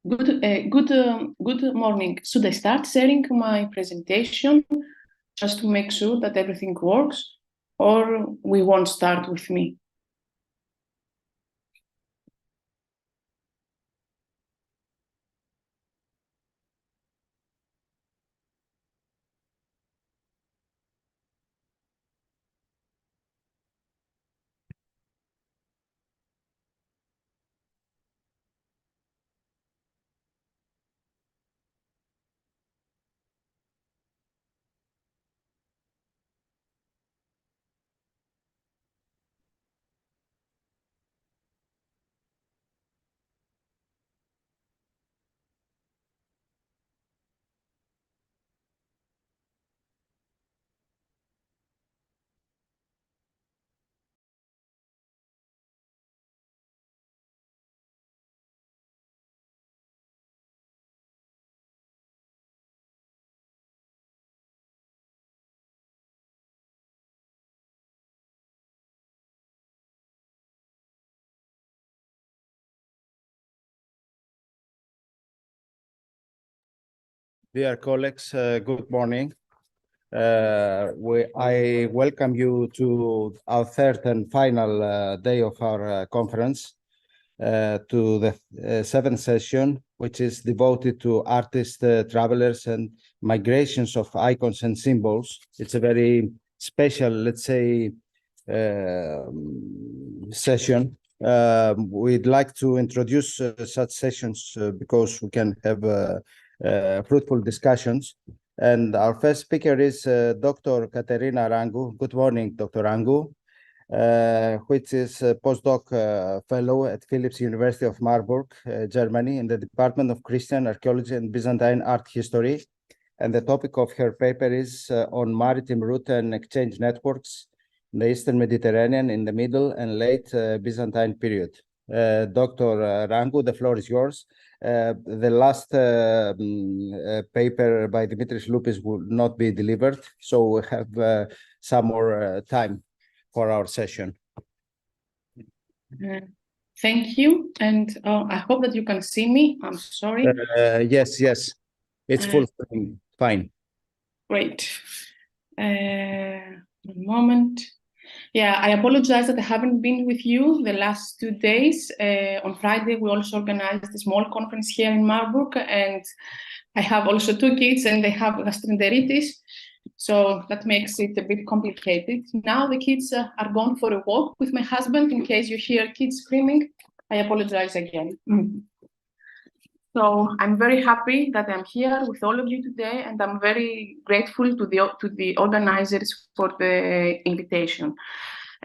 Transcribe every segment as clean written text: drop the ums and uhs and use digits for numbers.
Good morning. Should I start sharing my presentation just to make sure that everything works, or we won't start with me? Dear colleagues, good morning. I welcome you to our third and final day of our conference, to the seventh session, which is devoted to artists, travelers, and migrations of icons and symbols. It's a very special, let's say, session. We'd like to introduce such sessions because we can have fruitful discussions. And our first speaker is Dr. Katerina Rangu. Good morning, Dr. Rangu, which is a postdoc fellow at Philipps University of Marburg, Germany, in the Department of Christian Archaeology and Byzantine Art History. And the topic of her paper is on maritime route and exchange networks in the Eastern Mediterranean in the Middle and Late Byzantine period. Dr. Rangu, the floor is yours. The last paper by Dimitris Loupis will not be delivered, so we have some more time for our session. Thank you, and I hope that you can see me. I'm sorry. Yes, it's full screen. Fine. Great. One moment. Yeah, I apologize that I haven't been with you the last 2 days. On Friday, we also organized a small conference here in Marburg, and I have also 2 kids, and they have gastroenteritis, so that makes it a bit complicated. Now the kids are gone for a walk with my husband. In case you hear kids screaming, I apologize again. So I'm very happy that I'm here with all of you today, and I'm very grateful to the organizers for the invitation.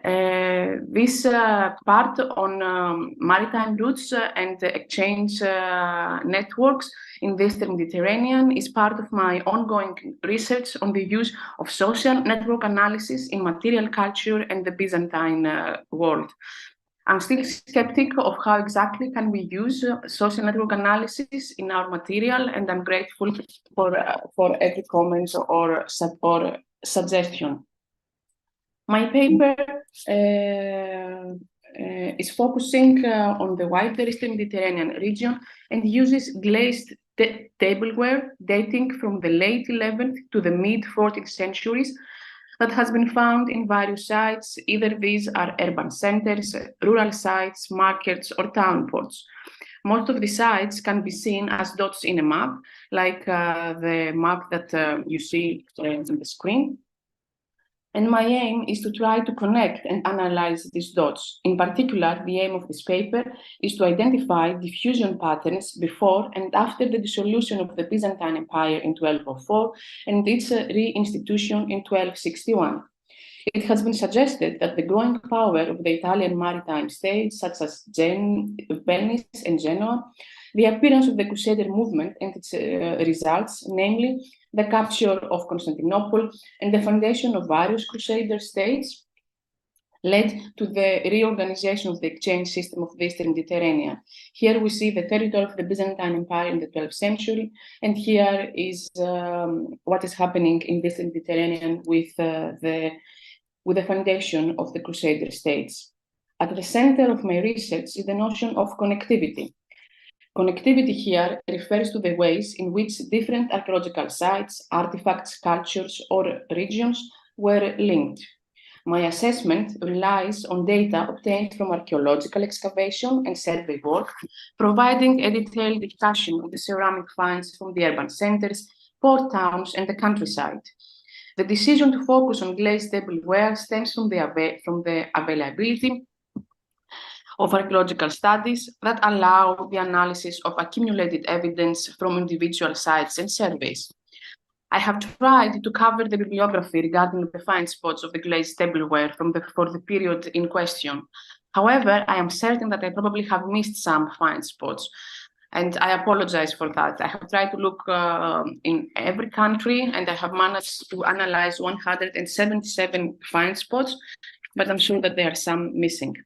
This part on maritime routes and exchange networks in the Eastern Mediterranean is part of my ongoing research on the use of social network analysis in material culture and the Byzantine world. I'm still skeptic of how exactly can we use social network analysis in our material, and I'm grateful for every comment or suggestion. My paper is focusing on the wider Eastern Mediterranean region and uses glazed tableware dating from the late 11th to the mid-14th centuries that has been found in various sites. Either these are urban centers, rural sites, markets, or town ports. Most of the sites can be seen as dots in a map, like the map that you see on the screen. And my aim is to try to connect and analyze these dots. In particular, the aim of this paper is to identify diffusion patterns before and after the dissolution of the Byzantine Empire in 1204 and its reinstitution in 1261. It has been suggested that the growing power of the Italian maritime states, such as Venice and Genoa, the appearance of the Crusader movement and its results, namely the capture of Constantinople and the foundation of various Crusader states, led to the reorganization of the exchange system of the Eastern Mediterranean. Here we see the territory of the Byzantine Empire in the 12th century, and here is what is happening in the Eastern Mediterranean with the foundation of the Crusader states. At the center of my research is the notion of connectivity. Connectivity here refers to the ways in which different archaeological sites, artifacts, cultures, or regions were linked. My assessment relies on data obtained from archaeological excavation and survey work, providing a detailed discussion of the ceramic finds from the urban centers, port towns, and the countryside. The decision to focus on glazed tableware stems from the availability of archaeological studies that allow the analysis of accumulated evidence from individual sites and surveys. I have tried to cover the bibliography regarding the find spots of the glazed tableware for the period in question. However, I am certain that I probably have missed some find spots, and I apologize for that. I have tried to look in every country, and I have managed to analyze 177 find spots, but I'm sure that there are some missing.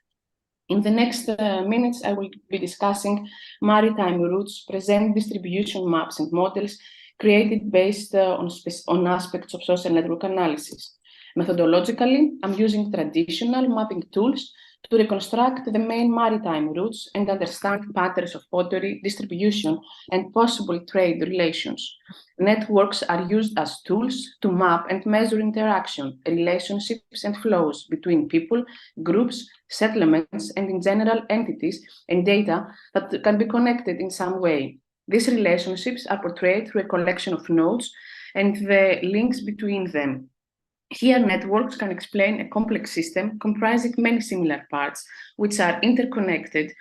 In the next minutes, I will be discussing maritime routes, present distribution maps and models created based on aspects of social network analysis. Methodologically, I'm using traditional mapping tools to reconstruct the main maritime routes and understand patterns of pottery, distribution, and possible trade relations. Networks are used as tools to map and measure interaction, relationships, and flows between people, groups, settlements, and in general entities and data that can be connected in some way. These relationships are portrayed through a collection of nodes and the links between them. Here, networks can explain a complex system comprising many similar parts, which are interconnected,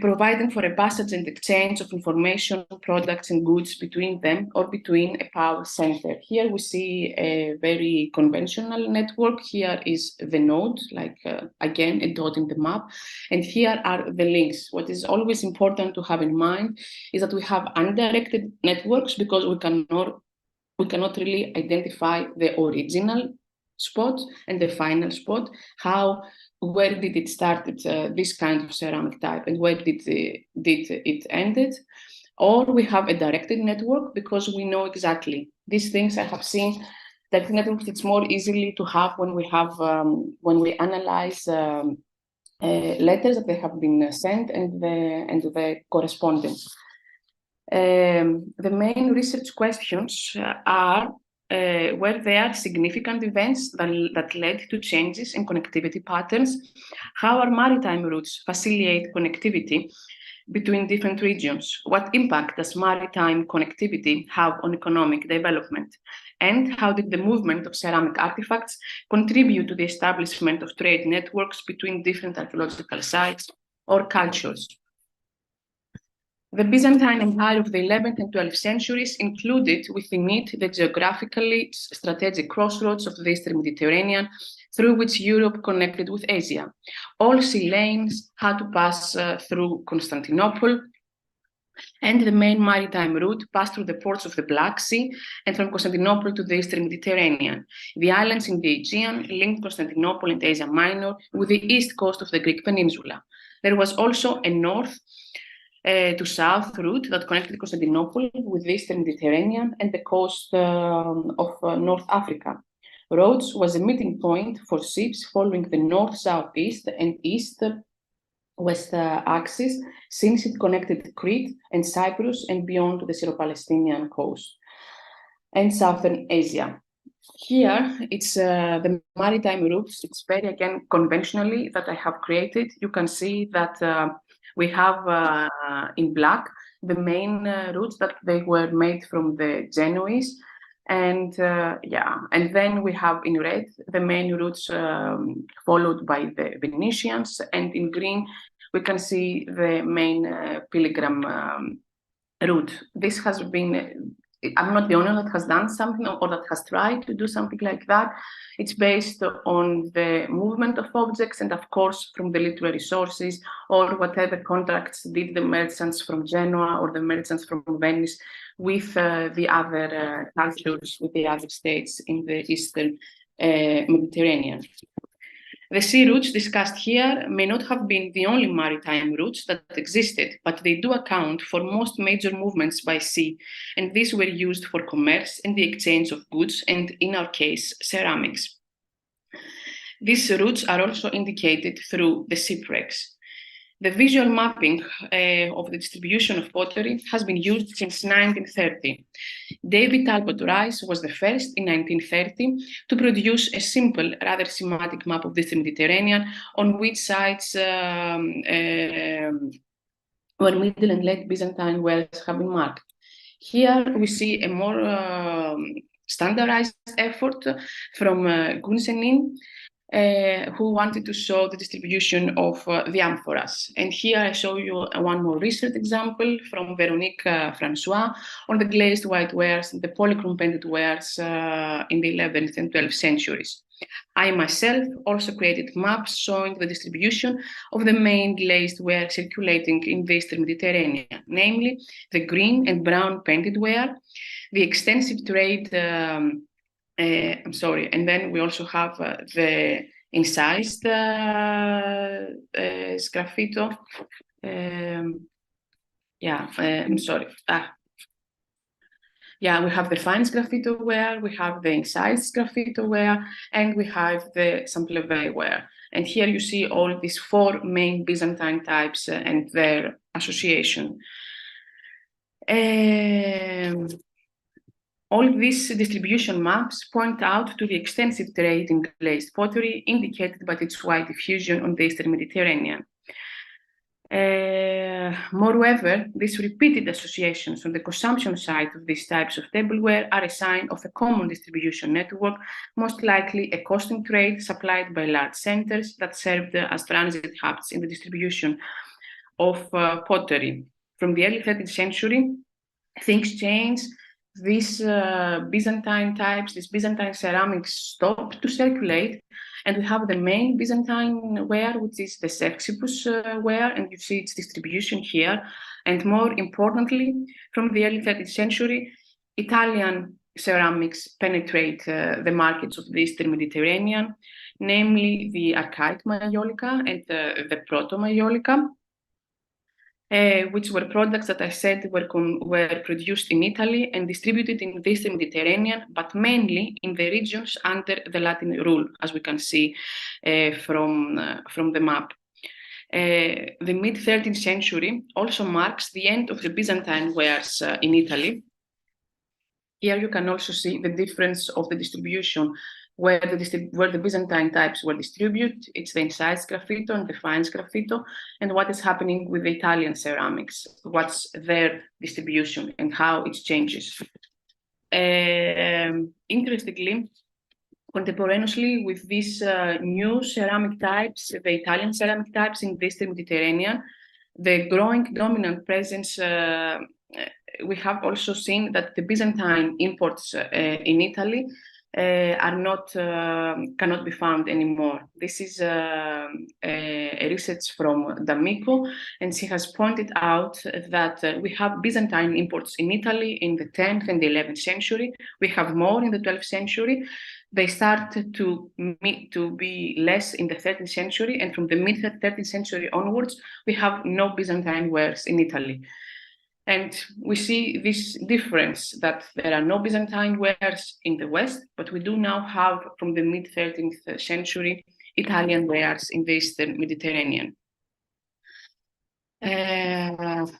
providing for a passage and exchange of information, products, and goods between them or between a power center. Here we see a very conventional network. Here is the node, like again, a dot in the map. And here are the links. What is always important to have in mind is that we have undirected networks because we cannot really identify the original spot and the final spot. Where did it start, this kind of ceramic type, and where did it ended? Or we have a directed network because we know exactly these things. I have seen that networks it's more easily to have when we analyze letters that they have been sent and the correspondence. The main research questions are where there are significant events that led to changes in connectivity patterns. How are maritime routes facilitate connectivity between different regions? What impact does maritime connectivity have on economic development? And how did the movement of ceramic artifacts contribute to the establishment of trade networks between different archaeological sites or cultures? The Byzantine Empire of the 11th and 12th centuries included within it the geographically strategic crossroads of the Eastern Mediterranean through which Europe connected with Asia. All sea lanes had to pass through Constantinople, and the main maritime route passed through the ports of the Black Sea and from Constantinople to the Eastern Mediterranean. The islands in the Aegean linked Constantinople and Asia Minor with the east coast of the Greek peninsula. There was also a north to south route that connected Constantinople with the Eastern Mediterranean and the coast of North Africa. Rhodes was a meeting point for ships following the north-southeast and east-west axis, since it connected Crete and Cyprus and beyond the Syro-Palestinian coast and southern Asia. Here, it's the maritime routes. It's very, again, conventionally that I have created. You can see that we have in black the main routes that they were made from the Genoese, and and then we have in red the main routes followed by the Venetians, and in green we can see the main pilgrim route. This has been, I'm not the only one that has done something or that has tried to do something like that. It's based on the movement of objects and, of course, from the literary sources or whatever contracts did the merchants from Genoa or the merchants from Venice with the other cultures, with the other states in the Eastern Mediterranean. The sea routes discussed here may not have been the only maritime routes that existed, but they do account for most major movements by sea, and these were used for commerce and the exchange of goods, and in our case, ceramics. These routes are also indicated through the shipwrecks. The visual mapping of the distribution of pottery has been used since 1930. David Talbot Rice was the first in 1930 to produce a simple, rather schematic map of the Mediterranean on which sites where Middle and Late Byzantine wells have been marked. Here we see a more standardized effort from Gunsenin, who wanted to show the distribution of the amphoras. And here I show you one more recent example from Veronique Francois on the glazed white wares and the polychrome painted wares in the 11th and 12th centuries. I myself also created maps showing the distribution of the main glazed ware circulating in the Eastern Mediterranean, namely the green and brown painted ware, the extensive trade and then we also have the incised sgraffito. We have the fine sgraffito ware, we have the incised sgraffito ware, and we have the sampleve ware. And here you see all these four main Byzantine types and their association. All these distribution maps point out to the extensive trade in glazed pottery indicated by its wide diffusion on the Eastern Mediterranean. Moreover, these repeated associations on the consumption side of these types of tableware are a sign of a common distribution network, most likely a coastal trade supplied by large centers that served as transit hubs in the distribution of pottery. From the early 13th century, things changed. These Byzantine types, these Byzantine ceramics stopped to circulate, and we have the main Byzantine ware, which is the Sexipus ware, and you see its distribution here. And more importantly, from the early 13th century, Italian ceramics penetrate the markets of the Eastern Mediterranean, namely the archaic Maiolica and the proto-Maiolica. Which were products that I said were produced in Italy and distributed in the Eastern Mediterranean, but mainly in the regions under the Latin rule, as we can see from the map. The mid-13th century also marks the end of the Byzantine wares in Italy. Here you can also see the difference of the distribution where the Byzantine types were distributed. It's the incised sgraffito and the fine sgraffito, and what is happening with the Italian ceramics, what's their distribution and how it changes. Interestingly, contemporaneously with these new ceramic types, the Italian ceramic types in the Eastern Mediterranean, the growing dominant presence, we have also seen that the Byzantine imports in Italy cannot be found anymore. This is a research from D'Amico, and she has pointed out that we have Byzantine imports in Italy in the 10th and the 11th century. We have more in the 12th century. They started to be less in the 13th century, and from the mid-13th century onwards, we have no Byzantine wares in Italy. And we see this difference that there are no Byzantine wares in the West, but we do now have, from the mid-13th century, Italian wares in the Eastern Mediterranean. And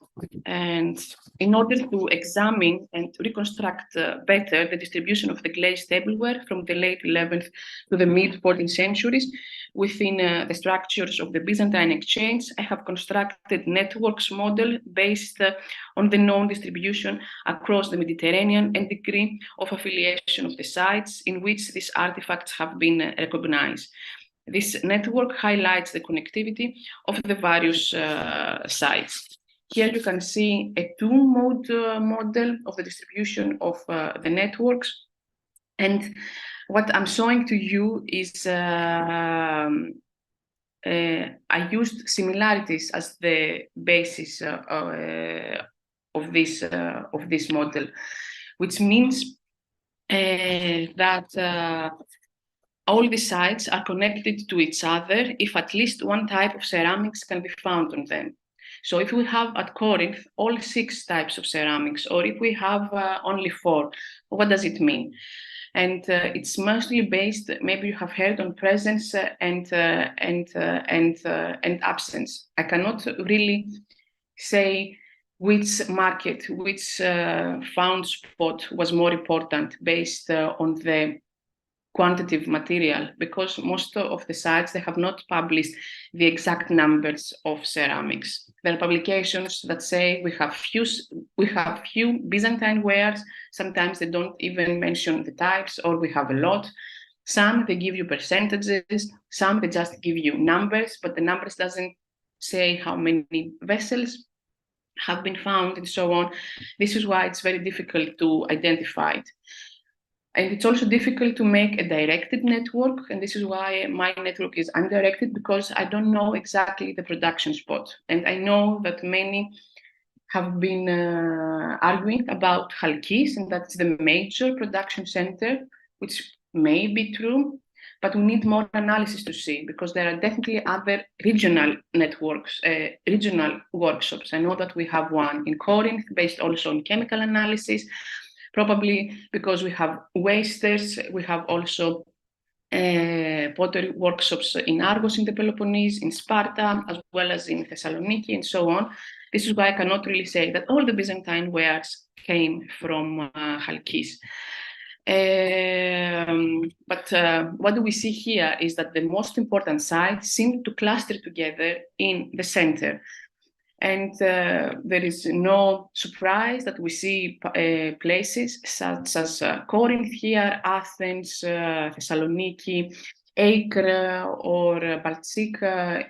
in order to examine and reconstruct better the distribution of the glazed tableware from the late 11th to the mid-14th centuries within the structures of the Byzantine exchange, I have constructed networks model based on the known distribution across the Mediterranean and degree of affiliation of the sites in which these artifacts have been recognized. This network highlights the connectivity of the various sites. Here you can see a two-mode model of the distribution of the networks. And what I'm showing to you is I used similarities as the basis of this model, which means that all the sites are connected to each other if at least one type of ceramics can be found on them. So if we have at Corinth all 6 types of ceramics, or if we have only 4, what does it mean? And it's mostly based, maybe you have heard, on presence and absence. I cannot really say which market, which found spot was more important based on the quantitative material, because most of the sites, they have not published the exact numbers of ceramics. There are publications that say we have few Byzantine wares. Sometimes they don't even mention the types, or we have a lot. Some they give you percentages, some they just give you numbers, but the numbers doesn't say how many vessels have been found and so on. This is why it's very difficult to identify it. And it's also difficult to make a directed network. And this is why my network is undirected, because I don't know exactly the production spot. And I know that many have been arguing about Chalkis, and that's the major production center, which may be true, but we need more analysis to see, because there are definitely other regional networks, regional workshops. I know that we have one in Corinth based also on chemical analysis. Probably because we have wasters, we have also pottery workshops in Argos in the Peloponnese, in Sparta, as well as in Thessaloniki, and so on. This is why I cannot really say that all the Byzantine wares came from Chalkis. But what do we see here is that the most important sites seem to cluster together in the center. And there is no surprise that we see places such as Corinth here, Athens, Thessaloniki, Acre, or Baltsik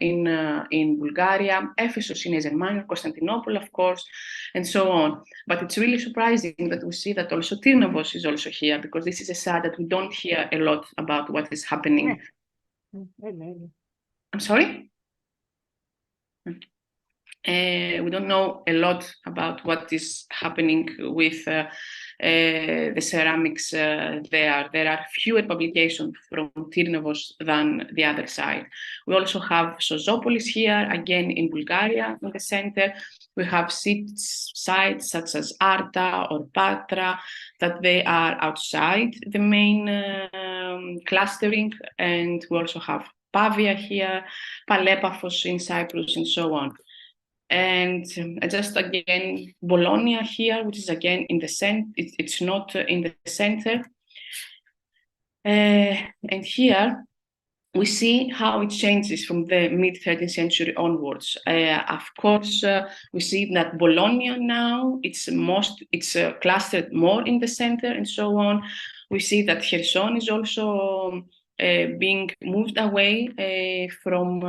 in Bulgaria, Ephesus in Asia Minor, Constantinople, of course, and so on. But it's really surprising that we see that also Tyrnavos is also here, because this is a site that we don't hear a lot about what is happening. I'm sorry? We don't know a lot about what is happening with the ceramics there. There are fewer publications from Tyrnavos than the other side. We also have Sozopolis here, again in Bulgaria, in the center. We have sites such as Arta or Patra, that they are outside the main clustering. And we also have Pavia here, Palepaphos in Cyprus, and so on. And just again, Bologna here, which is again in the center, it's not in the center. And here we see how it changes from the mid-13th century onwards. Of course, we see that Bologna now, it's clustered more in the center and so on. We see that Kherson is also being moved away from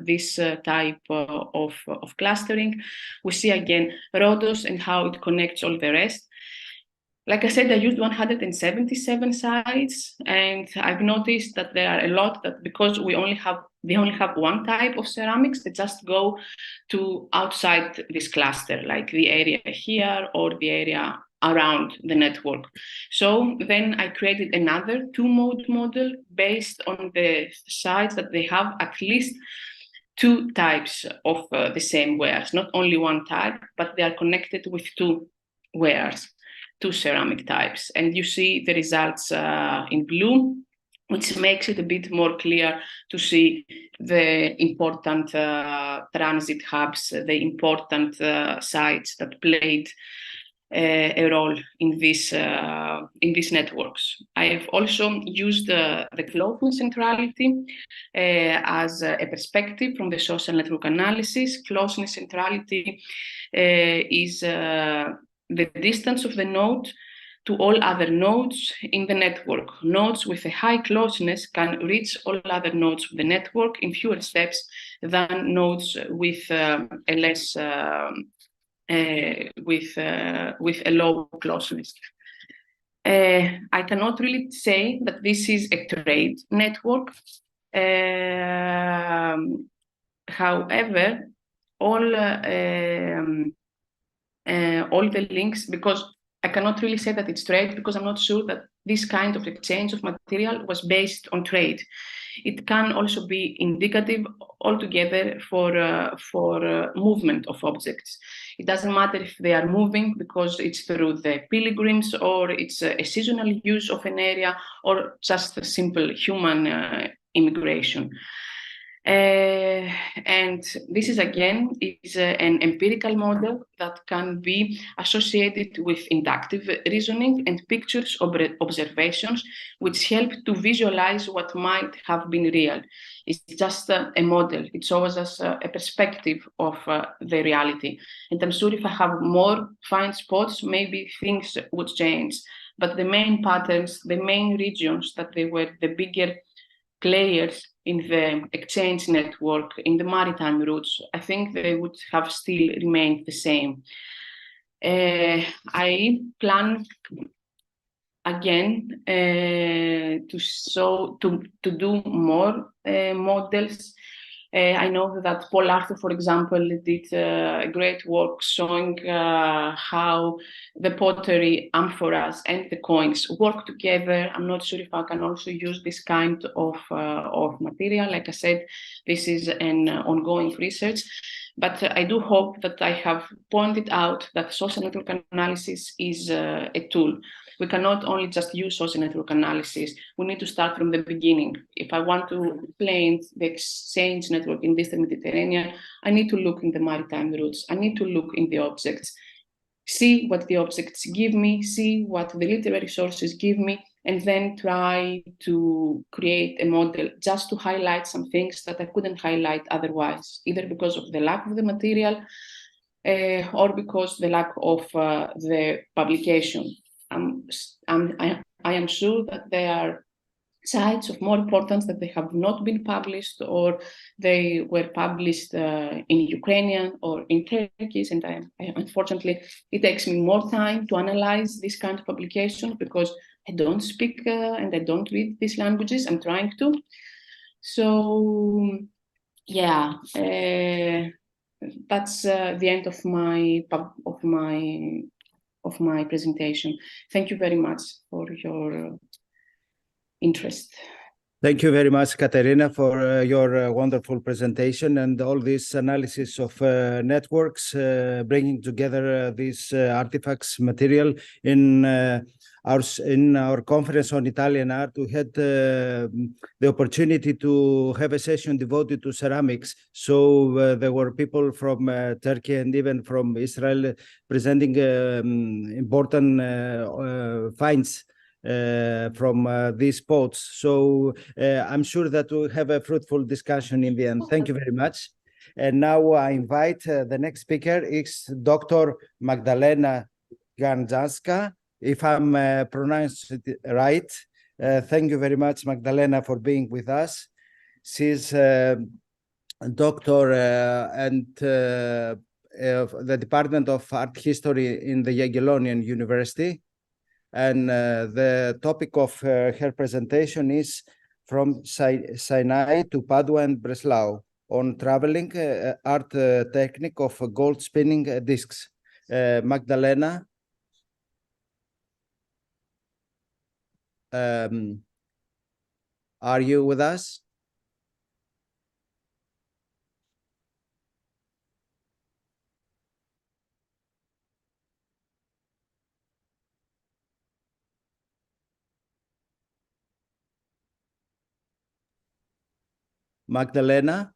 this type of clustering. We see again Rhodos and how it connects all the rest. Like I said, I used 177 sites, and I've noticed that there are a lot that, because they only have one type of ceramics, they just go to outside this cluster, like the area here or the area around the network. So then I created another two-mode model based on the sites that they have at least two types of the same wares, not only one type, but they are connected with two wares, two ceramic types. And you see the results in blue, which makes it a bit more clear to see the important transit hubs, the important sites that played a role in these networks. I have also used the closeness centrality as a perspective from the social network analysis. Closeness centrality is the distance of the node to all other nodes in the network. Nodes with a high closeness can reach all other nodes of the network in fewer steps than nodes with a less with a low closeness. I cannot really say that this is a trade network. However, all the links, because I cannot really say that it's trade because I'm not sure that this kind of exchange of material was based on trade. It can also be indicative altogether for movement of objects. It doesn't matter if they are moving because it's through the pilgrims, or it's a seasonal use of an area, or just a simple human immigration. And this is again an empirical model that can be associated with inductive reasoning and pictures of observations, which help to visualize what might have been real. It's just a model. It shows us a perspective of the reality. And I'm sure if I have more fine spots, maybe things would change. But the main patterns, the main regions that they were the bigger players in the exchange network, in the maritime routes, I think they would have still remained the same. I plan again to do more models. I know that Paul Arthur, for example, did great work showing how the pottery, amphoras, and the coins work together. I'm not sure if I can also use this kind of material. Like I said, this is an ongoing research. But I do hope that I have pointed out that social network analysis is a tool. We cannot only just use social network analysis. We need to start from the beginning. If I want to explain the exchange network in Eastern Mediterranean, I need to look in the maritime routes. I need to look in the objects, see what the objects give me, see what the literary sources give me, and then try to create a model just to highlight some things that I couldn't highlight otherwise, either because of the lack of the material or because the lack of the publication. I am sure that there are sites of more importance that they have not been published, or they were published in Ukrainian or in Turkish, and unfortunately it takes me more time to analyze this kind of publication because I don't speak and I don't read these languages. I'm trying to. So yeah, that's the end of my presentation. Thank you very much for your interest. Thank you very much, Katerina, for your wonderful presentation and all this analysis of networks, bringing together these artifacts material in our conference on Italian art. We had the opportunity to have a session devoted to ceramics. So there were people from Turkey and even from Israel presenting important finds from these spots. So I'm sure that we'll have a fruitful discussion in the end. Thank you very much. And now I invite the next speaker is Dr. Magdalena Ganjanska, if I'm pronounced it right. Thank you very much, Magdalena, for being with us. She's a doctor and the Department of Art History in the Jagiellonian University. And the topic of her presentation is From Sinai to Padua and Breslau on traveling art technique of gold spinning discs. Magdalena, are you with us? Magdalena?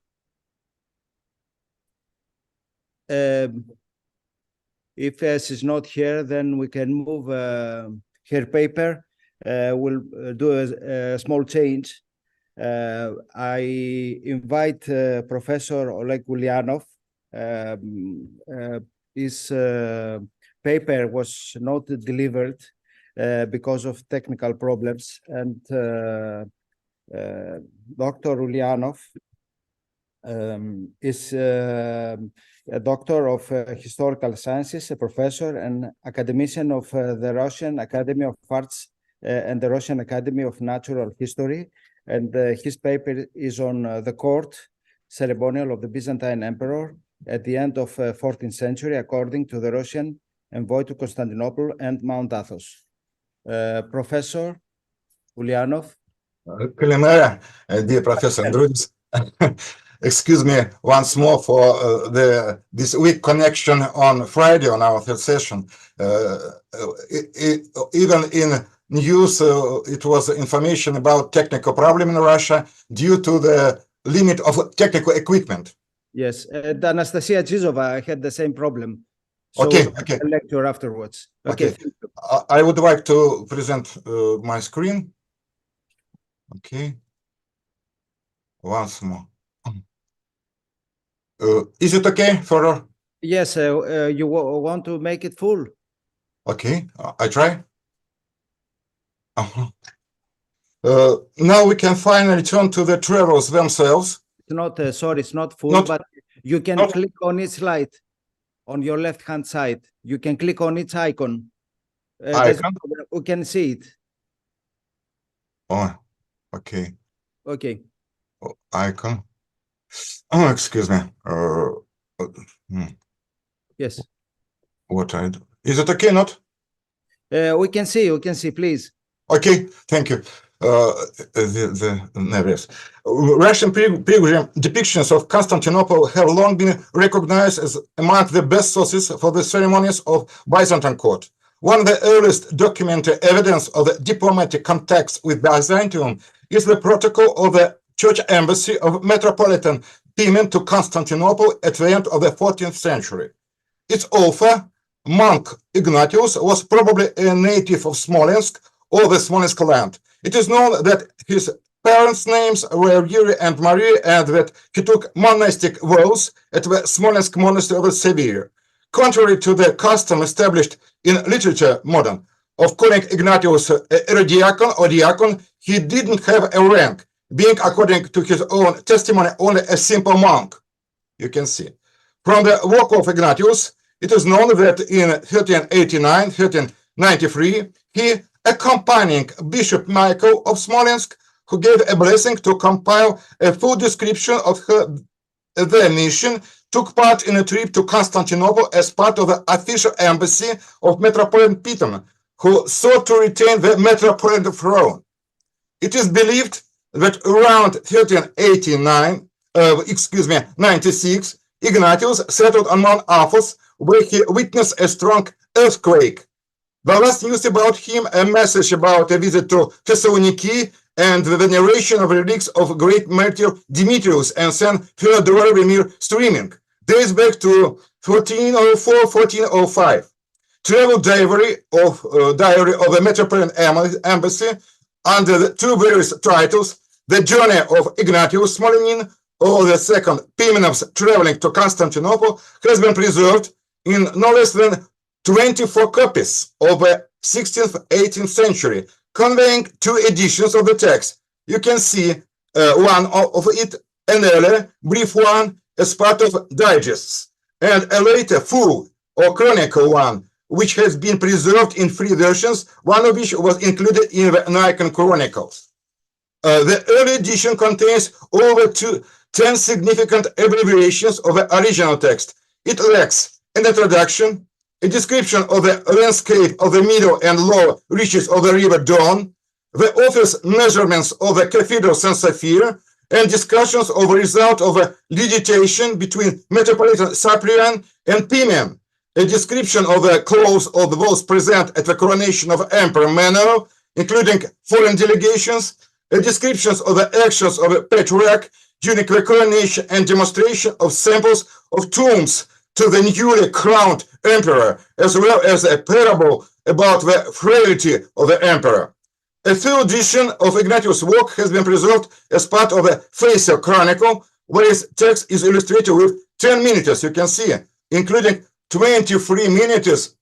If she's not here, then we can move her paper. We'll do a small change. I invite Professor Oleg Ulyanov. His paper was not delivered because of technical problems, and Dr. Ulyanov is a doctor of historical sciences, a professor and academician of the Russian Academy of Arts and the Russian Academy of Natural History. And his paper is on the court ceremonial of the Byzantine emperor at the end of 14th century, according to the Russian envoy to Constantinople, and Mount Athos. Professor Ulyanov. Kalimera, dear Professor Andrudis. Excuse me once more for this weak connection on Friday on our third session. Even in news, it was information about technical problem in Russia due to the limit of technical equipment. Yes, Anastasia Zizova had the same problem. So Okay. a lecture afterwards. Okay. I would like to present my screen. Okay. Once more. Is it okay for? Yes, you want to make it full. Okay, I try. Now we can finally turn to the travels themselves. It's not, sorry, it's not full, but you can click on each slide on your left-hand side. You can click on each icon. We can see it. Oh, okay. Okay. Oh, icon. Oh, excuse me. Yes. What I do? Is it okay? Not? We can see, please. Okay, thank you. Russian pilgrim depictions of Constantinople have long been recognized as among the best sources for the ceremonies of Byzantine court. One of the earliest documented evidence of the diplomatic contacts with Byzantium is the protocol of the church embassy of Metropolitan Pimen to Constantinople at the end of the 14th century. Its author, monk Ignatius, was probably a native of Smolensk or the Smolensk land. It is known that his parents' names were Yuri and Maria, and that he took monastic vows at the Smolensk monastery of Severe. Contrary to the custom established in literature modern of calling Ignatius erediakon or diakon, he didn't have a rank, being, according to his own testimony, only a simple monk. You can see. From the work of Ignatius, it is known that in 1389-1393, he, accompanying Bishop Michael of Smolensk, who gave a blessing to compile a full description of their mission, took part in a trip to Constantinople as part of the official embassy of Metropolitan Piton, who sought to retain the Metropolitan throne. It is believed that around 96, Ignatius settled on Mount Athos, where he witnessed a strong earthquake. The last news about him, a message about a visit to Thessaloniki and the veneration of relics of great martyr Demetrius and Saint Theodore streaming, dates back to 1404-1405. Travel diary of the Metropolitan Embassy under the two various titles, The Journey of Ignatius Smolinin or the Second Pimenov's Traveling to Constantinople, has been preserved in no less than 24 copies of the 16th, 18th century, conveying two editions of the text. You can see one of it, an earlier brief one as part of digests, and a later full or chronicle one, which has been preserved in 3 versions, one of which was included in the Nikon Chronicles. The early edition contains over 10 significant abbreviations of the original text. It lacks an introduction, a description of the landscape of the middle and lower reaches of the river Don, the author's measurements of the cathedral St. Sophia, and discussions of the result of a litigation between Metropolitan Cyprian and Pimen, a description of the clothes of those present at the coronation of Emperor Manuel, including foreign delegations, a description of the actions of the patriarch during the coronation and demonstration of samples of tombs to the newly crowned emperor, as well as a parable about the frailty of the emperor. A third edition of Ignatius' work has been preserved as part of the Facial Chronicle, where his text is illustrated with 10 minutes, you can see, including 23 minutes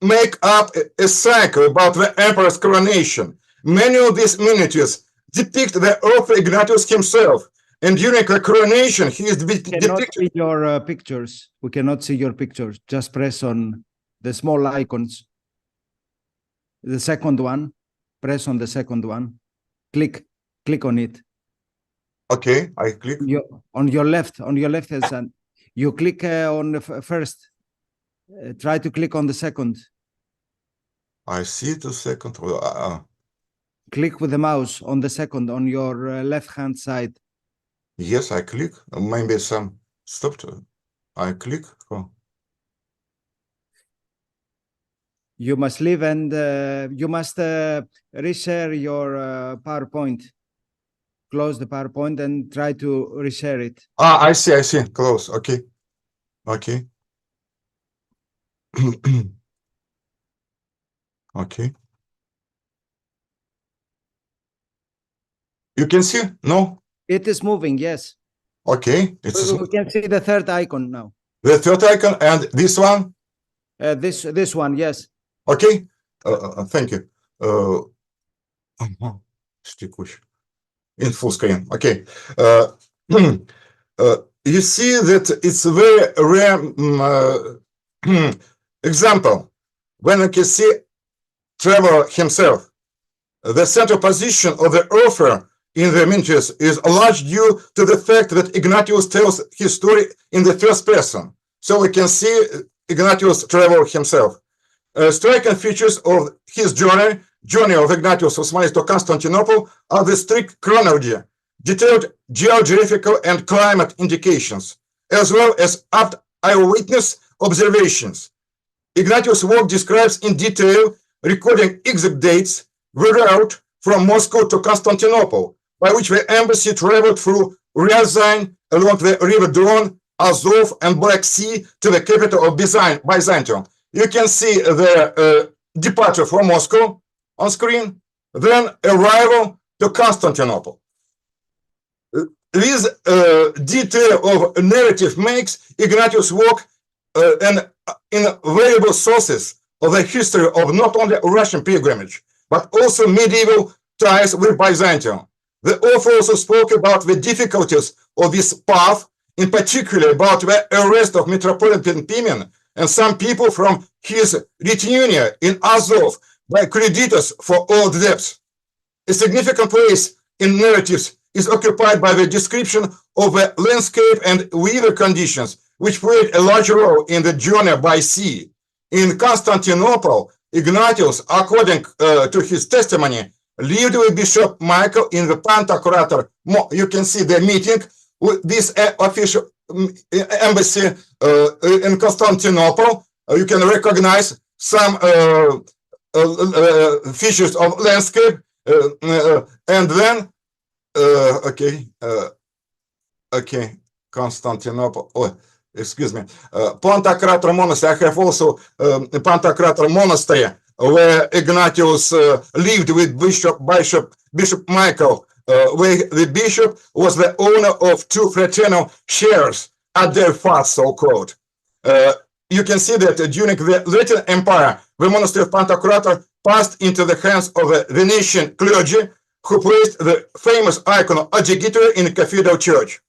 make up a cycle about the emperor's coronation. Many of these minutes depict the author Ignatius himself, and during the coronation, he is depicted. We cannot see your pictures. We cannot see your pictures. Just press on the small icons. The second one, press on the second one. Click on it. Okay, I click. On your left, has an. You click on the first. Try to click on the second. I see the second. Click with the mouse on the second on your left-hand side. Yes, I click. Maybe some stopped. I click. Oh. You must leave and you must reshare your PowerPoint. Close the PowerPoint and try to reshare it. Ah, I see. I see. Close. Okay. Okay. Okay. You can see? No? It is moving, yes. Okay. It's We can see the third icon now. the third icon and this one. This one, yes. Okay. Thank you. In full screen. Okay. You see that it's a very rare example. When you can see traveler himself, the central position of the author in the images is large due to the fact that Ignatius tells his story in the first person. So we can see Ignatius traveler himself. Striking features of his journey of Ignatius Osmanis to Constantinople are the strict chronology, detailed geographical and climate indications, as well as apt eyewitness observations. Ignatius' work describes in detail, recording exact dates, the route from Moscow to Constantinople, by which the embassy traveled through Ryazan along the river Don, Azov, and Black Sea to the capital of Byzantium. You can see the departure from Moscow on screen, then arrival to Constantinople. This detail of narrative makes Ignatius' work an invaluable sources of the history of not only Russian pilgrimage, but also medieval ties with Byzantium. The author also spoke about the difficulties of this path, in particular about the arrest of Metropolitan Pimen and some people from his retinue in Azov by creditors for old debts. A significant place in narratives is occupied by the description of the landscape and weather conditions, which played a large role in the journey by sea. In Constantinople, Ignatius, according to his testimony, lived with Bishop Michael in the Pantocrator. You can see the meeting with this official embassy in Constantinople. You can recognize some features of landscape, and then Constantinople. Oh, excuse me. Pantocrator Monastery. I have also Pantocrator Monastery, where Ignatius lived with Bishop Michael, where the bishop was the owner of two fraternal shares at their fast, so-called. You can see that during the Latin Empire, the monastery of Pantocrator passed into the hands of the Venetian clergy, who placed the famous icon of Agigitor in the cathedral church.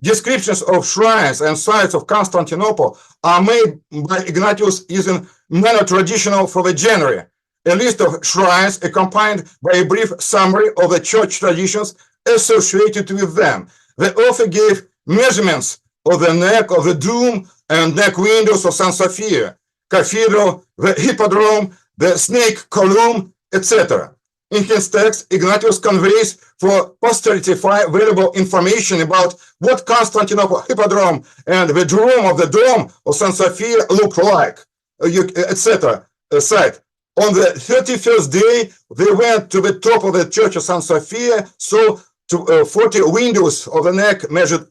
Descriptions of shrines and sites of Constantinople are made by Ignatius using manner traditional for the genre, a list of shrines accompanied by a brief summary of the church traditions associated with them. The author gave measurements of the neck of the dome and neck windows of San Sophia, cathedral, the hippodrome, the snake column, etc. In his text, Ignatius conveys for posterity valuable information about what Constantinople hippodrome and the dome of the dome of San Sophia look like, etc. Site. On the 31st day, they went to the top of the church of San Sophia, so to 40 windows of the neck measured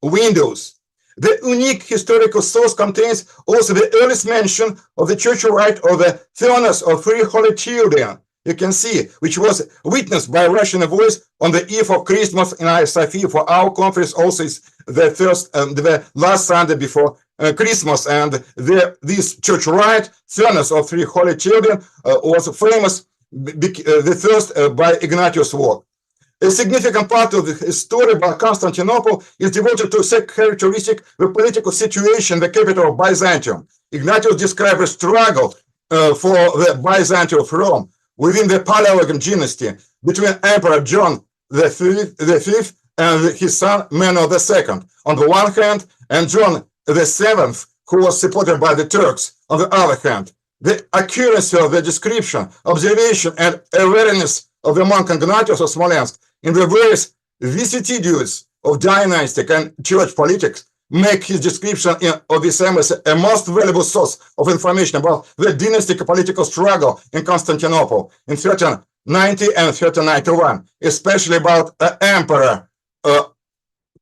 windows. The unique historical source contains also the earliest mention of the church rite of the furnace of three holy children. You can see, which was witnessed by Russian voice on the eve of Christmas in Hagia Sophia. For our conference also is the last Sunday before Christmas, and this church rite, furnace of three holy children, was famous, the first by Ignatius' work. A significant part of the story about Constantinople is devoted to a characteristic the political situation in the capital of Byzantium. Ignatius described a struggle for the Byzantium of Rome within the Paleologic dynasty between Emperor John V and his son Meno II on the one hand, and John VII who was supported by the Turks. On the other hand, the accuracy of the description, observation, and awareness of the monk Ignatius of Smolensk in the various vicissitudes of dynastic and church politics make his description of this embassy a most valuable source of information about the dynastic political struggle in Constantinople in 1390 and 1391, especially about the emperor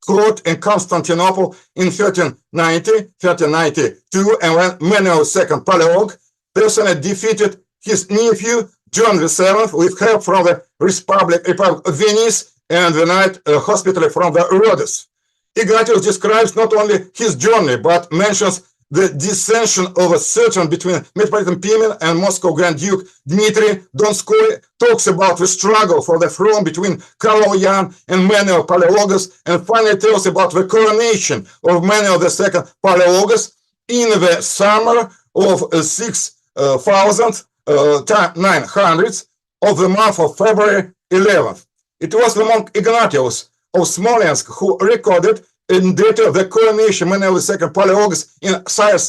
court in Constantinople in 1390, 1392, and when Manuel II Paleolog personally defeated his nephew John VII with help from the Republic of Venice and the Knight Hospital from the Rhodes. Ignatius describes not only his journey, but mentions the dissension of a certain between Metropolitan Pimen and Moscow Grand Duke Dmitry Donskoy, talks about the struggle for the throne between Kaloyan and Manuel Paleologus, and finally tells about the coronation of Manuel II Paleologus in the summer of 6900 of the month of February 11th. It was the monk Ignatius of Smolensk who recorded in detail the coronation Manuel II Paleologus in Hagia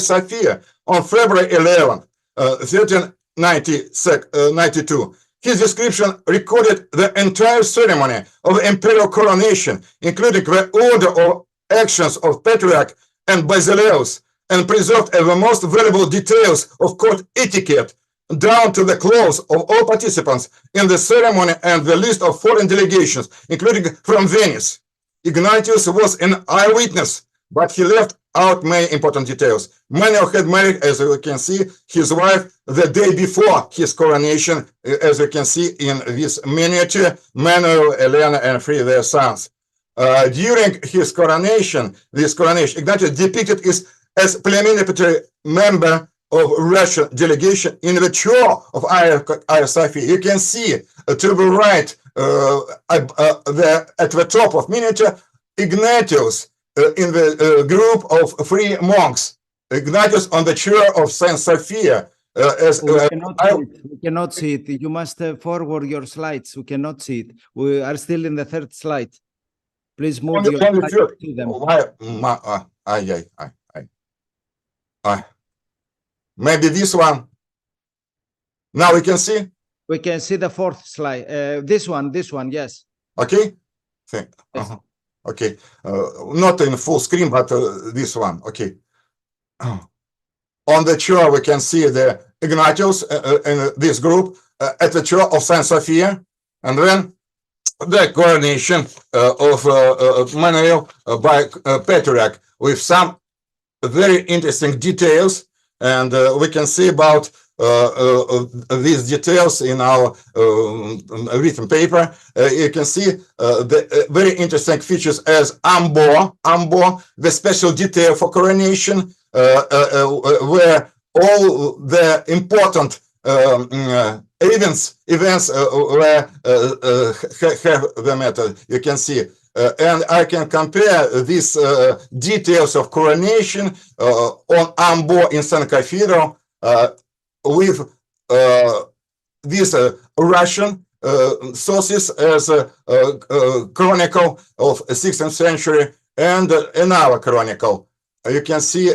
Sophia on February 11, 1392. His description recorded the entire ceremony of imperial coronation, including the order of actions of Patriarch and Basileus, and preserved the most valuable details of court etiquette, down to the clothes of all participants in the ceremony and the list of foreign delegations, including from Venice. Ignatius was an eyewitness, but he left out many important details. Manuel had married, as you can see, his wife the day before his coronation, as you can see in this miniature, Manuel, Elena, and three of their sons. During his coronation, Ignatius depicted as preliminary member of Russian delegation in the chair of Hagia Sophia. You can see to the right, at the top of miniature, Ignatius in the group of three monks. Ignatius on the chair of Saint Sophia. We cannot see it. You must forward your slides. We cannot see it. We are still in the third slide. Please move your slides to them. Maybe this one. Now we can see. We can see the fourth slide. This one, yes. Okay. Okay. Not in full screen, but this one. Okay. On the chair, we can see the Ignatius in this group at the chair of Saint Sophia, and then the coronation of Manuel by Patriarch with some very interesting details. And we can see about these details in our written paper. You can see the very interesting features as ambo, the special detail for coronation, where all the important events where have the matter. You can see. And I can compare these details of coronation on Ambo in San Cafiero with these Russian sources as a chronicle of 16th century and another chronicle. You can see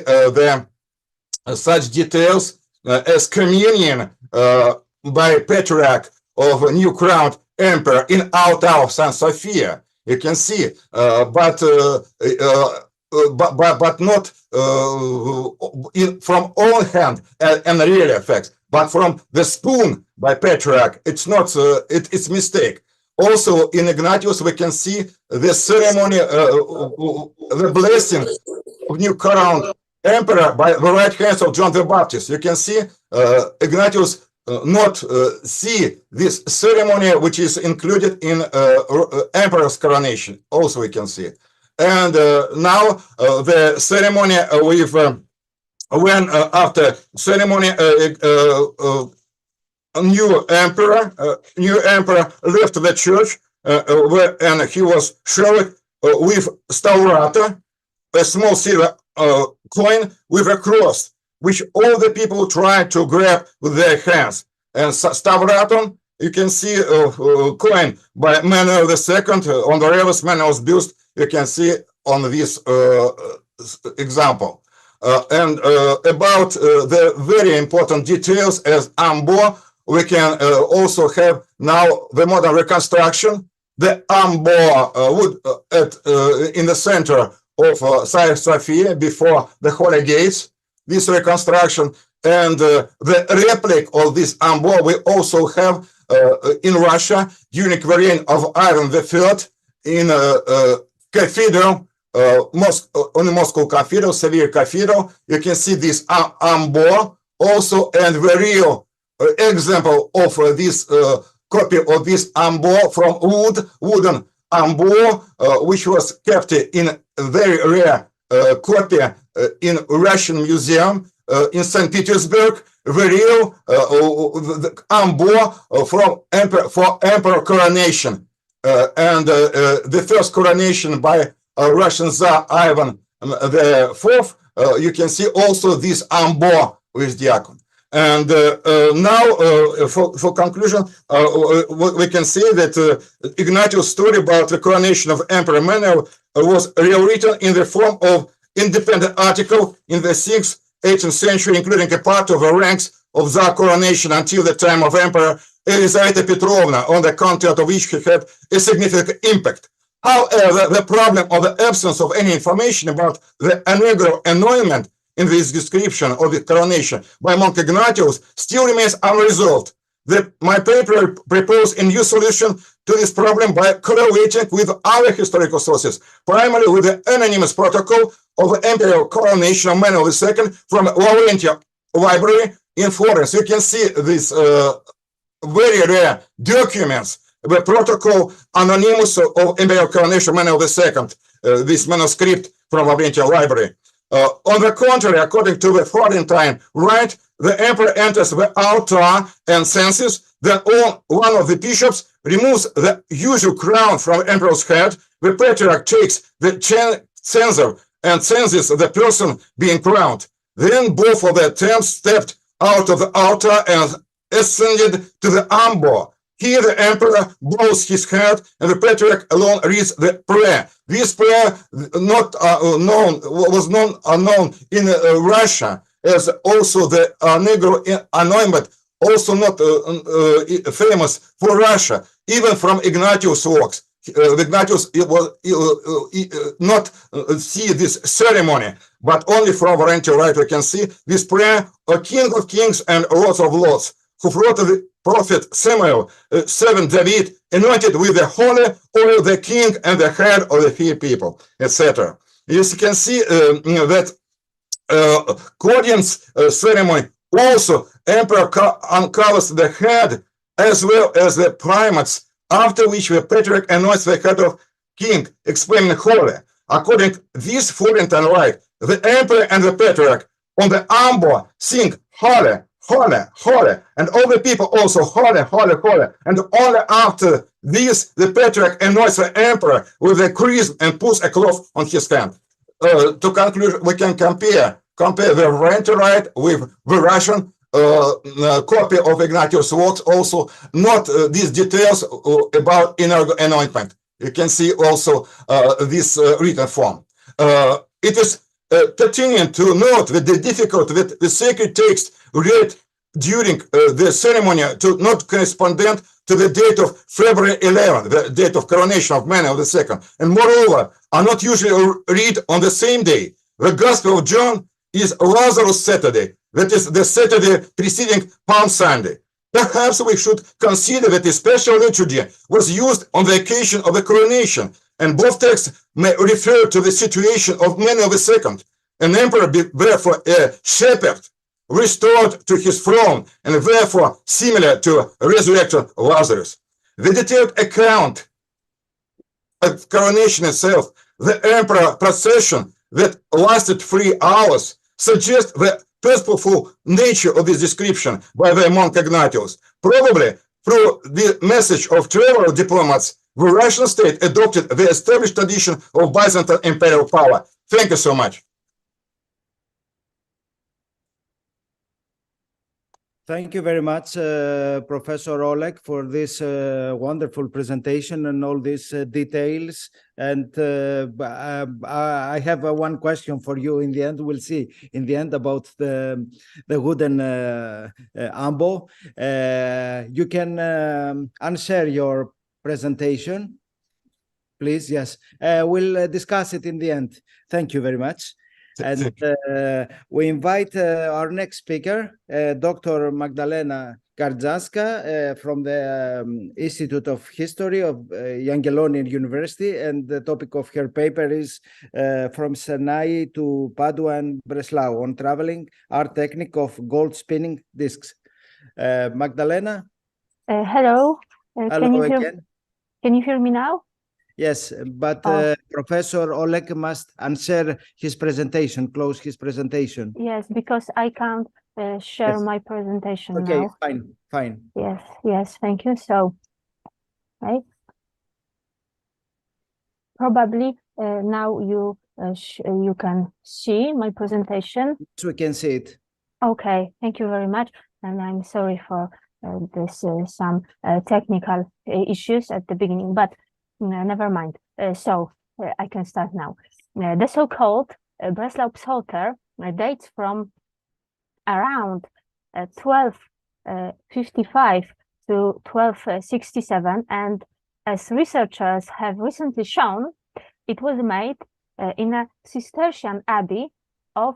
such details as communion by Patriarch of a new crowned emperor in altar of Saint Sophia. You can see, but not from all hand and real effects, but from the spoon by Patriarch. It's not. It's mistake. Also, in Ignatius, we can see the ceremony, the blessing of new crowned emperor by the right hands of John the Baptist. You can see Ignatius not see this ceremony which is included in emperor's coronation. Also we can see. And now the ceremony with when after ceremony a new emperor left the church and he was showered with staurata, a small silver coin with a cross, which all the people try to grab with their hands. And stauraton, you can see a coin by Manuel II on the reverse Manuel's bust. You can see on this example. And about the very important details as ambo, we can also have now the modern reconstruction. The ambo would in the center of Hagia Sophia before the Holy Gates. This reconstruction and the replica of this ambo we also have in Russia during the reign of Ivan III in cathedral. On the Moscow Cathedral, Severe Cathedral, you can see this ambo also, and the real example of this copy of this ambo from wooden ambo, which was kept in a very rare copy in Russian Museum in St. Petersburg. The real ambo from emperor coronation, and the first coronation by Russian Tsar Ivan IV. You can see also this ambo with diakon. And now, for conclusion, we can say that Ignatius' story about the coronation of Emperor Manuel was rewritten in the form of independent article in the 6th, 18th century, including a part of the ranks of Tsar coronation until the time of Emperor Elizaveta Petrovna, on the content of which he had a significant impact. However, the problem of the absence of any information about the inaugural anointment in this description of the coronation by Monk Ignatius still remains unresolved. My paper proposed a new solution to this problem by correlating with other historical sources, primarily with the anonymous protocol of the imperial coronation of Manuel II from Laurentia Library in Florence. You can see these very rare documents, the protocol anonymous of imperial coronation of Manuel II, this manuscript from Laurentia Library. On the contrary, according to the Florentine rite, the emperor enters the altar and censes. Then one of the bishops removes the usual crown from the emperor's head. The patriarch takes the censer and censes the person being crowned. Then both of the attempts stepped out of the altar and ascended to the ambo. Here the emperor bows his head, and the patriarch alone reads the prayer. This prayer was unknown in Russia, as also the Negro anointment, also not famous for Russia, even from Ignatius' works. Ignatius was not see this ceremony, but only from Laurentia Rite we can see this prayer, O King of Kings and Lords of Lords, who wrote the prophet Samuel, servant David, anointed with the holy oil the king and the head of the free people, etc. As you can see that Claudian's ceremony also emperor uncovers the head as well as the primates, after which the patriarch anoints the head of king, explaining holy. According to this Florentine rite, the emperor and the patriarch on the ambo sing holy, holy, holy, and all the people also holy, holy, holy. And only after this, the patriarch anoints the emperor with a chrism and puts a cloth on his hand. To conclude, we can compare the Laurentia Rite with the Russian copy of Ignatius' works, also not these details about anointment. You can see also this written form. It is pertinent to note that the difficulty that the sacred text read during the ceremony to not correspondent to the date of February 11, the date of coronation of Manuel II, and moreover are not usually read on the same day. The Gospel of John is Lazarus Saturday, that is the Saturday preceding Palm Sunday. Perhaps we should consider that a special liturgy was used on the occasion of the coronation, and both texts may refer to the situation of Manuel II, an emperor, therefore a shepherd, restored to his throne, and therefore similar to resurrected Lazarus. The detailed account of coronation itself, the emperor procession that lasted 3 hours, suggests the purposeful nature of this description by the monk Ignatius. Probably through the message of traveler diplomats, the Russian state adopted the established tradition of Byzantine imperial power. Thank you so much. Thank you very much, Professor Oleg, for this wonderful presentation and all these details. And I have one question for you in the end. We'll see in the end about the wooden ambo. You can unshare your presentation, please. Yes, we'll discuss it in the end. Thank you very much. And we invite our next speaker, Dr. Magdalena Gardzanska from the Institute of History of Jagiellonian University. And the topic of her paper is From Sinai to Padua and Breslau on traveling art technique of gold spinning discs. Magdalena? Hello. Hello again. Can you hear me now? Yes, but Professor Oleg must answer his presentation, close his presentation. Yes, because I can't share my presentation now. Okay, fine. Yes, thank you. So, right. Probably now you can see my presentation. So we can see it. Okay, thank you very much. And I'm sorry for this some technical issues at the beginning, but never mind. So I can start now. The so-called Breslau Psalter dates from around 1255 to 1267, and as researchers have recently shown, it was made in a Cistercian abbey of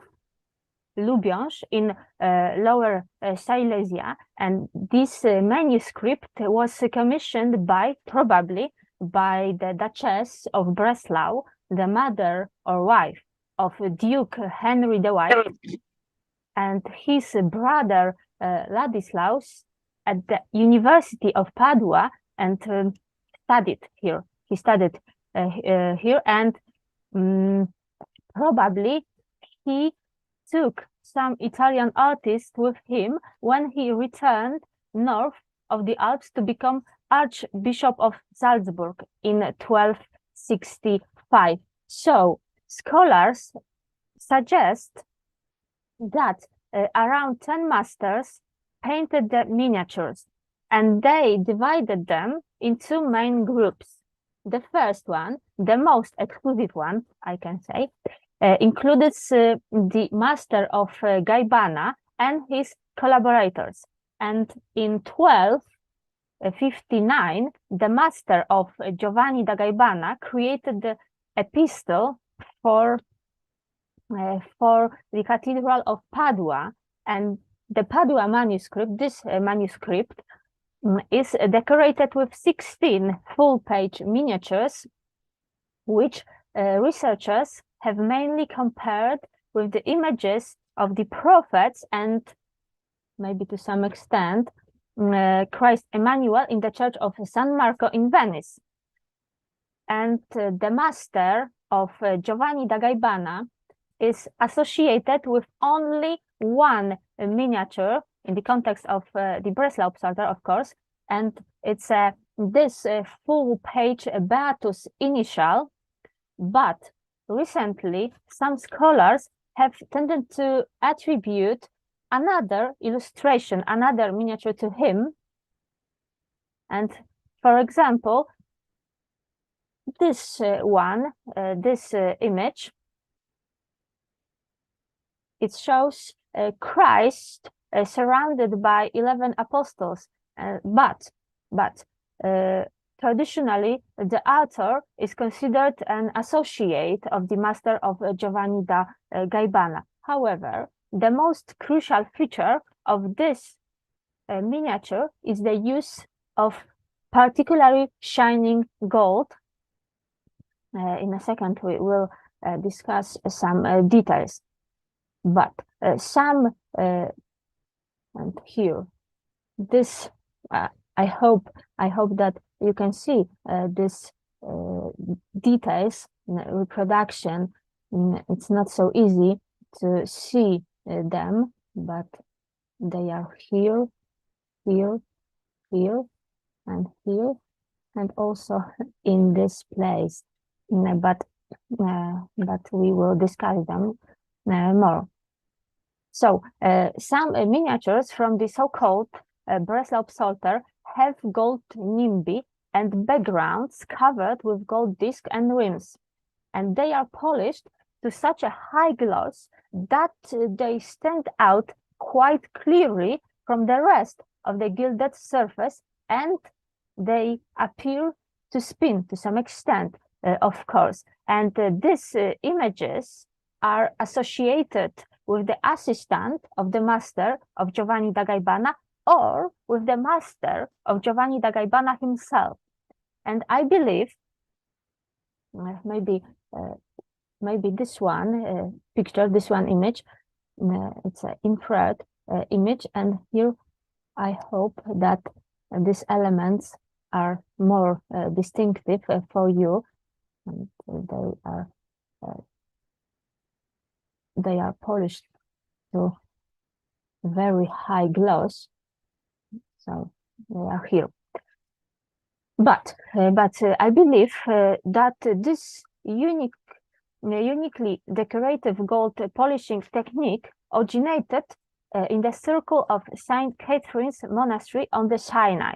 Lubiąż in Lower Silesia, and this manuscript was commissioned probably by the Duchess of Breslau, the mother or wife of Duke Henry the White, and his brother Ladislaus at the University of Padua, and studied here. He studied here, and probably he took some Italian artists with him when he returned north of the Alps to become Archbishop of Salzburg in 1265. So scholars suggest that around 10 masters painted the miniatures, and they divided them in two main groups. The first one, the most exclusive one, I can say, included the master of Gaibana and his collaborators. And in 1259, the master of Giovanni da Gaibana created the epistle for the Cathedral of Padua, and the Padua manuscript, this manuscript is decorated with 16 full-page miniatures, which researchers have mainly compared with the images of the prophets and maybe to some extent Christ Emmanuel in the church of San Marco in Venice. And the master of Giovanni da Gaibana is associated with only one miniature in the context of the Breslau Psalter, of course, and it's this full-page Beatus initial. But recently, some scholars have tended to attribute another illustration, another miniature to him. And for example, this this image, it shows Christ surrounded by 11 apostles, but traditionally the author is considered an associate of the master of Giovanni da Gaibana. However, the most crucial feature of this miniature is the use of particularly shining gold. In a second we will discuss some details, but some and here this I hope that you can see this details reproduction. It's not so easy to see them, but they are here, here, here, and here, and also in this place. But we will discuss them more. So some miniatures from the so-called Breslau Psalter have gold nimbi and backgrounds covered with gold disc and rims, and they are polished to such a high gloss that they stand out quite clearly from the rest of the gilded surface, and they appear to spin to some extent, of course. And these images are associated with the assistant of the master of Giovanni da Gaibana, or with the master of Giovanni da Gaibana himself. And I believe maybe this one picture, this one image, it's an infrared image, and here I hope that these elements are more distinctive for you, and they are polished to very high gloss, so they are here. But I believe that this uniquely decorative gold polishing technique originated in the circle of Saint Catherine's Monastery on the Sinai,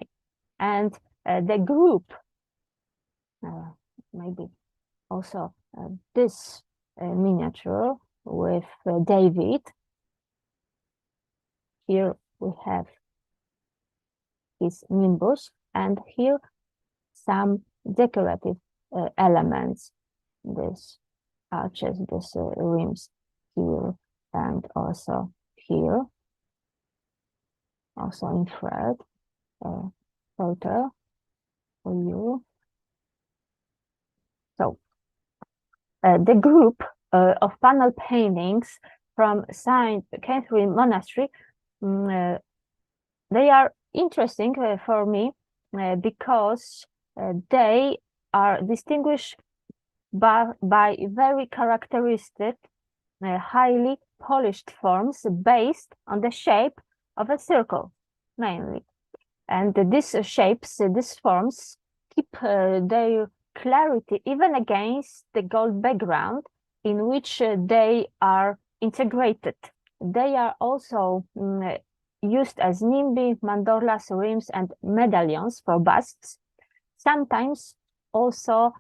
and the group, maybe also this miniature with David. Here we have his nimbus, and here some decorative elements, this arches, this rims here, and also here, also infrared photo for you. So the group of panel paintings from Saint Catherine Monastery, they are interesting for me because they are distinguished by very characteristic, highly polished forms based on the shape of a circle, mainly. And these shapes, these forms, keep their clarity even against the gold background in which they are integrated. They are also used as nimbi, mandorlas, rims, and medallions for busts, sometimes also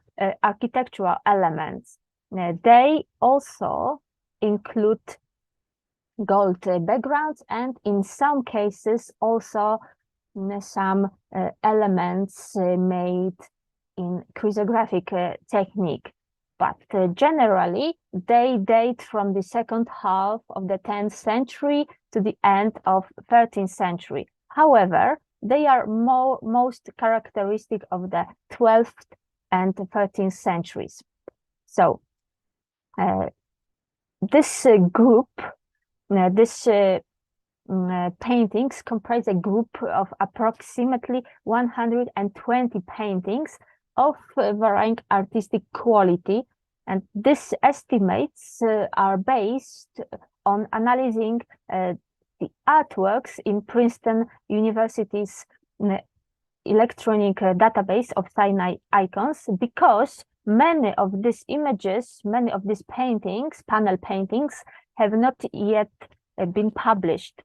architectural elements. They also include gold backgrounds, and in some cases also some elements made in chrysographic technique. But generally, they date from the second half of the 10th century to the end of 13th century. However, they are most characteristic of the 12th and 13th centuries. So this group, this paintings comprise a group of approximately 120 paintings of varying artistic quality, and these estimates are based on analyzing the artworks in Princeton University's electronic database of Sinai icons, because many of these images, many of these paintings, panel paintings, have not yet been published.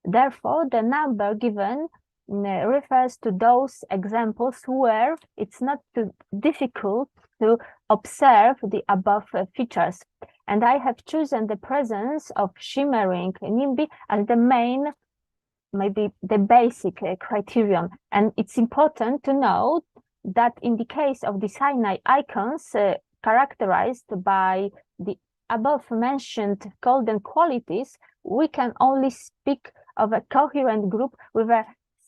Therefore, the number given refers to those examples where it's not too difficult to observe the above features. And I have chosen the presence of shimmering nimbi as the main, maybe the basic criterion. And it's important to note that in the case of the Sinai icons characterized by the above mentioned golden qualities, we can only speak of a coherent group with a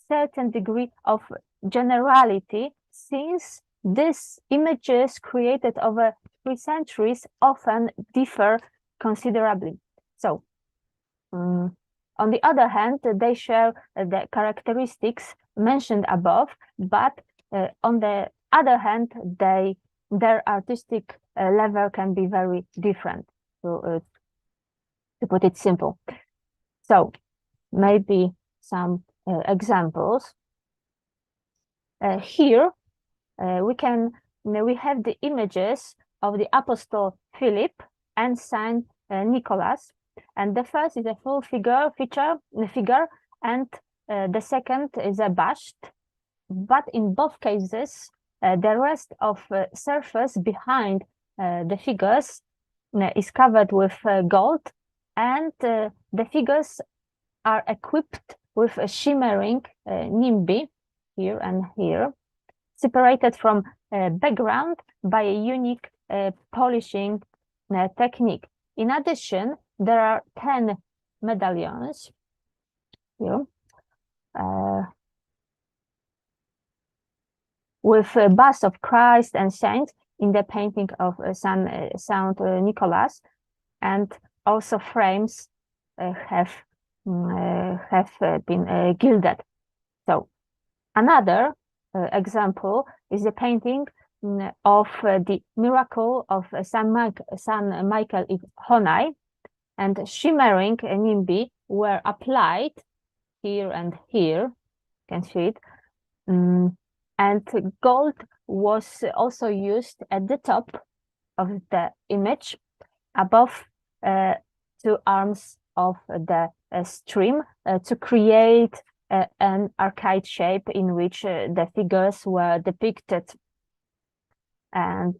certain degree of generality, since these images created over 3 centuries often differ considerably. So, on the other hand, they share the characteristics mentioned above, but on the other hand, their artistic level can be very different, to put it simple. So, maybe some examples. Here we have the images of the Apostle Philip and Saint Nicholas, And the first is a full figure, and the second is a bust. But in both cases, the rest of surface behind the figures is covered with gold, and the figures are equipped with a shimmering nimbi here and here, separated from background by a unique polishing technique. In addition, there are 10 medallions here with a bust of Christ and saints in the painting of Saint Nicholas, and also frames have been gilded. So another example is the painting of the miracle of San Michael in Honai, and shimmering nimbi were applied here and here, you can see it, and gold was also used at the top of the image above 2 arms of the stream to create an arcade shape in which the figures were depicted. And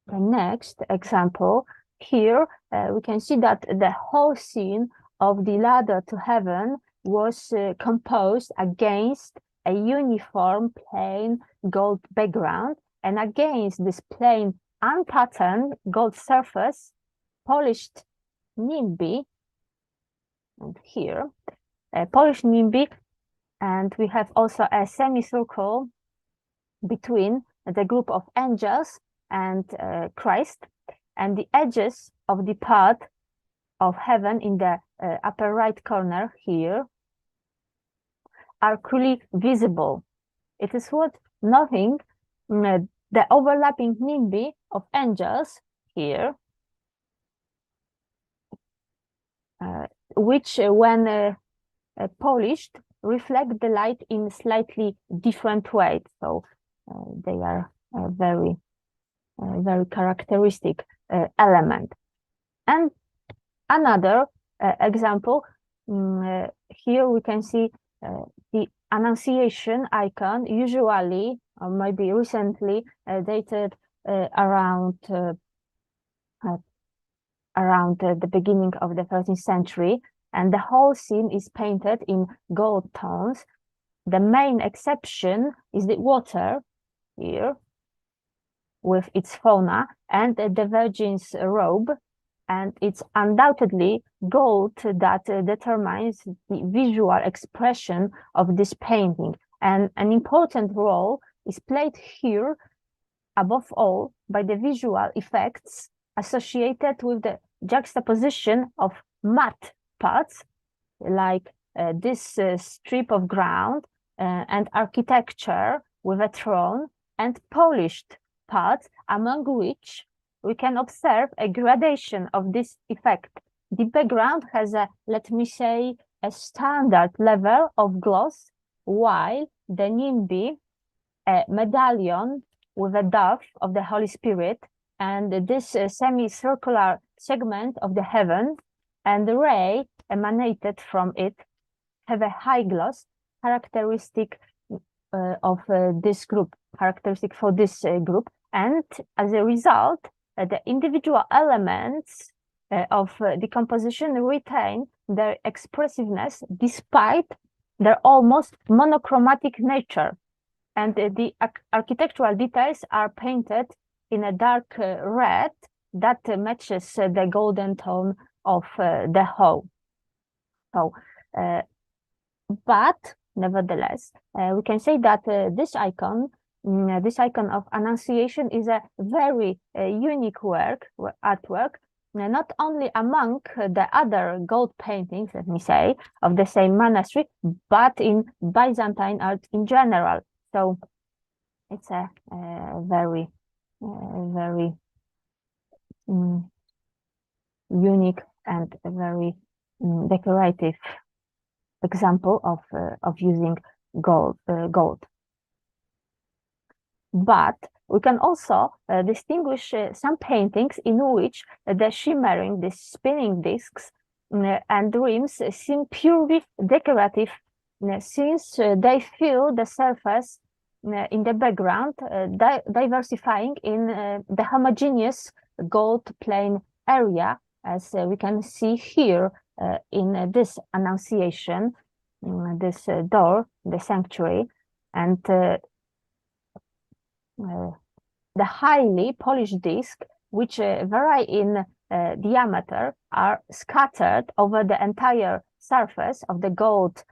the next example here, we can see that the whole scene of the ladder to heaven was composed against a uniform plain gold background, and against this plain unpatterned gold surface, polished nimbi, and here polished nimbi, and we have also a semicircle between the group of angels and Christ, and the edges of the part of heaven in the upper right corner here are clearly visible. It is worth noting the overlapping nimbi of angels here, which when polished reflect the light in slightly different ways. So they are very characteristic element. And another example, here we can see the Annunciation icon, usually or maybe recently dated around the beginning of the 13th century, and the whole scene is painted in gold tones. The main exception is the water here with its fauna and the Virgin's robe, and it's undoubtedly gold that determines the visual expression of this painting. And an important role is played here, above all, by the visual effects associated with the juxtaposition of matte parts, like this strip of ground and architecture with a throne, and polished parts, among which we can observe a gradation of this effect. The background has a, let me say, a standard level of gloss, while the nimbi, a medallion with a dove of the Holy Spirit, and this semicircular segment of the heaven, and the ray emanated from it, have a high gloss characteristic of this group, characteristic for this group. And as a result, the individual elements of the composition retain their expressiveness despite their almost monochromatic nature. And the architectural details are painted in a dark red that matches the golden tone of the whole. So, but nevertheless, we can say that this icon of Annunciation is a very unique artwork, not only among the other gold paintings, let me say, of the same monastery, but in Byzantine art in general. So it's a very unique and a very decorative example of using gold. But we can also distinguish some paintings in which the shimmering, the spinning discs and rims seem purely decorative since they fill the surface in the background, diversifying in the homogeneous gold plain area, as we can see here in this Annunciation, this door, the sanctuary, and the highly polished disc, which vary in diameter, are scattered over the entire surface of the gold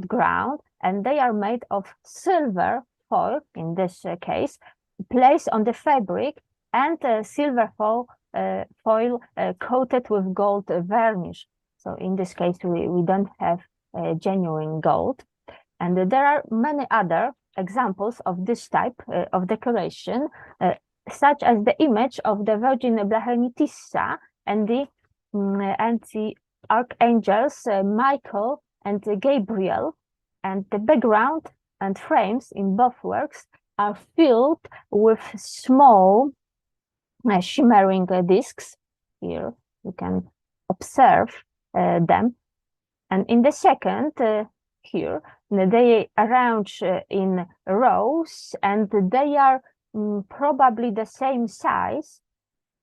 ground, and they are made of silver foil, in this case, placed on the fabric, and silver foil coated with gold varnish. So in this case, we don't have genuine gold. And there are many other examples of this type of decoration, such as the image of the Virgin Blahenitissa and the archangels Michael and Gabriel, and the background and frames in both works are filled with small shimmering discs. Here you can observe them. And in the second, here, they arrange in rows, and they are probably the same size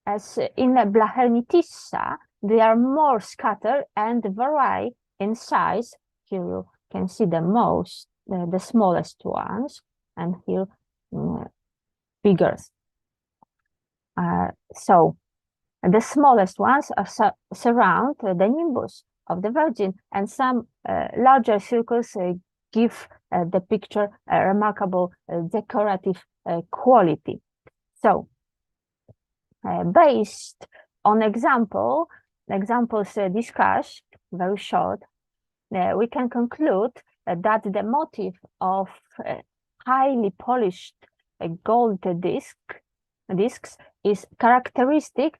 as in Blahenitissa. They are more scattered and vary in size. Here you can see the smallest ones, and here bigger. So the smallest ones are surround the nimbus of the Virgin, and some larger circles give the picture a remarkable decorative quality. So, based on examples discussed, very short, we can conclude that the motif of highly polished gold discs is characteristic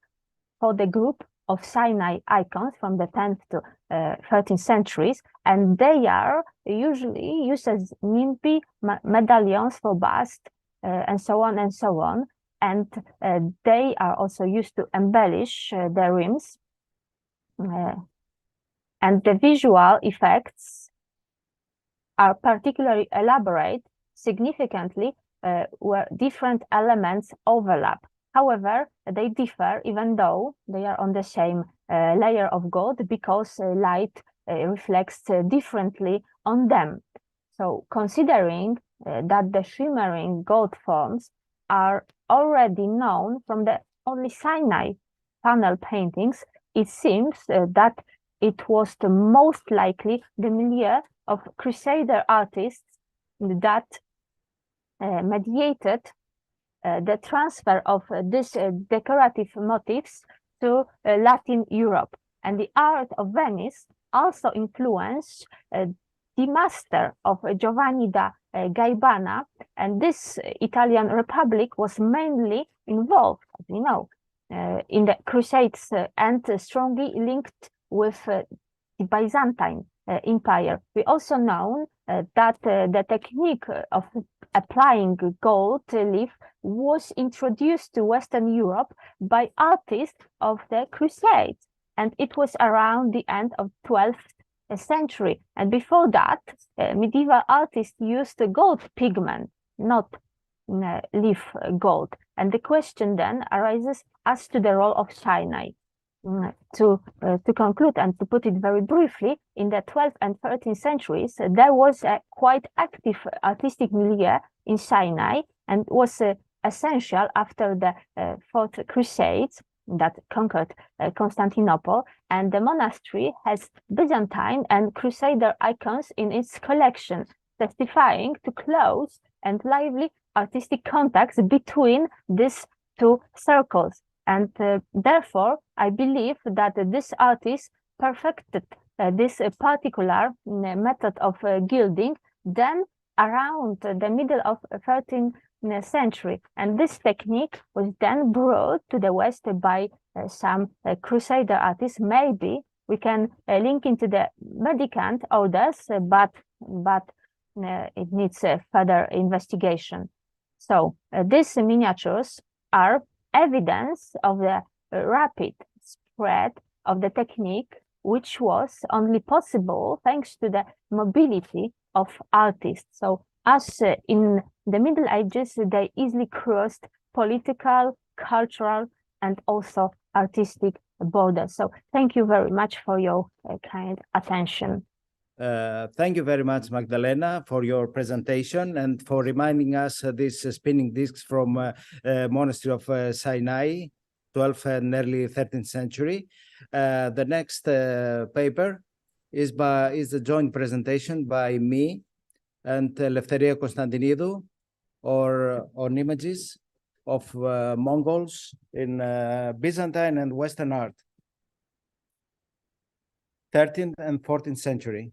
for the group of Sinai icons from the 10th to 13th centuries, and they are usually used as nimbi, medallions for bust, and so on and so on. And they are also used to embellish the rims. And the visual effects are particularly elaborate significantly where different elements overlap. However, they differ even though they are on the same layer of gold, because light reflects differently on them. So considering that the shimmering gold forms are already known from the early Sinai panel paintings, it seems that it was the most likely the milieu of Crusader artists that mediated the transfer of these decorative motifs to Latin Europe. And the art of Venice also influenced the master of Giovanni da Gaibana, and this Italian Republic was mainly involved, as we know, in the Crusades and strongly linked with the Byzantine Empire. We also know that the technique of applying gold leaf was introduced to Western Europe by artists of the Crusades, and it was around the end of 12th century. And before that, medieval artists used gold pigment, not leaf gold. And the question then arises as to the role of Sinai. To conclude and to put it very briefly, in the 12th and 13th centuries, there was a quite active artistic milieu in Sinai, and was essential after the Fourth Crusades that conquered Constantinople, and the monastery has Byzantine and Crusader icons in its collection, testifying to close and lively artistic contacts between these two circles. And therefore, I believe that this artist perfected this particular method of gilding then around the middle of 13th century. And this technique was then brought to the West by some Crusader artists. Maybe we can link into the mendicant orders, but it needs further investigation. So these miniatures are evidence of the rapid spread of the technique which was only possible thanks to the mobility of artists. So as in the Middle Ages, they easily crossed political, cultural, and also artistic borders. So thank you very much for your kind attention. Thank you very much, Magdalena, for your presentation and for reminding us these spinning discs from Monastery of Sinai, 12th and early 13th century. The next paper is a joint presentation by me and Eleftheria Konstantinidou on images of Mongols in Byzantine and Western art, 13th and 14th century.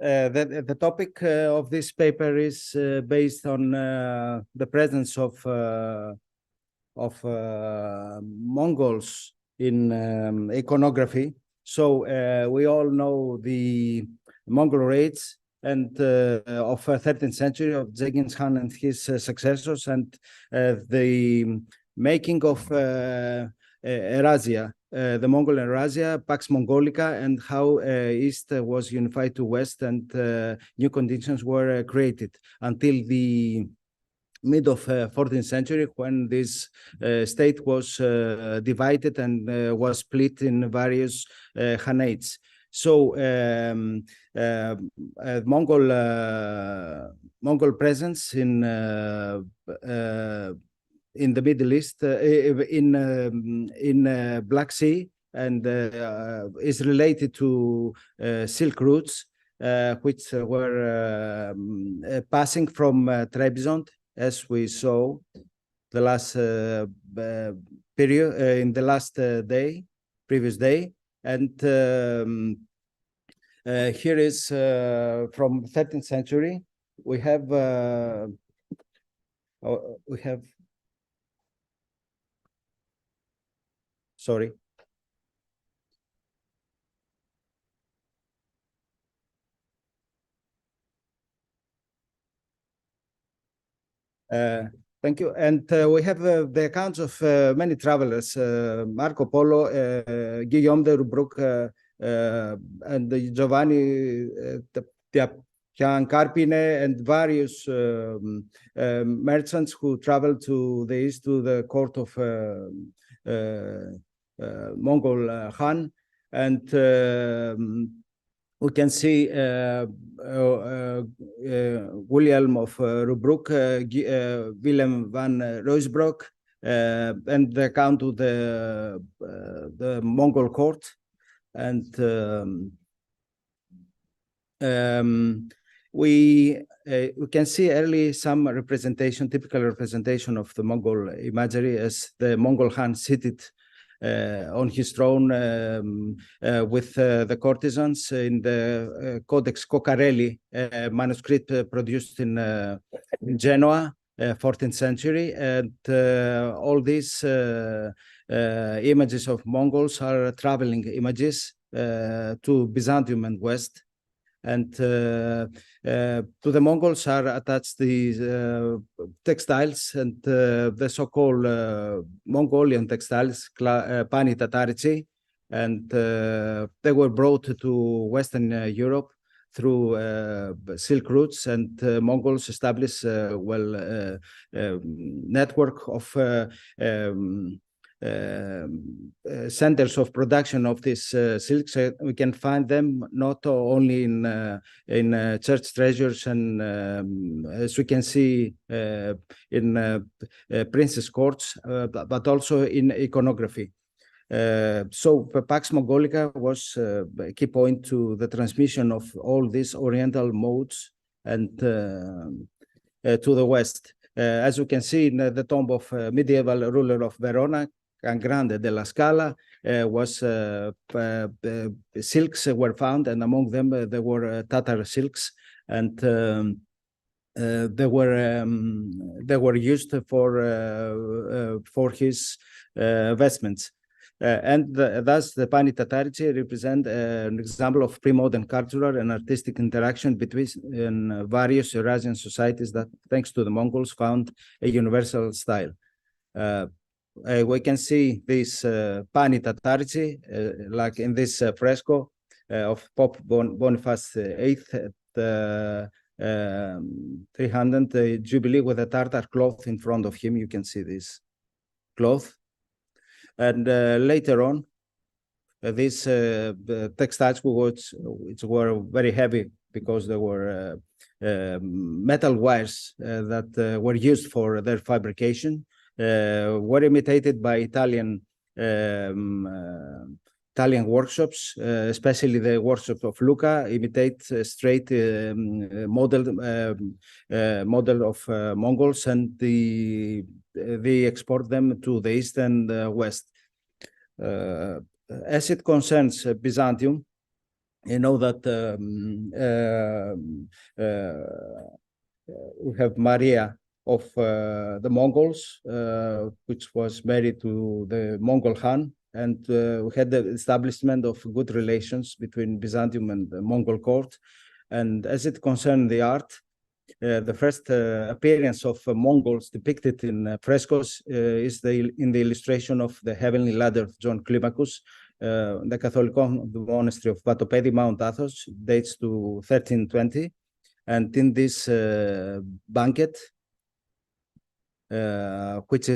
The topic of this paper is based on the presence of Mongols in iconography. So we all know the Mongol raids and of 13th century of Genghis Khan and his successors, and the making of Eurasia, the Mongol Eurasia, Pax Mongolica, and how East was unified to West, and new conditions were created until the mid of 14th century, when this state was divided and was split in various khanates. So Mongol presence in the Middle East, in Black Sea, and is related to Silk routes, which were passing from Trebizond, as we saw the last period in the last previous day. And here is from 13th century. We have sorry. Thank you. And we have the accounts of many travelers, Marco Polo, Guillaume de Rubruck, and Giovanni Carpine, and various merchants who traveled to the east to the court of Mongol Khan. And we can see William of Rubruck, Willem van Ruysbroek, and the account of the Mongol court. And we can see early some representation, typical representation of the Mongol imagery, as the Mongol Khan seated on his throne with the courtesans in the Codex Coccarelli manuscript produced in Genoa, 14th century. And all these images of Mongols are traveling images, to Byzantium and West. And to the Mongols are attached the textiles and the so-called Mongolian textiles, Pani Tatarici, and they were brought to Western Europe through Silk routes, and Mongols established network of centers of production of these silks. We can find them not only in church treasures and as we can see in princess courts, but also in iconography. So Pax Mongolica was a key point to the transmission of all these Oriental modes and to the West. As you can see in the tomb of medieval ruler of Verona, Grande della Scala, silks were found, and among them there were Tatar silks, and they were used for his vestments. And thus the Pani Tatarici represent an example of pre-modern cultural and artistic interaction between various Eurasian societies that, thanks to the Mongols, found a universal style. We can see this Pani Tatarici, like in this fresco of Pope Boniface VIII at 300 Jubilee, with a Tartar cloth in front of him. You can see this cloth. And later on, these textiles, which were very heavy because they were metal wires that were used for their fabrication, were imitated by Italian workshops, especially the workshop of Lucca, imitate straight model of Mongols, and they export them to the East and West. As it concerns Byzantium, you know that we have Maria of the Mongols, which was married to the Mongol Khan, and we had the establishment of good relations between Byzantium and the Mongol court. And as it concerned the art, the first appearance of Mongols depicted in frescoes is in the illustration of the Heavenly Ladder of John Climacus. The Catholic monastery of Vatopedi, Mount Athos, dates to 1320. And in this banquet, which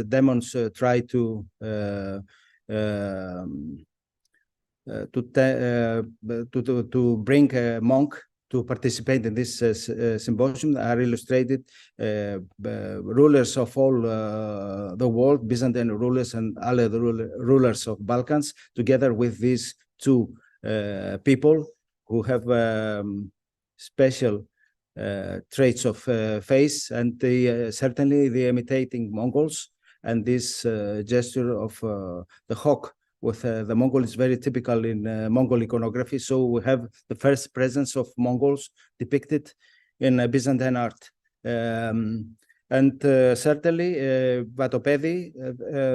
demons try to bring a monk to participate in this symposium, are illustrated rulers of all the world, Byzantine rulers and other rulers of Balkans, together with these two people who have special traits of face, and certainly the imitating Mongols, and this gesture of the hawk with the Mongol is very typical in Mongol iconography. So we have the first presence of Mongols depicted in Byzantine art. And certainly Vatopedi,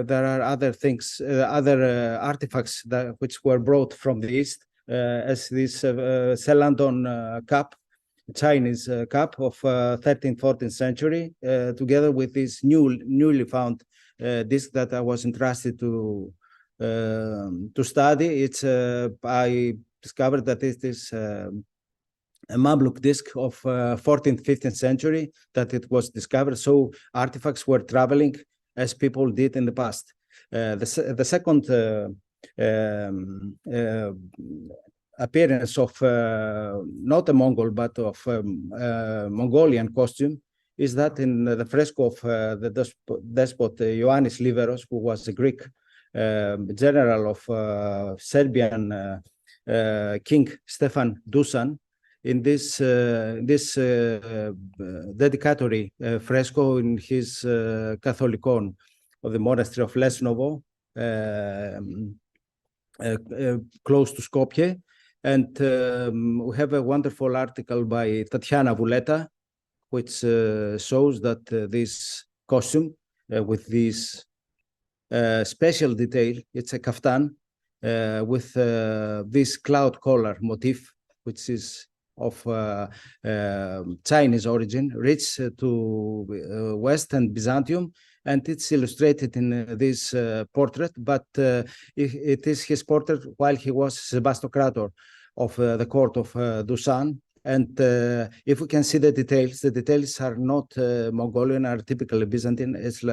there are other things, other artifacts which were brought from the East, as this Celandon cup, Chinese cup of 13th, 14th century, together with this newly found disc that I was entrusted to study. It's I discovered that it is a Mamluk disc of 14th, 15th century that it was discovered. So artifacts were traveling as people did in the past. The second appearance of not a Mongol but of Mongolian costume is that in the fresco of the despot Ioannis Liveros, who was a Greek general of Serbian King Stefan Dusan. In this dedicatory fresco in his Catholicon of the monastery of Lesnovo, close to Skopje. And we have a wonderful article by Tatiana Vuleta, which shows that this costume with this special detail, it's a kaftan, with this cloud collar motif, which is of Chinese origin, reached to West and Byzantium, and it's illustrated in this portrait, but it is his portrait while he was Sebastocrator of the court of Dusan. And if we can see the details are not Mongolian, are typically Byzantine. It's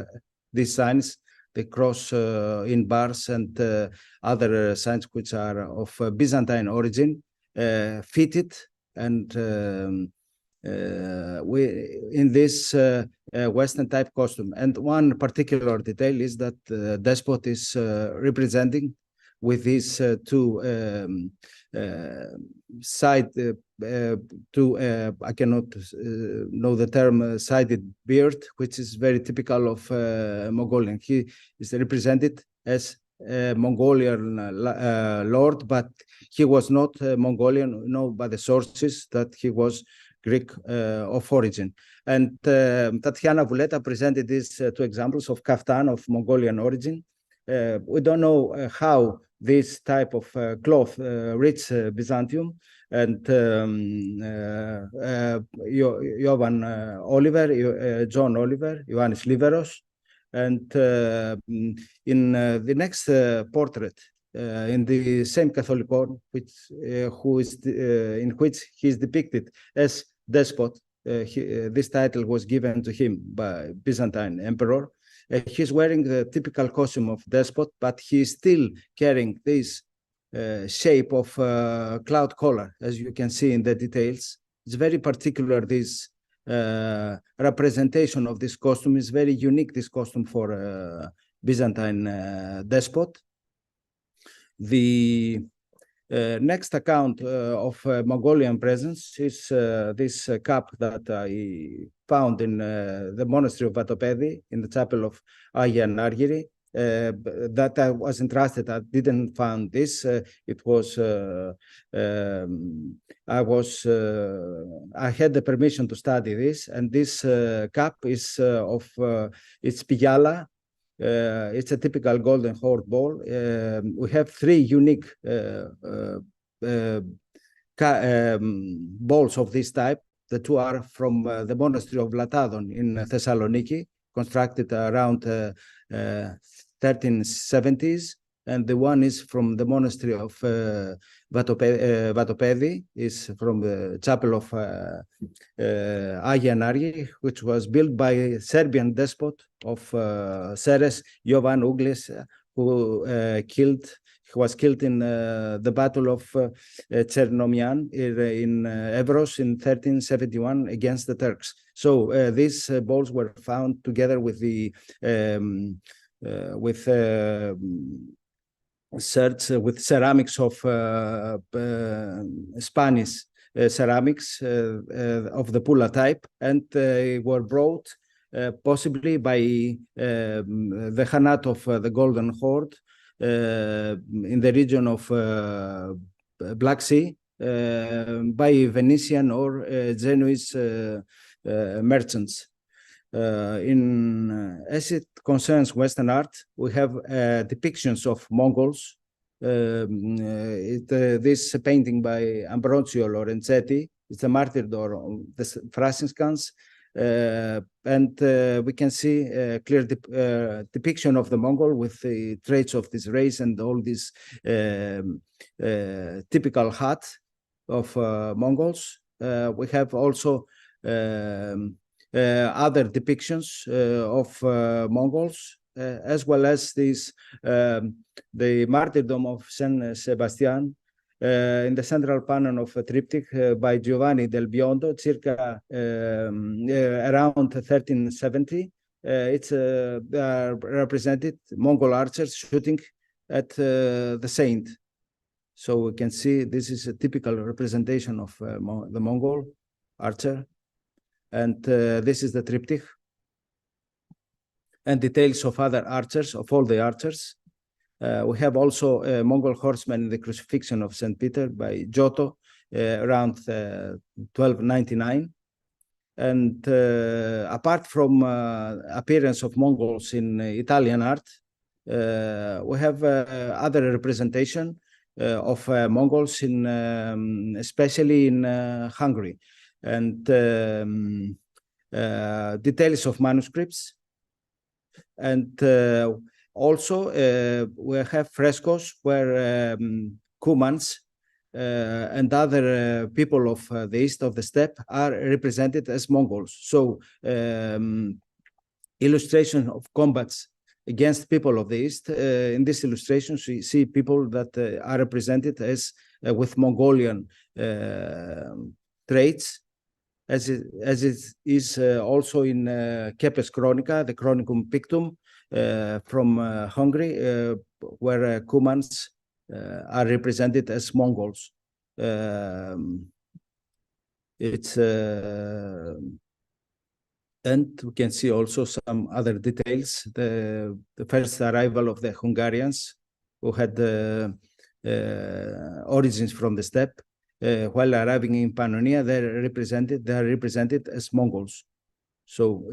these signs, the cross in bars and other signs which are of Byzantine origin, fitted and we in this Western type costume. And one particular detail is that the despot is representing with these two side I cannot know the term sided beard, which is very typical of Mongolian. He is represented as a Mongolian lord, but he was not Mongolian, known by the sources that he was Greek of origin. And Tatiana Vuleta presented these two examples of kaftan of Mongolian origin. We don't know how this type of cloth reached Byzantium, and Jovan Oliver, John Oliver, Ioannis Liveros, and in the next portrait, in the same Catholic order, in which he is depicted as despot, this title was given to him by Byzantine emperor. He's wearing the typical costume of despot, but he's still carrying this shape of cloud collar, as you can see in the details. It's very particular, this representation of this costume is very unique, this costume for Byzantine despot. The next account of Mongolian presence is this cap that I found in the monastery of Vatopedi in the chapel of Agia Nargiri. That I was entrusted. I didn't find this. It was I had the permission to study this, and this cap is of it's Piyala. It's a typical golden hoard ball. We have three unique balls of this type. The two are from the monastery of Latadon in Thessaloniki, constructed around 1370s, and the one is from the monastery of Vatopedi, is from the chapel of Agia Nargi, which was built by a Serbian despot of Ceres, Jovan Uglis, who was killed in the Battle of Chernomian in Evros in 1371 against the Turks. So these balls were found together with the with ceramics of Spanish ceramics of the Pula type, and they were brought possibly by the Khanat of the Golden Horde in the region of Black Sea by Venetian or Genoese merchants. As it concerns Western art, we have depictions of Mongols. This painting by Ambrosio Lorenzetti, it's a martyrdom of the Franciscans, and we can see a clear depiction of the Mongol with the traits of this race and all this typical hat of Mongols. We have also other depictions of Mongols, as well as this the martyrdom of Saint Sebastian in the central panel of a triptych by Giovanni del Biondo, circa around 1370. It's represented Mongol archers shooting at the saint. So we can see this is a typical representation of the Mongol archer. And this is the triptych, and details of other archers, of all the archers. We have also a Mongol horseman in the crucifixion of St. Peter by Giotto around 1299. And apart from appearance of Mongols in Italian art, We have other representation of Mongols in especially in Hungary, and details of manuscripts, and also we have frescoes where Cumans and other people of the east of the steppe are represented as Mongols. So illustration of combats against people of the east. In this illustration, we see people that are represented as with Mongolian traits, as it is also in Kepes Chronica, the Chronicum Pictum from Hungary, where Cumans are represented as Mongols. And we can see also some other details. The first arrival of the Hungarians, who had origins from the steppe, while arriving in Pannonia, they are represented as Mongols. So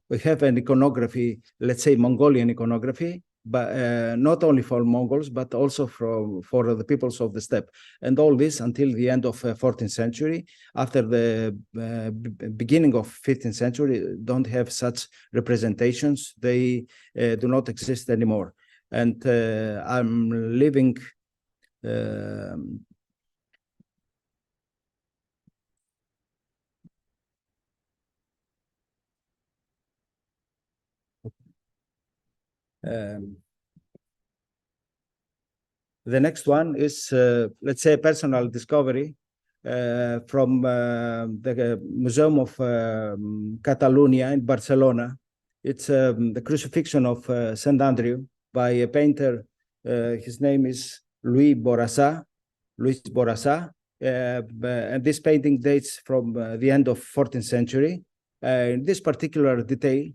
we have an iconography, let's say Mongolian iconography, but not only for Mongols, but also for the peoples of the steppe. And all this until the end of 14th century. After the beginning of 15th century, don't have such representations. They do not exist anymore. And I'm living the next one is, let's say, a personal discovery from the Museum of Catalonia in Barcelona. It's the crucifixion of Saint Andrew by a painter. His name is Luis Borassá. And this painting dates from the end of 14th century. In this particular detail,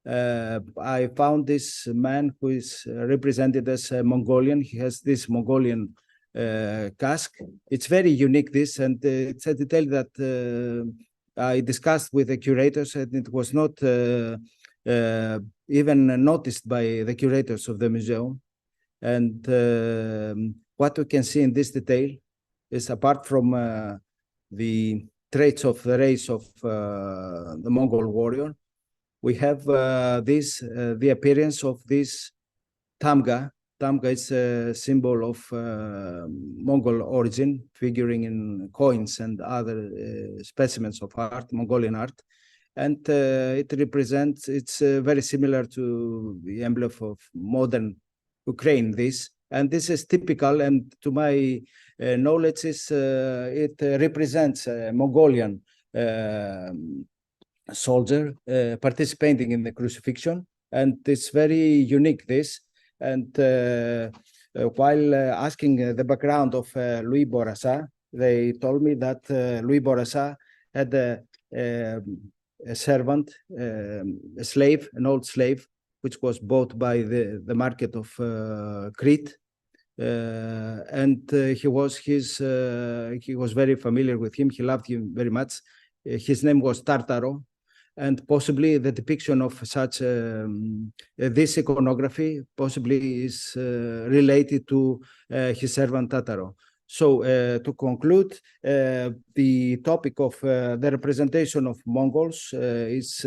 I found this man who is represented as a Mongolian. He has this Mongolian casque. It's very unique, this, and it's a detail that I discussed with the curators, and it was not even noticed by the curators of the museum. And what we can see in this detail is, apart from the traits of the race of the Mongol warrior, we have the appearance of this tamga. Tamga is a symbol of Mongol origin, figuring in coins and other specimens of art, Mongolian art. And it represents, it's very similar to the emblem of modern Ukraine, this. And this is typical, and to my knowledge, it represents a Mongolian soldier participating in the crucifixion, and it's very unique, this. And while asking the background of Louis Borassá, they told me that Louis Borassá had a servant, a slave, an old slave, which was bought by the market of Crete, and he was very familiar with him. He loved him very much. His name was Tartaro, and possibly the depiction of such this iconography possibly is related to his servant Tartaro. So to conclude, the topic of the representation of Mongols is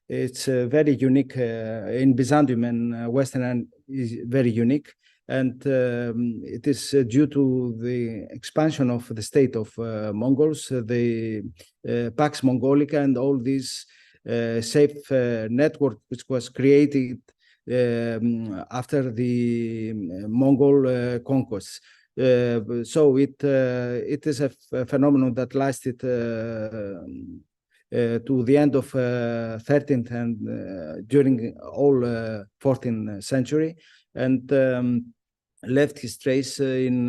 it's very unique in Byzantium, and Western is very unique. And it is due to the expansion of the state of Mongols, the Pax Mongolica, and all this safe network which was created after the Mongol conquests. So it is a phenomenon that lasted to the end of 13th and during all 14th century, and left his trace in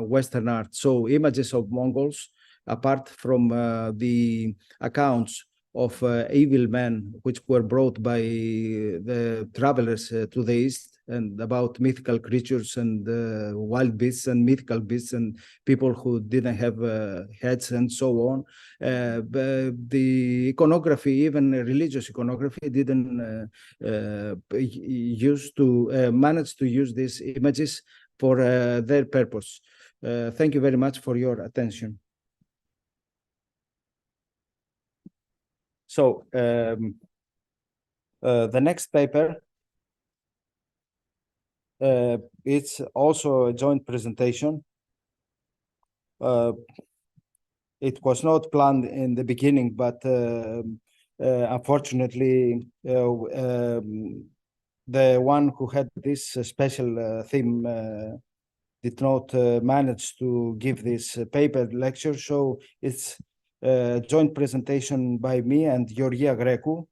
Western art. So images of Mongols, apart from the accounts of evil men which were brought by the travelers to the east, and about mythical creatures and wild beasts and mythical beasts and people who didn't have heads and so on. But the iconography, even religious iconography, didn't manage to use these images for their purpose. Thank you very much for your attention. So the next paper, it's also a joint presentation. It was not planned in the beginning, but unfortunately, the one who had this special theme did not manage to give this paper lecture. So it's a joint presentation by me and Georgia Grecu,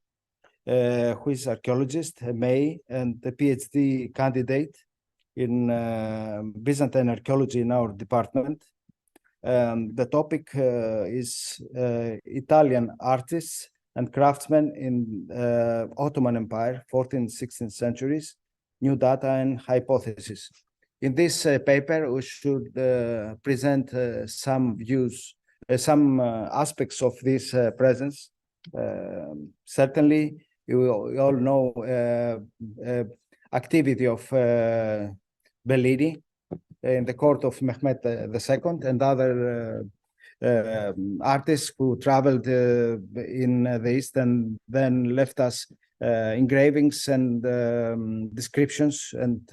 who is archaeologist, May, and a PhD candidate in Byzantine archaeology in our department. The topic is Italian artists and craftsmen in Ottoman Empire, 14th, 16th centuries, new data and hypotheses. In this paper, we should present some views, some aspects of this presence. Certainly, you all know activity of Bellini in the court of Mehmet II and other artists who traveled in the East and then left us engravings and descriptions and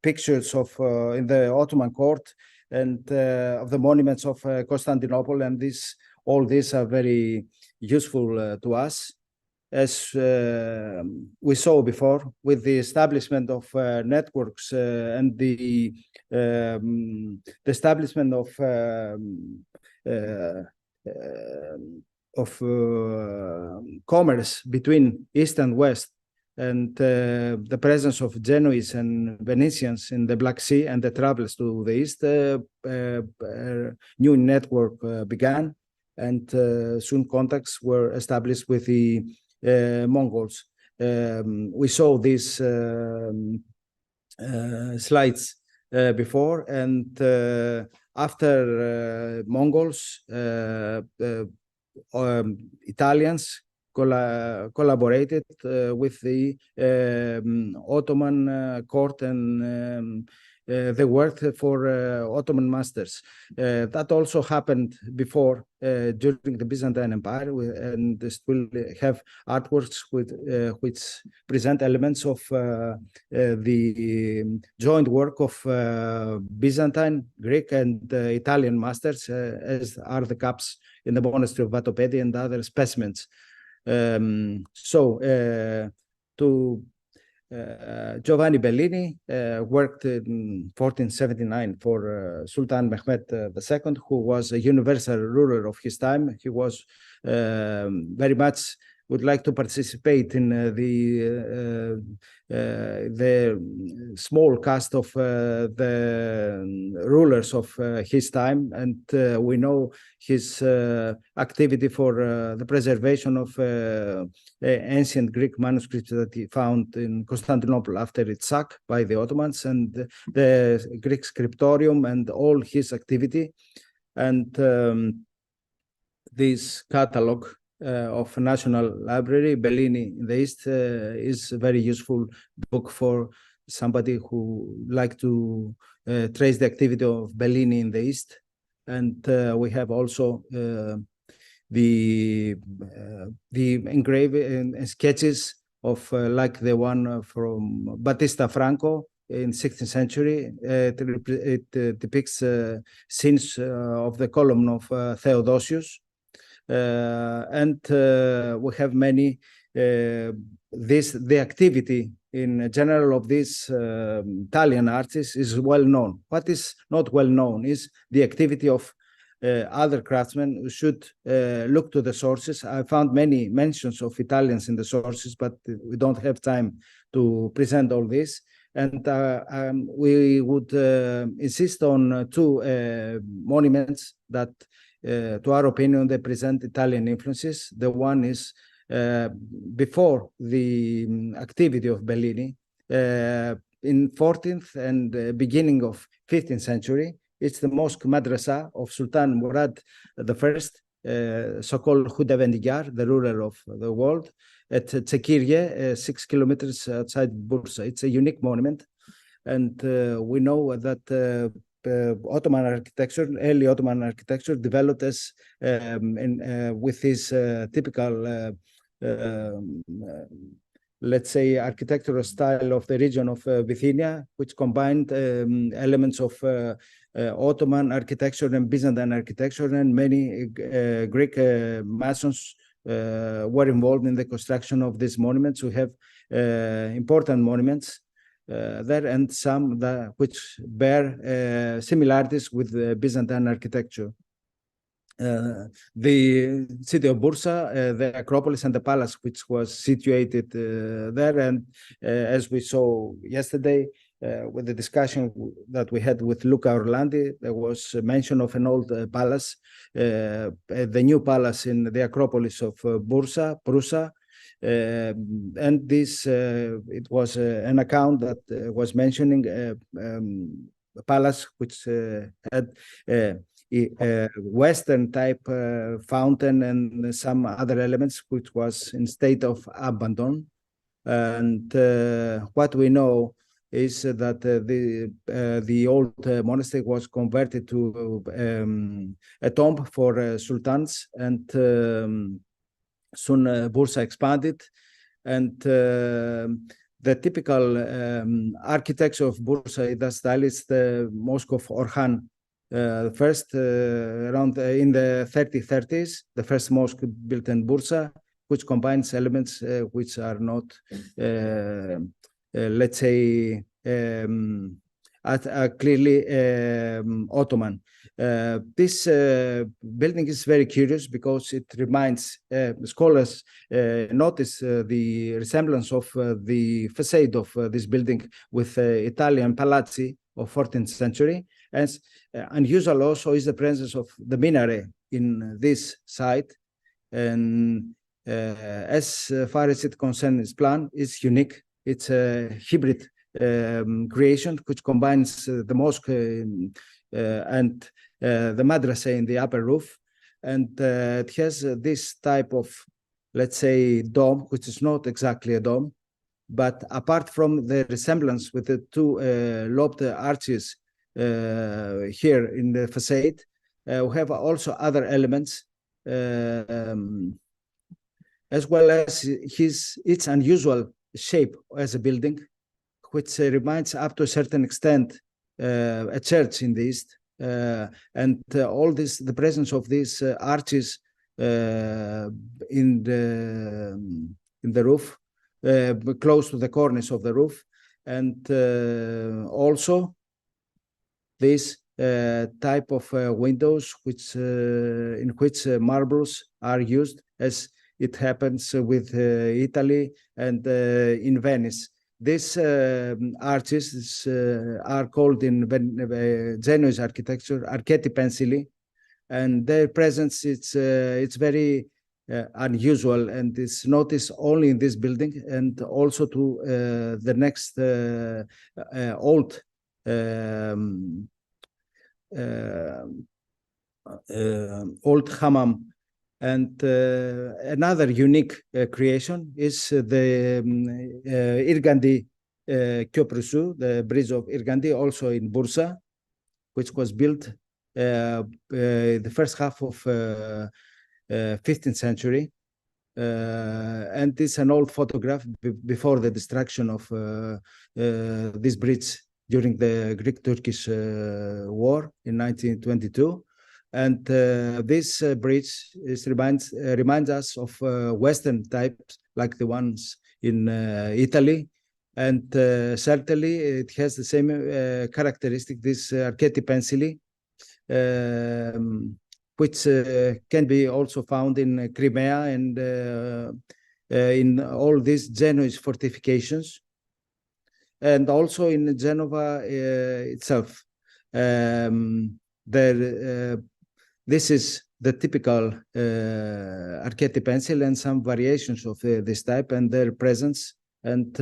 pictures of in the Ottoman court and of the monuments of Constantinople, and all these are very useful to us. As we saw before, with the establishment of networks and the establishment of commerce between East and West, and the presence of Genoese and Venetians in the Black Sea and the travels to the East, new network began, and soon contacts were established with the Mongols. We saw these slides before, and after Mongols, Italians collaborated with the Ottoman court and they worked for Ottoman masters. That also happened before during the Byzantine Empire, and this will have artworks with which present elements of the joint work of Byzantine, Greek, and Italian masters, as are the cups in the monastery of Vatopedi and other specimens. Giovanni Bellini worked in 1479 for Sultan Mehmet II, who was a universal ruler of his time. He was very much would like to participate in the small cast of the rulers of his time, and we know his activity for the preservation of ancient Greek manuscripts that he found in Constantinople after its sack by the Ottomans, and the Greek scriptorium and all his activity. And this catalog of National Library, Bellini in the East, is a very useful book for somebody who like to trace the activity of Bellini in the East. And we have also the engraving and sketches of like the one from Battista Franco in 16th century. It depicts scenes of the column of Theodosius. And we have many the activity in general of these Italian artists is well known. What is not well known is the activity of other craftsmen who should look to the sources. I found many mentions of Italians in the sources, but we don't have time to present all this. And we would insist on two monuments that to our opinion, they present Italian influences. The one is before the activity of Bellini. in 14th and beginning of 15th century. It's the mosque madrasa of Sultan Murad I, so-called Khudavendigar, the ruler of the world, at Tekirye, 6 kilometers outside Bursa. It's a unique monument. And we know that Ottoman architecture, early Ottoman architecture, developed as with this typical, let's say, architectural style of the region of Bithynia, which combined elements of Ottoman architecture and Byzantine architecture, and many Greek masons were involved in the construction of these monuments. We have important monuments there, and some which bear similarities with the Byzantine architecture. The city of Bursa, the Acropolis and the palace, which was situated there, and as we saw yesterday with the discussion that we had with Luca Orlandi, there was a mention of an old palace, the new palace in the Acropolis of Bursa, Prusa. And this, it was an account that was mentioning a palace which had a Western type fountain and some other elements, which was in state of abandon. And what we know is that the old monastery was converted to a tomb for sultans, and soon Bursa expanded, and the typical architecture of Bursa, the style, is the Mosque of Orhan. First, around in the 3030s, the first mosque built in Bursa, which combines elements which are not, let's say, clearly Ottoman. This building is very curious because it reminds scholars notice the resemblance of the facade of this building with Italian palazzi of 14th century. And unusual also is the presence of the minaret in this site. And as far as it concerns its plan, it's unique. It's a hybrid creation which combines the mosque and the madrasa in the upper roof, and it has this type of, let's say, dome, which is not exactly a dome, but apart from the resemblance with the two lobed arches here in the facade, we have also other elements, as well as its unusual shape as a building, which reminds up to a certain extent a church in the east, and all this, the presence of these arches in the roof, close to the cornice of the roof, and also this type of windows, which in which marbles are used, as it happens with Italy and in Venice. These arches are called in Genoese architecture archeti pensili, and their presence, it's very unusual, and it's noticed only in this building and also to the next old old hammam. And another unique creation is the Irgandi Köprüsü, the bridge of Irgandi, also in Bursa, which was built the first half of 15th century. And it's an old photograph before the destruction of this bridge during the Greek-Turkish War in 1922. And this bridge reminds us of Western types, like the ones in Italy. And certainly it has the same characteristic, this archeti pensili, which can be also found in Crimea and in all these Genoese fortifications, and also in Genova itself. This is the typical archeti pencil, and some variations of this type and their presence. And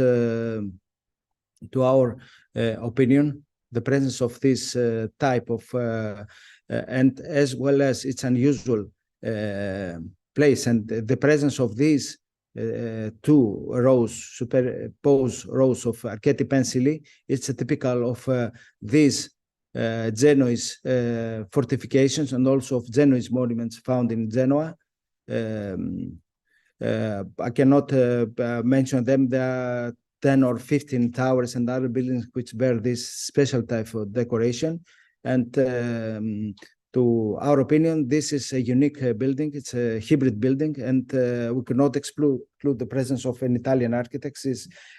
to our opinion, the presence of this type of and as well as its unusual place, and the presence of these two rows, superposed rows of archeti pensili, it's a typical of these Genoese fortifications and also of Genoese monuments found in Genoa. I cannot mention them. There are 10 or 15 towers and other buildings which bear this special type of decoration. And to our opinion, this is a unique building. It's a hybrid building, and we cannot exclude the presence of an Italian architect.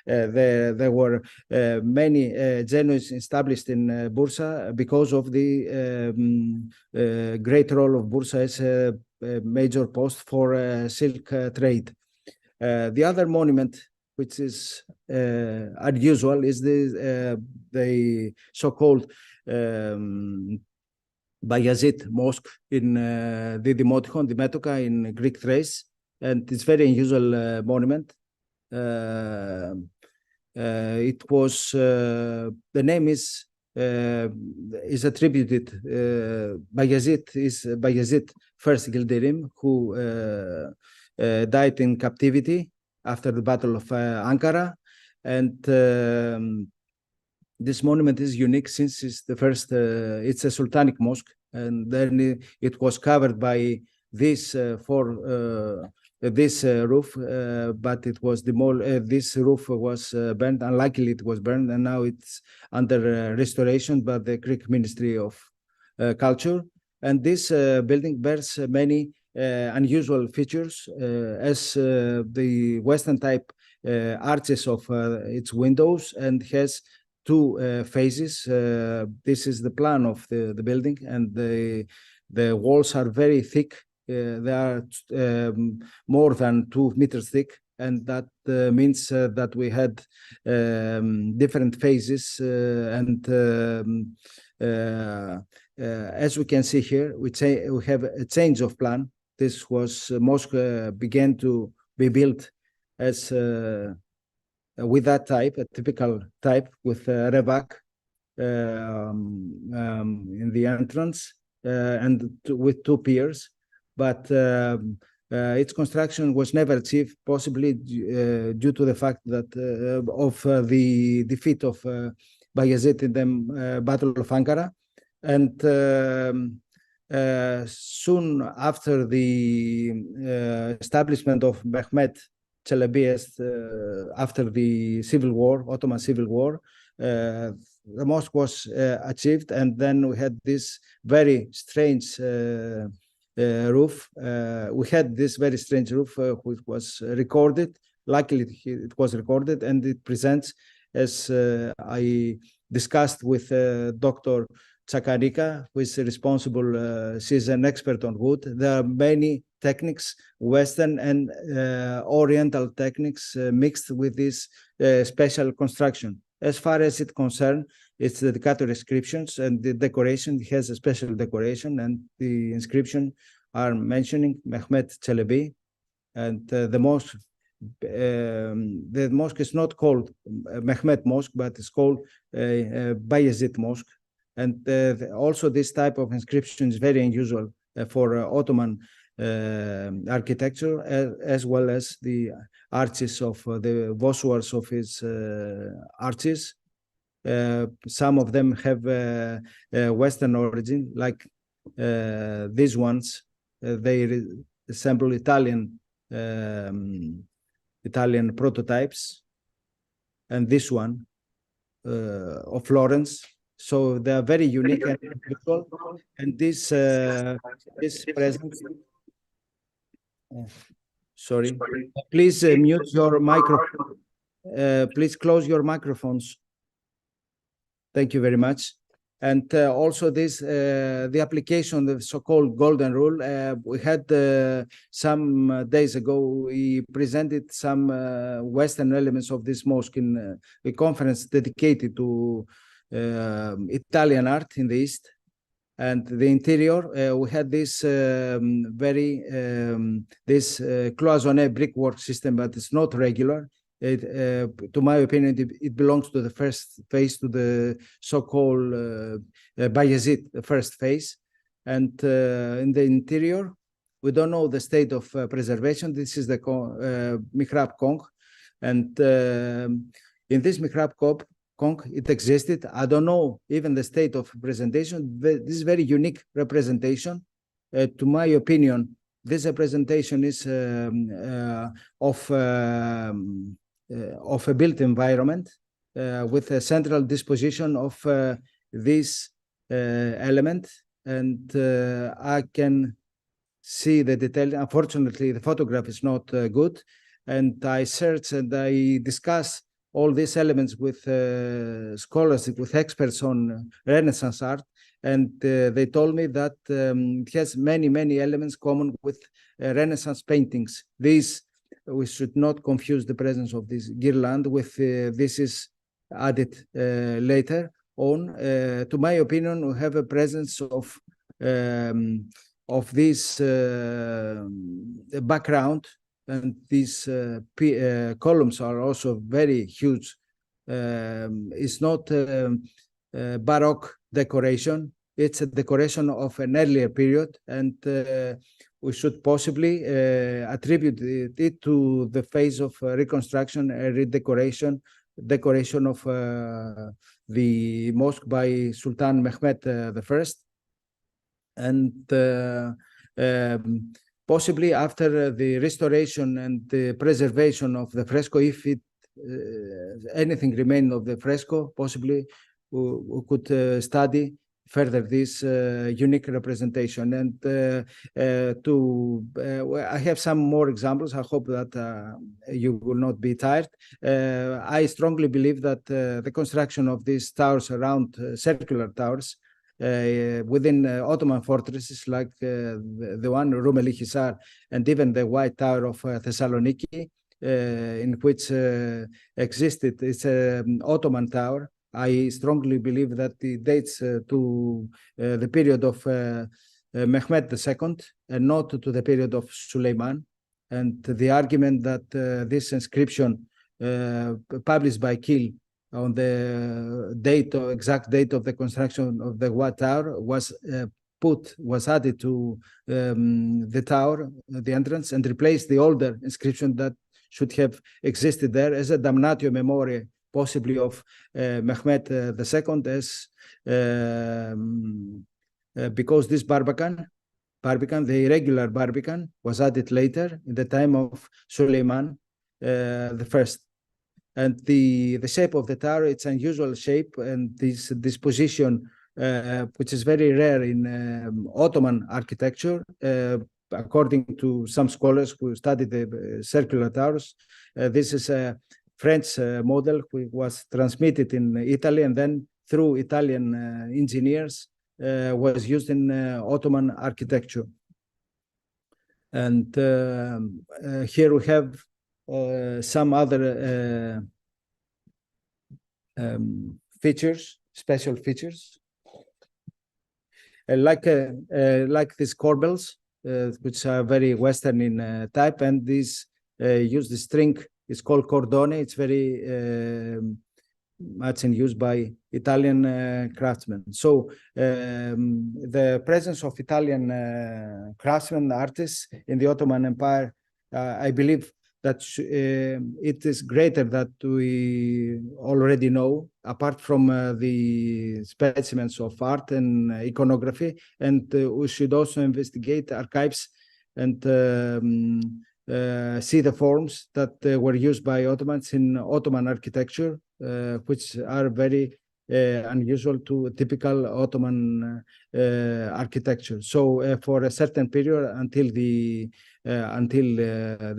There were many Genoese established in Bursa because of the great role of Bursa as a major post for silk trade. The other monument, which is unusual, is the so-called Bayezid Mosque in the Dimotikon, the Metoka in Greek Thrace, and it's very unusual monument. It was the name is attributed. Bayezid is Bayezid first Gilderim, who died in captivity after the Battle of Ankara, and this monument is unique since it's the first. It's a sultanic mosque, and then it was covered by this this roof, but it was demolished. This roof was burned. Unluckily, it was burned, and now it's under restoration by the Greek Ministry of Culture. And this building bears many unusual features, as the Western type arches of its windows, and has two phases. This is the plan of the building, and the walls are very thick. They are more than 2 meters thick, and that means that we had different phases. As we can see here, we have a change of plan. This was mosque began to be built as with that type, a typical type with rebac in the entrance and with two piers, but its construction was never achieved, possibly due to the fact that of the defeat of Bayezid in the Battle of Ankara. And soon after the establishment of Mehmet Çelebi, after the civil war, Ottoman civil war, the mosque was achieved, and then we had this very strange roof. We had this very strange roof which was recorded. Luckily, it was recorded, and it presents, as I discussed with Dr. Tsakanika, who is responsible. She's an expert on wood. There are many techniques, Western and Oriental techniques mixed with this special construction. As far as it concerns, it's the dedicated inscriptions, and the decoration has a special decoration, and the inscription are mentioning Mehmet Çelebi, and the mosque is not called Mehmet Mosque, but it's called Bayezid Mosque. And also this type of inscription is very unusual for Ottoman architecture, as well as the arches of the voussoirs of his arches. Some of them have Western origin, like these ones. They resemble Italian prototypes, and this one of Florence. So they are very unique and beautiful. And this present. Sorry. Please mute your microphone. Please close your microphones. Thank you very much. And also this, the application, the so-called golden rule, we had some days ago, we presented some Western elements of this mosque in a conference dedicated to Italian art in the East. And the interior, we had this this cloisonné brickwork system, but it's not regular. to my opinion, it belongs to the first phase, to the so-called Bayezid, the first phase. And in the interior, we don't know the state of preservation. This is the Mihrab Conch. And in this Mihrab Conch, it existed. I don't know even the state of presentation. This is very unique representation. To my opinion, this representation is of a built environment with a central disposition of this element. And I can see the detail. Unfortunately, the photograph is not good. And I search and I discuss all these elements with scholars, with experts on Renaissance art. And they told me that it has many, many elements common with Renaissance paintings. These, we should not confuse the presence of this guirlande with this is added later on. To my opinion, we have a presence of this background, and these columns are also very huge. It's not Baroque decoration. It's a decoration of an earlier period, and we should possibly attribute it to the phase of reconstruction and redecoration, decoration of the mosque by Sultan Mehmed I. And possibly after the restoration and the preservation of the fresco, if anything remained of the fresco, possibly we could study further this unique representation. And I have some more examples. I hope that you will not be tired. I strongly believe that the construction of these towers around circular towers within Ottoman fortresses like the one Rumeli Hisar and even the White Tower of Thessaloniki, in which existed, it's an Ottoman tower. I strongly believe that it dates to the period of Mehmed II and not to the period of Suleiman. And the argument that this inscription published by Kiel on the exact date of the construction of the White Tower was added to the tower, the entrance, and replaced the older inscription that should have existed there as a damnatio memoriae, possibly of Mehmed II, as because this Barbican, the irregular Barbican, was added later in the time of Suleiman the First. And the shape of the tower, it's unusual shape, and this disposition, which is very rare in Ottoman architecture, according to some scholars who studied the circular towers. This is a French model which was transmitted in Italy, and then through Italian engineers was used in Ottoman architecture. And here we have some other features, special features, like these corbels, which are very Western in type, and these use the string. It's called cordone. It's very much in use by Italian craftsmen. So the presence of Italian craftsmen, artists in the Ottoman Empire, I believe that it is greater that we already know, apart from the specimens of art and iconography. And we should also investigate archives and see the forms that were used by Ottomans in Ottoman architecture, which are very unusual to typical Ottoman architecture. So for a certain period until the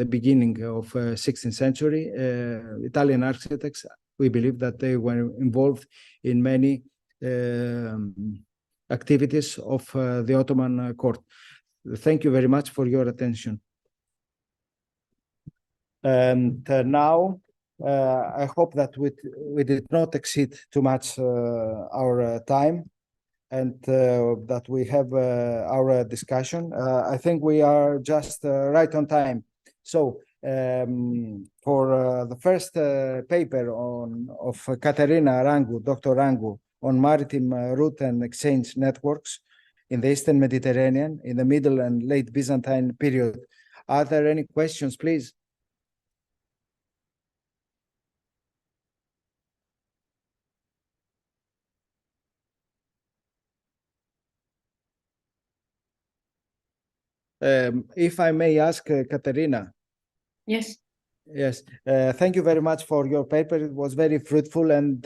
beginning of 16th century, Italian architects, we believe that they were involved in many activities of the Ottoman court. Thank you very much for your attention. And now I hope that we did not exceed too much our time, and that we have our discussion. I think we are just right on time. So for the first paper of Katerina Rangu, Dr. Rangu, on maritime route and exchange networks in the Eastern Mediterranean in the Middle and Late Byzantine period. Are there any questions, please? If I may ask, Katerina. Yes. Yes, thank you very much for your paper. It was very fruitful, and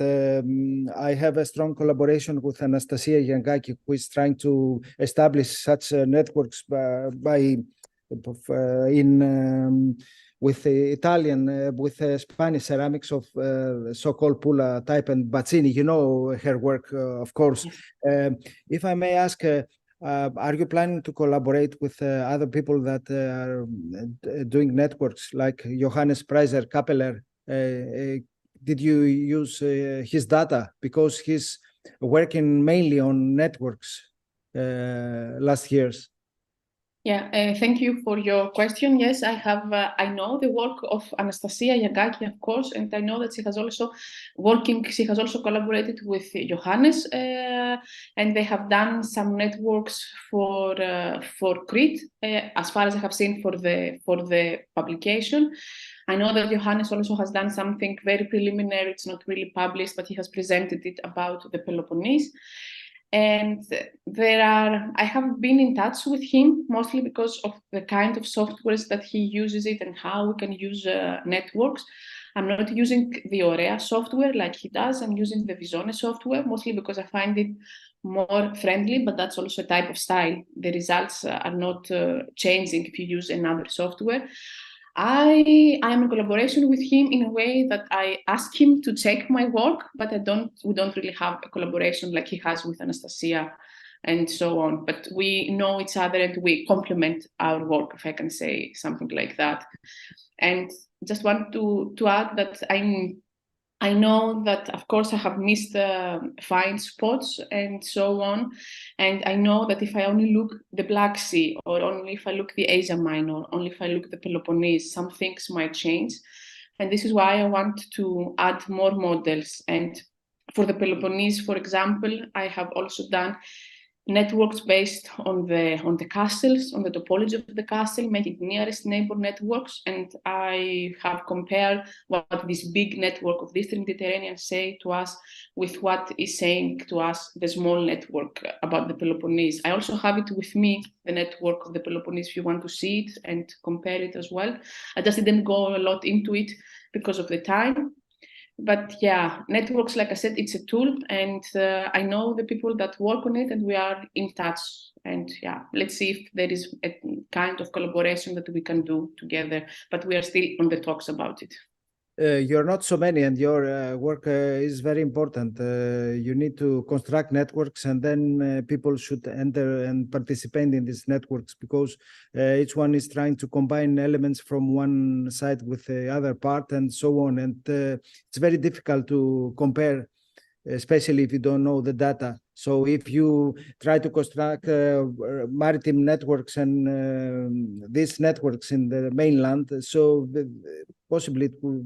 I have a strong collaboration with Anastasia Yangaki, who is trying to establish such networks with Italian, with Spanish ceramics of so-called Pula type and Bazzini. You know her work, of course. Yes. If I may ask, are you planning to collaborate with other people that are doing networks like Johannes Preiser Kappeler? Did you use his data because he's working mainly on networks last years? Yeah, thank you for your question. Yes, I know the work of Anastasia Yagaki, of course, and I know that she has also collaborated with Johannes, and they have done some networks for Crete, as far as I have seen for the publication. I know that Johannes also has done something very preliminary. It's not really published, but he has presented it about the Peloponnese. And I have been in touch with him mostly because of the kind of softwares that he uses it and how we can use networks. I'm not using the Aurea software like he does. I'm using the Visone software mostly because I find it more friendly, but that's also a type of style. The results are not changing if you use another software. I am in collaboration with him in a way that I ask him to check my work, but we don't really have a collaboration like he has with Anastasia and so on. But we know each other and we complement our work, if I can say something like that. And just want to add that I know that, of course, I have missed fine spots and so on. And I know that if I only look the Black Sea, or only if I look the Asia Minor, only if I look the Peloponnese, some things might change. And this is why I want to add more models. And for the Peloponnese, for example, I have also done networks based on the castles, on the topology of the castle, making nearest neighbor networks. And I have compared what this big network of the Eastern Mediterranean say to us with what is saying to us the small network about the Peloponnese. I also have it with me, the network of the Peloponnese, if you want to see it and compare it as well. I just didn't go a lot into it because of the time. But yeah, networks, like I said, it's a tool, and I know the people that work on it, and we are in touch. And yeah, let's see if there is a kind of collaboration that we can do together. But we are still on the talks about it. You're not so many, and your work is very important. You need to construct networks, and then people should enter and participate in these networks, because each one is trying to combine elements from one side with the other part and so on. And it's very difficult to compare, especially if you don't know the data. So if you try to construct maritime networks and these networks in the mainland, so possibly it will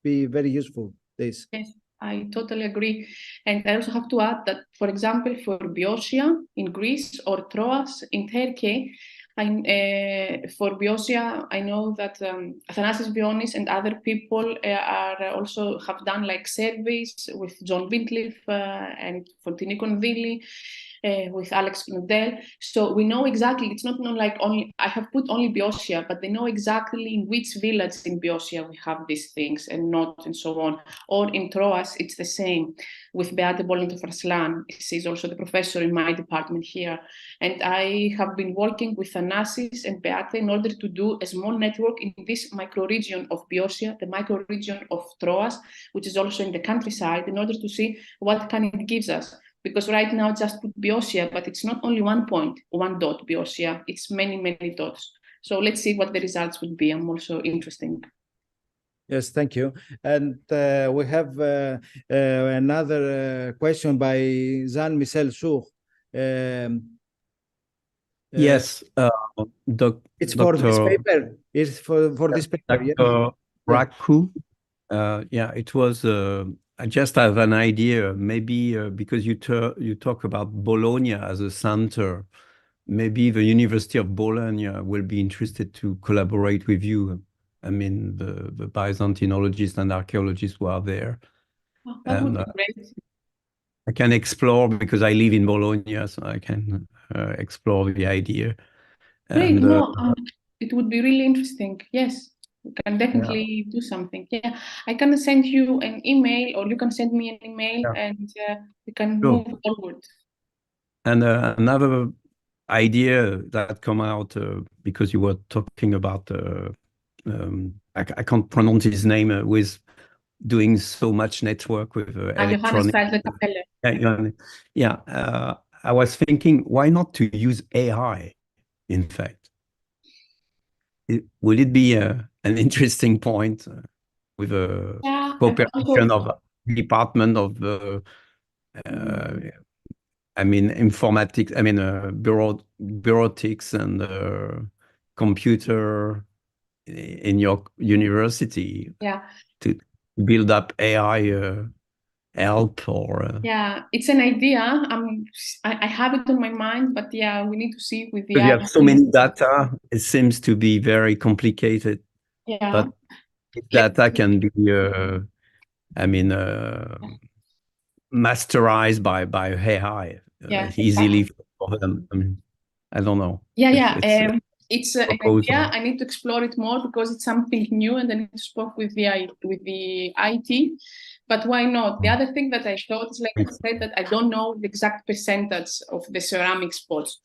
be very useful. This. Yes, I totally agree. And I also have to add that, for example, for Boeotia in Greece or Troas in Turkey, for Boeotia, I know that Athanasios Vionis and other people are also have done like surveys with John Wintliff and Fontini Convilli, with Alex Knudel. So we know exactly, it's not like only, I have put only Boeotia, but they know exactly in which village in Boeotia we have these things and not, and so on. Or in Troas, it's the same with Beate Bolento-Farslan. She's also the professor in my department here. And I have been working with Thanasis and Beate in order to do a small network in this microregion of Boeotia, the microregion of Troas, which is also in the countryside, in order to see what can it gives us. Because right now just put Boeotia, but it's not only one point, one dot Boeotia, it's many, many dots. So let's see what the results will be. I'm also interested. Yes, thank you. And we have another question by Jean-Michel Sour. Yes, it's for this paper. It's for this paper. Yes. Raku. Yeah, it was. I just have an idea. Maybe because you talk about Bologna as a center, maybe the University of Bologna will be interested to collaborate with you. I mean, the Byzantinologists and archaeologists who are there. Oh, that would be great. I can explore because I live in Bologna, so I can explore the idea. Great. And, No, it would be really interesting. Yes, we can definitely do something. Yeah, I can send you an email, or you can send me an email, and we can move forward. And another idea that come out because you were talking about I can't pronounce his name with doing so much network with electronic. I was thinking, why not to use AI? In fact, will it be an interesting point with a cooperation of department of the I mean, informatics, I mean, bureautics and computer in your university to build up AI help or... Yeah, it's an idea. I have it on my mind, but yeah, we need to see with the... You have so many data, it seems to be very complicated. Yeah. But data can be, I mean, masterized by AI easily for them. I mean, I don't know. It's an idea. I need to explore it more because it's something new, and I need to speak with the IT. But why not? The other thing that I thought is, like I said, that I don't know the exact percentage of the ceramic spots,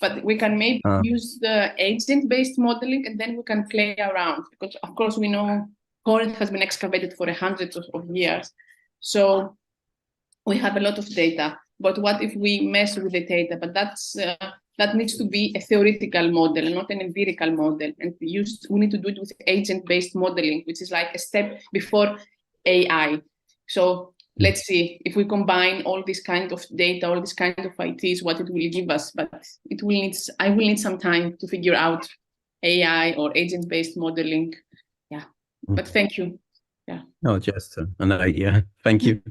but we can maybe use the agent-based modeling, and then we can play around, because of course we know Corinth has been excavated for hundreds of years, so we have a lot of data. But what if we mess with the data? But that needs to be a theoretical model, not an empirical model. And we need to do it with agent-based modeling, which is like a step before AI. So let's see if we combine all this kind of data, all this kind of ITs, what it will give us. But I will need some time to figure out AI or agent-based modeling. Yeah, but thank you. Yeah. No, just an idea. Thank you.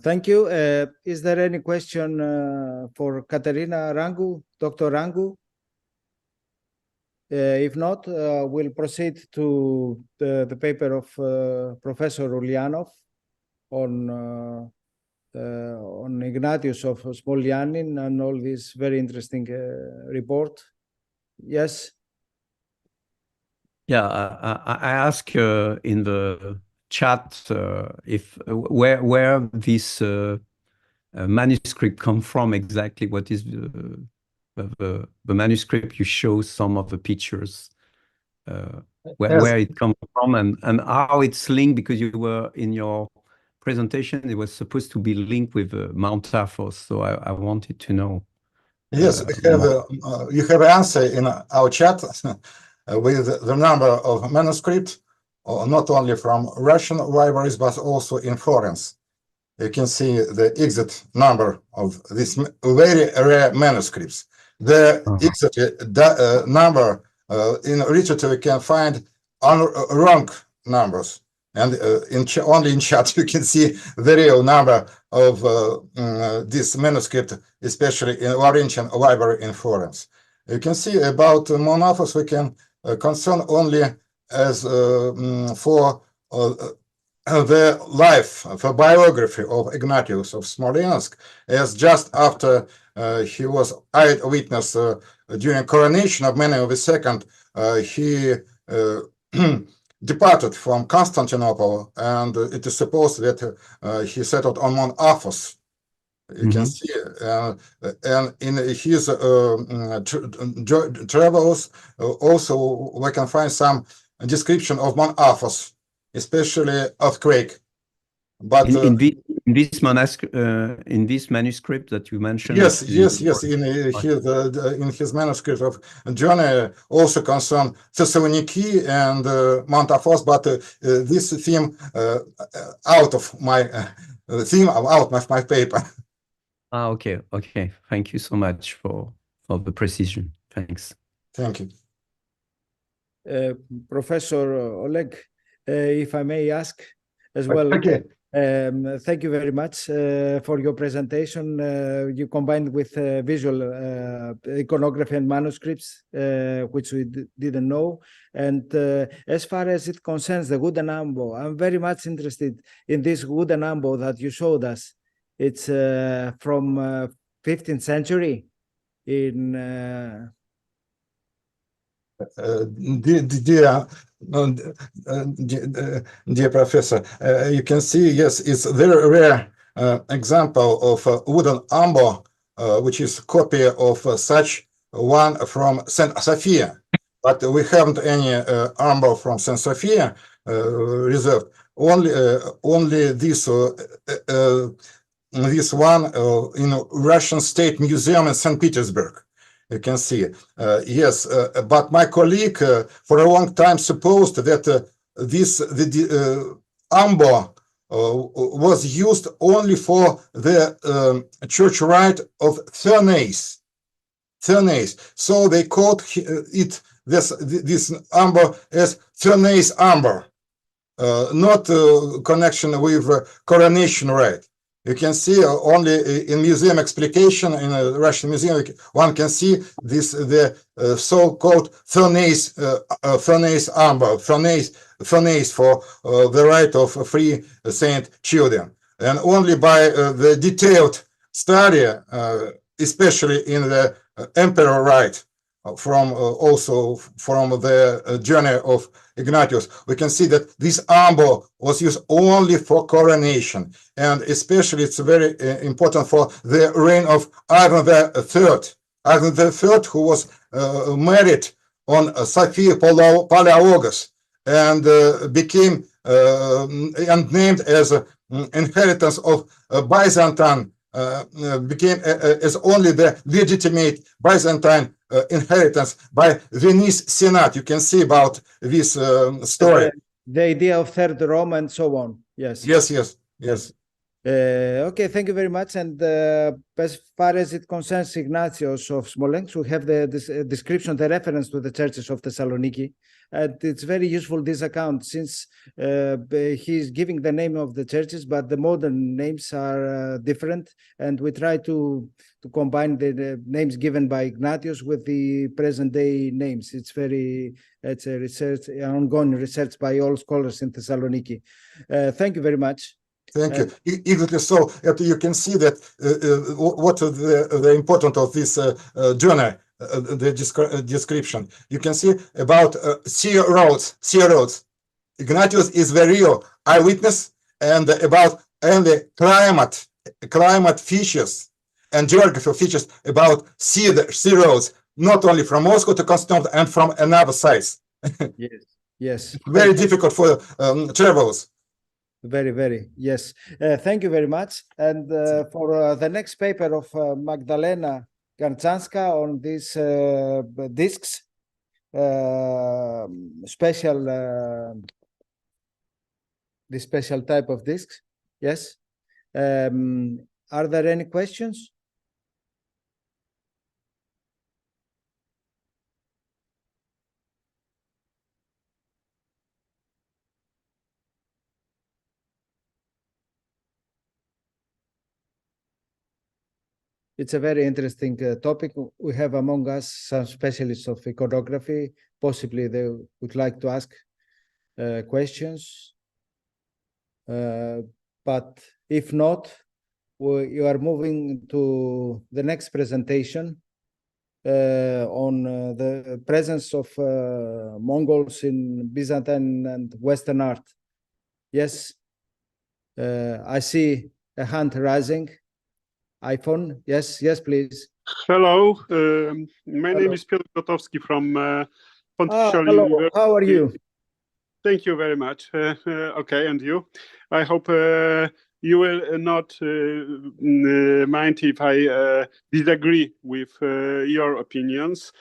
Thank you. Is there any question for Katerina Rangu, Dr. Rangu? If not, we'll proceed to the paper of Professor Ulyanov on Ignatius of Smolyanin and all this very interesting report. Yes? Yeah, I ask in the chat if where this manuscript come from exactly. What is the manuscript? You show some of the pictures where it comes from and how it's linked, because you were in your presentation, it was supposed to be linked with Mount Athos, so I wanted to know. Yes, you have an answer in our chat with the number of manuscripts, not only from Russian libraries, but also in Florence. You can see the exact number of these very rare manuscripts. The exact number in literature we can find wrong numbers, and only in chat you can see the real number of this manuscript, especially in Laurentian Library in Florence. You can see about Mount Athos we can concern only as for the life, the biography of Ignatius of Smolensk, as just after he was eyewitness during coronation of Menelik II, he departed from Constantinople, and it is supposed that he settled on Mount Athos. You can see, and in his travels, also we can find some description of Mount Athos, especially earthquake. But in this manuscript that you mentioned, yes, in his manuscript of journey also concern Thessaloniki and Mount Athos, but this theme out of my my paper. Okay. Thank you so much for the precision. Thanks. Thank you. Professor Oleg, if I may ask as well. Okay. Thank you very much for your presentation. You combined with visual iconography and manuscripts, which we didn't know. And as far as it concerns the wooden ambo, I'm very much interested in this wooden ambo that you showed us. It's from 15th century in dear professor, you can see, yes, it's a very rare example of a wooden ambo, which is a copy of such one from Saint Sophia. But we haven't any ambo from Saint Sophia reserved. Only this one in Russian State Museum in St. Petersburg. You can see, yes, but my colleague for a long time supposed that the ambo was used only for the church rite of Thernace. So they called it this ambo as Thernace ambo, not connection with coronation rite. You can see only in museum explication in a Russian museum, one can see this the so-called Thernace ambo, Thernace for the right of free saint children, and only by the detailed study, especially in the emperor rite, from also from the journey of Ignatius, we can see that this ambo was used only for coronation, and especially it's very important for the reign of Ivan III. Ivan III, who was married on Sophia Palaeologus and became and named as inheritance of Byzantine, became as only the legitimate Byzantine inheritance by Venice Senate. You can see about this story. The idea of Third Rome and so on. Yes. Yes. Okay, thank you very much. And as far as it concerns Ignatius of Smolensk, we have the description, the reference to the churches of Thessaloniki. And it's very useful, this account, since he's giving the name of the churches, but the modern names are different. And we try to combine the names given by Ignatius with the present day names. It's a research, ongoing research by all scholars in Thessaloniki. Thank you very much. Thank you. Exactly. So you can see that what the importance of this journey, the description. You can see about sea roads. Ignatius is the real eyewitness, and about only climate features and geography features about sea roads, not only from Moscow to Constantinople and from another sites. Yes. Very difficult for travelers. Very, yes. Thank you very much. And for the next paper of Magdalena Garczanska on these discs, this special type of discs. Yes. Are there any questions? It's a very interesting topic. We have among us some specialists of iconography. Possibly they would like to ask questions. But if not, you are moving to the next presentation on the presence of Mongols in Byzantine and Western art. Yes, I see a hand rising. iPhone, yes, please. Hello, my name is Piotr Gotowski from Pontifical University. How are you? Thank you very much. Okay, and you? I hope you will not mind if I disagree with your opinions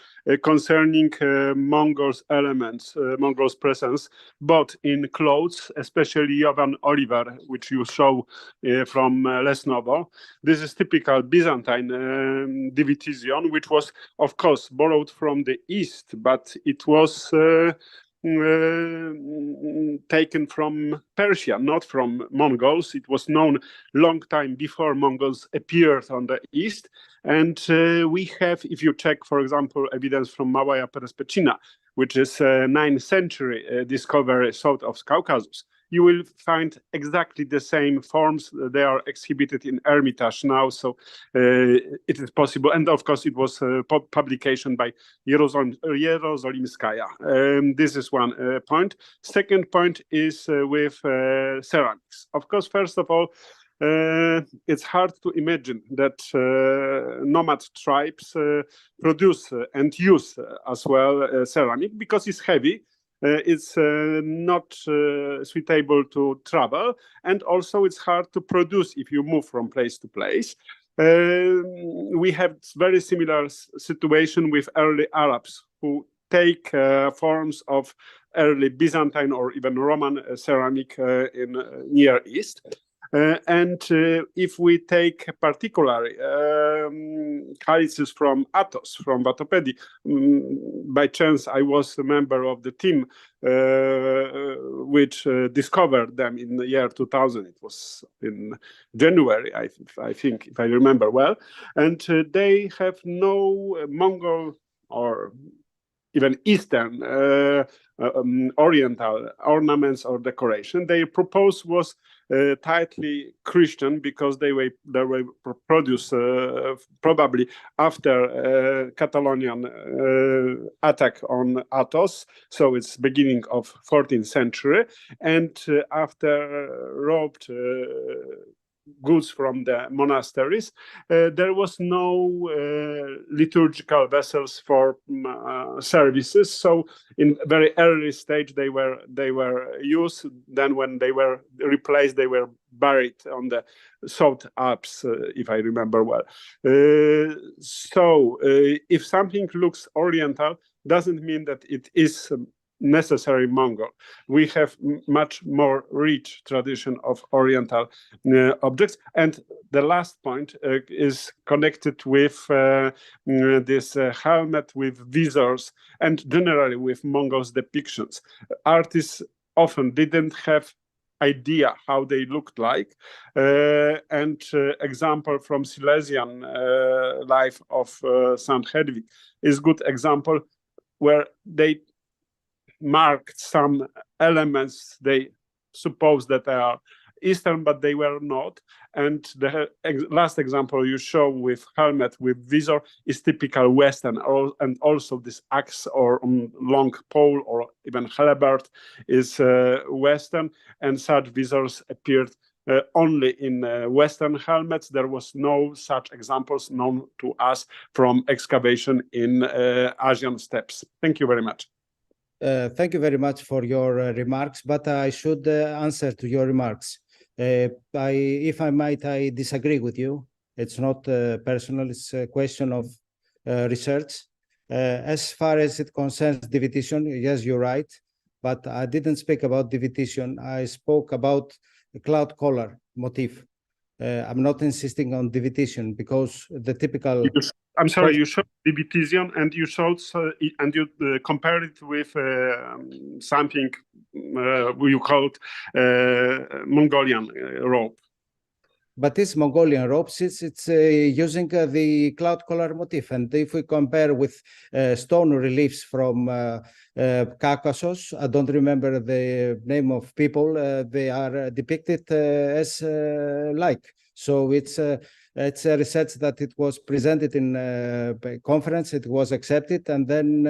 concerning Mongols elements, Mongols presence, both in clothes, especially Jovan Oliver, which you show from Lesnovo. This is typical Byzantine division, which was, of course, borrowed from the East, but it was taken from Persia, not from Mongols. It was known long time before Mongols appeared on the East. And we have, if you check, for example, evidence from Małaya Perespecina, which is a 9th century discovery south of Caucasus, you will find exactly the same forms. They are exhibited in Hermitage now, so it is possible. And of course, it was a publication by Jerozolimskaya. This is one point. Second point is with ceramics. Of course, first of all, it's hard to imagine that nomad tribes produce and use as well ceramic because it's heavy. It's not suitable to travel, and also it's hard to produce if you move from place to place. We have very similar situation with early Arabs who take forms of early Byzantine or even Roman ceramic in Near East. And if we take particularly chalices from Athos, from Vatopedi, by chance I was a member of the team which discovered them in the year 2000. It was in January, I think, if I remember well. And they have no Mongol or even Eastern Oriental ornaments or decoration. Their purpose was tightly Christian because they were produced probably after Catalonian attack on Athos, so it's beginning of 14th century, and after robbed goods from the monasteries, there was no liturgical vessels for services. So in very early stage they were used. Then when they were replaced, they were buried on the South Alps, if I remember well. So if something looks Oriental, doesn't mean that it is necessary Mongol. We have much more rich tradition of Oriental objects. And the last point is connected with this helmet with visors and generally with Mongols depictions. Artists often didn't have idea how they looked like. And example from Silesian life of Saint Hedwig is good example where they marked some elements they suppose that they are Eastern, but they were not. And the last example you show with helmet with visor is typical Western, and also this axe or long pole or even halberd is Western, and such visors appeared only in Western helmets. There was no such examples known to us from excavation in Asian steppes. Thank you very much. Thank you very much for your remarks, but I should answer to your remarks. If I might, I disagree with you. It's not personal, it's a question of research. As far as it concerns division, yes, you're right, but I didn't speak about division. I spoke about the cloud collar motif. I'm not insisting on division because the typical... I'm sorry, you showed division and you showed and you compared it with something you called Mongolian robe. But it's Mongolian robe, since it's using the cloud collar motif. And if we compare with stone reliefs from Caucasus, I don't remember the name of people, they are depicted as like. So it's a research that it was presented in a conference, it was accepted, and then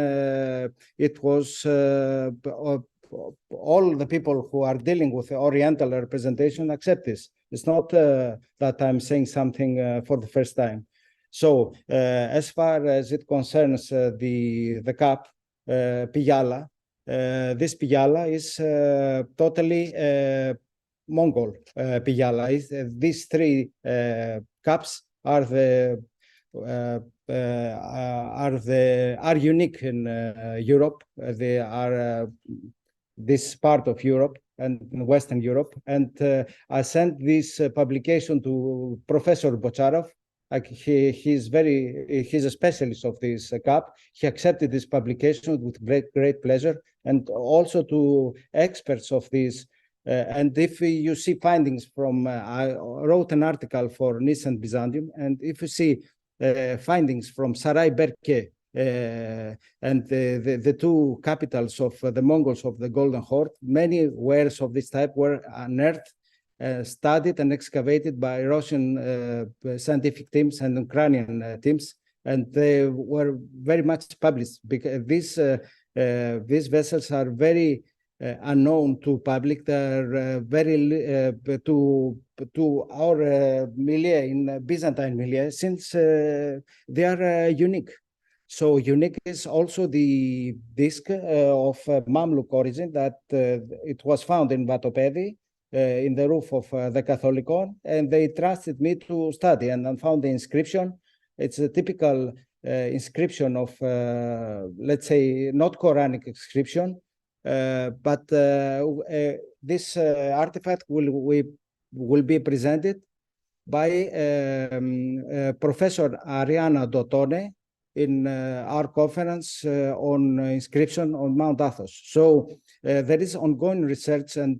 it was all the people who are dealing with the Oriental representation accept this. It's not that I'm saying something for the first time. So as far as it concerns the cap, Piyala, this Piyala is totally Mongol Piyala. These three caps are unique in Europe. They are this part of Europe and Western Europe. And I sent this publication to Professor Bocharov. He's a specialist of this cap. He accepted this publication with great pleasure, and also to experts of this. And if you see findings from, I wrote an article for Nice and Byzantium, and if you see findings from Sarai Berke and the two capitals of the Mongols of the Golden Horde, many wares of this type were unearthed, studied and excavated by Russian scientific teams and Ukrainian teams, and they were very much published, because these vessels are very unknown to public. They're very to our milieu in Byzantine milieu, since they are unique. So unique is also the disc of Mamluk origin, that it was found in Vatopedi, in the roof of the Catholicon, and they trusted me to study and found the inscription. It's a typical inscription of, let's say, not Quranic inscription, but this artifact will be presented by Professor Ariana Dotone in our conference on inscription on Mount Athos. So there is ongoing research, and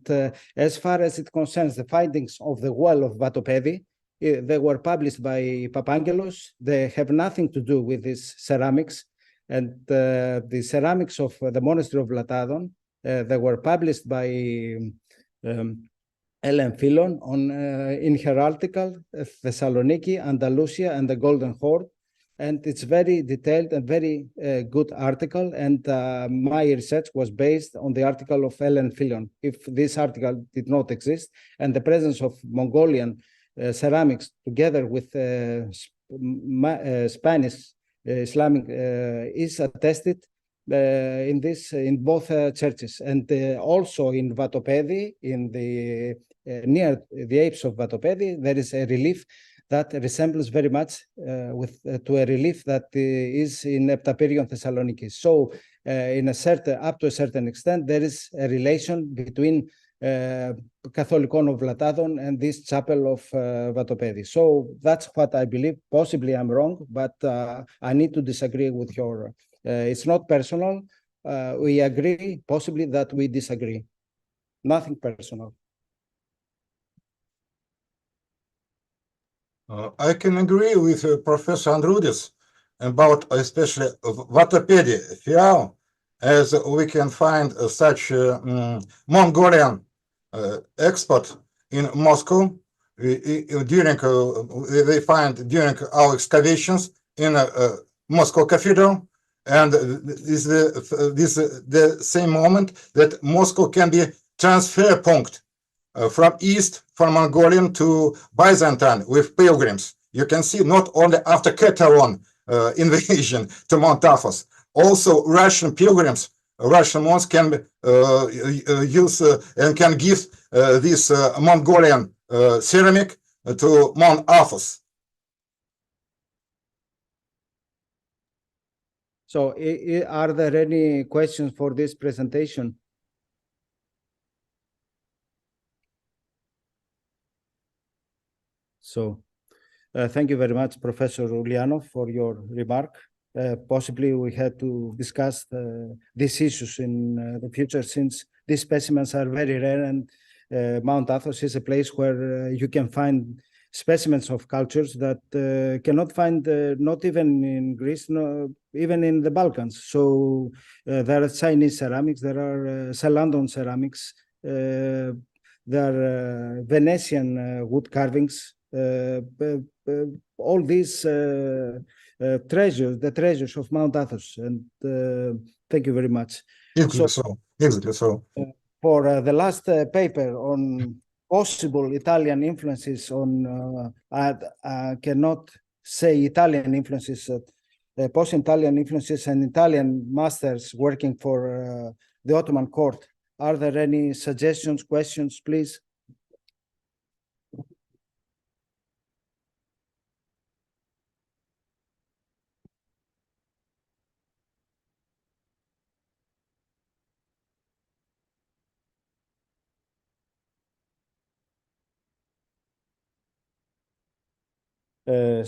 as far as it concerns the findings of the well of Vatopedi, they were published by Papangelos. They have nothing to do with these ceramics, and the ceramics of the monastery of Latadon, they were published by Ellen Philon in her article, Thessaloniki, Andalusia, and the Golden Horde. And it's very detailed and very good article. And my research was based on the article of Ellen Philon. If this article did not exist, and the presence of Mongolian ceramics together with Spanish Islamic is attested in both churches, and also in Vatopedi, in the near the apse of Vatopedi, there is a relief that resembles very much to a relief that is in Heptapyrion Thessaloniki. So up to a certain extent, there is a relation between Catholicon of Latadon and this chapel of Vatopedi. So that's what I believe. Possibly I'm wrong, but I need to disagree with your, it's not personal. We agree, possibly that we disagree. Nothing personal. I can agree with Professor Androudis about especially Vatopedi, Fiao, as we can find such Mongolian expert in Moscow during they find during our excavations in Moscow Cathedral, and this the same moment that Moscow can be transfer point from east, from Mongolian to Byzantine with pilgrims. You can see not only after Catalan invasion to Mount Athos, also Russian pilgrims, Russian monks can use and can give this Mongolian ceramic to Mount Athos. So are there any questions for this presentation? So thank you very much, Professor Ulianov, for your remark. Possibly we had to discuss these issues in the future, since these specimens are very rare, and Mount Athos is a place where you can find specimens of cultures that cannot find, not even in Greece, no, even in the Balkans. So there are Chinese ceramics, there are Celandon ceramics, there are Venetian wood carvings, all these treasures, the treasures of Mount Athos, and thank you very much. Exactly so. For the last paper on possible Italian influences on, I cannot say Italian influences, post-Italian influences and Italian masters working for the Ottoman court. Are there any suggestions, questions, please?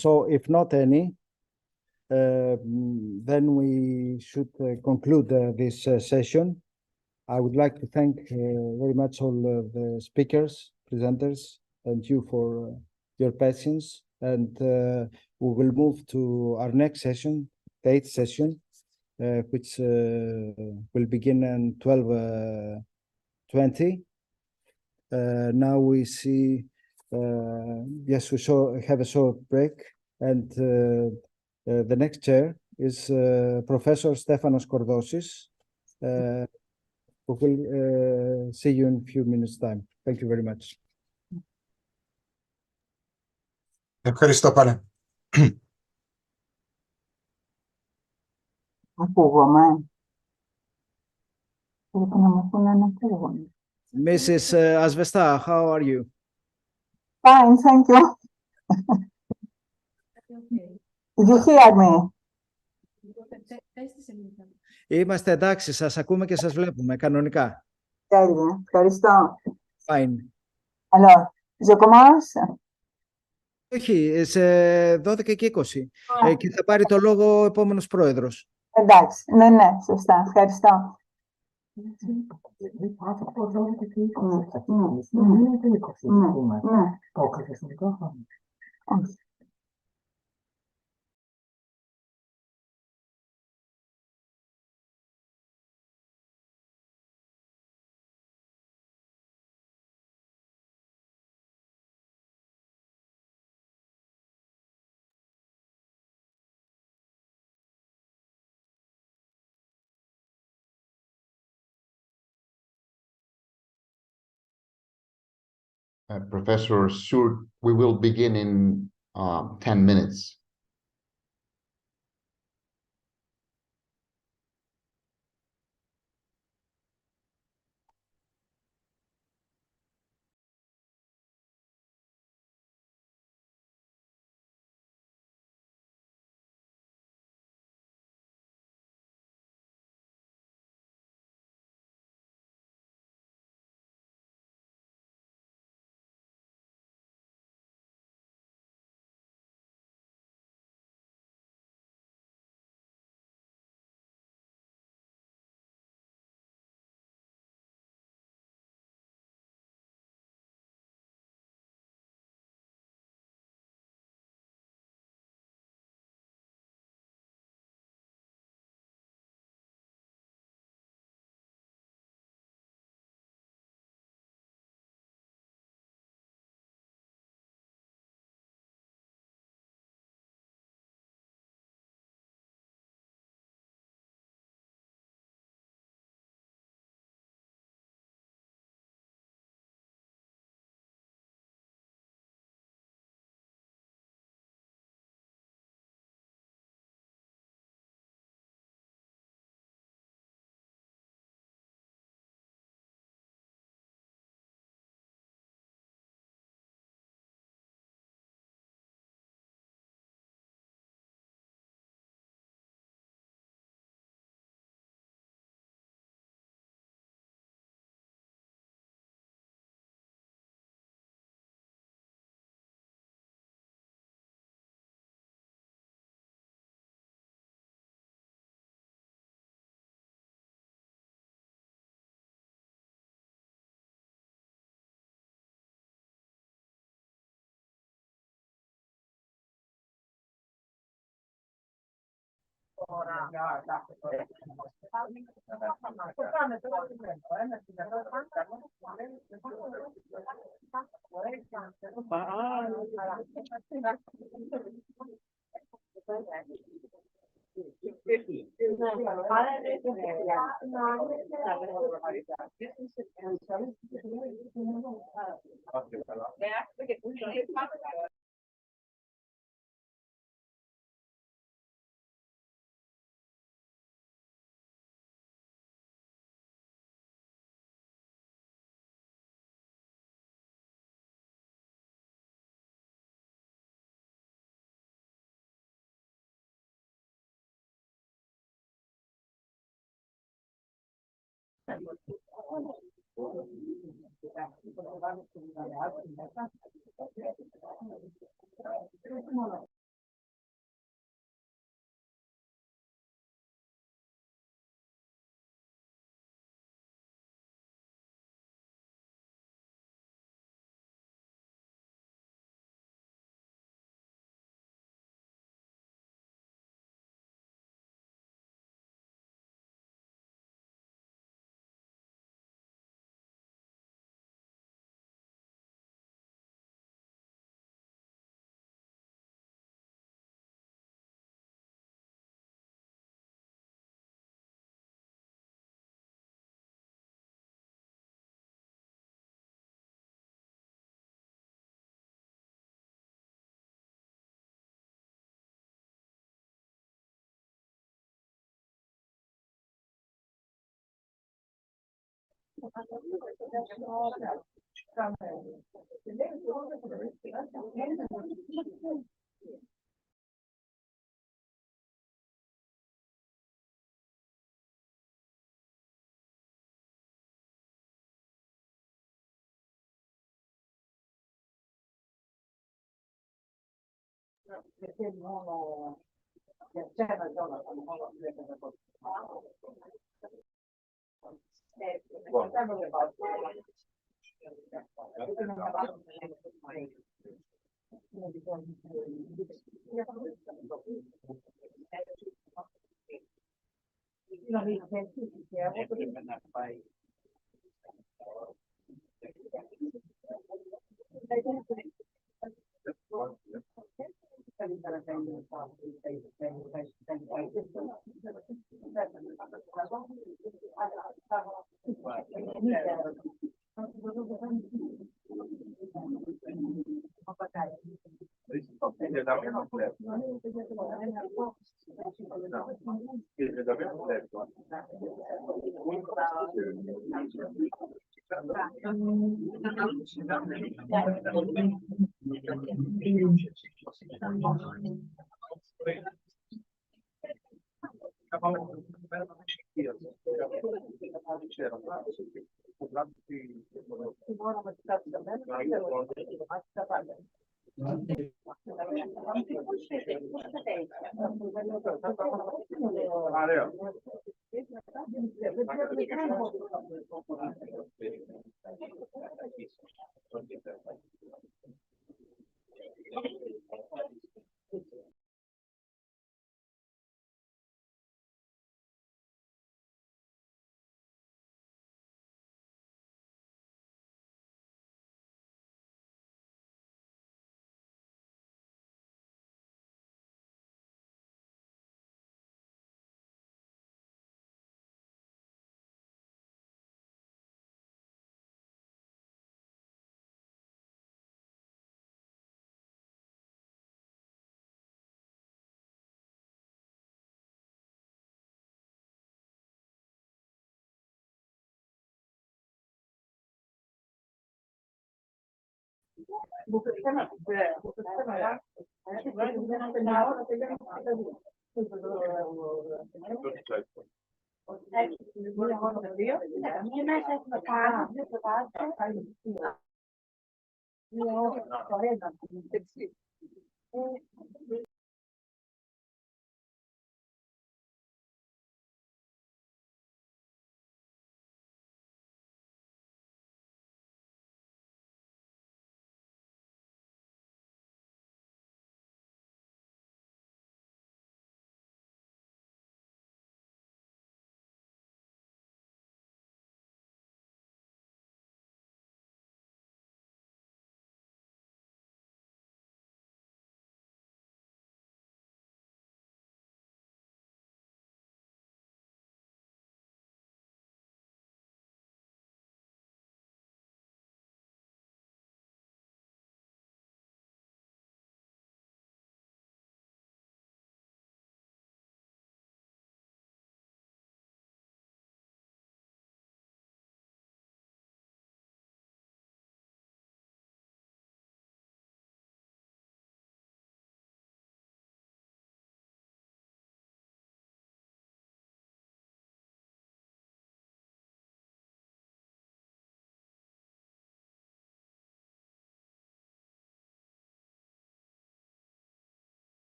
So if not any, then we should conclude this session. I would like to thank very much all the speakers, presenters, and you for your patience. And we will move to our next session, the 8th session, which will begin in 12:20. Now we see, yes, we have a short break, and the next chair is Professor Stefanos Kordosis, who will see you in a few minutes' time. Thank you very much. Ευχαριστώ πάλι. Ακούγομαι. Πρέπει να μου πούνε να ακούγομαι. Mrs. Asvesta, how are you? Fine, thank you. You hear me? Είμαστε εντάξει, σας ακούμε και σας βλέπουμε κανονικά. Τέλεια, ευχαριστώ. Fine. Alors, je commence. Όχι, σε 12 και 20. Και θα πάρει το λόγο ο επόμενος πρόεδρος. Εντάξει, ναι, σωστά, ευχαριστώ. Professor Sur, we will begin in 10 minutes.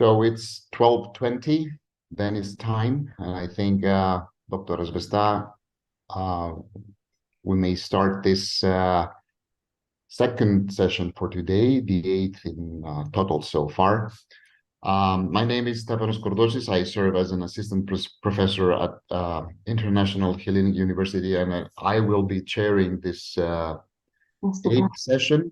So it's 12:20, then it's time, and I think Dr. Asbesta, we may start this second session for today, the 8th in total so far. My name is Stefanos Kordosis. I serve as an assistant professor at International Hellenic University, and I will be chairing this 8th session.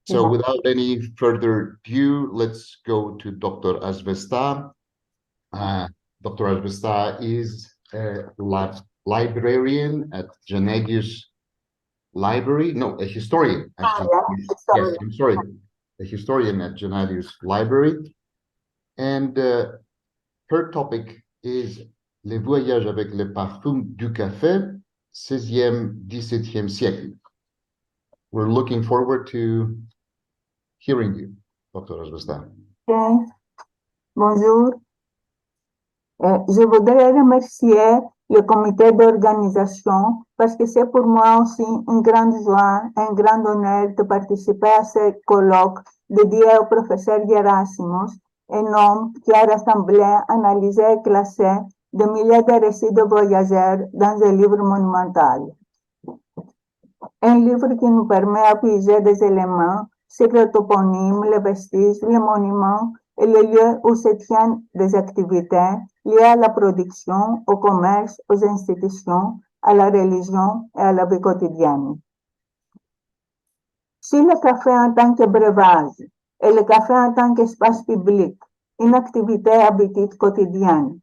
So without any further ado, let's go to Dr. Asbesta. Dr. Asbesta is a librarian at Gennadius Library. No, a historian. Actually. Yes, I'm sorry. A historian at Gennadius Library. And her topic is Les voyages avec le parfum du café, 16e, 17e siècle. We're looking forward to hearing you, Dr. Asbesta. Okay. Bonjour. Je voudrais remercier le comité d'organisation parce que c'est pour moi aussi une grande joie, un grand honneur de participer à ce colloque dédié au professeur Gerasimos, un homme qui a rassemblé, analysé et classé des milliers de récits de voyageurs dans un livre monumental. Un livre qui nous permet d'appuyer des éléments sur le toponyme, les vestiges, les monuments et les lieux où se tiennent des activités liées à la production, au commerce, aux institutions, à la religion et à la vie quotidienne. Si le café en tant que breuvage et le café en tant qu'espace public, une activité habituelle quotidienne,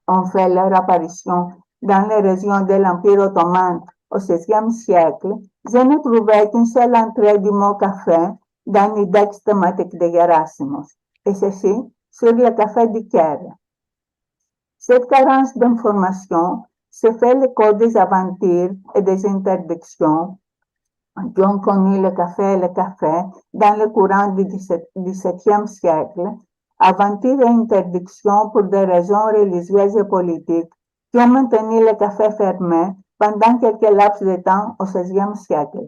ont fait leur apparition dans les régions de l'Empire ottoman au XVIe siècle, je ne trouvais qu'une seule entrée du mot café dans l'index thématique de Gerasimos, et ceci sur le café du Caire. Cette carence d'information se fait l'écho des aventures et des interdictions qui ont connu le café dans le courant du XVIIe siècle, aventures et interdictions pour des raisons religieuses et politiques qui ont maintenu le café fermé pendant quelques laps de temps au XVIe siècle.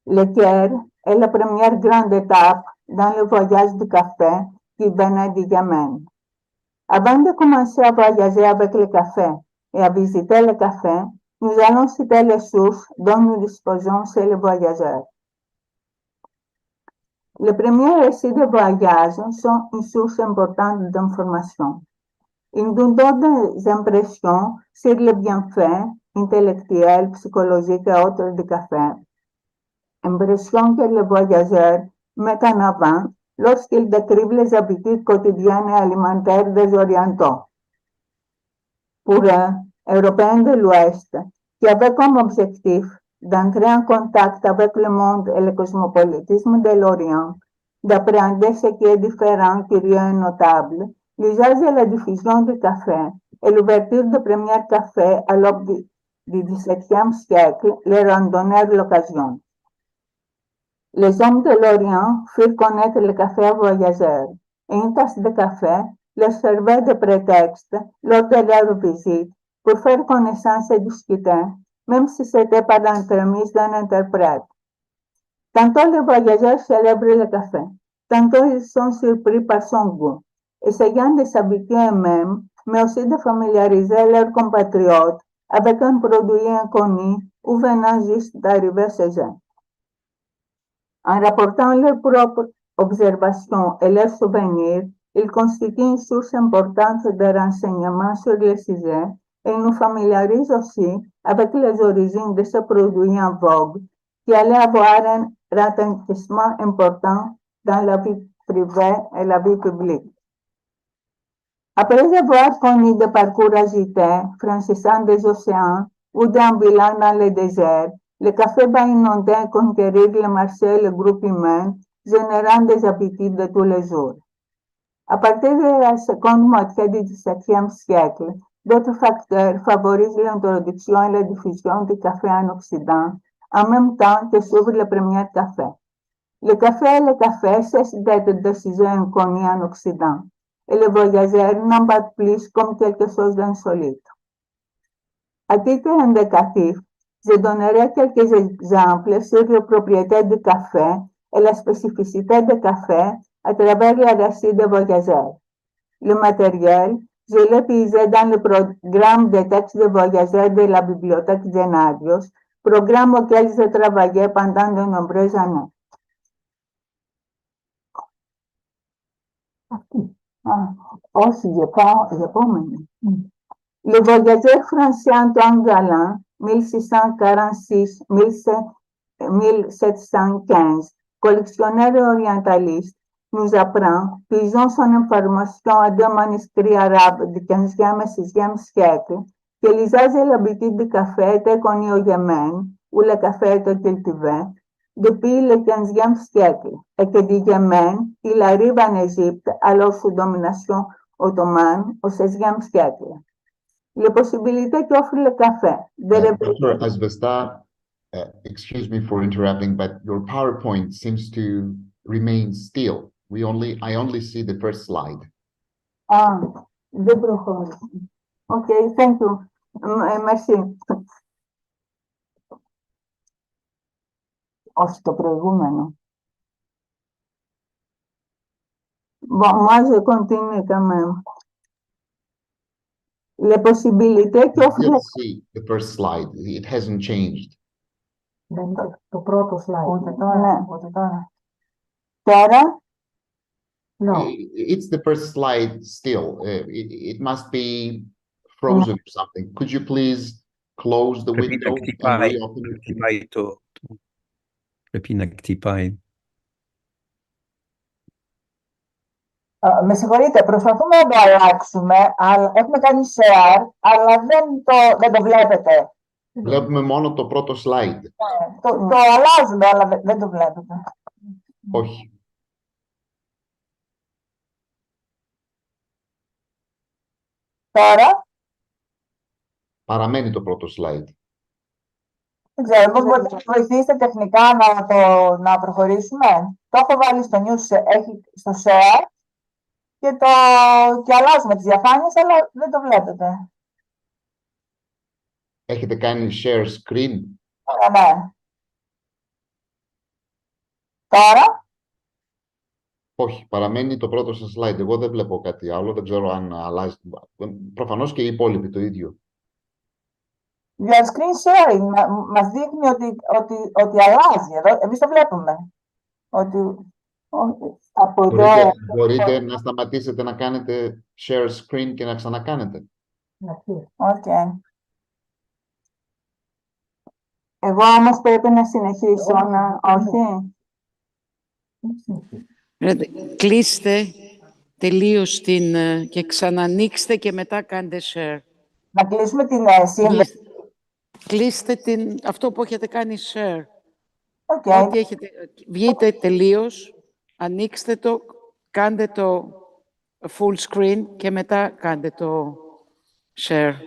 Le Caire est la première grande étape dans le voyage du café qui venait du Yémen. Avant de commencer à voyager avec le café et à visiter le café, nous allons citer les sources dont nous disposons chez les voyageurs. Les premiers récits de voyage sont une source importante d'information. Ils nous donnent des impressions sur les bienfaits intellectuels, psychologiques et autres du café. Impressions que les voyageurs mettent en avant lorsqu'ils décrivent les habitudes quotidiennes et alimentaires des Orientaux. Pour eux, Européens de l'Ouest, qui avaient comme objectif d'entrer en contact avec le monde et le cosmopolitisme de l'Orient, d'appréhender ce qui est différent, curieux et notable, l'usage et la diffusion du café et l'ouverture de premier café à l'aube du XVIIe siècle leur en donnèrent l'occasion. Les hommes de l'Orient firent connaître le café à voyageurs, et une tasse de café leur servait de prétexte lors de leur visite pour faire connaissance et discuter, même si c'était par l'entremise d'un interprète. Tantôt les voyageurs célèbrent le café, tantôt ils sont surpris par son goût, essayant de s'habituer eux-mêmes, mais aussi de familiariser leurs compatriotes avec un produit inconnu ou venant juste d'arriver chez eux. En rapportant leurs propres observations et leurs souvenirs, ils constituent une source importante de renseignements sur le sujet et nous familiarisent aussi avec les origines de ce produit en vogue qui allait avoir un retentissement important dans la vie privée et la vie publique. Après avoir connu des parcours agités, franchissant des océans ou déambulant dans le désert, le café va inonder et conquérir le marché et le groupe humain, générant des habitudes de tous les jours. À partir de la seconde moitié du XVIIe siècle, d'autres facteurs favorisent l'introduction et la diffusion du café en Occident, en même temps que s'ouvre le premier café. Le café cessent d'être des sujets inconnus en Occident, et les voyageurs n'en battent plus comme quelque chose d'insolite. À titre indicatif, je donnerai quelques exemples sur les propriétés du café et la spécificité du café à travers les récits des voyageurs. Le matériel, je l'ai puisé dans le programme de textes de voyageurs de la bibliothèque Genadios, programme auquel j'ai travaillé pendant de nombreuses années. Όχι, η επόμενη. Le voyageur français Antoine Galland, 1646-1715, collectionneur orientaliste, nous apprend puisant son information à deux manuscrits arabes du 15e et 16e siècle que l'usage et l'habitude du café étaient connus au Yémen, où le café était cultivé, depuis le 15e siècle, et que du Yémen, il arrive en Égypte, alors sous domination ottomane, au 16e siècle. Les possibilités qu'offre le café. Dr. Asbesta, excuse me for interrupting, but your PowerPoint seems to remain still. I only see the first slide. Δεν προχώρησε. Okay, thank you. Merci. Όχι το προηγούμενο. Bon, moi je continue quand même. Les possibilités qu'offre Let's see the first slide. It hasn't changed. το πρώτο slide. Ούτε τώρα. Τώρα? No. It's the first slide still. It must be frozen or something. Could you please close the window and reopen it? Πρέπει να χτυπάει. Με συγχωρείτε, προσπαθούμε να το αλλάξουμε, αλλά έχουμε κάνει share, αλλά δεν το βλέπετε. Βλέπουμε μόνο το πρώτο slide. Το αλλάζουμε, αλλά δεν το βλέπετε. Όχι. Τώρα. Παραμένει το πρώτο slide. Δεν ξέρω, πώς μπορείτε να βοηθήσετε τεχνικά να προχωρήσουμε. Το έχω βάλει στο news, έχει στο share και αλλάζουμε τις διαφάνειες, αλλά δεν το βλέπετε. Έχετε κάνει share screen? Ναι. Τώρα. Όχι, παραμένει το πρώτο σας slide. Εγώ δεν βλέπω κάτι άλλο, δεν ξέρω αν αλλάζει. Προφανώς και οι υπόλοιποι το ίδιο. Για screen sharing μας δείχνει ότι αλλάζει εδώ. Εμείς το βλέπουμε. Μπορείτε να σταματήσετε να κάνετε share screen και να ξανακάνετε. Okay. Εγώ όμως πρέπει να συνεχίσω όχι. Κλείστε τελείως και ξανανοίξτε και μετά κάντε share. Να κλείσουμε την σύνδεση. Κλείστε αυτό που έχετε κάνει share. Okay. Βγείτε τελείως, ανοίξτε το, κάντε το full screen και μετά κάντε το share.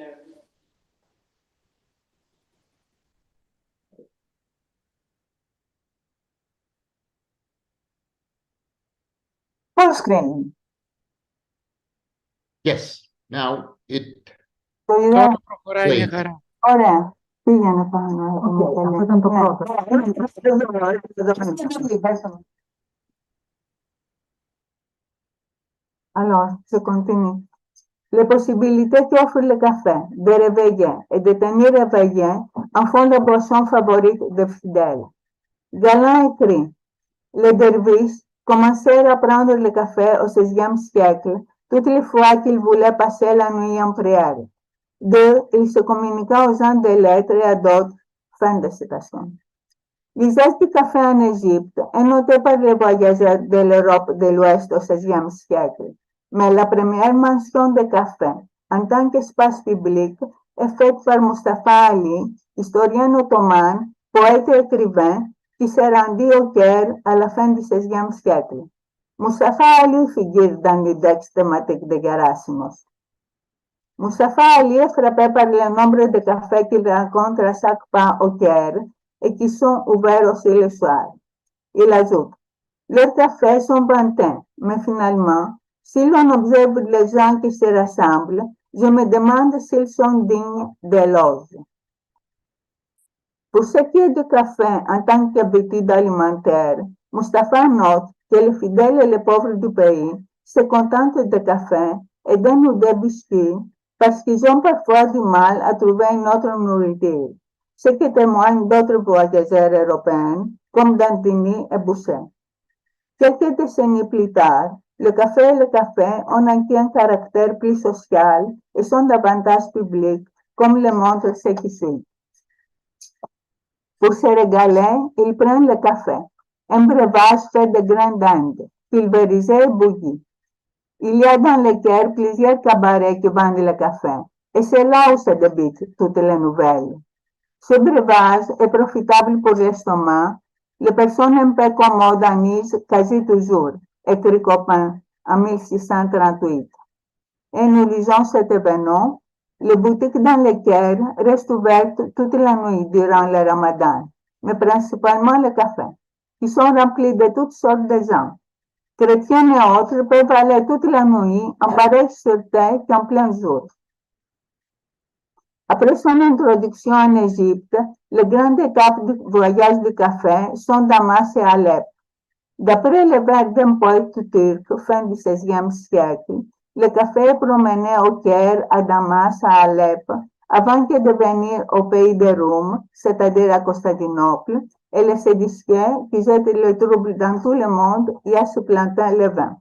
Full screen. Yes, now it Το είδα. Τώρα προχωράει μια played. χαρά. Ωραία. Πήγαινε πάνω. Αυτό ήταν το πρώτο. Alors, je continue. Les possibilités qu'offre le café, de réveiller et de tenir réveillé en font la boisson favorite des fidèles. Galland écrit, les derviches commencèrent à prendre le café au XVIe siècle, toutes les fois qu'ils voulaient passer la nuit en prière. Deux, ils se communiquaient aux gens des lettres et à d'autres. Fin de citation. L'usage du café en Égypte est noté par les voyageurs de l'Europe de l'Ouest au XVIe siècle. Mais la première mention de café en tant qu'espace public est faite par Mustafa Ali, historien ottoman, poète et écrivain, qui s'est rendu au Caire à la fin du XVIe siècle. Mustafa Ali figure dans l'index thématique de Gerasimos. Mustafa Ali est frappé par le nombre de cafés qu'il rencontre à chaque pas au Caire et qui sont ouverts aussi le soir. Il ajoute, leurs cafés sont vantés, mais finalement, si l'on observe les gens qui se rassemblent, je me demande s'ils sont dignes d'éloge. Pour ce qui est du café en tant qu'habitude alimentaire, Mustafa note que les fidèles et les pauvres du pays se contentent de café et d'un ou des biscuits parce qu'ils ont parfois du mal à trouver une autre nourriture, ce que témoignent d'autres voyageurs européens comme Dantini et Bousset. Quelques décennies plus tard, le café et le café ont acquis un caractère plus social et sont davantage publics, comme le montre ce qui suit. Pour se régaler, ils prennent le café, un breuvage fait de grains d'Inde, pulvérisé et bouilli. Il y a dans le Caire plusieurs cabarets qui vendent le café, et c'est là où se débutent toutes les nouvelles. Ce breuvage est profitable pour l'estomac. Les personnes un peu commodes en usent quasi toujours, écrit Copain en 1638. Et nous lisons cet événement. Les boutiques dans le Caire restent ouvertes toute la nuit durant le Ramadan, mais principalement le café, qui sont remplis de toutes sortes de gens. Chrétiens et autres peuvent aller toute la nuit en pareille sûreté qu'en plein jour. Après son introduction en Égypte, les grandes étapes du voyage du café sont Damas et Alep. D'après le vers d'un poète turc fin du XVIe siècle, le café est promené au Caire, à Damas, à Alep, avant que de venir au pays de Roum, c'est-à-dire à Constantinople, et les séditieux qui jettent le trouble dans tout le monde y a supplanté le vin.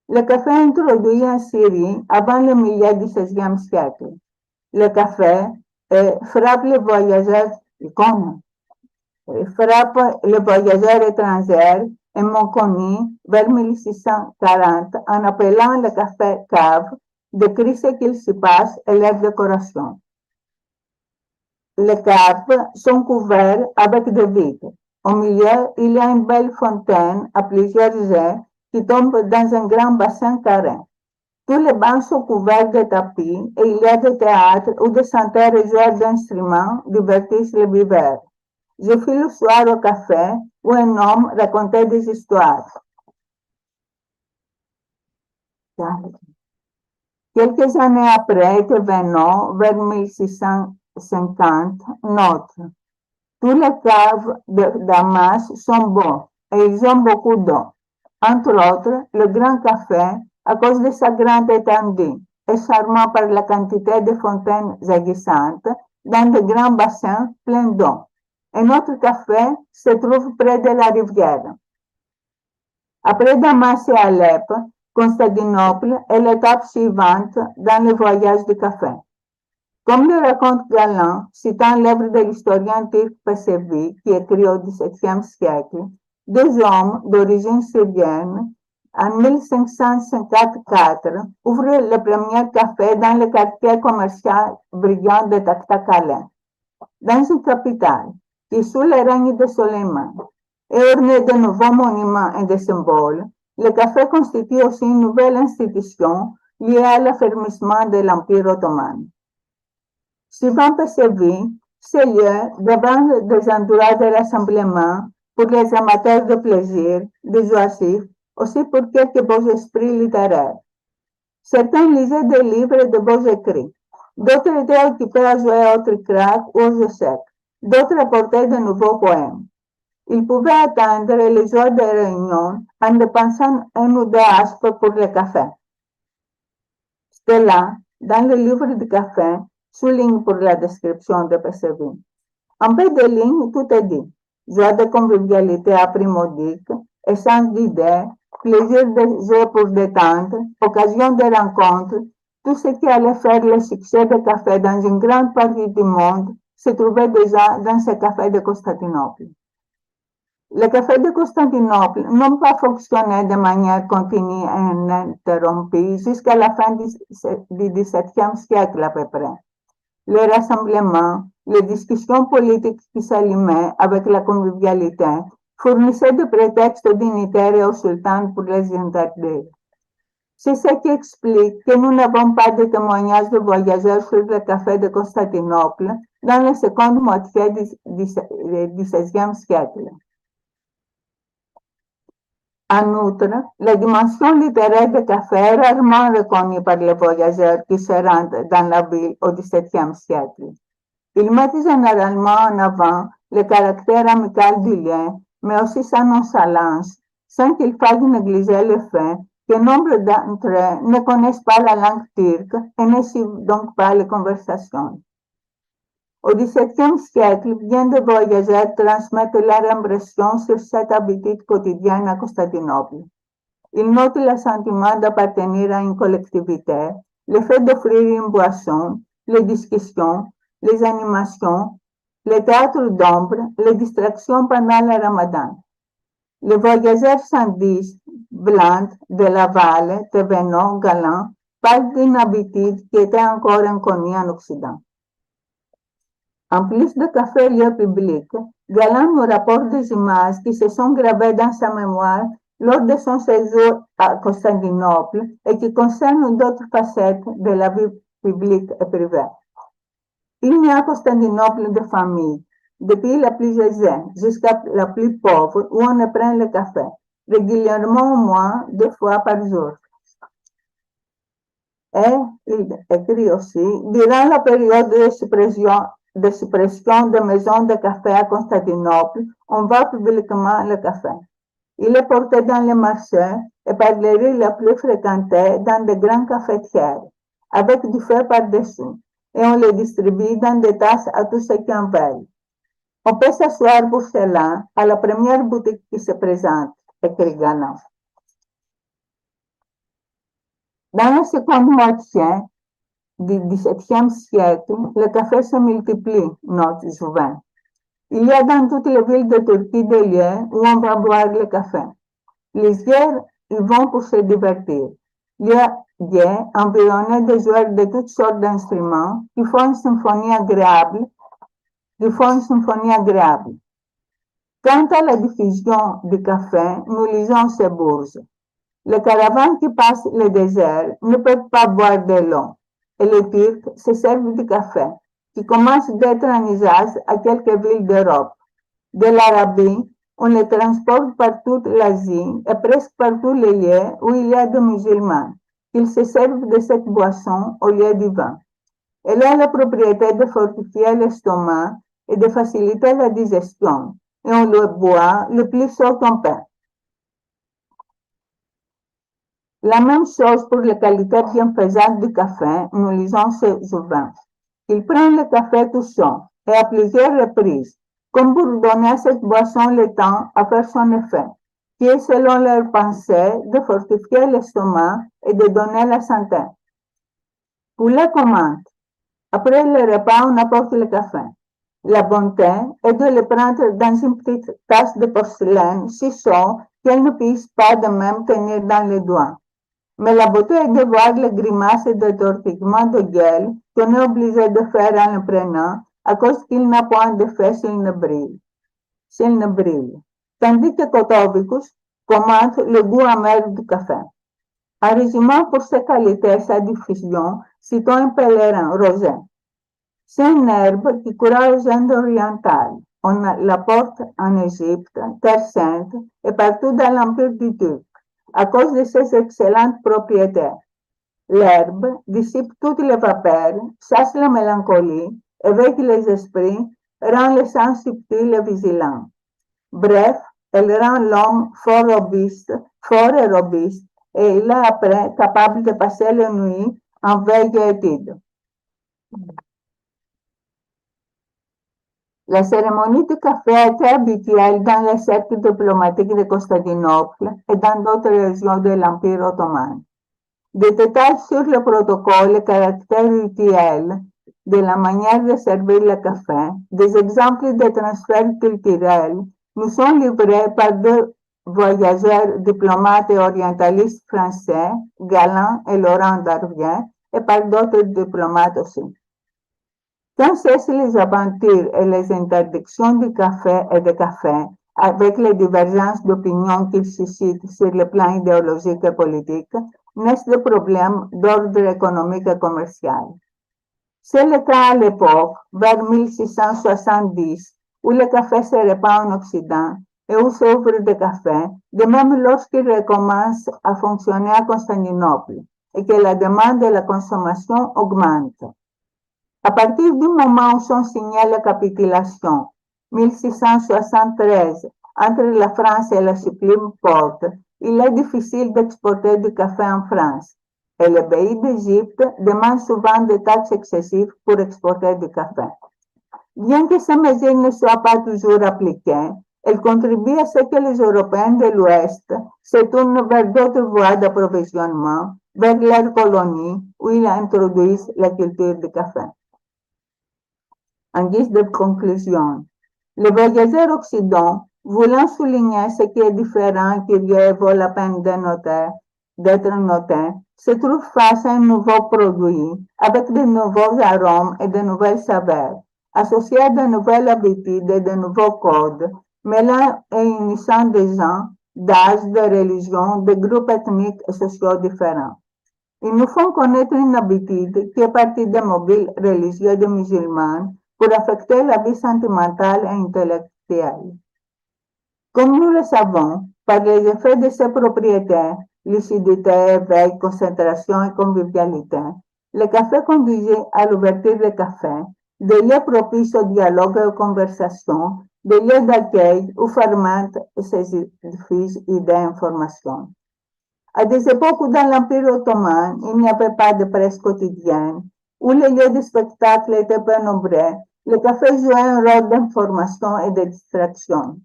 Le café est introduit en Syrie avant le milieu du XVIe siècle. Le café frappe les voyageurs étrangers et m'ont connu vers 1640 en appelant le café cave, décrit ce qu'il s'y passe et leur décoration. Les caves sont couverts avec des vitres. Au milieu, il y a une belle fontaine à plusieurs jets qui tombe dans un grand bassin carré. Tous les bancs sont couverts de tapis et il y a des théâtres où des chanteurs et joueurs d'instruments divertissent les viveurs. Je fus le soir au café où un homme racontait des histoires. Quelques années après que Venant, vers 1650, note tous les caves de Damas sont bons et ils ont beaucoup d'eau. Entre autres, le Grand Café, à cause de sa grande étendue, est charmant par la quantité de fontaines agissantes dans de grands bassins pleins d'eau. Un autre café se trouve près de la rivière. Après Damas et Alep, Constantinople est l'étape suivante dans le voyage du café. Comme le raconte Galland, citant l'œuvre de l'historien turc Pesevi, qui écrit au XVIIe siècle, deux hommes d'origine syrienne, en 1554, ouvrent le premier café dans le quartier commercial brillant de Taktakale, dans une capitale qui, sous le règne de Soleiman, est ornée de nouveaux monuments et de symboles. Le café constitue aussi une nouvelle institution liées à l'affermissement de l'Empire ottoman. Suivant PCV, ces lieux deviennent des endroits de rassemblement pour les amateurs de plaisir, des oisifs, aussi pour quelques beaux esprits littéraires. Certains lisaient des livres et de beaux écrits. D'autres étaient occupés à jouer à autres craques ou aux échecs. D'autres apportaient de nouveaux poèmes. Ils pouvaient atteindre les joies des réunions en dépensant un ou deux aspes pour le café. Stella, dans le livre du café, souligne pour la description de PCV. En peu de lignes, tout est dit. Joie de convivialité aprimodique, échange d'idées, plaisir de jeu pour détente, occasion de rencontres, tout ce qui allait faire le succès de café dans une grande partie du monde se trouvait déjà dans ce café de Constantinople. Le café de Constantinople n'a pas fonctionné de manière continue et ininterrompue jusqu'à la fin du XVIIe siècle à peu près. Les rassemblements, les discussions politiques qui s'allumaient avec la convivialité fournissaient des prétextes dignitaires au sultan pour les interdire. C'est ce qui explique que nous n'avons pas de témoignages de voyageurs sur le café de Constantinople dans la seconde moitié du XVIe siècle. En outre, la dimension littéraire du café est rarement reconnue par les voyageurs qui se rendent dans la ville au XVIIe siècle. Ils mettent généralement en avant le caractère amical du lien, mais aussi sa nonchalance, sans qu'il faille négliger le fait que nombre d'entre eux ne connaissent pas la langue turque et ne suivent donc pas les conversations. Au XVIIe siècle, bien des voyageurs transmettent leur impression sur cette habitude quotidienne à Constantinople. Ils notent le sentiment d'appartenir à une collectivité, le fait d'offrir une boisson, les discussions, les animations, le théâtre d'ombre, les distractions pendant le ramadan. Les voyageurs sandis, blancs, de la Valle, Thévenot, Galants, parlent d'une habitude qui était encore inconnue en Occident. En plus de café lieu public, Galland nous rapporte des images qui se sont gravées dans sa mémoire lors de son séjour à Constantinople et qui concernent d'autres facettes de la vie publique et privée. Il n'y a à Constantinople de famille, depuis la plus aisée jusqu'à la plus pauvre, où on prend le café, régulièrement au moins 2 fois par jour. Et il écrit aussi, durant la période de suppression des maisons de café à Constantinople, on voit publiquement le café. Il est porté dans les marchés et par les rues les plus fréquentées dans de grandes cafetières, avec du feu par-dessous, et on le distribue dans des tasses à tous ceux qui en veulent. On peut s'asseoir pour cela à la première boutique qui se présente, écrit Galland. Dans la seconde moitié du XVIIe siècle, le café se multiplie, note Jouvin. Il y a dans toutes les villes de Turquie des lieux où on va boire le café. Les guerres y vont pour se divertir. Il y a guerres environnés de joueurs de toutes sortes d'instruments qui font une symphonie agréable. Quant à la diffusion du café, nous lisons ces bourses. Les caravanes qui passent le désert ne peuvent pas boire de l'eau, et les Turcs se servent du café, qui commence d'être en usage à quelques villes d'Europe. De l'Arabie, on les transporte par toute l'Asie et presque par tous les lieux où il y a des musulmans. Ils se servent de cette boisson au lieu du vin. Elle a la propriété de fortifier l'estomac et de faciliter la digestion, et on le boit le plus chaud qu'on peut. La même chose pour les qualités bienfaisantes du café, nous lisons ce Jouvin. Il prend le café tout chaud et à plusieurs reprises, comme pour donner à cette boisson le temps à faire son effet, qui est selon leur pensée de fortifier l'estomac et de donner la santé. Pour les commandes, après le repas, on apporte le café. La bonté est de le prendre dans une petite tasse de porcelaine si chaud qu'elle ne puisse pas de même tenir dans les doigts. Mais la beauté est de voir les grimaces et de tortillements de gueule qu'on est obligé de faire en le prenant à cause qu'il n'a point d'effet s'il ne brille. Tandis que Cotobicus commente le goût amer du café. Un régiment pour ses qualités, sa diffusion, citons un pèlerin, rosé. C'est une herbe qui court aux Indes orientales. On la porte en Égypte, Terre Sainte et partout dans l'Empire du Turc, à cause de ses excellentes propriétés. L'herbe dissipe toutes les vapeurs, chasse la mélancolie, éveille les esprits, rend les sens subtils et vigilants. Bref, elle rend l'homme fort et robuste, et il est après capable de passer la nuit en veille et étude. La cérémonie du café était habituelle dans les cercles diplomatiques de Constantinople et dans d'autres régions de l'Empire ottoman. Des détails sur le protocole et caractère rituel de la manière de servir le café, des exemples de transferts culturels nous sont livrés par deux voyageurs diplomates et orientalistes français, Galland et Laurent Darvier, et par d'autres diplomates aussi. Quand cessent les aventures et les interdictions du café et des cafés, avec les divergences d'opinion qu'ils suscitent sur le plan idéologique et politique, naissent des problèmes d'ordre économique et commercial. C'est le cas à l'époque, vers 1670, où le café se répand en Occident et où s'ouvrent des cafés, de même lorsqu'il recommence à fonctionner à Constantinople et que la demande et la consommation augmentent. À partir du moment où sont signées les capitulations, 1673, entre la France et la Suprême Porte, il est difficile d'exporter du café en France, et le pays d'Égypte demande souvent des taxes excessives pour exporter du café. Bien que ces mesures ne soient pas toujours appliquées, elles contribuent à ce que les Européens de l'Ouest se tournent vers d'autres voies d'approvisionnement, vers leurs colonies, où ils introduisent la culture du café. En guise de conclusion, les voyageurs occidentaux, voulant souligner ce qui est différent, curieux et vaut la peine d'être noté, se trouvent face à un nouveau produit, avec de nouveaux arômes et de nouvelles saveurs, associés à de nouvelles habitudes et de nouveaux codes, mêlant et unissant des gens, d'âge, de religion, de groupes ethniques et sociaux différents. Ils nous font connaître une habitude qui est partie des mobiles religieux des musulmans pour affecter la vie sentimentale et intellectuelle. Comme nous le savons, par les effets de ces propriétés, lucidité, éveil, concentration et convivialité, le café conduisait à l'ouverture des cafés, des lieux propices au dialogue et aux conversations, des lieux d'accueil où fermentent et se diffusent idées et informations. À des époques où dans l'Empire ottoman, il n'y avait pas de presse quotidienne, où les lieux de spectacle étaient peu nombreux, le café jouait un rôle d'information et de distraction.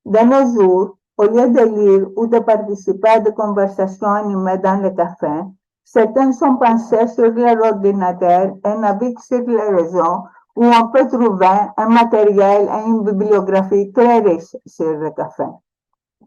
De nos jours, au lieu de lire ou de participer à des conversations animées dans le café, certains sont penchés sur leur ordinateur et naviguent sur les réseaux où on peut trouver un matériel et une bibliographie très riche sur le café.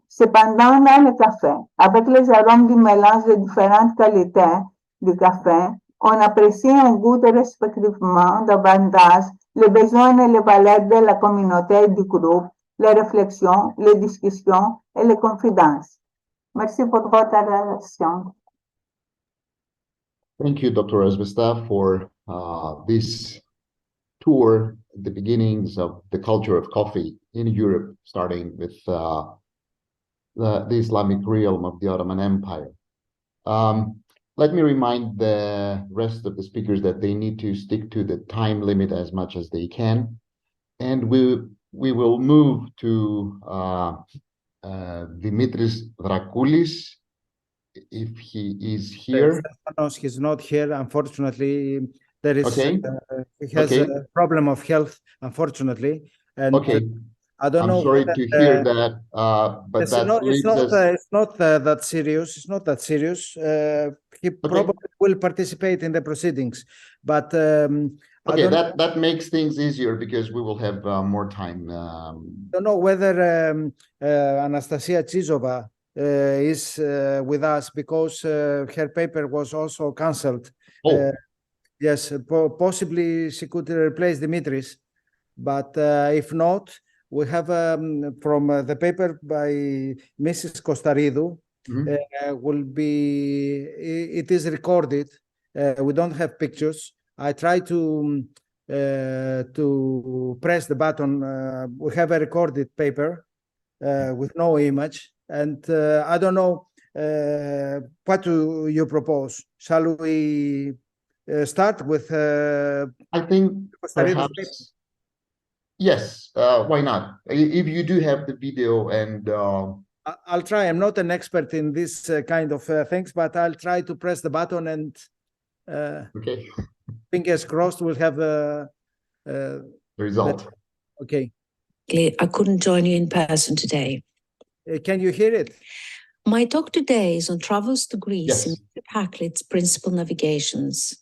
Cependant, dans le café, avec les arômes du mélange de différentes qualités du café, on apprécie un goût respectivement davantage les besoins et les valeurs de la communauté et du groupe, les réflexions, les discussions et les confidences. Merci pour votre attention. Thank you, Dr. Asbesta, for this tour at the beginnings of the culture of coffee in Europe, starting with the Islamic realm of the Ottoman Empire. Let me remind the rest of the speakers that they need to stick to the time limit as much as they can. And we will move to Dimitris Drakoulis, if he is here. He's not here, unfortunately. There is Okay. He has a problem of health, unfortunately. And okay. I don't know. I'm sorry to hear that, but it's not that serious. It's not that serious. He probably will participate in the proceedings, but okay, that makes things easier because we will have more time. I don't know whether Anastasia Chizova is with us because her paper was also cancelled. Oh. Yes, possibly she could replace Dimitris, but if not, we have from the paper by Mrs. Kostaridou, will be, it is recorded. We don't have pictures. I try to press the button. We have a recorded paper with no image, and I don't know what do you propose. Shall we start with? I think perhaps, yes. Why not? If you do have the video, and I'll try. I'm not an expert in this kind of things, but I'll try to press the button, and okay, fingers crossed we'll have the result. Okay. I couldn't join you in person today. Can you hear it? My talk today is on travels to Greece Yes. in Hakluyt's Principal Navigations.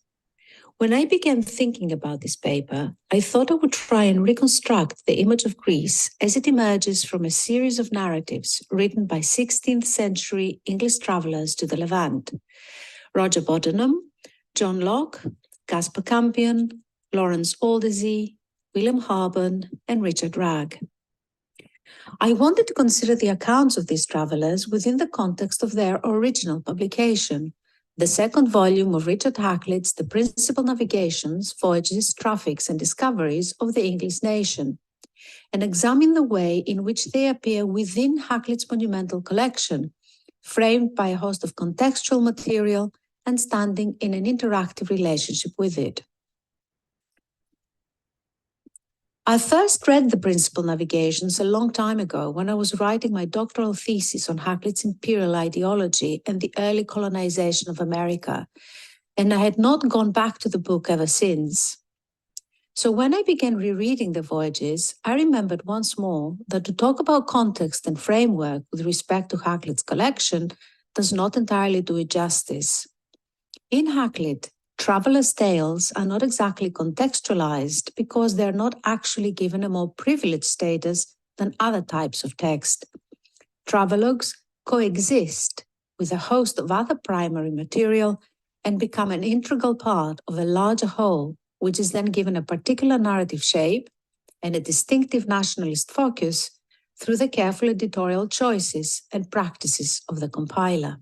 When I began thinking about this paper, I thought I would try and reconstruct the image of Greece as it emerges from a series of narratives written by 16th century English travelers to the Levant: Roger Bottomham, John Locke, Caspar Campion, Lawrence Aldersey, William Harburn, and Richard Ragg. I wanted to consider the accounts of these travelers within the context of their original publication, the second volume of Richard Hakluyt's The Principal Navigations, Voyages, Traffics, and Discoveries of the English Nation, and examine the way in which they appear within Hakluyt's monumental collection, framed by a host of contextual material and standing in an interactive relationship with it. I first read the Principal Navigations a long time ago when I was writing my doctoral thesis on Hakluyt's imperial ideology and the early colonization of America, and I had not gone back to the book ever since. So when I began rereading the Voyages, I remembered once more that to talk about context and framework with respect to Hakluyt's collection does not entirely do it justice. In Hakluyt, travelers' tales are not exactly contextualized because they're not actually given a more privileged status than other types of text. Travelogues coexist with a host of other primary material and become an integral part of a larger whole, which is then given a particular narrative shape and a distinctive nationalist focus through the careful editorial choices and practices of the compiler.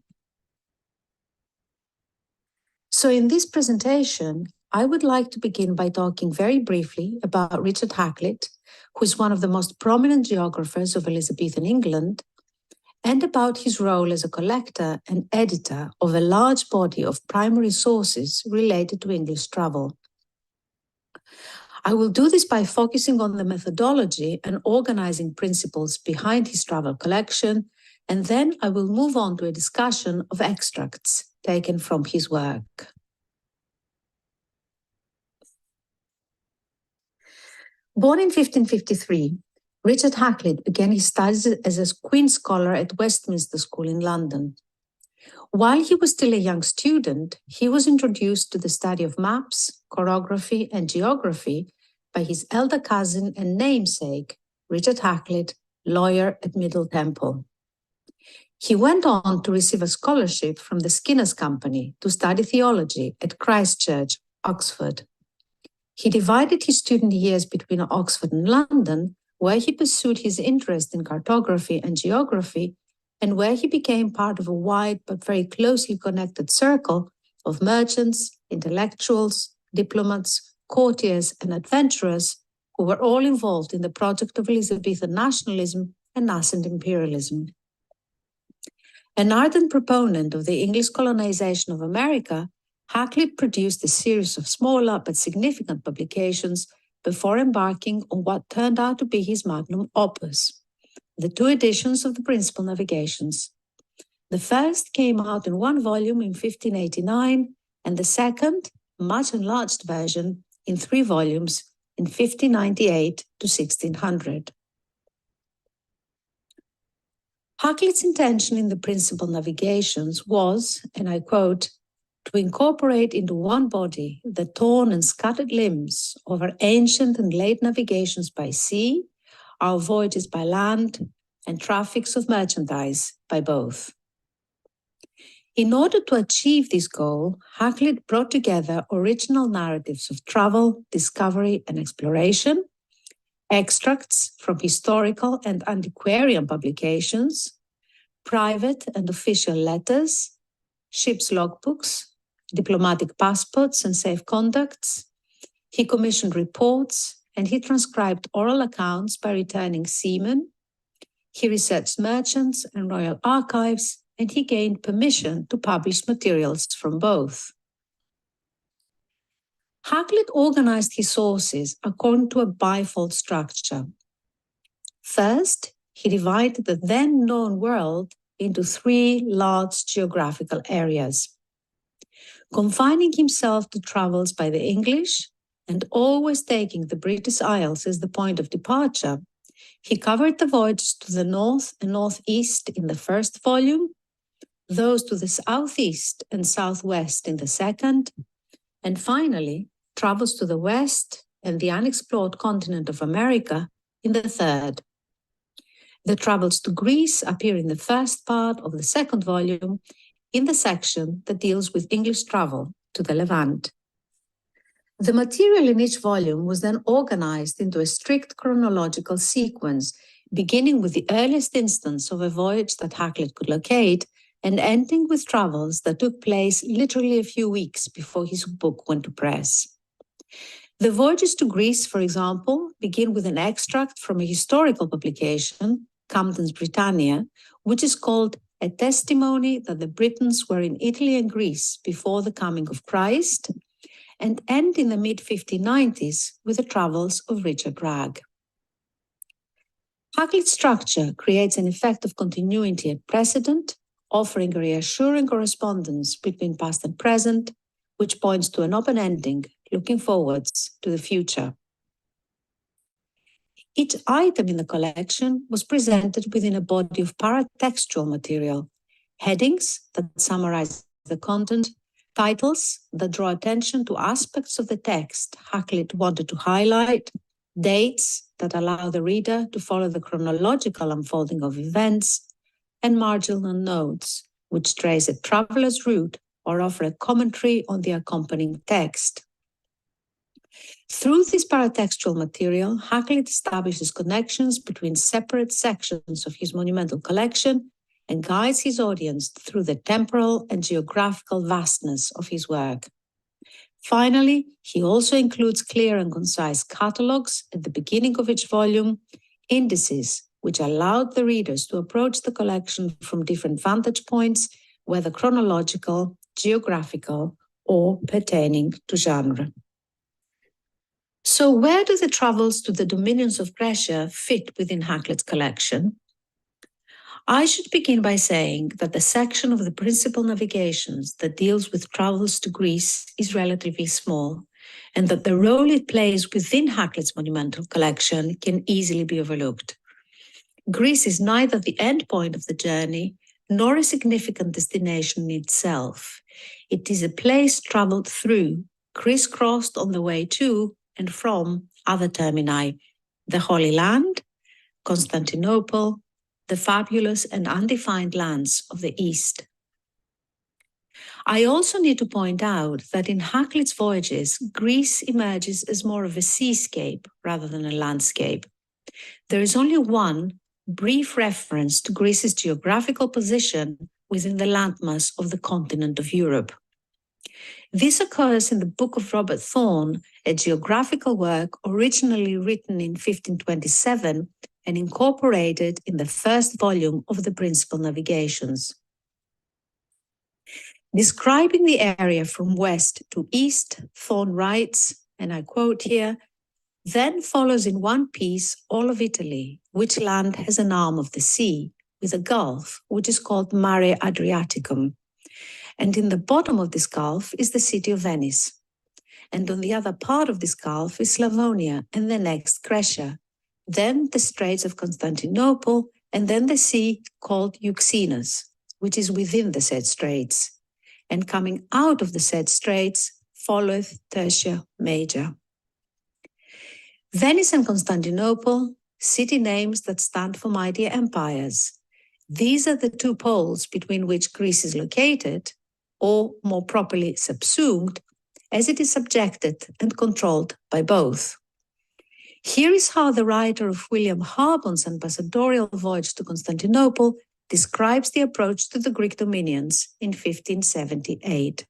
So in this presentation, I would like to begin by talking very briefly about Richard Hakluyt, who is one of the most prominent geographers of Elizabethan England, and about his role as a collector and editor of a large body of primary sources related to English travel. I will do this by focusing on the methodology and organizing principles behind his travel collection, and then I will move on to a discussion of extracts taken from his work. Born in 1553, Richard Hakluyt began his studies as a Queen's Scholar at Westminster School in London. While he was still a young student, he was introduced to the study of maps, chorography, and geography by his elder cousin and namesake, Richard Hakluyt, lawyer at Middle Temple. He went on to receive a scholarship from the Skinner's Company to study theology at Christ Church, Oxford. He divided his student years between Oxford and London, where he pursued his interest in cartography and geography, and where he became part of a wide but very closely connected circle of merchants, intellectuals, diplomats, courtiers, and adventurers who were all involved in the project of Elizabethan nationalism and nascent imperialism. An ardent proponent of the English colonization of America, Hakluyt produced a series of smaller but significant publications before embarking on what turned out to be his magnum opus, the two editions of the Principal Navigations. The first came out in one volume in 1589, and the second, much enlarged version, in 3 volumes in 1598 to 1600. Hakluyt's intention in the Principal Navigations was, and I quote, to incorporate into one body the torn and scattered limbs of our ancient and late navigations by sea, our voyages by land, and traffics of merchandise by both. In order to achieve this goal, Hakluyt brought together original narratives of travel, discovery, and exploration, extracts from historical and antiquarian publications, private and official letters, ship's logbooks, diplomatic passports and safe conducts. He commissioned reports and he transcribed oral accounts by returning seamen. He researched merchants and royal archives, and he gained permission to publish materials from both. Hakluyt organized his sources according to a bifold structure. First, he divided the then known world into three large geographical areas. Confining himself to travels by the English and always taking the British Isles as the point of departure, he covered the voyages to the north and northeast in the first volume, those to the southeast and southwest in the second, and finally, travels to the west and the unexplored continent of America in the third. The travels to Greece appear in the first part of the second volume in the section that deals with English travel to the Levant. The material in each volume was then organized into a strict chronological sequence, beginning with the earliest instance of a voyage that Hakluyt could locate and ending with travels that took place literally a few weeks before his book went to press. The voyages to Greece, for example, begin with an extract from a historical publication, Camden's Britannia, which is called A Testimony that the Britons were in Italy and Greece before the coming of Christ, and end in the mid-1590s with the travels of Richard Ragg. Hakluyt's structure creates an effect of continuity at precedent, offering a reassuring correspondence between past and present, which points to an open ending, looking forwards to the future. Each item in the collection was presented within a body of paratextual material, headings that summarize the content, titles that draw attention to aspects of the text Hakluyt wanted to highlight, dates that allow the reader to follow the chronological unfolding of events, and marginal notes, which trace a traveler's route or offer a commentary on the accompanying text. Through this paratextual material, Hakluyt establishes connections between separate sections of his monumental collection and guides his audience through the temporal and geographical vastness of his work. Finally, he also includes clear and concise catalogues at the beginning of each volume, indices which allowed the readers to approach the collection from different vantage points, whether chronological, geographical, or pertaining to genre. So where do the travels to the dominions of Graecia fit within Hakluyt's collection? I should begin by saying that the section of the principal navigations that deals with travels to Greece is relatively small, and that the role it plays within Hakluyt's monumental collection can easily be overlooked. Greece is neither the end point of the journey nor a significant destination in itself. It is a place traveled through, crisscrossed on the way to and from other termini, the Holy Land, Constantinople, the fabulous and undefined lands of the East. I also need to point out that in Hakluyt's voyages, Greece emerges as more of a seascape rather than a landscape. There is only one brief reference to Greece's geographical position within the landmass of the continent of Europe. This occurs in the Book of Robert Thorne, a geographical work originally written in 1527 and incorporated in the first volume of the Principal Navigations. Describing the area from west to east, Thorne writes, and I quote here, "Then follows in one piece all of Italy, which land has an arm of the sea, with a gulf, which is called Mare Adriaticum. And in the bottom of this gulf is the city of Venice. And on the other part of this gulf is Slavonia, and the next Graecia, then the Straits of Constantinople, and then the sea called Euxinus, which is within the said straits. And coming out of the said straits followeth Tertia Major." Venice and Constantinople, city names that stand for mighty empires. These are the two poles between which Greece is located, or more properly subsumed, as it is subjected and controlled by both. Here is how the writer of William Harbon's ambassadorial voyage to Constantinople describes the approach to the Greek dominions in 1578.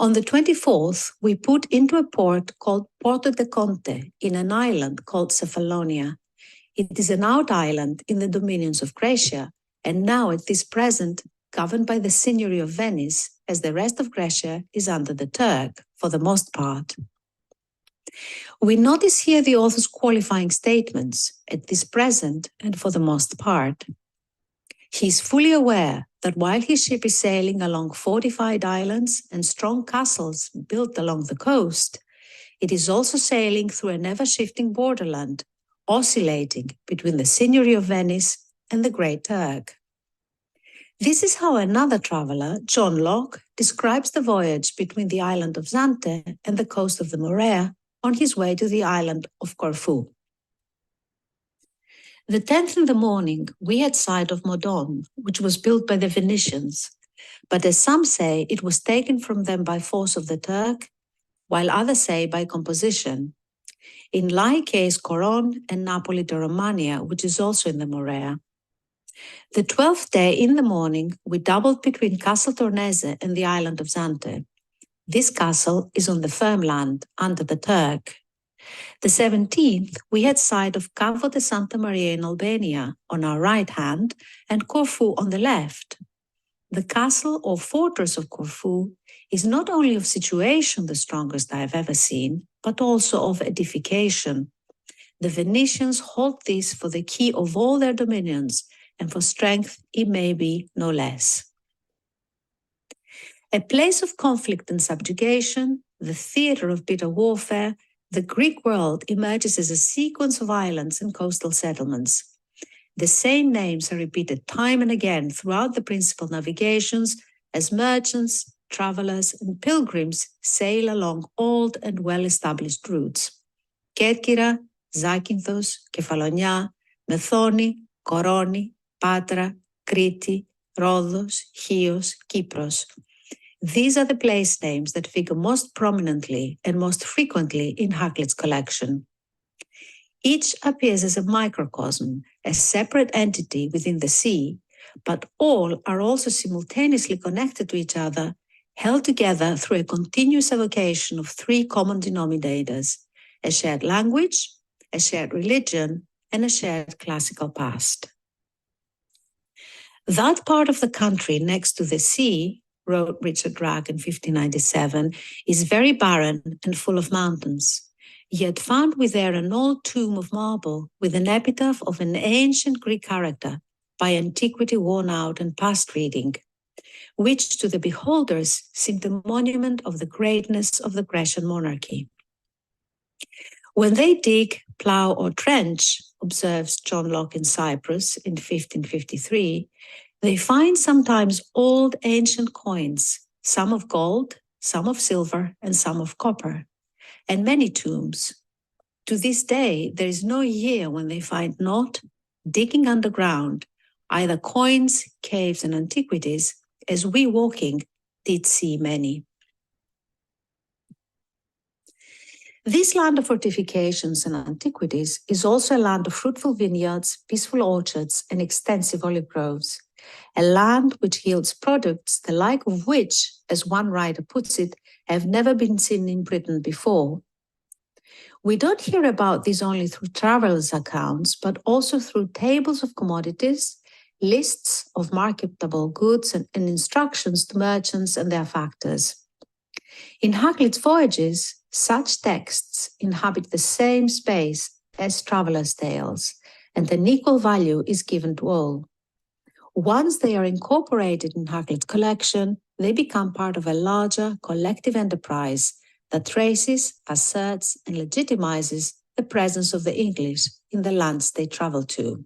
On the 24th, we put into a port called Porto de Conte in an island called Cephalonia. It is an out island in the dominions of Graecia, and now at this present governed by the Signory of Venice, as the rest of Graecia is under the Turk, for the most part. We notice here the author's qualifying statements, at this present and for the most part. He is fully aware that while his ship is sailing along fortified islands and strong castles built along the coast, it is also sailing through an ever-shifting borderland, oscillating between the Signory of Venice and the Great Turk. This is how another traveller, John Locke, describes the voyage between the island of Zante and the coast of the Morea on his way to the island of Corfu. The 10th in the morning, we had sight of Modon, which was built by the Venetians, but as some say, it was taken from them by force of the Turk, while others say by composition. In like case, Coron and Napoli de Romania, which is also in the Morea. The 12th day in the morning, we doubled between Castle Tornese and the island of Zante. This castle is on the firm land under the Turk. The 17th, we had sight of Cavo de Santa Maria in Albania on our right hand and Corfu on the left. The castle or fortress of Corfu is not only of situation the strongest I have ever seen, but also of edification. The Venetians hold this for the key of all their dominions, and for strength it may be no less. A place of conflict and subjugation, the theatre of bitter warfare, the Greek world emerges as a sequence of islands and coastal settlements. The same names are repeated time and again throughout the principal navigations as merchants, travelers, and pilgrims sail along old and well-established routes. Kerkyra, Zakynthos, Kefalonia, Methoni, Koroni, Patra, Crete, Rhodos, Chios, Kypros. These are the place names that figure most prominently and most frequently in Hakluyt's collection. Each appears as a microcosm, a separate entity within the sea, but all are also simultaneously connected to each other, held together through a continuous evocation of three common denominators: a shared language, a shared religion, and a shared classical past. That part of the country next to the sea, wrote Richard Ragg in 1597, is very barren and full of mountains. Yet found we there an old tomb of marble with an epitaph of an ancient Greek character, by antiquity worn out and past reading, which to the beholders seemed a monument of the greatness of the Grecian monarchy. When they dig, plough, or trench, observes John Locke in Cyprus in 1553, they find sometimes old ancient coins, some of gold, some of silver, and some of copper, and many tombs. To this day, there is no year when they find not, digging underground, either coins, caves, and antiquities, as we walking did see many. This land of fortifications and antiquities is also a land of fruitful vineyards, peaceful orchards, and extensive olive groves, a land which yields products the like of which, as one writer puts it, have never been seen in Britain before. We don't hear about these only through travelers' accounts, but also through tables of commodities, lists of marketable goods, and instructions to merchants and their factors. In Hakluyt's voyages, such texts inhabit the same space as travelers' tales, and an equal value is given to all. Once they are incorporated in Hakluyt's collection, they become part of a larger collective enterprise that traces, asserts, and legitimizes the presence of the English in the lands they travel to.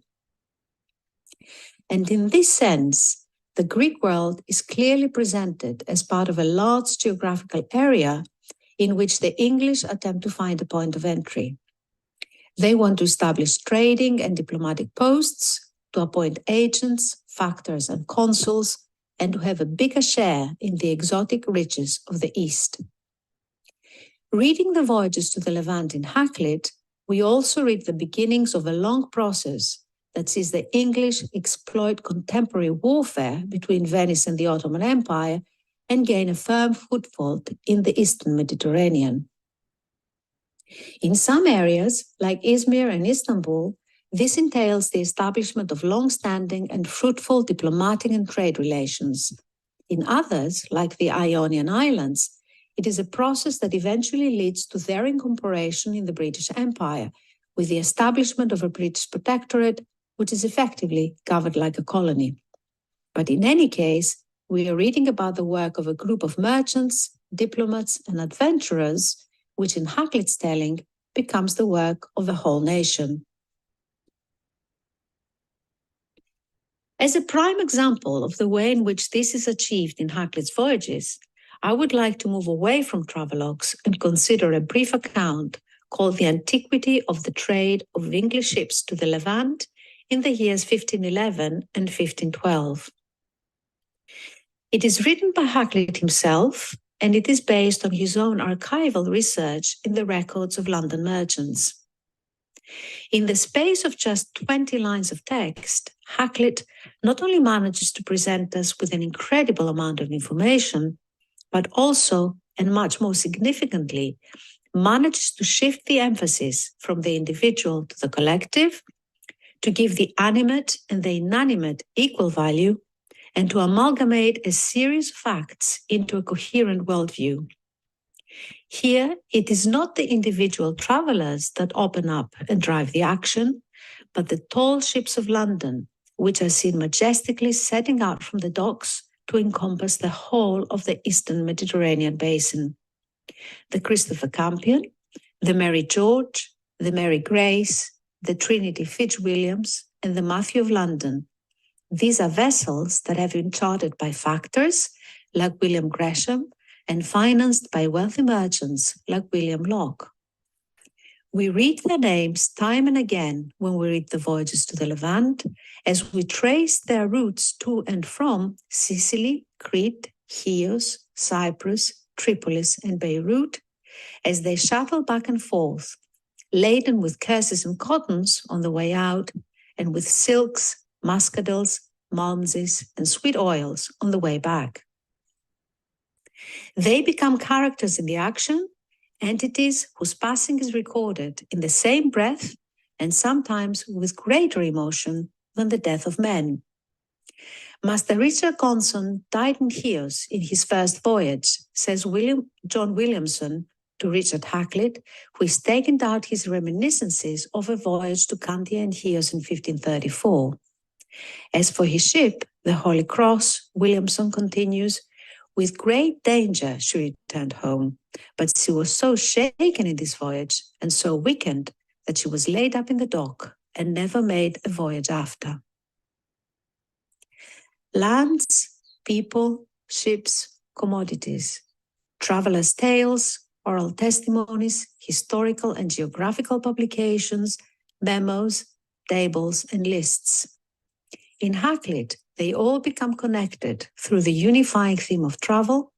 And in this sense, the Greek world is clearly presented as part of a large geographical area in which the English attempt to find a point of entry. They want to establish trading and diplomatic posts, to appoint agents, factors, and consuls, and to have a bigger share in the exotic riches of the East. Reading the voyages to the Levant in Hakluyt, we also read the beginnings of a long process that sees the English exploit contemporary warfare between Venice and the Ottoman Empire and gain a firm foothold in the Eastern Mediterranean. In some areas, like Izmir and Istanbul, this entails the establishment of long-standing and fruitful diplomatic and trade relations. In others, like the Ionian Islands, it is a process that eventually leads to their incorporation in the British Empire, with the establishment of a British protectorate, which is effectively governed like a colony. But in any case, we are reading about the work of a group of merchants, diplomats, and adventurers, which in Hakluyt's telling becomes the work of the whole nation. As a prime example of the way in which this is achieved in Hakluyt's voyages, I would like to move away from travelogues and consider a brief account called The Antiquity of the Trade of English Ships to the Levant in the years 1511 and 1512. It is written by Hakluyt himself, and it is based on his own archival research in the records of London merchants. In the space of just 20 lines of text, Hakluyt not only manages to present us with an incredible amount of information, but also, and much more significantly, manages to shift the emphasis from the individual to the collective, to give the animate and the inanimate equal value, and to amalgamate a series of facts into a coherent worldview. Here, it is not the individual travelers that open up and drive the action, but the tall ships of London, which are seen majestically setting out from the docks to encompass the whole of the Eastern Mediterranean basin. The Christopher Campion, the Mary George, the Mary Grace, the Trinity Fitzwilliams, and the Matthew of London. These are vessels that have been chartered by factors like William Gresham and financed by wealthy merchants like William Locke. We read their names time and again when we read the voyages to the Levant, as we trace their routes to and from Sicily, Crete, Chios, Cyprus, Tripolis, and Beirut, as they shuttle back and forth, laden with curses and cottons on the way out, and with silks, muscadels, malmsey, and sweet oils on the way back. They become characters in the action, entities whose passing is recorded in the same breath and sometimes with greater emotion than the death of men. Master Richard Gonson died in Chios in his first voyage, says John Williamson to Richard Hakluyt, who is taking out his reminiscences of a voyage to Candia and Chios in 1534. As for his ship, the Holy Cross, Williamson continues, with great danger she returned home, but she was so shaken in this voyage and so weakened that she was laid up in the dock and never made a voyage after. Lands, people, ships, commodities, travelers' tales, oral testimonies, historical and geographical publications, memos, tables, and lists. In Hakluyt, they all become connected through the unifying theme of travel,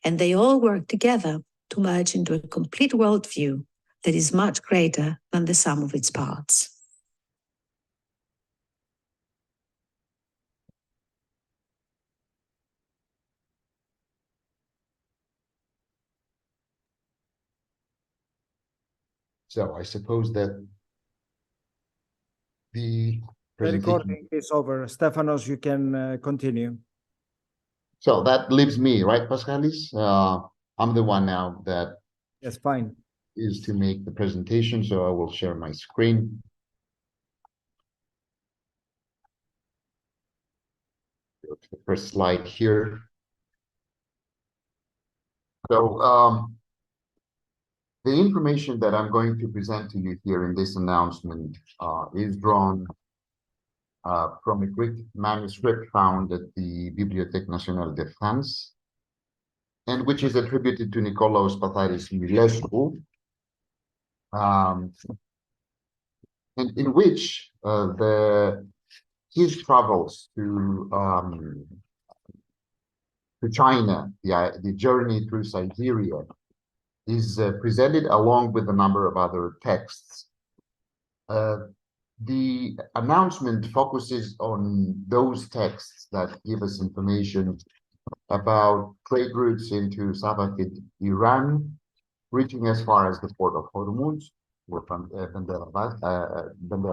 and they all work together to merge into a complete worldview that is much greater than the sum of its parts. So I suppose that the recording is over. Stefanos, you can continue. So that leaves me, right, Paschalis? I'm the one now that fine. Is to make the presentation, so I will share my screen. Go to the first slide here. So the information that I'm going to present to you here in this announcement is drawn from a Greek manuscript found at the Bibliothèque Nationale de France, and which is attributed to Nikolaos Patharis Milescu, and in which his travels to China, the journey through Siberia, is presented along with a number of other texts. The announcement focuses on those texts that give us information about trade routes into Safavid Iran, reaching as far as the port of Hormuz, or from Bandar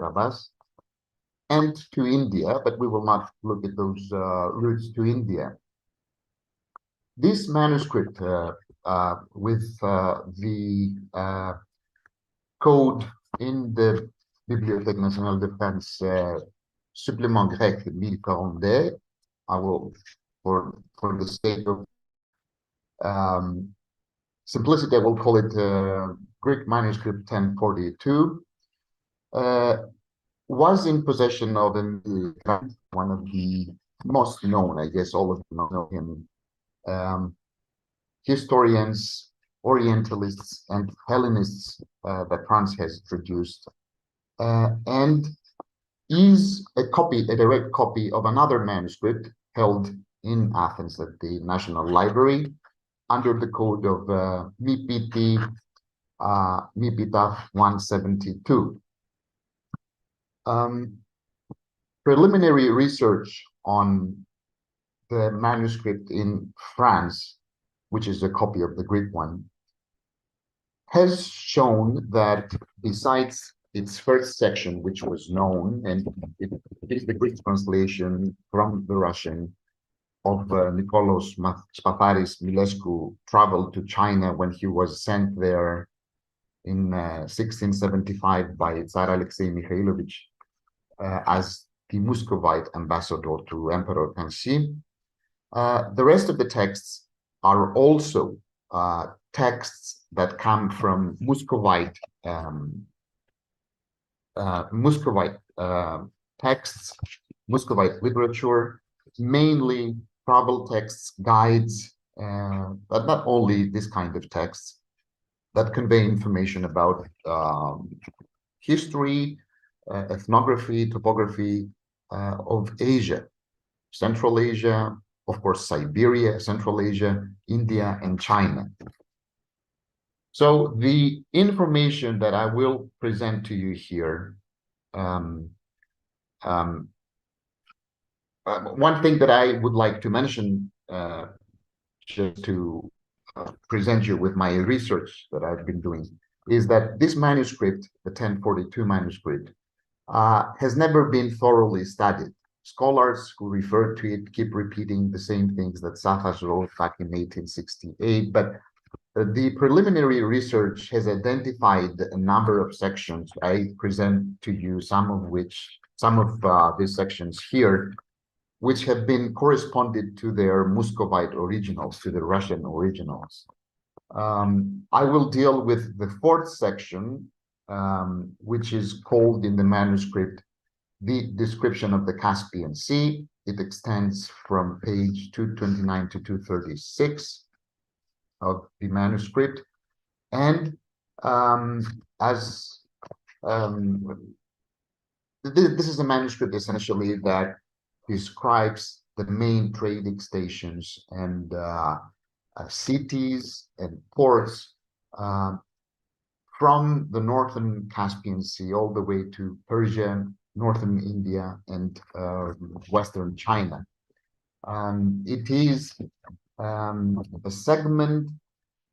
Abbas, and to India, but we will not look at those routes to India. This manuscript with the code in the Bibliothèque Nationale de France, Supplément Grec 1042, I will, for the sake of simplicity, I will call it Greek manuscript 1042, was in possession of one of the most known, I guess all of them know him, historians, Orientalists, and Hellenists that France has produced, and is a direct copy of another manuscript held in Athens at the National Library under the code of MIPIT 172. Preliminary research on the manuscript in France, which is a copy of the Greek one, has shown that besides its first section, which was known, and it is the Greek translation from the Russian of Nikolaos Spatharis Milescu, traveled to China when he was sent there in 1675 by Tsar Alexei Mikhailovich as the Muscovite ambassador to Emperor Kansi. The rest of the texts are also texts that come from Muscovite texts, Muscovite literature, mainly travel texts, guides, but not only this kind of texts that convey information about history, ethnography, topography of Asia, Central Asia, of course, Siberia, Central Asia, India, and China. So the information that I will present to you here, one thing that I would like to mention, just to present you with my research that I've been doing, is that this manuscript, the 1042 manuscript, has never been thoroughly studied. Scholars who refer to it keep repeating the same things that Saphas wrote back in 1868, but the preliminary research has identified a number of sections. I present to you some of these sections here, which have been corresponded to their Muscovite originals, to the Russian originals. I will deal with the fourth section, which is called in the manuscript the description of the Caspian Sea. It extends from page 229 to 236 of the manuscript. And this is a manuscript essentially that describes the main trading stations and cities and ports from the northern Caspian Sea all the way to Persia, northern India, and western China. It is a segment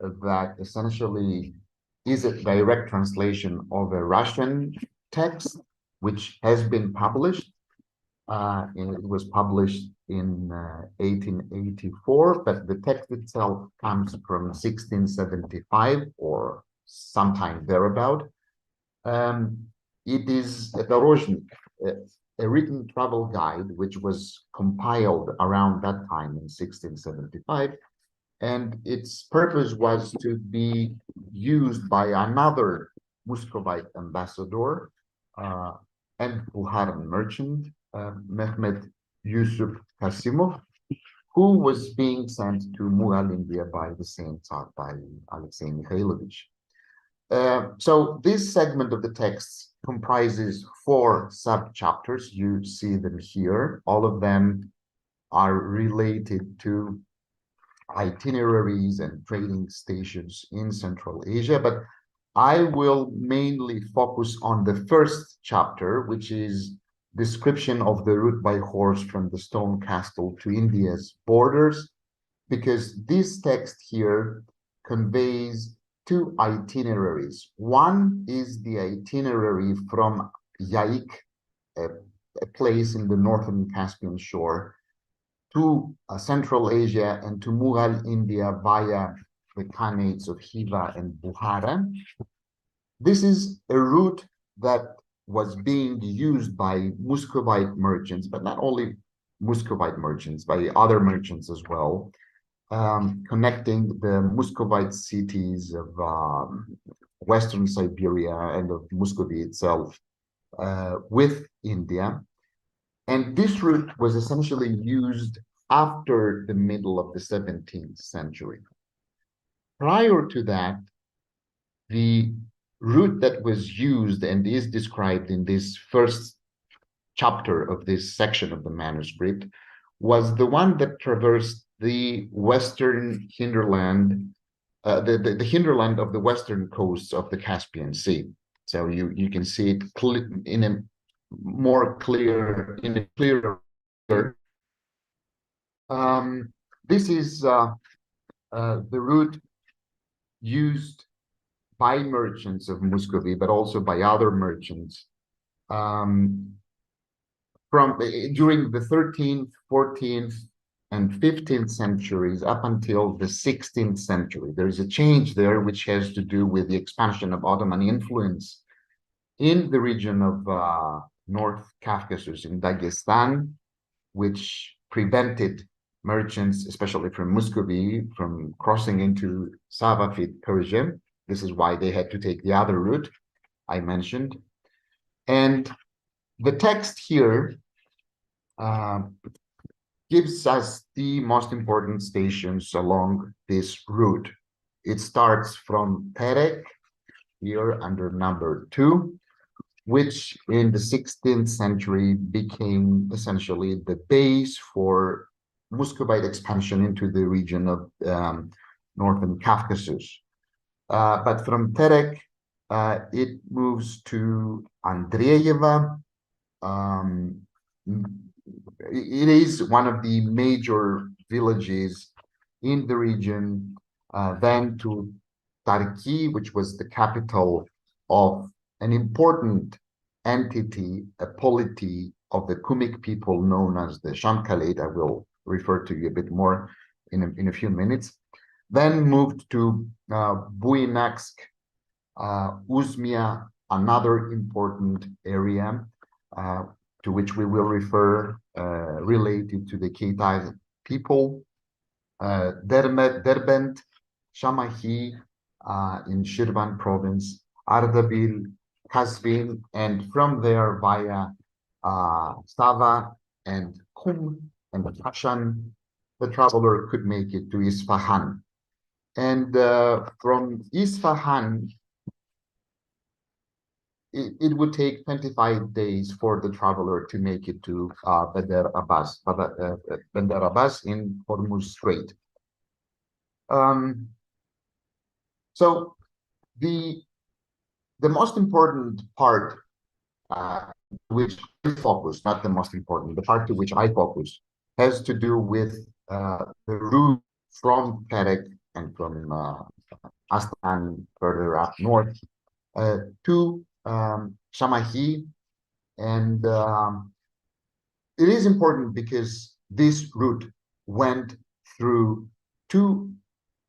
that essentially is a direct translation of a Russian text, which has been published. It was published in 1884, but the text itself comes from 1675 or sometime thereabout. It is a Dorozhnik, a written travel guide, which was compiled around that time in 1675. And its purpose was to be used by another Muscovite ambassador and Bukharan merchant, Mehmet Yusuf Kasimov, who was being sent to Mughal India by the same Tsar, by Alexei Mikhailovich. So this segment of the text comprises 4 sub-chapters. You see them here. All of them are related to itineraries and trading stations in Central Asia, but I will mainly focus on the first chapter, which is description of the route by horse from the stone castle to India's borders, because this text here conveys two itineraries. One is the itinerary from Yaik, a place in the northern Caspian shore, to Central Asia and to Mughal India via the Khanates of Khiva and Bukhara. This is a route that was being used by Muscovite merchants, but not only Muscovite merchants, by other merchants as well, connecting the Muscovite cities of Western Siberia and of Muscovy itself with India. And this route was essentially used after the middle of the 17th century. Prior to that, the route that was used and is described in this first chapter of this section of the manuscript was the one that traversed the western hinterland, the hinterland of the western coasts of the Caspian Sea. So you can see it in a more clear, in a clearer. This is the route used by merchants of Muscovy, but also by other merchants from during the 13th, 14th, and 15th centuries up until the 16th century. There is a change there which has to do with the expansion of Ottoman influence in the region of North Caucasus in Dagestan, which prevented merchants, especially from Muscovy, from crossing into Safavid Persia. This is why they had to take the other route I mentioned. And the text here gives us the most important stations along this route. It starts from Terek, here under number 2, which in the 16th century became essentially the base for Muscovite expansion into the region of Northern Caucasus. But from Terek, it moves to Andreeva. It is one of the major villages in the region, then to Tarki, which was the capital of an important entity, a polity of the Kumyk people known as the Shamkhalid. I will refer to you a bit more in a few minutes. Then moved to Buynaksk, Uzmia, another important area to which we will refer related to the Khitai people, Derbent, Shamahi in Shirvan province, Ardabil, Kazvin, and from there via Sava and Kum and Kashan, the traveler could make it to Isfahan. And from Isfahan, it would take 25 days for the traveler to make it to Bandar Abbas in Hormuz Strait. So the most important part which I focus, not the most important, the part to which I focus has to do with the route from Terek and from Aslan further up north to Shamahi. And it is important because this route went through two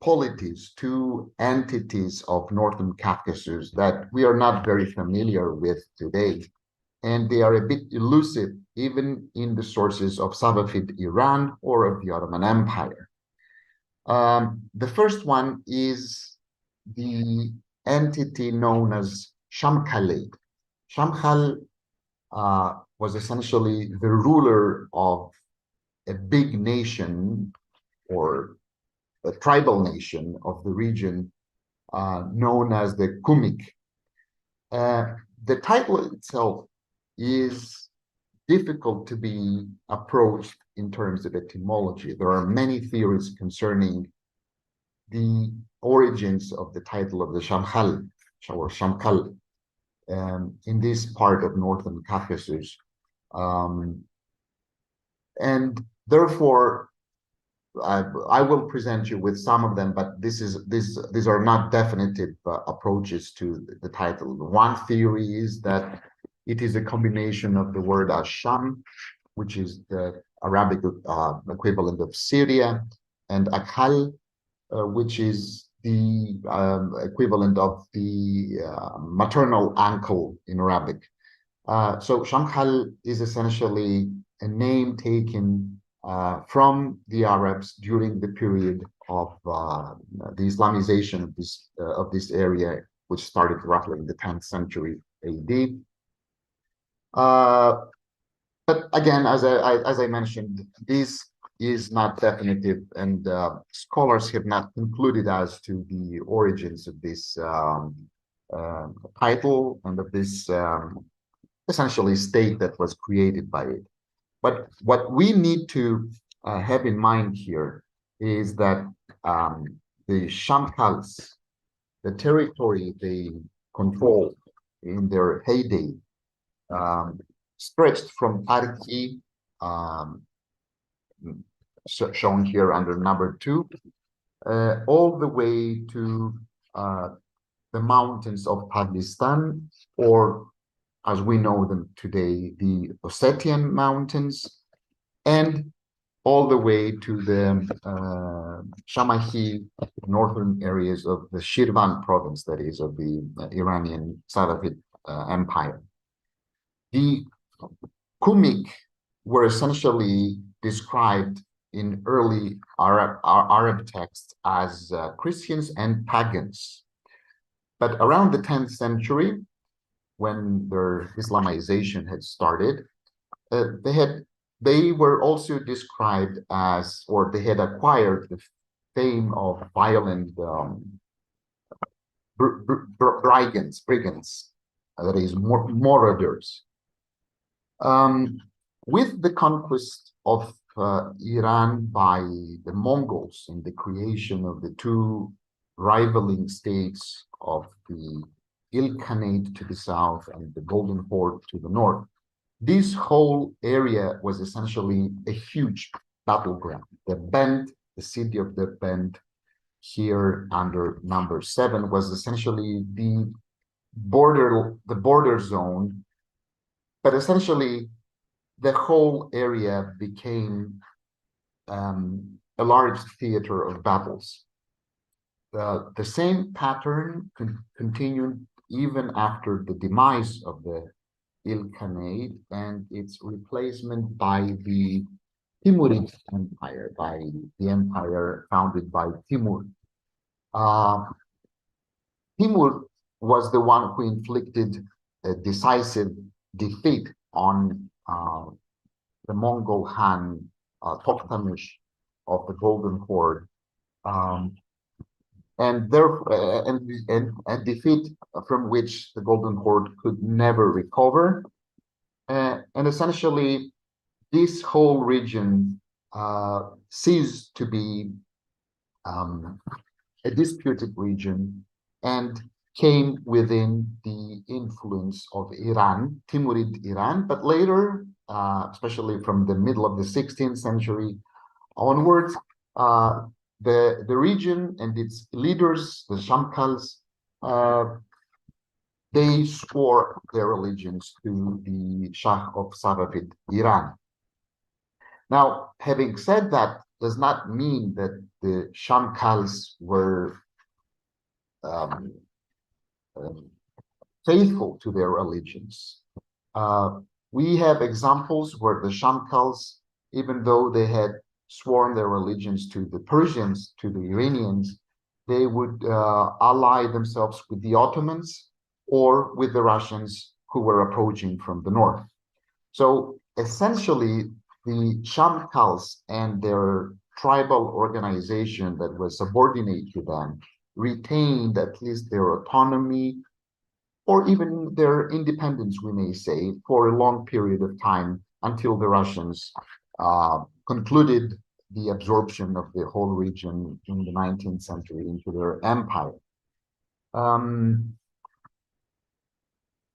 polities, two entities of Northern Caucasus that we are not very familiar with today. And they are a bit elusive, even in the sources of Safavid Iran or of the Ottoman Empire. The first one is the entity known as Shamkhalid. Shamkhal was essentially the ruler of a big nation or a tribal nation of the region known as the Kumyk. The title itself is difficult to be approached in terms of etymology. There are many theories concerning the origins of the title of the Shamkhal. or Shamkal in this part of northern Caucasus. And therefore, I will present you with some of them, but these are not definitive approaches to the title. One theory is that it is a combination of the word Asham, which is the Arabic equivalent of Syria, and Akhal, which is the equivalent of the maternal uncle in Arabic. So Shamkhal is essentially a name taken from the Arabs during the period of the Islamization of this area, which started roughly in the 10th century AD. But again, as I mentioned, this is not definitive, and scholars have not concluded as to the origins of this title and of this essentially state that was created by it. But what we need to have in mind here is that the Shamkhals, the territory they controlled in their heyday, stretched from Arki, shown here under number 2, all the way to the mountains of Pakistan, or as we know them today, the Ossetian Mountains, and all the way to the Shamahi northern areas of the Shirvan province, that is, of the Iranian Safavid Empire. The Kumyk were essentially described in early Arab texts as Christians and pagans. But around the 10th century, when their Islamization had started, they were also described as, or they had acquired the fame of violent brigands, that is, marauders. With the conquest of Iran by the Mongols and the creation of the two rivaling states of the Ilkhanate to the south and the Golden Horde to the north, this whole area was essentially a huge battleground. The Bend, the city of the Bend, here under number 7, was essentially the border zone, but essentially the whole area became a large theater of battles. The same pattern continued even after the demise of the Ilkhanate and its replacement by the Timurid Empire, by the empire founded by Timur. Timur was the one who inflicted a decisive defeat on the Mongol Han Tokhtamush of the Golden Horde, and defeat from which the Golden Horde could never recover. And essentially, this whole region ceased to be a disputed region and came within the influence of Iran, Timurid Iran, but later, especially from the middle of the 16th century onwards, the region and its leaders, the Shamkhals, they swore their allegiance to the Shah of Safavid Iran. Now, having said that, does not mean that the Shamkhals were faithful to their allegiance. We have examples where the Shamkhals, even though they had sworn their allegiance to the Persians, to the Iranians, they would ally themselves with the Ottomans or with the Russians who were approaching from the north. So essentially, the Shamkhals and their tribal organization that was subordinate to them retained at least their autonomy or even their independence, we may say, for a long period of time until the Russians concluded the absorption of the whole region in the 19th century into their empire.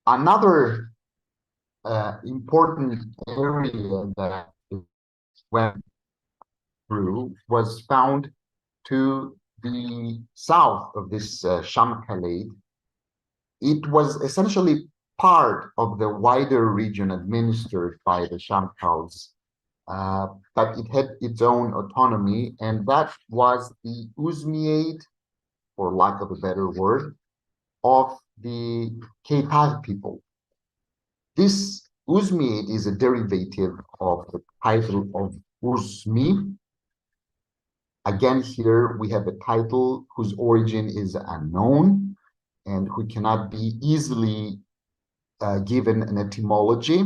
Another important area that went through was found to the south of this Shamkhalid. It was essentially part of the wider region administered by the Shamkhals, but it had its own autonomy, and that was the Uzmiyet, for lack of a better word, of the Ketag people. This Uzmiyet is a derivative of the title of Uzmi. Again, here we have a title whose origin is unknown and who cannot be easily given an etymology.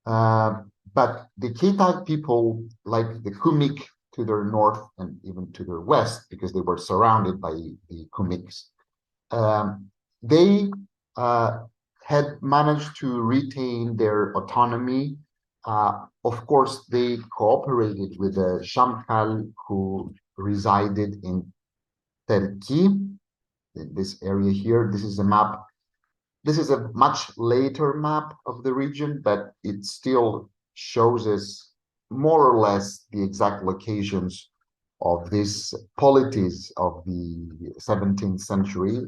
But the Ketag people, like the Kumyk to their north and even to their west, because they were surrounded by the Kumyks, they had managed to retain their autonomy. Of course, they cooperated with the Shamkhal who resided in Turkey, this area here. This is a map. This is a much later map of the region, but it still shows us more or less the exact locations of these polities of the 17th century,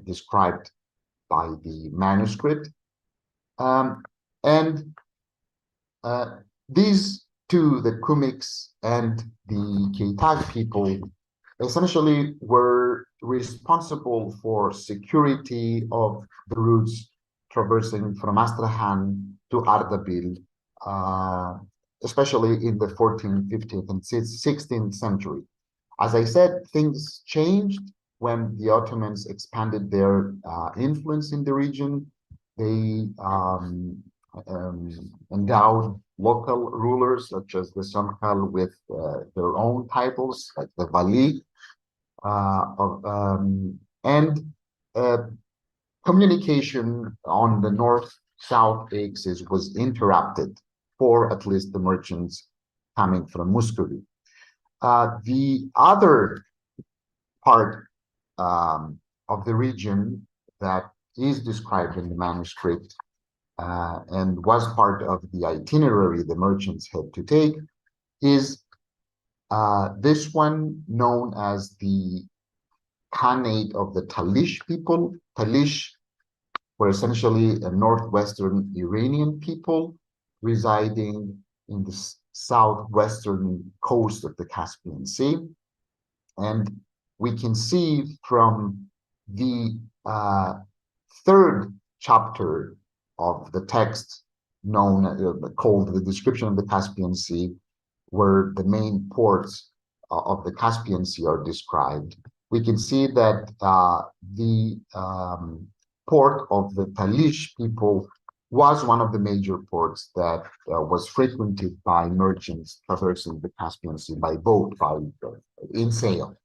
described by the manuscript. These two, the Kumyks and the Ketag people, essentially were responsible for security of the routes traversing from Astrakhan to Ardabil, especially in the 14th, 15th, and 16th century. As I said, things changed when the Ottomans expanded their influence in the region. They endowed local rulers, such as the Samkhal, with their own titles, like the Vali, communication on the north-south axis was interrupted for at least the merchants coming from Muscovy. The other part of the region that is described in the manuscript and was part of the itinerary the merchants had to take is this one, known as the Khanate of the Talish people. Talish were essentially a northwestern Iranian people residing in the southwestern coast of the Caspian Sea. And we can see from the third chapter of the text, called the Description of the Caspian Sea, where the main ports of the Caspian Sea are described. We can see that the port of the Talish people was one of the major ports that was frequented by merchants traversing the Caspian Sea by boat, in sail.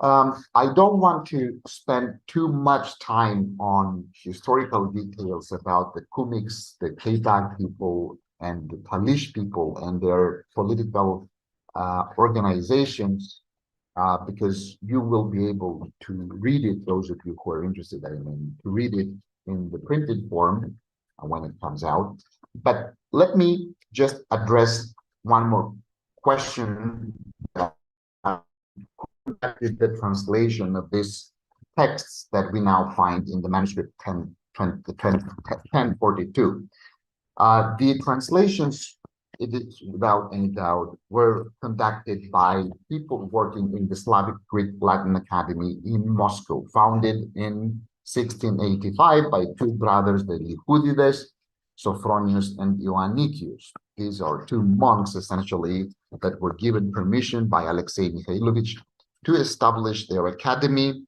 I don't want to spend too much time on historical details about the Kumyks, the Ketag people, and the Talish people and their political organizations, because you will be able to read it, those of you who are interested, to read it in the printed form when it comes out. But let me just address one more question the translation of these texts that we now find in the manuscript 1042. The translations, it is without any doubt, were conducted by people working in the Slavic Greek Latin Academy in Moscow, founded in 1685 by two brothers, the Lichudides, Sophronius and Ioannicius. These are two monks, essentially, that were given permission by Alexei Mikhailovich to establish their academy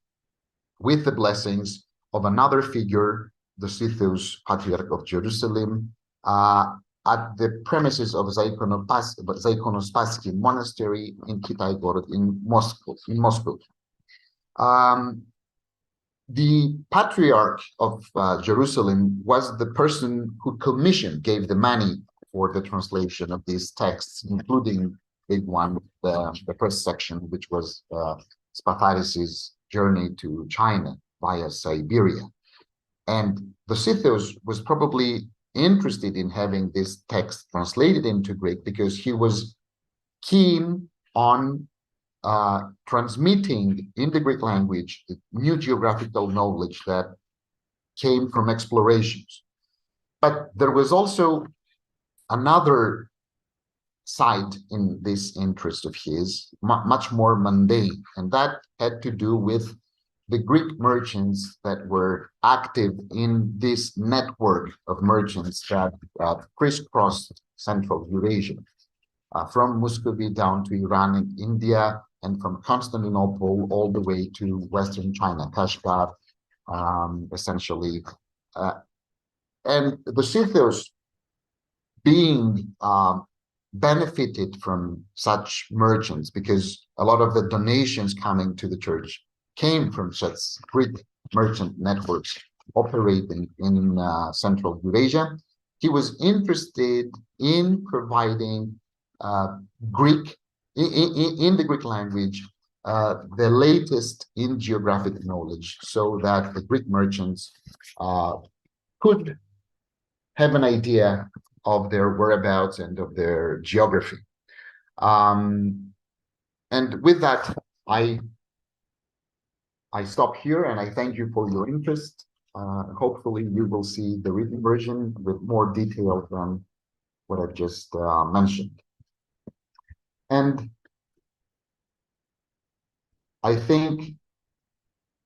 with the blessings of another figure, the Sithus Patriarch of Jerusalem, at the premises of Zaikonospasky Monastery in Kitai-Gorod in Moscow. The Patriarch of Jerusalem was the person who gave the money for the translation of these texts, including big one, the first section, which was Spatharis's journey to China via Siberia. And the Scythios was probably interested in having this text translated into Greek because he was keen on transmitting in the Greek language the new geographical knowledge that came from explorations. But there was also another side in this interest of his, much more mundane, and that had to do with the Greek merchants that were active in this network of merchants that crisscrossed Central Eurasia, from Muscovy down to Iran and India, and from Constantinople all the way to Western China, Kashgar, essentially. And the Scythios being benefited from such merchants because a lot of the donations coming to the church came from such Greek merchant networks operating in Central Eurasia. He was interested in providing Greek, in the Greek language, the latest in geographic knowledge so that the Greek merchants could have an idea of their whereabouts and of their geography. And with that, I stop here and I thank you for your interest. Hopefully you will see the written version with more detail than what I've just mentioned. And I think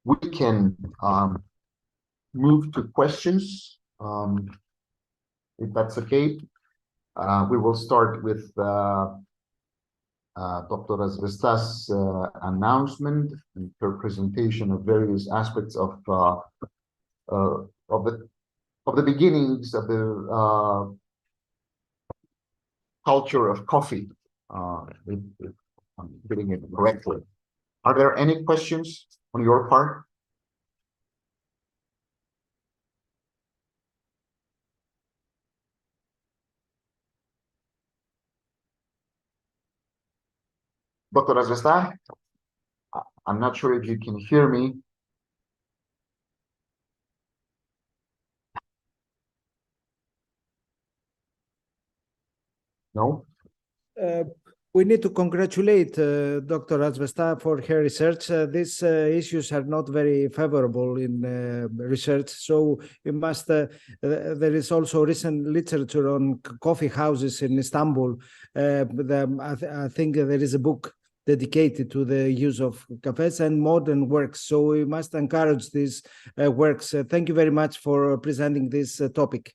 we can move to questions, if that's okay. We will start with Dr. Asvesta's announcement and her presentation of various aspects of the beginnings of the culture of coffee, if I'm getting it correctly. Are there any questions on your part? Dr. Asvesta, I'm not sure if you can hear me. No? We need to congratulate Dr. Asvesta for her research. These issues are not very favorable in research, so we must. There is also recent literature on coffee houses in Istanbul. I think there is a book dedicated to the use of cafes and modern works. So we must encourage these works. Thank you very much for presenting this topic.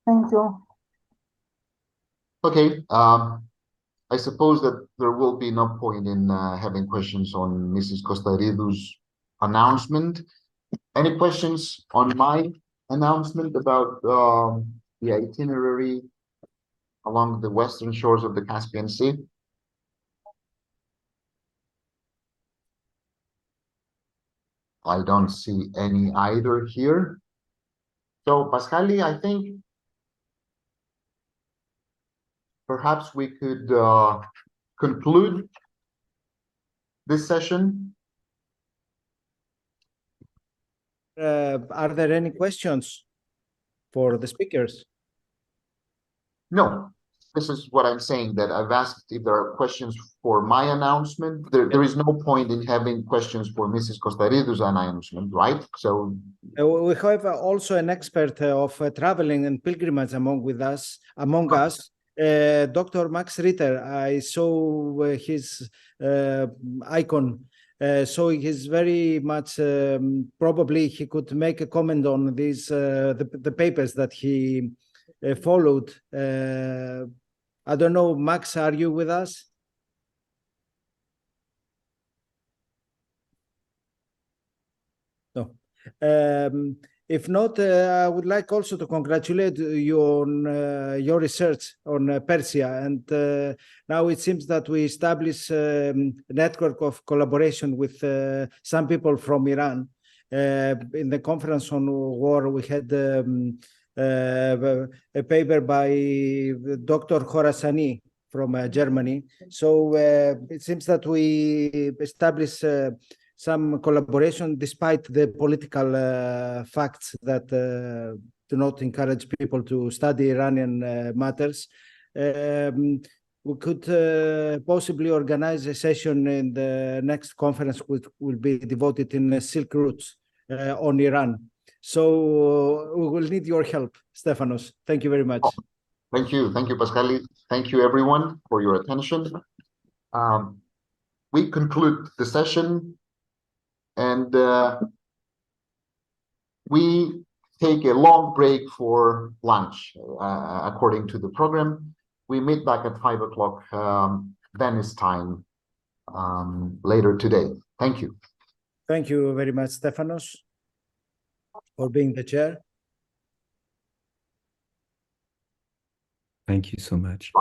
Thank you. Okay, I suppose that there will be no point in having questions on Mrs. Kostaridou's announcement. Any questions on my announcement about the itinerary along the western shores of the Caspian Sea? I don't see any either here. So, Pascali, I think perhaps we could conclude this session. Are there any questions for the speakers? No, this is what I'm saying, that I've asked if there are questions for my announcement. There is no point in having questions for Mrs. Kostaridou's announcement, right? So we have also an expert of traveling and pilgrimage among us, Dr. Max Ritter. I saw his icon. So he's very much, probably he could make a comment on these, the papers that he followed. I don't know, Max, are you with us? No. If not, I would like also to congratulate you on your research on Persia. And now it seems that we establish a network of collaboration with some people from Iran. In the conference on war, we had a paper by Dr. Khorasani from Germany. So it seems that we establish some collaboration despite the political facts that do not encourage people to study Iranian matters. We could possibly organize a session in the next conference, which will be devoted in Silk Routes on Iran. So we will need your help, Stefanos. Thank you very much. Thank you, Paschalis. Thank you, everyone, for your attention. We conclude the session, and we take a long break for lunch, according to the program. We meet back at 5 o'clock Venice time later today. Thank you. Thank you very much, Stefanos, for being the chair. Thank you so much.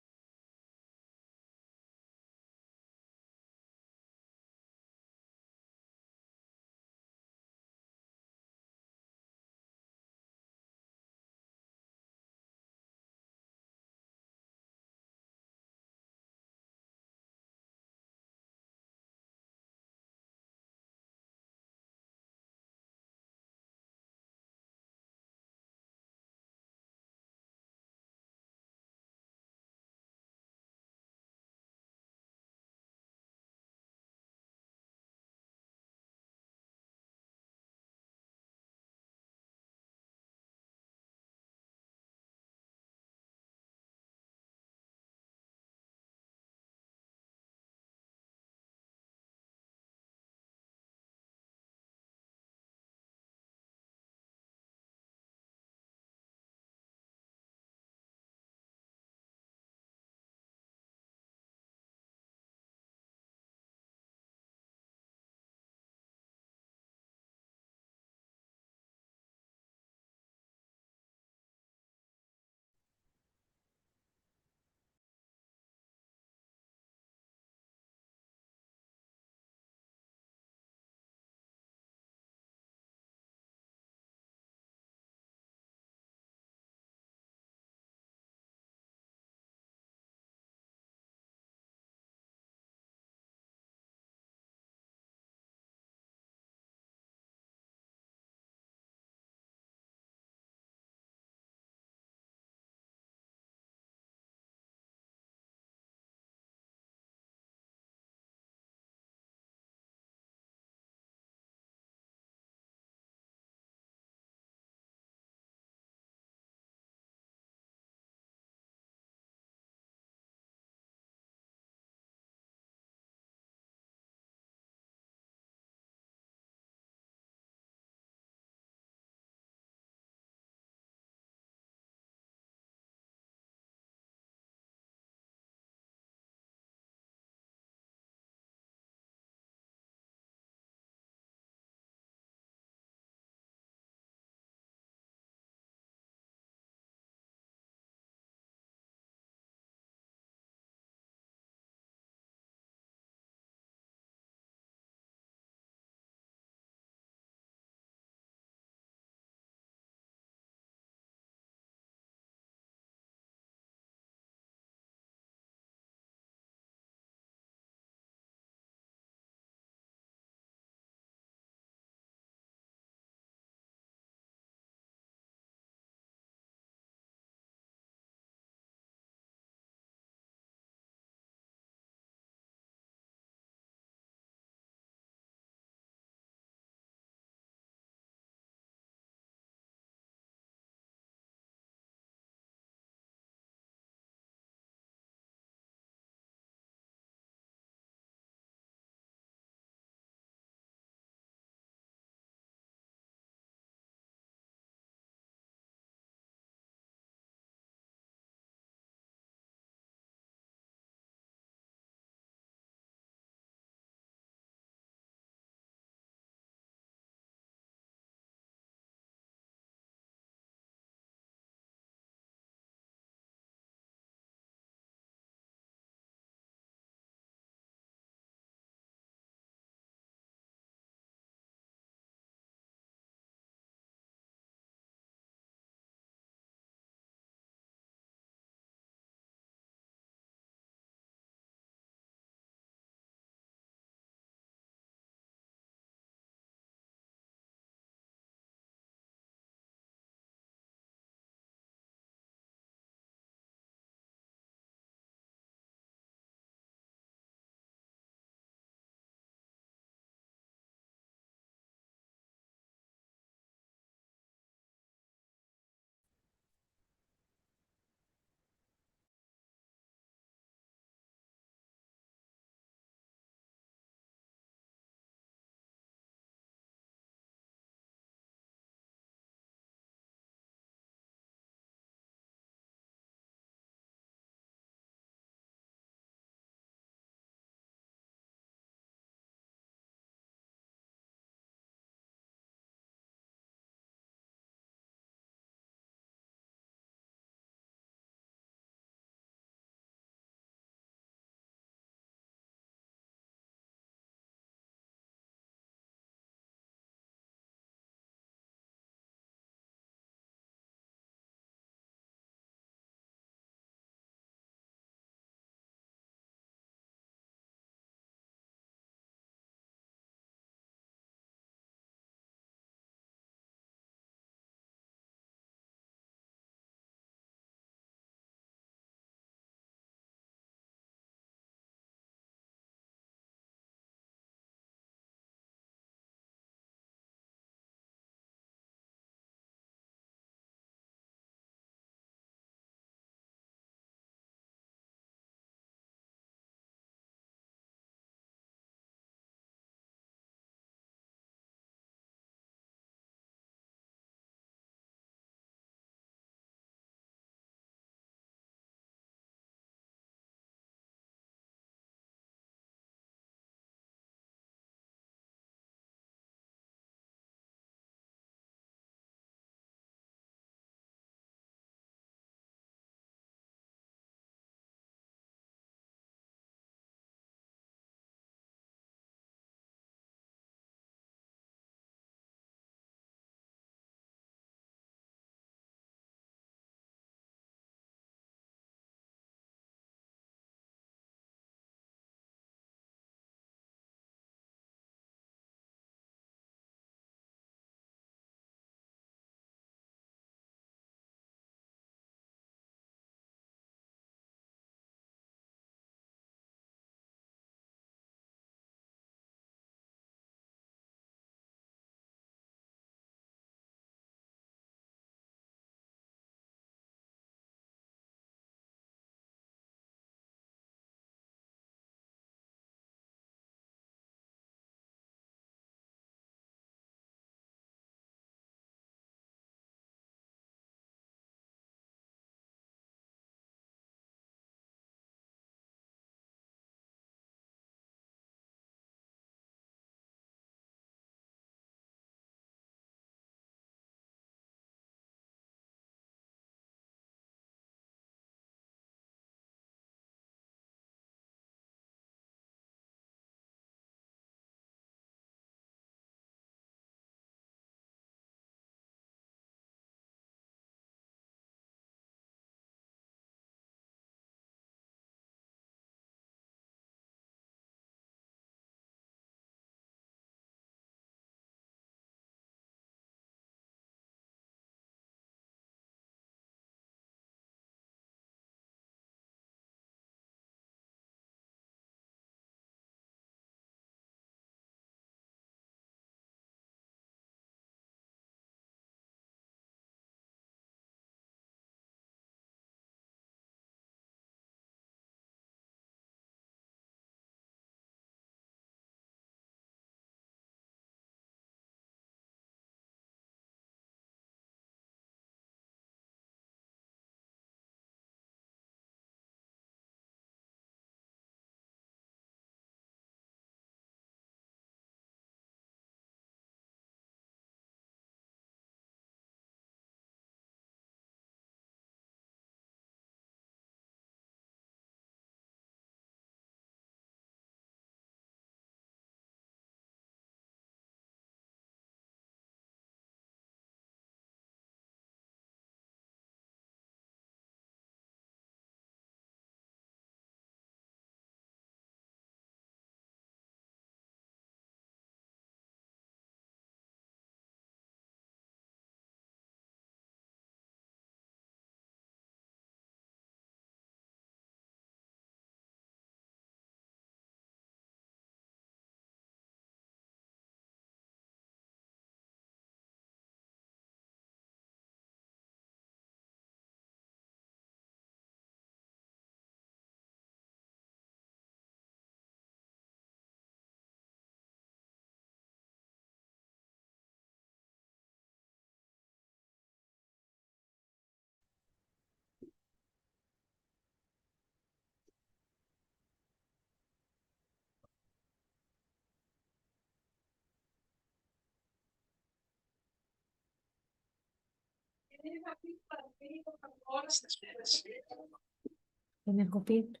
Ενεργοποιείται.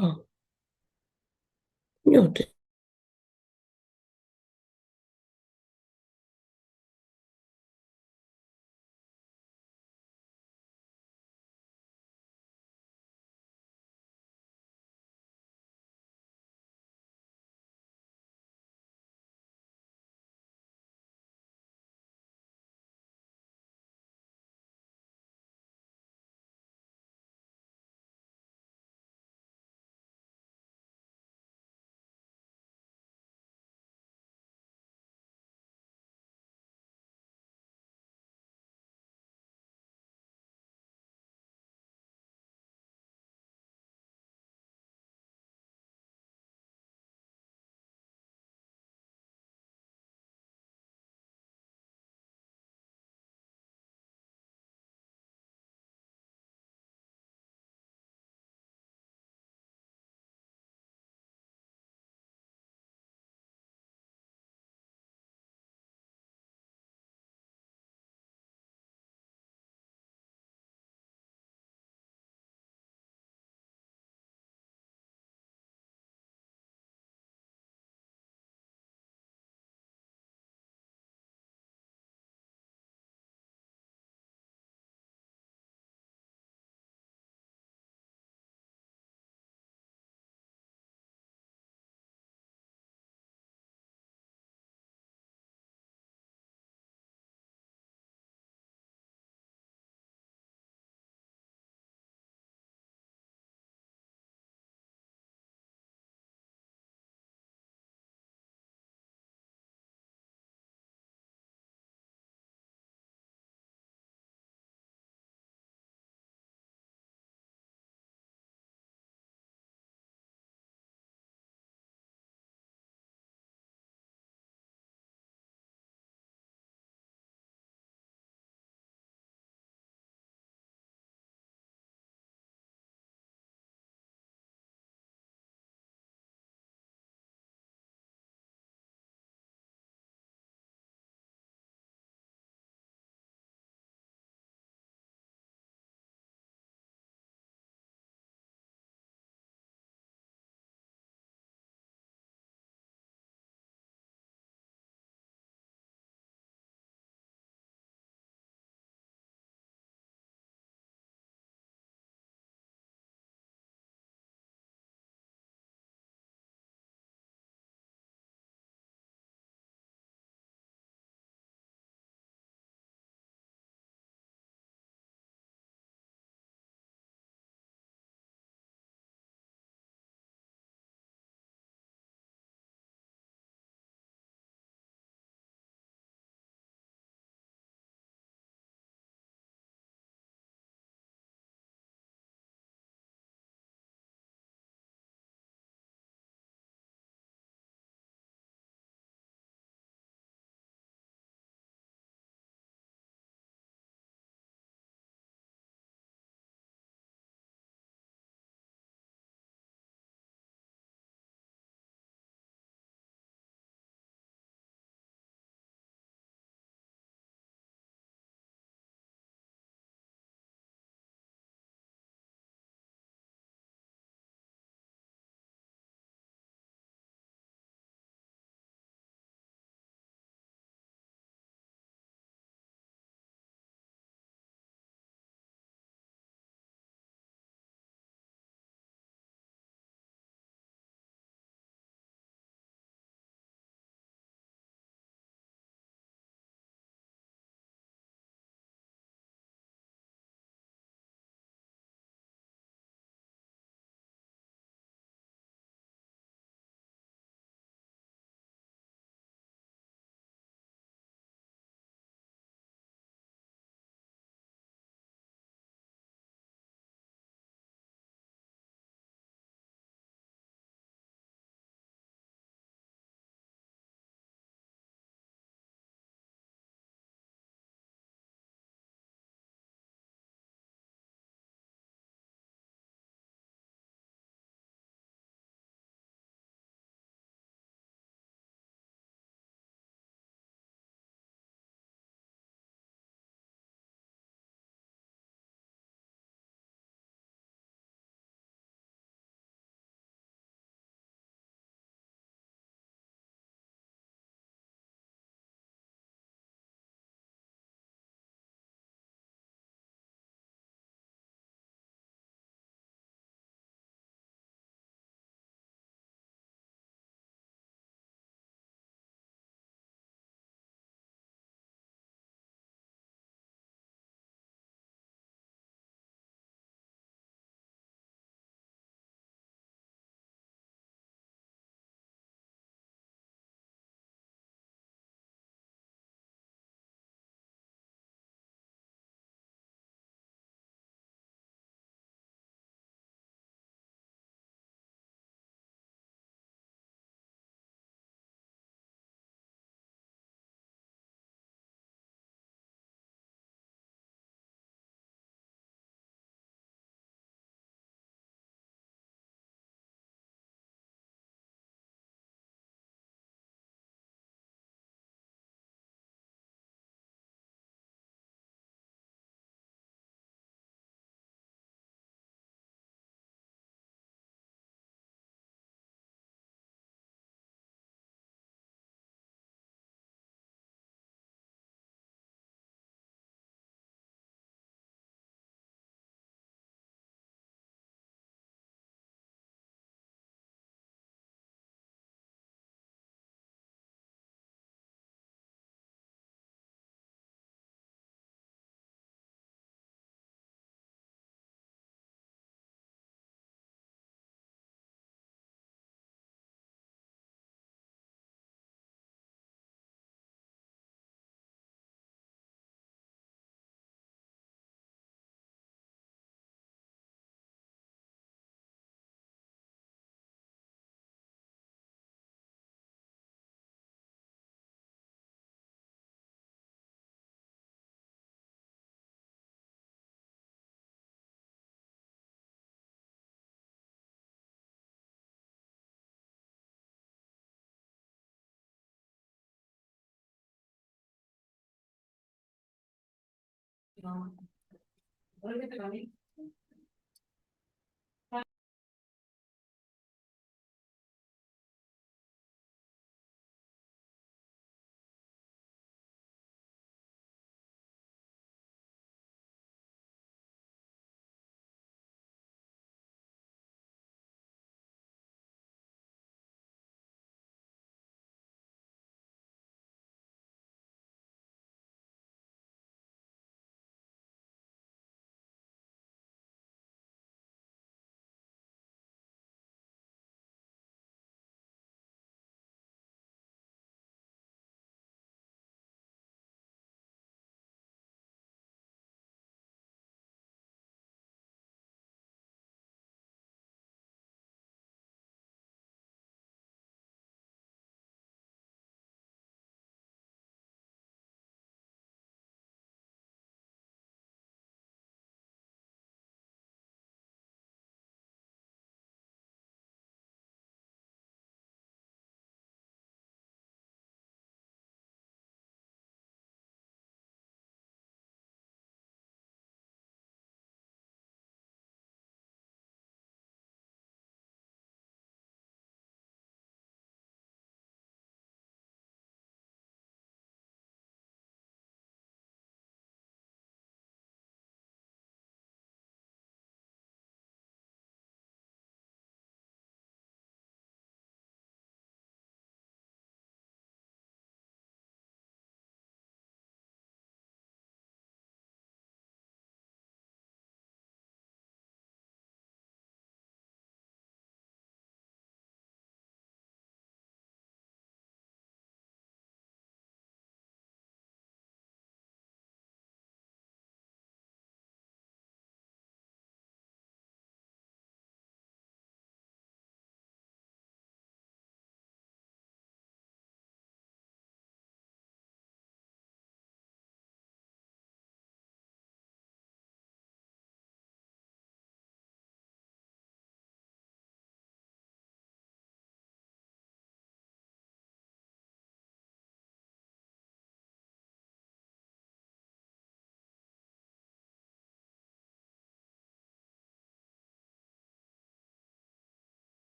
gang. Njótið.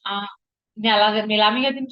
Α, ναι, αλλά δεν μιλάμε για την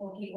Okay,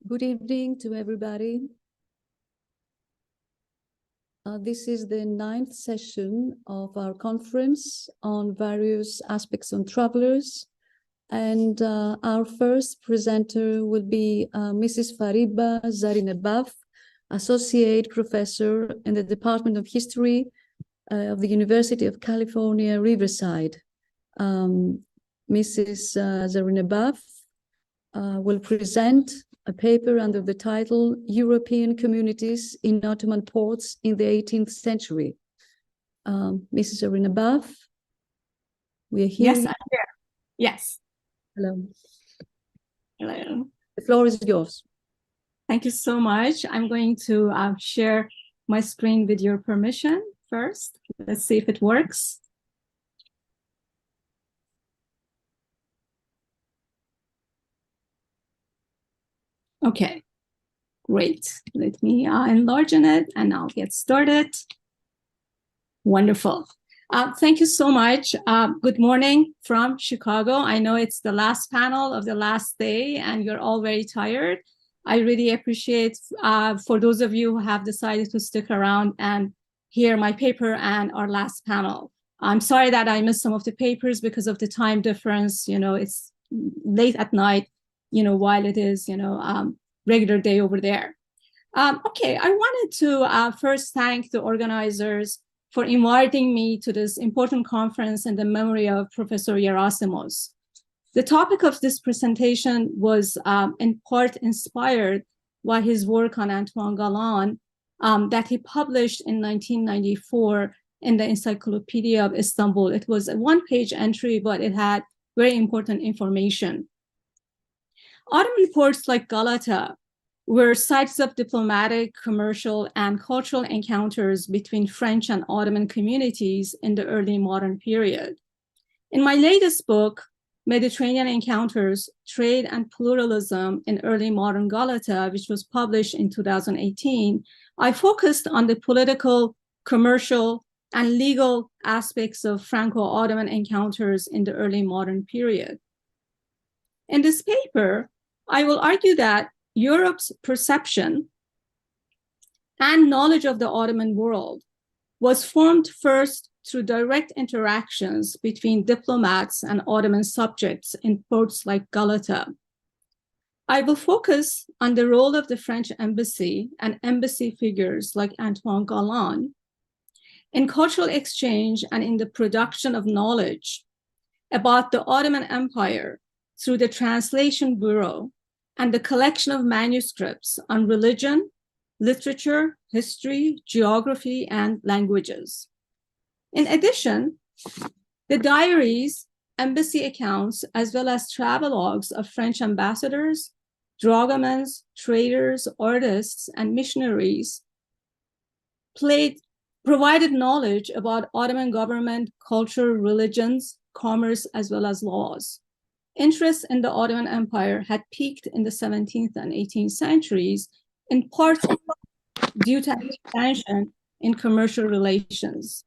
Good evening to everybody. This is the 9th session of our conference on various aspects on travelers. And our first presenter will be Mrs. Fariba Zarinebaf, Associate Professor in the Department of History of the University of California, Riverside. Mrs. Zarinebaf will present a paper under the title European Communities in Ottoman Ports in the 18th Century. Mrs. Zarinebaf, we are here. Yes, I'm here. Yes. Hello. Hello. The floor is yours. Thank you so much. I'm going to share my screen with your permission first. Let's see if it works. Okay, great. Let me enlarge on it and I'll get started. Wonderful. Thank you so much. Good morning from Chicago. I know it's the last panel of the last day and you're all very tired. I really appreciate for those of you who have decided to stick around and hear my paper and our last panel. I'm sorry that I missed some of the papers because of the time difference. You know, it's late at night, you know, while it is, you know, regular day over there. Okay, I wanted to first thank the organizers for inviting me to this important conference in the memory of Professor Gerasimos. The topic of this presentation was in part inspired by his work on Antoine Galland that he published in 1994 in the Encyclopedia of Istanbul. It was a one-page entry, but it had very important information. Ottoman ports like Galata were sites of diplomatic, commercial, and cultural encounters between French and Ottoman communities in the early modern period. In my latest book, Mediterranean Encounters, Trade and Pluralism in Early Modern Galata, which was published in 2018, I focused on the political, commercial, and legal aspects of Franco-Ottoman encounters in the early modern period. In this paper, I will argue that Europe's perception and knowledge of the Ottoman world was formed first through direct interactions between diplomats and Ottoman subjects in ports like Galata. I will focus on the role of the French embassy and embassy figures like Antoine Galland in cultural exchange and in the production of knowledge about the Ottoman Empire through the Translation Bureau and the collection of manuscripts on religion, literature, history, geography, and languages. In addition, the diaries, embassy accounts, as well as travelogues of French ambassadors, dragomans, traders, artists, and missionaries provided knowledge about Ottoman government, culture, religions, commerce, as well as laws. Interest in the Ottoman Empire had peaked in the 17th and 18th centuries, in part due to expansion in commercial relations.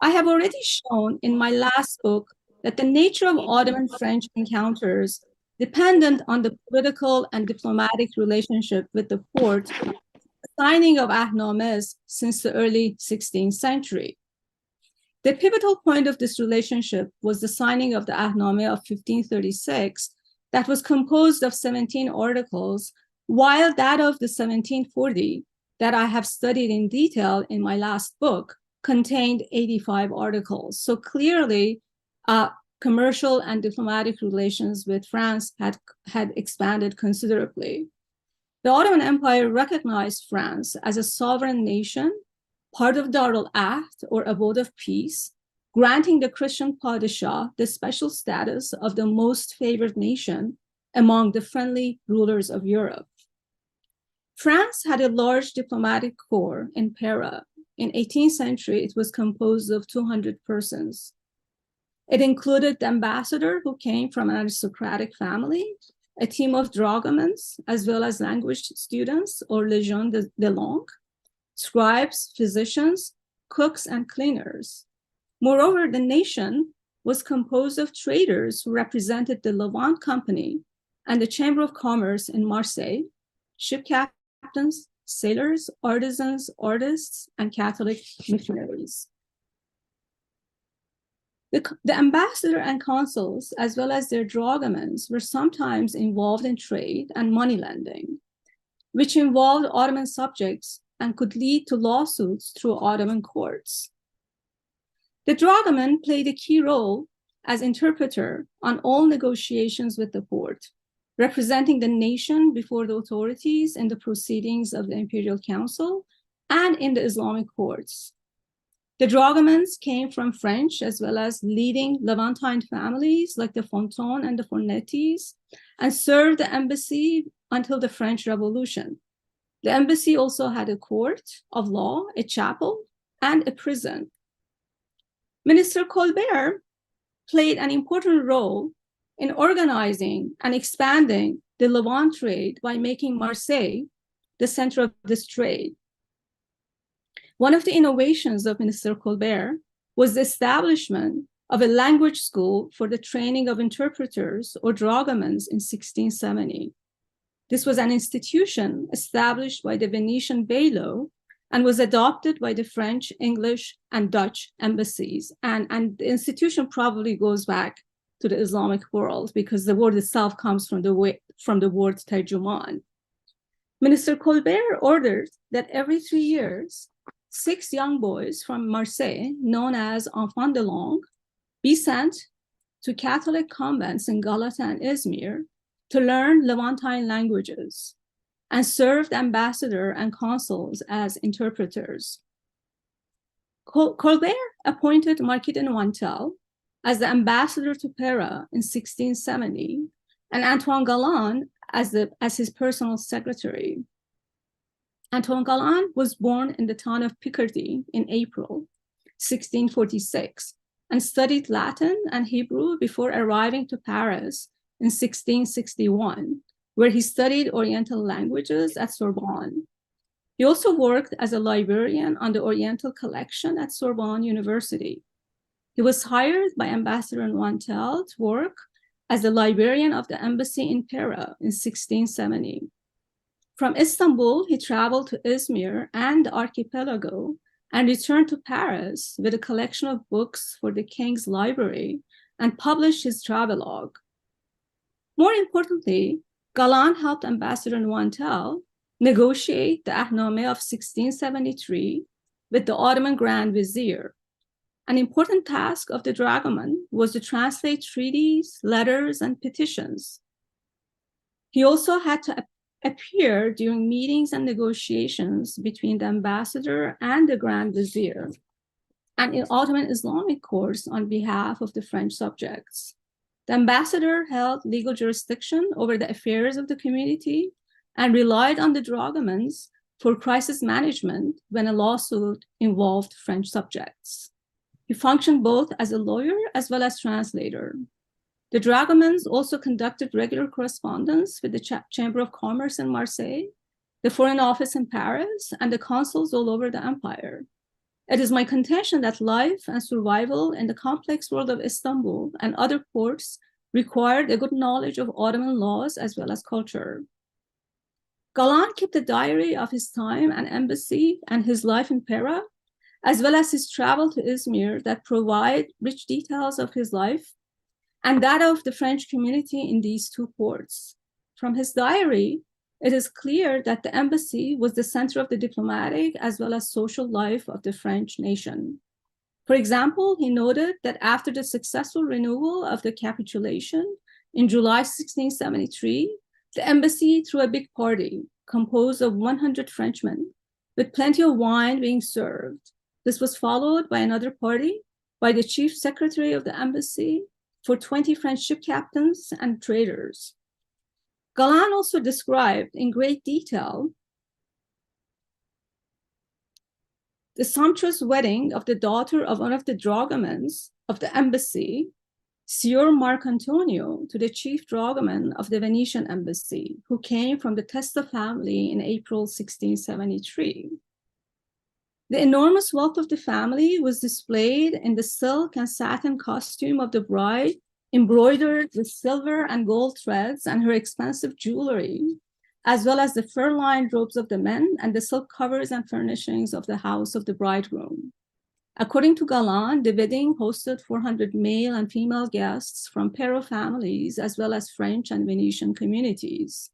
I have already shown in my last book that the nature of Ottoman-French encounters dependent on the political and diplomatic relationship with the Porte, the signing of Ahnames since the early 16th century. The pivotal point of this relationship was the signing of the Ahnameh of 1536 that was composed of 17 articles, while that of the 1740 that I have studied in detail in my last book contained 85 articles. So clearly, commercial and diplomatic relations with France had expanded considerably. The Ottoman Empire recognized France as a sovereign nation, part of Darul Ahd, or abode of peace, granting the Christian Padishah the special status of the most favored nation among the friendly rulers of Europe. France had a large diplomatic corps in Pera. In 18th century, it was composed of 200 persons. It included the ambassador who came from an aristocratic family, a team of dragomans, as well as language students, or légion de langue, scribes, physicians, cooks, and cleaners. Moreover, the nation was composed of traders who represented the Levant Company and the Chamber of Commerce in Marseille, ship captains, sailors, artisans, artists, and Catholic missionaries. The ambassador and consuls, as well as their dragomans, were sometimes involved in trade and money lending, which involved Ottoman subjects and could lead to lawsuits through Ottoman courts. The dragoman played a key role as interpreter on all negotiations with the court, representing the nation before the authorities in the proceedings of the Imperial Council and in the Islamic courts. The dragomans came from French as well as leading Levantine families like the Fontaine and the Fornetis, and served the embassy until the French Revolution. The embassy also had a court of law, a chapel, and a prison. Minister Colbert played an important role in organizing and expanding the Levant trade by making Marseille the center of this trade. One of the innovations of Minister Colbert was the establishment of a language school for the training of interpreters or dragomans in 1670. This was an institution established by the Venetian bailo and was adopted by the French, English, and Dutch embassies. And the institution probably goes back to the Islamic world because the word itself comes from the word terjuman. Minister Colbert ordered that every 3 years, 6 young boys from Marseille, known as enfants de langue, be sent to Catholic convents in Galata and Izmir to learn Levantine languages and served ambassador and consuls as interpreters. Colbert appointed Marquis de Nointel as the ambassador to Pera in 1670 and Antoine Galland as his personal secretary. Antoine Galland was born in the town of Picardy in April 1646 and studied Latin and Hebrew before arriving to Paris in 1661, where he studied Oriental languages at Sorbonne. He also worked as a librarian on the Oriental collection at Sorbonne University. He was hired by Ambassador Nointel to work as the librarian of the embassy in Pera in 1670. From Istanbul, he traveled to Izmir and the archipelago and returned to Paris with a collection of books for the king's library and published his travelogue. More importantly, Galland helped Ambassador Nointel negotiate the Ahnameh of 1673 with the Ottoman Grand Vizier. An important task of the dragoman was to translate treaties, letters, and petitions. He also had to appear during meetings and negotiations between the ambassador and the Grand Vizier, and in Ottoman Islamic courts on behalf of the French subjects. The ambassador held legal jurisdiction over the affairs of the community and relied on the dragomans for crisis management when a lawsuit involved French subjects. He functioned both as a lawyer as well as translator. The dragomans also conducted regular correspondence with the Chamber of Commerce in Marseille, the Foreign Office in Paris, and the consuls all over the empire. It is my contention that life and survival in the complex world of Istanbul and other ports required a good knowledge of Ottoman laws as well as culture. Galland kept a diary of his time and embassy and his life in Pera, as well as his travel to Izmir that provide rich details of his life and that of the French community in these two ports. From his diary, it is clear that the embassy was the center of the diplomatic as well as social life of the French nation. For example, he noted that after the successful renewal of the capitulation in July 1673, the embassy threw a big party composed of 100 Frenchmen, with plenty of wine being served. This was followed by another party by the chief secretary of the embassy for 20 French ship captains and traders. Galland also described in great detail the sumptuous wedding of the daughter of one of the dragomans of the embassy, Signor Marcantonio, to the chief dragoman of the Venetian embassy, who came from the Testa family in April 1673. The enormous wealth of the family was displayed in the silk and satin costume of the bride embroidered with silver and gold threads, and her expensive jewelry, as well as the fur-lined robes of the men and the silk covers and furnishings of the house of the bridegroom. According to Galland, the wedding hosted 400 male and female guests from Pero families, as well as French and Venetian communities.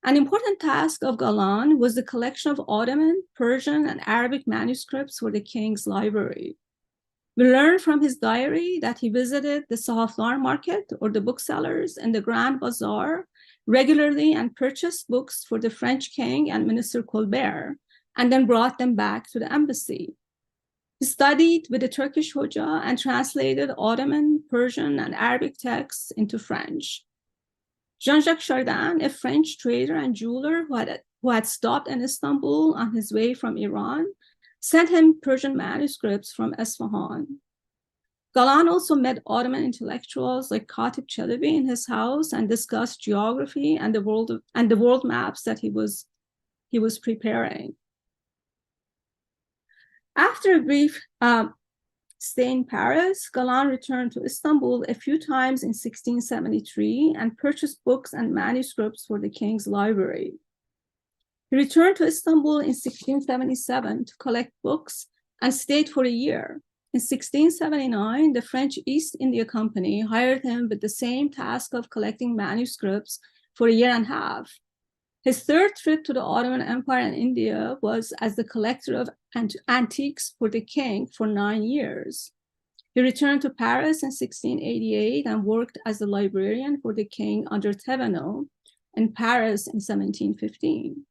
An important task of Galland was the collection of Ottoman, Persian, and Arabic manuscripts for the king's library. We learn from his diary that he visited the Sahaflar market, or the booksellers, in the Grand Bazaar regularly and purchased books for the French king and Minister Colbert, and then brought them back to the embassy. He studied with the Turkish Hoja and translated Ottoman, Persian, and Arabic texts into French. Jean-Jacques Chardin, a French trader and jeweler who had stopped in Istanbul on his way from Iran, sent him Persian manuscripts from Esfahan. Galland also met Ottoman intellectuals like Katip Çelebi in his house and discussed geography and the world maps that he was preparing. After a brief stay in Paris, Galland returned to Istanbul a few times in 1673 and purchased books and manuscripts for the king's library. He returned to Istanbul in 1677 to collect books and stayed for a year. In 1679, the French East India Company hired him with the same task of collecting manuscripts for a year and a half. His third trip to the Ottoman Empire and India was as the collector of antiques for the king for 9 years. He returned to Paris in 1688 and worked as the librarian for the king under Thévenot in Paris in 1715.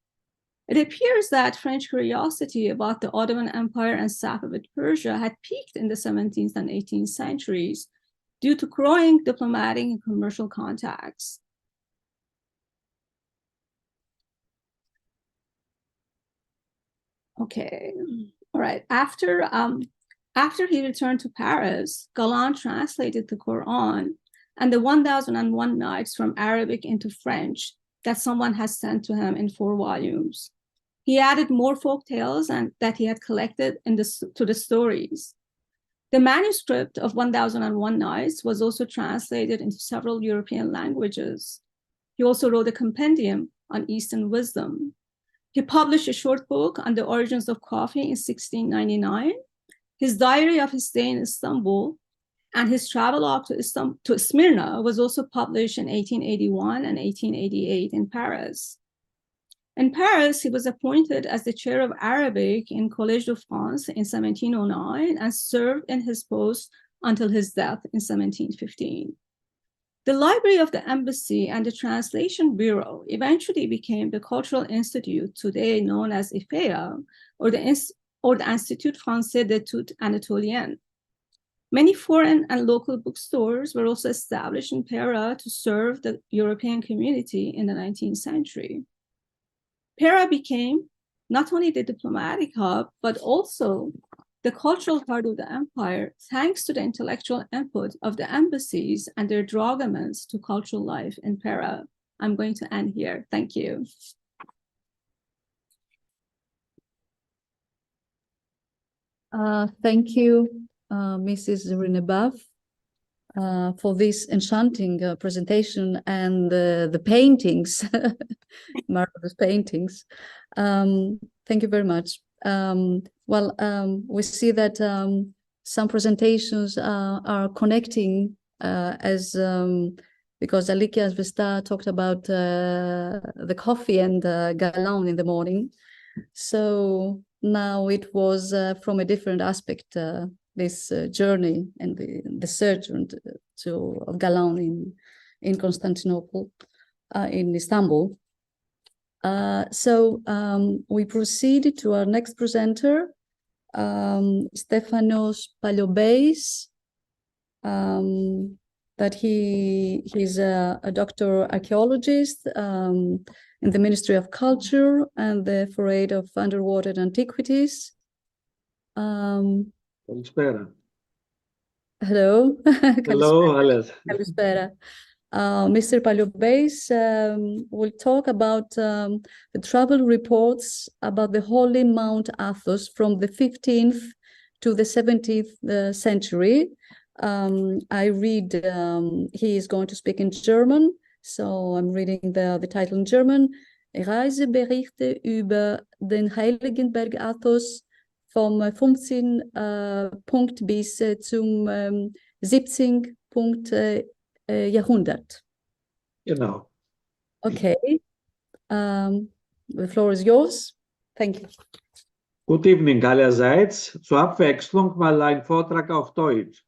It appears that French curiosity about the Ottoman Empire and Safavid Persia had peaked in the 17th and 18th centuries due to growing diplomatic and commercial contacts. Okay, all right. After he returned to Paris, Galland translated the Quran and the 1001 Nights from Arabic into French that someone has sent to him in 4 volumes. He added more folk tales and that he had collected to the stories. The manuscript of 1001 Nights was also translated into several European languages. He also wrote a compendium on Eastern wisdom. He published a short book on the origins of coffee in 1699. His diary of his stay in Istanbul and his travelogue to Smyrna was also published in 1881 and 1888 in Paris. In Paris, he was appointed as the chair of Arabic in Collège de France in 1709 and served in his post until his death in 1715. The Library of the Embassy and the Translation Bureau eventually became the Cultural Institute, today known as IFEA, or the Institut Français d'Études Anatoliennes. Many foreign and local bookstores were also established in Pera to serve the European community in the 19th century. Pera became not only the diplomatic hub, but also the cultural heart of the empire, thanks to the intellectual input of the embassies and their dragomans to cultural life in Pera. I'm going to end here. Thank you. Thank you, Mrs. Rinebaf, for this enchanting presentation and the paintings, marvelous paintings. Thank you very much. We see that some presentations are connecting because Alikia Asvesta talked about the coffee and Galland in the morning. So now it was from a different aspect, this journey and the search of Galland in Constantinople, in Istanbul. We proceed to our next presenter, Stefanos Paliobeis, that he's a doctor archaeologist in the Ministry of Culture and the Foray of Underwater Antiquities. Kalispera. Hello. Hello, Alice. Kalispera. Mr. Paliobeis will talk about the travel reports about the Holy Mount Athos from the 15th to the 17th century, I read, he is going to speak in German, so I'm reading the title in German. Reiseberichte über den Heiligen Berg Athos vom 15. Punkt bis zum 17. Punkt Jahrhundert. Genau. Okay. The floor is yours. Thank you. Good evening allerseits. Zur Abwechslung mal ein Vortrag auf Deutsch.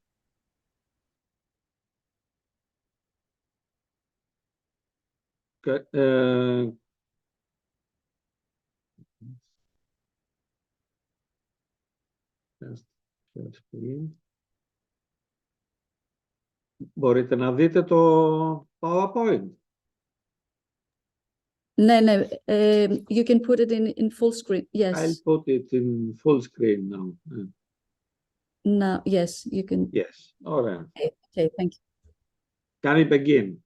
Μπορείτε να δείτε το PowerPoint. No, you can put it in full screen. Yes. I'll put it in full screen now. No, yes, you can. Yes, all right. Okay, thank you. Kann ich beginnen?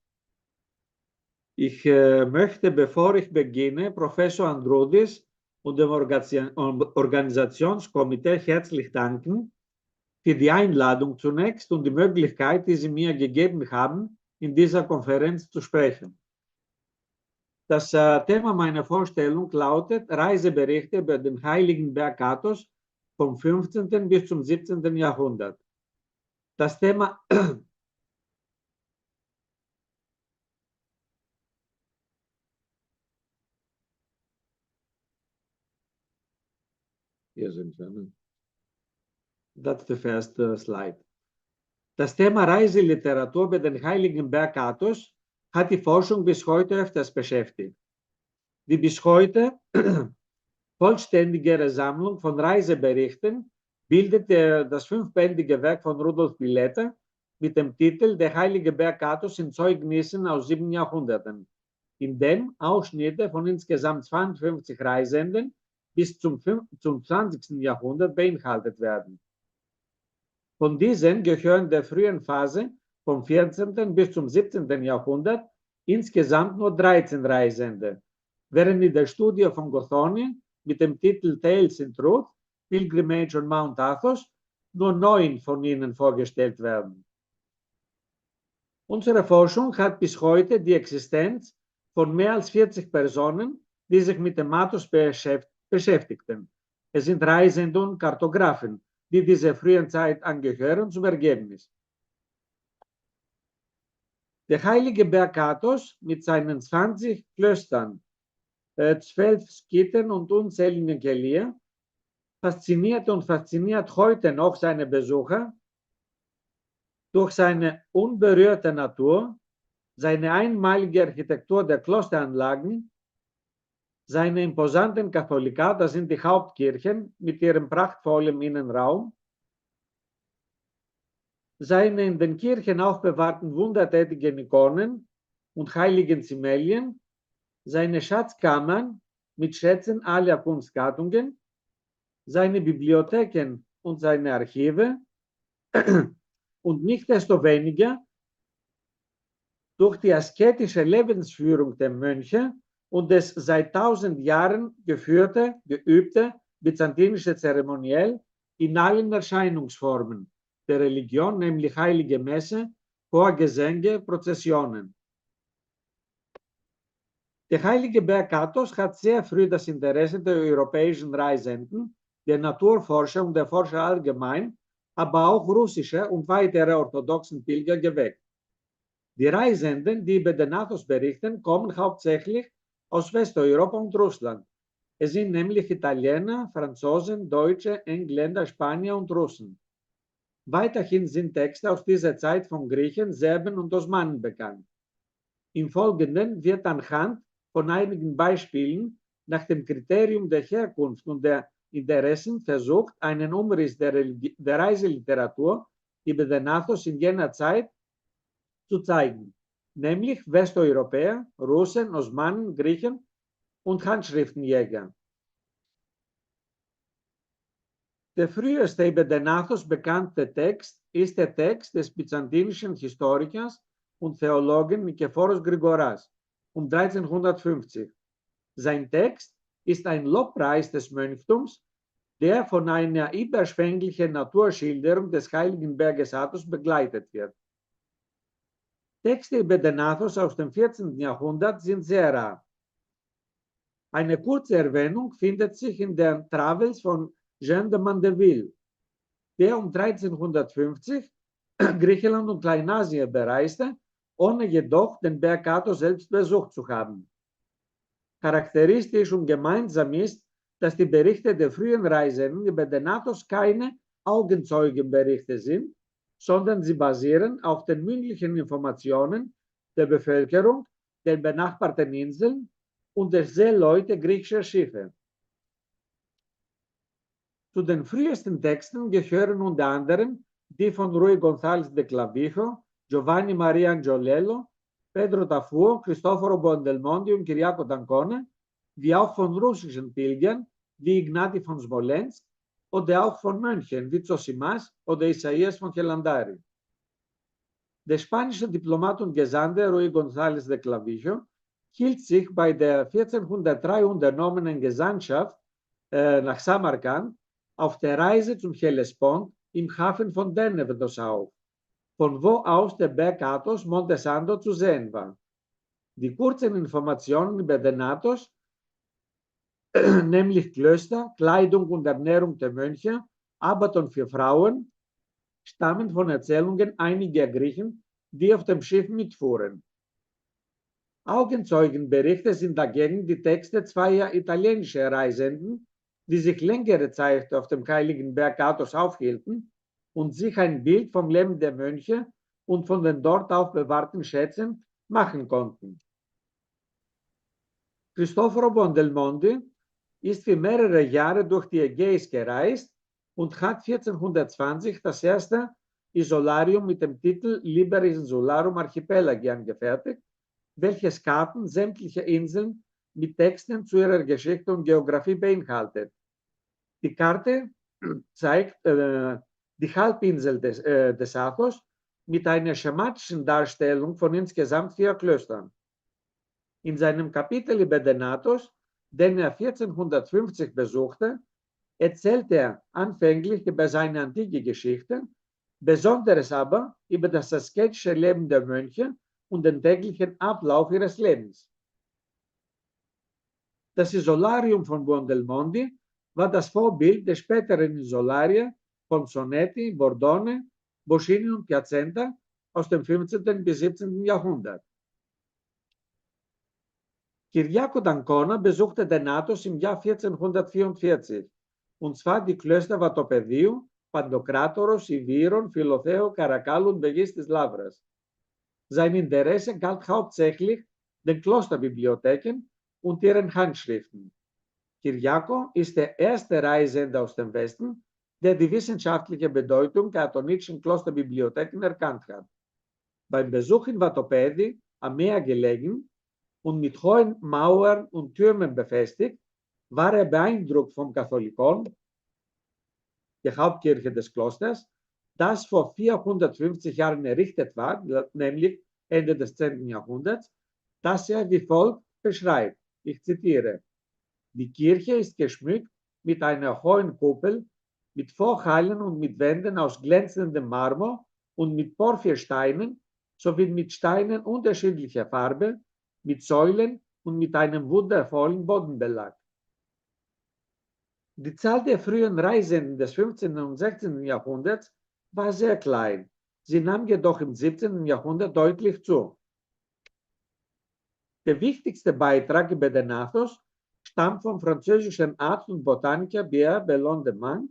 Ich möchte, bevor ich beginne, Professor Androudis und dem Organisationskomitee herzlich danken für die Einladung zunächst und die Möglichkeit, die Sie mir gegeben haben, in dieser Konferenz zu sprechen. Das Thema meiner Vorstellung lautet Reiseberichte über den Heiligen Berg Athos vom 15. bis zum 17. Jahrhundert. Das Thema Hier sind wir. Ne? That's the first slide. Das Thema Reiseliteratur über den Heiligen Berg Athos hat die Forschung bis heute öfters beschäftigt. Die bis heute vollständigere Sammlung von Reiseberichten bildet das 5-bändige Werk von Rudolf Villeta mit dem Titel Der Heilige Berg Athos in Zeugnissen aus 7 Jahrhunderten, in dem Ausschnitte von insgesamt 52 Reisenden bis zum 20. Jahrhundert beinhaltet werden. Von diesen gehören der frühen Phase vom 14. bis zum 17. Jahrhundert insgesamt nur 13 Reisende, während in der Studie von Gothoni mit dem Titel Tales in Truth, Pilgrimage on Mount Athos, nur 9 von ihnen vorgestellt werden. Unsere Forschung hat bis heute die Existenz von mehr als 40 Personen, die sich mit dem Athos beschäftigten. Es sind Reisende und Kartografen, die dieser frühen Zeit angehören, zum Ergebnis. Der Heilige Berg Athos mit seinen 20 Klöstern, 12 Skiten und unzähligen Kelier fasziniert und fasziniert heute noch seine Besucher durch seine unberührte Natur, seine einmalige Architektur der Klosteranlagen, seine imposanten Katholika, das sind die Hauptkirchen mit ihrem prachtvollen Innenraum, seine in den Kirchen aufbewahrten wundertätigen Ikonen und heiligen Zimelien, seine Schatzkammern mit Schätzen aller Kunstgattungen, seine Bibliotheken und seine Archive und nicht desto weniger durch die asketische Lebensführung der Mönche und das seit 1000 Jahren geübte byzantinische Zeremoniell in allen Erscheinungsformen der Religion, nämlich Heilige Messe, Chorgesänge, Prozessionen. Der Heilige Berg Athos hat sehr früh das Interesse der europäischen Reisenden, der Naturforscher und der Forscher allgemein, aber auch russische und weitere orthodoxen Pilger geweckt. Die Reisenden, die über den Athos berichten, kommen hauptsächlich aus Westeuropa und Russland. Es sind nämlich Italiener, Franzosen, Deutsche, Engländer, Spanier und Russen. Weiterhin sind Texte aus dieser Zeit von Griechen, Serben und Osmanen bekannt. Im Folgenden wird anhand von einigen Beispielen nach dem Kriterium der Herkunft und der Interessen versucht, einen Umriss der Reiseliteratur über den Athos in jener Zeit zu zeigen, nämlich Westeuropäer, Russen, Osmanen, Griechen und Handschriftenjäger. Der früheste über den Athos bekannte Text ist der Text des byzantinischen Historikers und Theologen Nikephoros Grigoras um 1350. Sein Text ist ein Lobpreis des Mönchtums der von einer überschwänglichen Naturschilderung des heiligen Berges Athos begleitet wird. Texte über den Athos aus dem 14. Jahrhundert sind sehr rar. Eine kurze Erwähnung findet sich in den Travels von Jean de Mandeville, der um 1350 Griechenland und Kleinasien bereiste, ohne jedoch den Berg Athos selbst besucht zu haben. Charakteristisch und gemeinsam ist, dass die Berichte der frühen Reisenden über den Athos keine Augenzeugenberichte sind, sondern sie basieren auf den mündlichen Informationen der Bevölkerung der benachbarten Inseln und der Seeleute griechischer Schiffe. Zu den frühesten Texten gehören unter anderem die von Rui González de Clavijo, Giovanni Maria Angiolello, Pedro Tafuo, Cristoforo Buondelmonti und Kyriako d'Ancona, wie auch von russischen Pilgern wie Ignati von Smolensk oder auch von Mönchen wie Zosimas oder Isaias von Helandari. Der spanische Diplomat und Gesandte Rui González de Clavijo hielt sich bei der 1403 unternommenen Gesandtschaft nach Samarkand auf der Reise zum Hellespont im Hafen von Denevdos auf, von wo aus der Berg Athos Monte Santo zu sehen war. Die kurzen Informationen über den Athos, nämlich Klöster, Kleidung und Ernährung der Mönche, Abaton für Frauen, stammen von Erzählungen einiger Griechen, die auf dem Schiff mitfuhren. Augenzeugenberichte sind dagegen die Texte zweier italienischer Reisenden, die sich längere Zeit auf dem heiligen Berg Athos aufhielten und sich ein Bild vom Leben der Mönche und von den dort aufbewahrten Schätzen machen konnten. Cristoforo Buondelmonti ist für mehrere Jahre durch die Ägäis gereist und hat 1420 das erste Isolarium mit dem Titel Liber Insularum Archipelagi angefertigt, welches Karten sämtlicher Inseln mit Texten zu ihrer Geschichte und Geografie beinhaltet. Die Karte zeigt die Halbinsel des Athos mit einer schematischen Darstellung von insgesamt 4 Klöstern. In seinem Kapitel über den Athos, den er 1450 besuchte, erzählt er anfänglich über seine antike Geschichte, besonderes aber über das asketische Leben der Mönche und den täglichen Ablauf ihres Lebens. Das Isolarium von Buondelmonti war das Vorbild der späteren Isolarier von Sonetti, Bordone, Boschini und Piacenza aus dem 15. bis 17. Jahrhundert. Kyriako d'Ancona besuchte den Athos im Jahr 1444, und zwar die Klöster Vatopediu, Pantokratoros, Iviron, Philotheo, Karakal und Begis des Lavras. Sein Interesse galt hauptsächlich den Klosterbibliotheken und ihren Handschriften. Kyriako ist der erste Reisende aus dem Westen, der die wissenschaftliche Bedeutung der atonitischen Klosterbibliotheken erkannt hat. Beim Besuch in Vatopedi, am Meer gelegen und mit hohen Mauern und Türmen befestigt, war er beeindruckt vom Katholikon, der Hauptkirche des Klosters, das vor 450 Jahren errichtet war, nämlich Ende des 10. Jahrhunderts, das er wie folgt beschreibt. Ich zitiere: Die Kirche ist geschmückt mit einer hohen Kuppel, mit Vorhallen und mit Wänden aus glänzendem Marmor und mit Porphyrsteinen sowie mit Steinen unterschiedlicher Farbe, mit Säulen und mit einem wundervollen Bodenbelag. Die Zahl der frühen Reisenden des 15. und 16. Jahrhunderts war sehr klein. Sie nahm jedoch im 17. Jahrhundert deutlich zu. Der wichtigste Beitrag über den Athos stammt vom französischen Arzt und Botaniker Pierre Bellon de Man,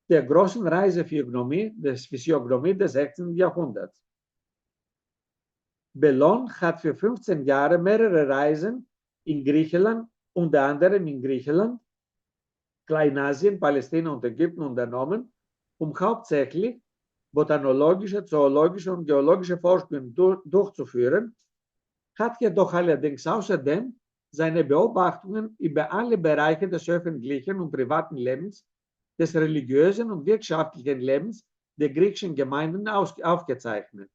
der großen Reisephysiognomie des 16. Jahrhunderts. Bellon hat für 15 Jahre mehrere Reisen in Griechenland, unter anderem in Griechenland, Kleinasien, Palästina und Ägypten unternommen, um hauptsächlich botanologische, zoologische und geologische Forschungen durchzuführen, hat jedoch allerdings außerdem seine Beobachtungen über alle Bereiche des öffentlichen und privaten Lebens, des religiösen und wirtschaftlichen Lebens der griechischen Gemeinden aufgezeichnet.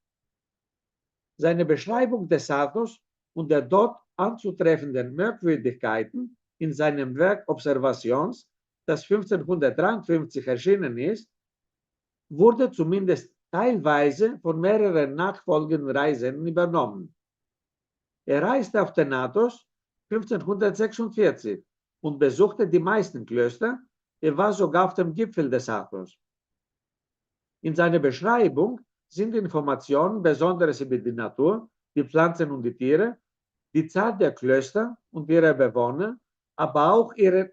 Seine Beschreibung des Athos und der dort anzutreffenden Merkwürdigkeiten in seinem Werk Observations das 1553 erschienen ist, wurde zumindest teilweise von mehreren nachfolgenden Reisenden übernommen. Er reiste auf den Athos 1546 und besuchte die meisten Klöster. Er war sogar auf dem Gipfel des Athos. In seiner Beschreibung sind Informationen Besonderes über die Natur, die Pflanzen und die Tiere, die Zahl der Klöster und ihrer Bewohner, aber auch über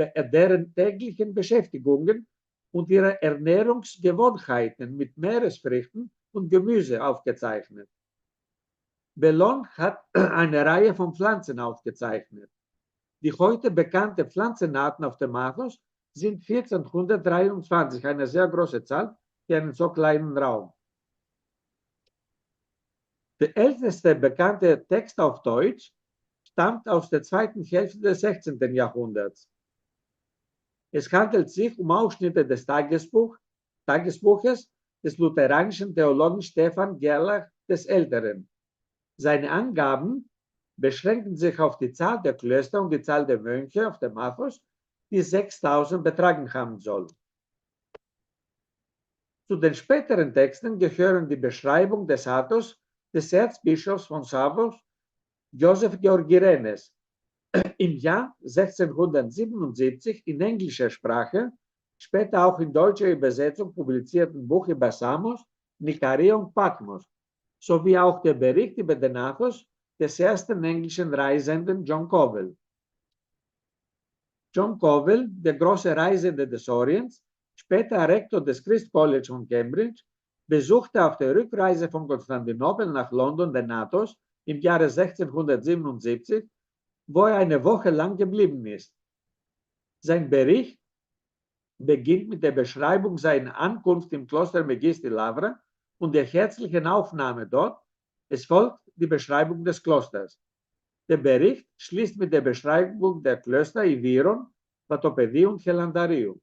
deren täglichen Beschäftigungen und ihre Ernährungsgewohnheiten mit Meeresfrüchten und Gemüse aufgezeichnet. Bellon hat eine Reihe von Pflanzen aufgezeichnet. Die heute bekannte Pflanzenarten auf dem Athos sind 1423, eine sehr große Zahl für einen so kleinen Raum. Der älteste bekannte Text auf Deutsch stammt aus der zweiten Hälfte des 16. Jahrhunderts. Es handelt sich um Ausschnitte des Tagesbuches des lutheranischen Theologen Stephan Gerlach des Älteren. Seine Angaben beschränken sich auf die Zahl der Klöster und die Zahl der Mönche auf dem Athos, die 6000 betragen haben soll. Zu den späteren Texten gehören die Beschreibung des Athos des Erzbischofs von Savos, Joseph Georgirenes, im Jahr 1677 in englischer Sprache, später auch in deutscher Übersetzung publizierten Buch über Samos, Nikaia und Patmos, sowie auch der Bericht über den Athos des ersten englischen Reisenden John Covell. John Covell, der große Reisende des Orients, später Rektor des Christ College von Cambridge, besuchte auf der Rückreise von Konstantinopel nach London den Athos im Jahre 1677, wo er eine Woche lang geblieben ist. Sein Bericht beginnt mit der Beschreibung seiner Ankunft im Kloster Megisti Lavra und der herzlichen Aufnahme dort. Es folgt die Beschreibung des Klosters. Der Bericht schließt mit der Beschreibung der Klöster Iviron, Vatopedie und Helandariou.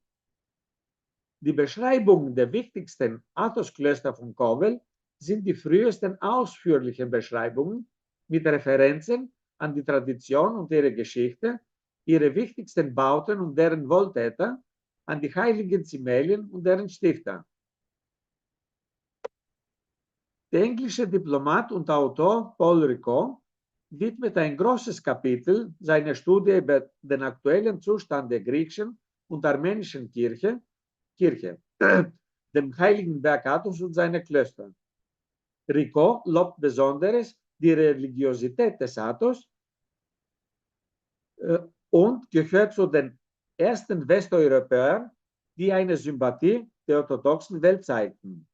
Die Beschreibungen der wichtigsten Athos-Klöster von Covell sind die frühesten ausführlichen Beschreibungen mit Referenzen an die Tradition und ihre Geschichte, ihre wichtigsten Bauten und deren Wohltäter, an die heiligen Zimelien und deren Stifter. Der englische Diplomat und Autor Paul Ricoeur widmet ein großes Kapitel seiner Studie über den aktuellen Zustand der griechischen und armenischen Kirche, dem heiligen Berg Athos und seine Klöster. Ricoeur lobt besonders die Religiosität des Athos und gehört zu den ersten Westeuropäern, die eine Sympathie der orthodoxen Welt zeigten.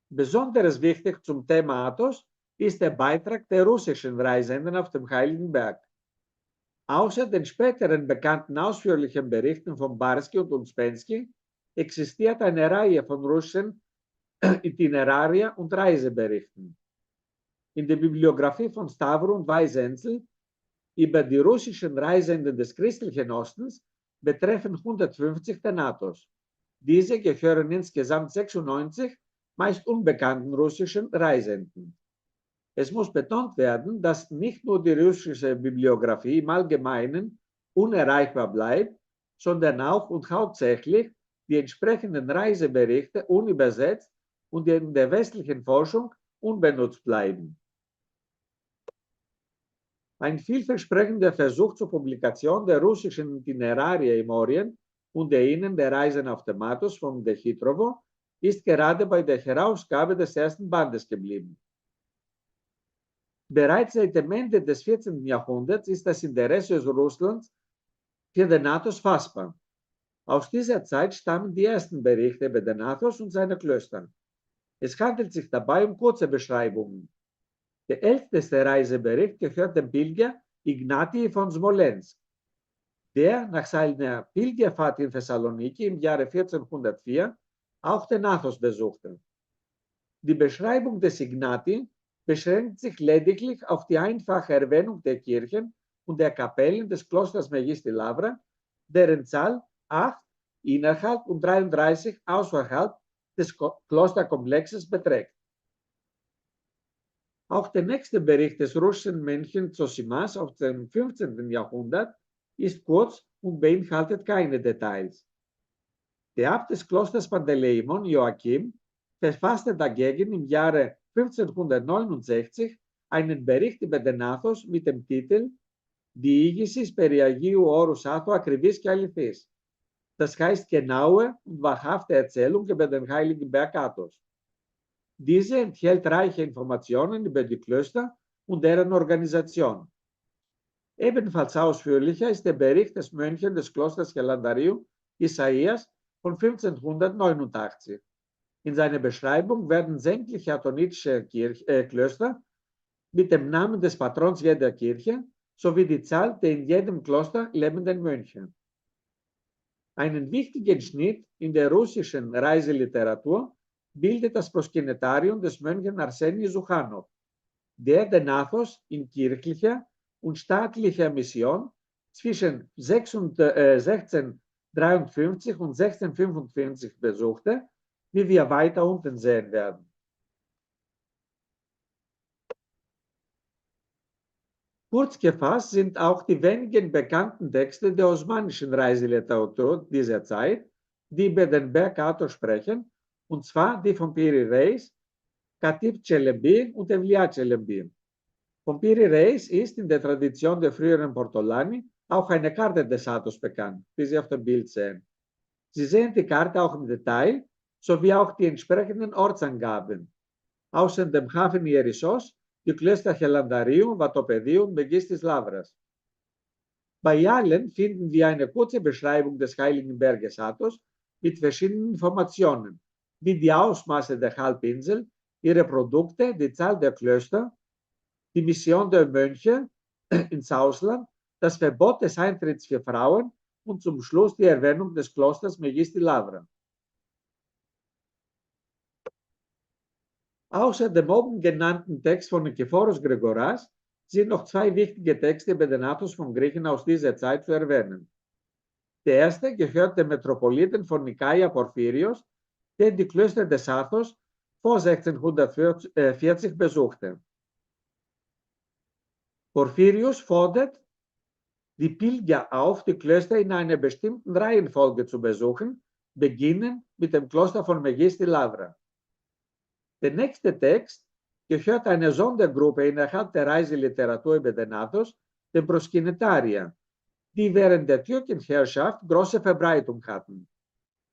Besonders wichtig zum Thema Athos ist der Beitrag der russischen Reisenden auf dem Heiligen Berg. Außer den späteren bekannten ausführlichen Berichten von Barsky und Uspensky existiert eine Reihe von russischen Itineraria und Reiseberichten. In der Bibliographie von Stavro und Weisenzel über die russischen Reisenden des christlichen Ostens betreffen 150 den Athos. Diese gehören insgesamt 96 meist unbekannten russischen Reisenden. Es muss betont werden, dass nicht nur die russische Bibliographie im Allgemeinen unerreichbar bleibt, sondern auch und hauptsächlich die entsprechenden Reiseberichte unübersetzt und in der westlichen Forschung unbenutzt bleiben. Ein vielversprechender Versuch zur Publikation der russischen Itinerarie im Orient und der Innen der Reisen auf dem Athos von de Chytrovo ist gerade bei der Herausgabe des ersten Bandes geblieben. Bereits seit dem Ende des 14. Jahrhunderts ist das Interesse Russlands für den Athos fassbar. Aus dieser Zeit stammen die ersten Berichte über den Athos und seine Klöster. Es handelt sich dabei um kurze Beschreibungen. Der älteste Reisebericht gehört dem Pilger Ignati von Smolensk, der nach seiner Pilgerfahrt in Thessaloniki im Jahre 1404 auch den Athos besuchte. Die Beschreibung des Ignati beschränkt sich lediglich auf die einfache Erwähnung der Kirchen und der Kapellen des Klosters Megisti Lavra, deren Zahl 8 innerhalb und 33 außerhalb des Klosterkomplexes beträgt. Auch der nächste Bericht des russischen Mönchen Zosimas aus dem 15. Jahrhundert ist kurz und beinhaltet keine Details. Der Abt des Klosters Panteleimon, Joachim, verfasste dagegen im Jahre 1569 einen Bericht über den Athos mit dem Titel «Διήγησης περί Αγίου Όρους Άθου ακριβής και αληθής». Das heißt genaue und wahrhafte Erzählung über den heiligen Berg Athos. Diese enthält reiche Informationen über die Klöster und deren Organisation. Ebenfalls ausführlicher ist der Bericht des Mönchen des Klosters Hellandarium, Isaias, von 1589. In seiner Beschreibung werden sämtliche athonitische Klöster mit dem Namen des Patrons jeder Kirche sowie die Zahl der in jedem Kloster lebenden Mönche. Einen wichtigen Schnitt in der russischen Reiseliteratur bildet das Proskenetarium des Mönchen Arseni Suchanow, der den Athos in kirchlicher und staatlicher Mission zwischen 1653 und 1645 besuchte, wie wir weiter unten sehen werden. Kurz gefasst sind auch die wenigen bekannten Texte der osmanischen Reiseliteratur dieser Zeit, die über den Berg Athos sprechen, und zwar die von Piri Reis, Katib Çelebi und Evliya Çelebi. Von Piri Reis ist in der Tradition der früheren Portolani auch eine Karte des Athos bekannt, wie Sie auf dem Bild sehen. Sie sehen die Karte auch im Detail, sowie auch die entsprechenden Ortsangaben. Außer dem Hafen Ierissos, die Klöster Hellandarium, Vatopedium und Megistis Lavras. Bei allen finden wir eine kurze Beschreibung des heiligen Berges Athos mit verschiedenen Informationen, wie die Ausmaße der Halbinsel, ihre Produkte, die Zahl der Klöster, die Mission der Mönche ins Ausland, das Verbot des Eintritts für Frauen und zum Schluss die Erwähnung des Klosters Megisti Lavra. Außer dem oben genannten Text von Nikephoros Gregoras sind noch zwei wichtige Texte über den Athos von Griechen aus dieser Zeit zu erwähnen. Der erste gehört dem Metropoliten von Nikaia Porphyrios, der die Klöster des Athos vor 1640 besuchte. Porphyrios fordert die Pilger auf, die Klöster in einer bestimmten Reihenfolge zu besuchen, beginnend mit dem Kloster von Megisti Lavra. Der nächste Text gehört einer Sondergruppe innerhalb der Reiseliteratur über den Athos, den Proskenetarier, die während der Türkenherrschaft große Verbreitung hatten.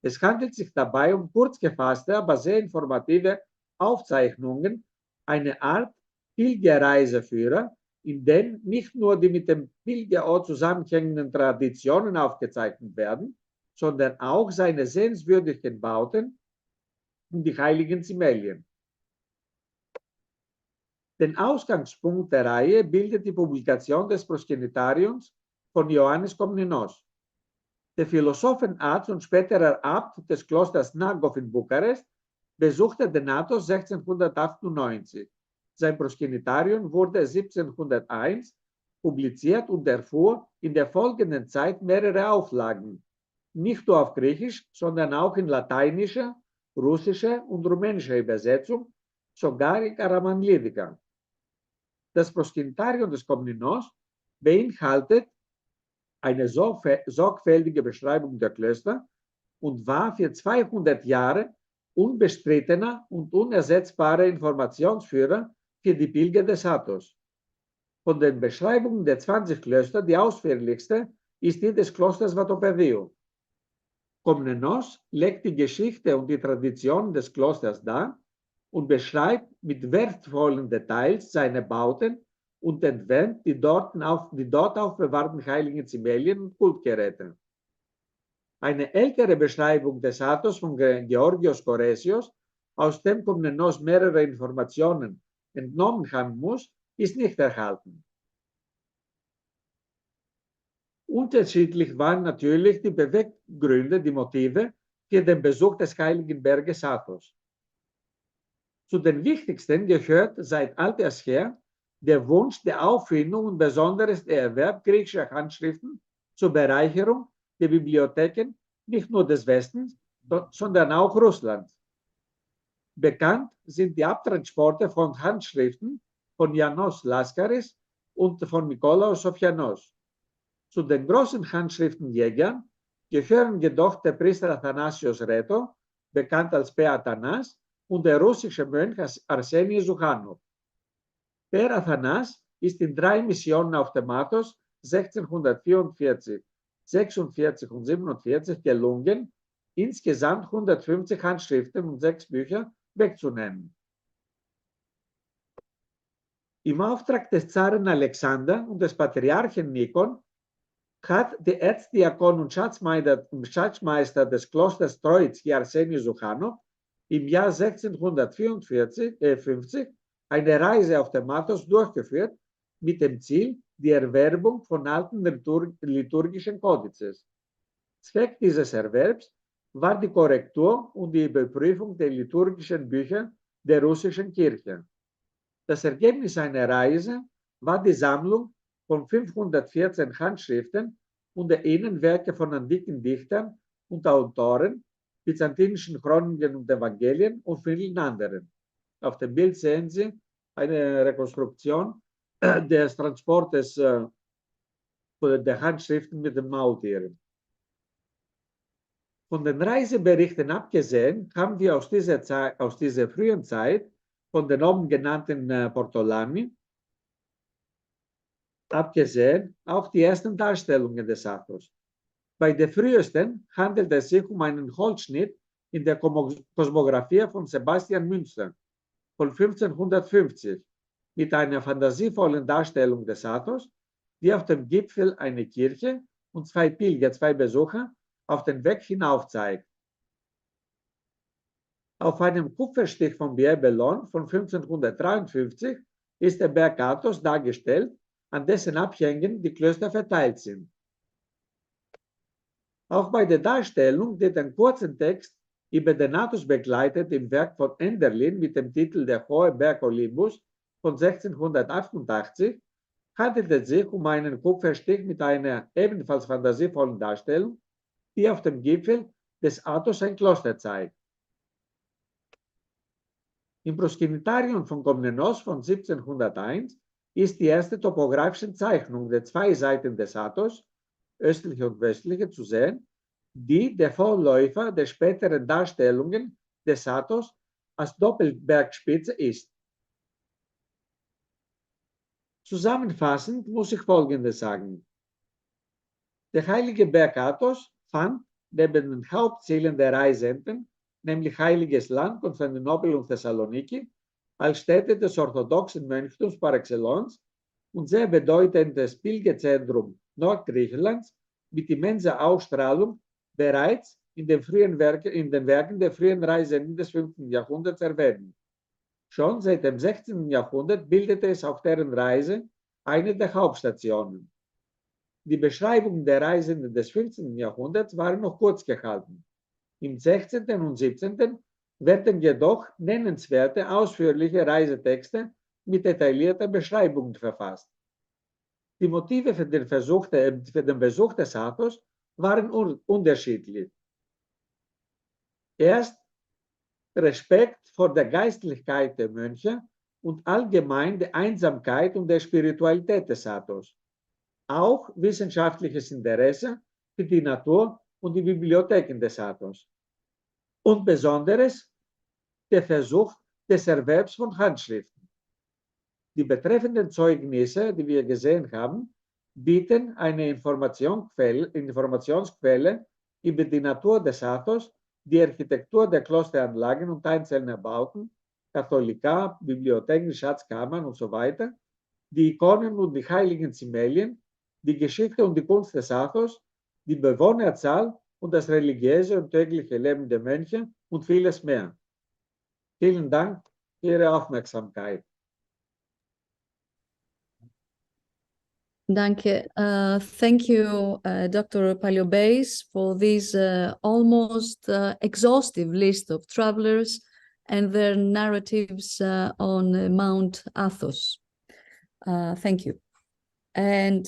Es handelt sich dabei um kurz gefasste, aber sehr informative Aufzeichnungen, eine Art Pilgerreiseführer, in dem nicht nur die mit dem Pilgerort zusammenhängenden Traditionen aufgezeichnet werden, sondern auch seine sehenswürdigen Bauten und die heiligen Zimelien. Den Ausgangspunkt der Reihe bildet die Publikation des Proskenetariums von Ioannis Komnenos. Der Philosophenarzt und späterer Abt des Klosters Nagov in Bukarest besuchte den Athos 1698. Sein Proskenetarium wurde 1701 publiziert und erfuhr in der folgenden Zeit mehrere Auflagen, nicht nur auf Griechisch, sondern auch in lateinischer, russischer und rumänischer Übersetzung, sogar in Karamanlidika. Das Proskenetarium des Komnenos beinhaltet eine sorgfältige Beschreibung der Klöster und war für 200 Jahre unbestrittener und unersetzbarer Informationsführer für die Pilger des Athos. Von den Beschreibungen der 20 Klöster die ausführlichste ist die des Klosters Vatopedium. Komnenos legt die Geschichte und die Tradition des Klosters dar und beschreibt mit wertvollen Details seine Bauten und entwähnt die dort aufbewahrten heiligen Zimelien und Kultgeräte. Eine ältere Beschreibung des Athos von Georgios Koresios, aus dem Komnenos mehrere Informationen entnommen haben muss, ist nicht erhalten. Unterschiedlich waren natürlich die Beweggründe, die Motive für den Besuch des heiligen Berges Athos. Zu den wichtigsten gehört seit alters her der Wunsch der Auffindung und besonders der Erwerb griechischer Handschriften zur Bereicherung der Bibliotheken nicht nur des Westens, sondern auch Russlands. Bekannt sind die Abtransporte von Handschriften von Janos Laskaris und von Nikolaos Sofianos. Zu den großen Handschriftenjägern gehören jedoch der Priester Athanasios Reto, bekannt als Per Athanas, und der russische Mönch Arseni Suchanov. Per Athanas ist in 3 Missionen auf dem Athos 1644, 46 und 47 gelungen, insgesamt 150 Handschriften und 6 Bücher wegzunehmen. Im Auftrag des Zaren Alexander und des Patriarchen Nikon hat der Erzdiakon und Schatzmeister des Klosters Troitz, Arseni Suchanov, im Jahr 1654 eine Reise auf dem Athos durchgeführt mit dem Ziel, die Erwerbung von alten liturgischen Kodizes. Zweck dieses Erwerbs war die Korrektur und die Überprüfung der liturgischen Bücher der russischen Kirche. Das Ergebnis einer Reise war die Sammlung von 514 Handschriften und der Innenwerke von antiken Dichtern und Autoren, byzantinischen Chroniken und Evangelien und vielen anderen. Auf dem Bild sehen Sie eine Rekonstruktion des Transportes der Handschriften mit den Maultieren. Von den Reiseberichten abgesehen haben wir aus dieser frühen Zeit von den oben genannten Portolani abgesehen auch die ersten Darstellungen des Athos. Bei der frühesten handelt es sich um einen Holzschnitt in der Kosmographie von Sebastian Münster von 1550 mit einer fantasievollen Darstellung des Athos, die auf dem Gipfel eine Kirche und 2 Pilger, 2 Besucher auf den Weg hinauf zeigt. Auf einem Kupferstich von Pierre Bellon von 1553 ist der Berg Athos dargestellt, an dessen Abhängen die Klöster verteilt sind. Auch bei der Darstellung, die den kurzen Text über den Athos begleitet im Werk von Enderlin mit dem Titel Der hohe Berg Olympus von 1688, handelt es sich um einen Kupferstich mit einer ebenfalls fantasievollen Darstellung, die auf dem Gipfel des Athos ein Kloster zeigt. Im Proskytarion von Komnenos von 1701 ist die erste topografische Zeichnung der 2 Seiten des Athos, östliche und westliche, zu sehen, die der Vorläufer der späteren Darstellungen des Athos als Doppelbergspitze ist. Zusammenfassend muss ich Folgendes sagen. Der heilige Berg Athos fand neben den Hauptzielen der Reisenden, nämlich Heiliges Land, Konstantinopel und Thessaloniki, als Stätte des orthodoxen Mönchtums par excellence und sehr bedeutendes Pilgerzentrum Nordgriechenlands mit immenser Ausstrahlung bereits in den Werken der frühen Reisenden des 5. Jahrhunderts erwähnt. Schon seit dem 16. Jahrhundert bildete es auf deren Reise eine der Hauptstationen. Die Beschreibungen der Reisenden des 15. Jahrhunderts waren noch kurz gehalten. Im 16. und 17. werden jedoch nennenswerte, ausführliche Reisetexte mit detaillierter Beschreibung verfasst. Die Motive für den Besuch des Athos waren unterschiedlich. Erst Respekt vor der Geistlichkeit der Mönche und allgemein der Einsamkeit und der Spiritualität des Athos. Auch wissenschaftliches Interesse für die Natur und die Bibliotheken des Athos. Und besonderes der Versuch des Erwerbs von Handschriften. Die betreffenden Zeugnisse, die wir gesehen haben, bieten eine Informationsquelle über die Natur des Athos, die Architektur der Klosteranlagen und einzelner Bauten, Katholika, Bibliotheken, Schatzkammern und so weiter, die Ikonen und die heiligen Zimelien, die Geschichte und die Kunst des Athos, die Bewohnerzahl und das religiöse und tägliche Leben der Mönche und vieles mehr. Vielen Dank für Ihre Aufmerksamkeit. Danke. Thank you, Dr. Paliobeis, for this almost exhaustive list of travelers and their narratives on Mount Athos. Thank you. And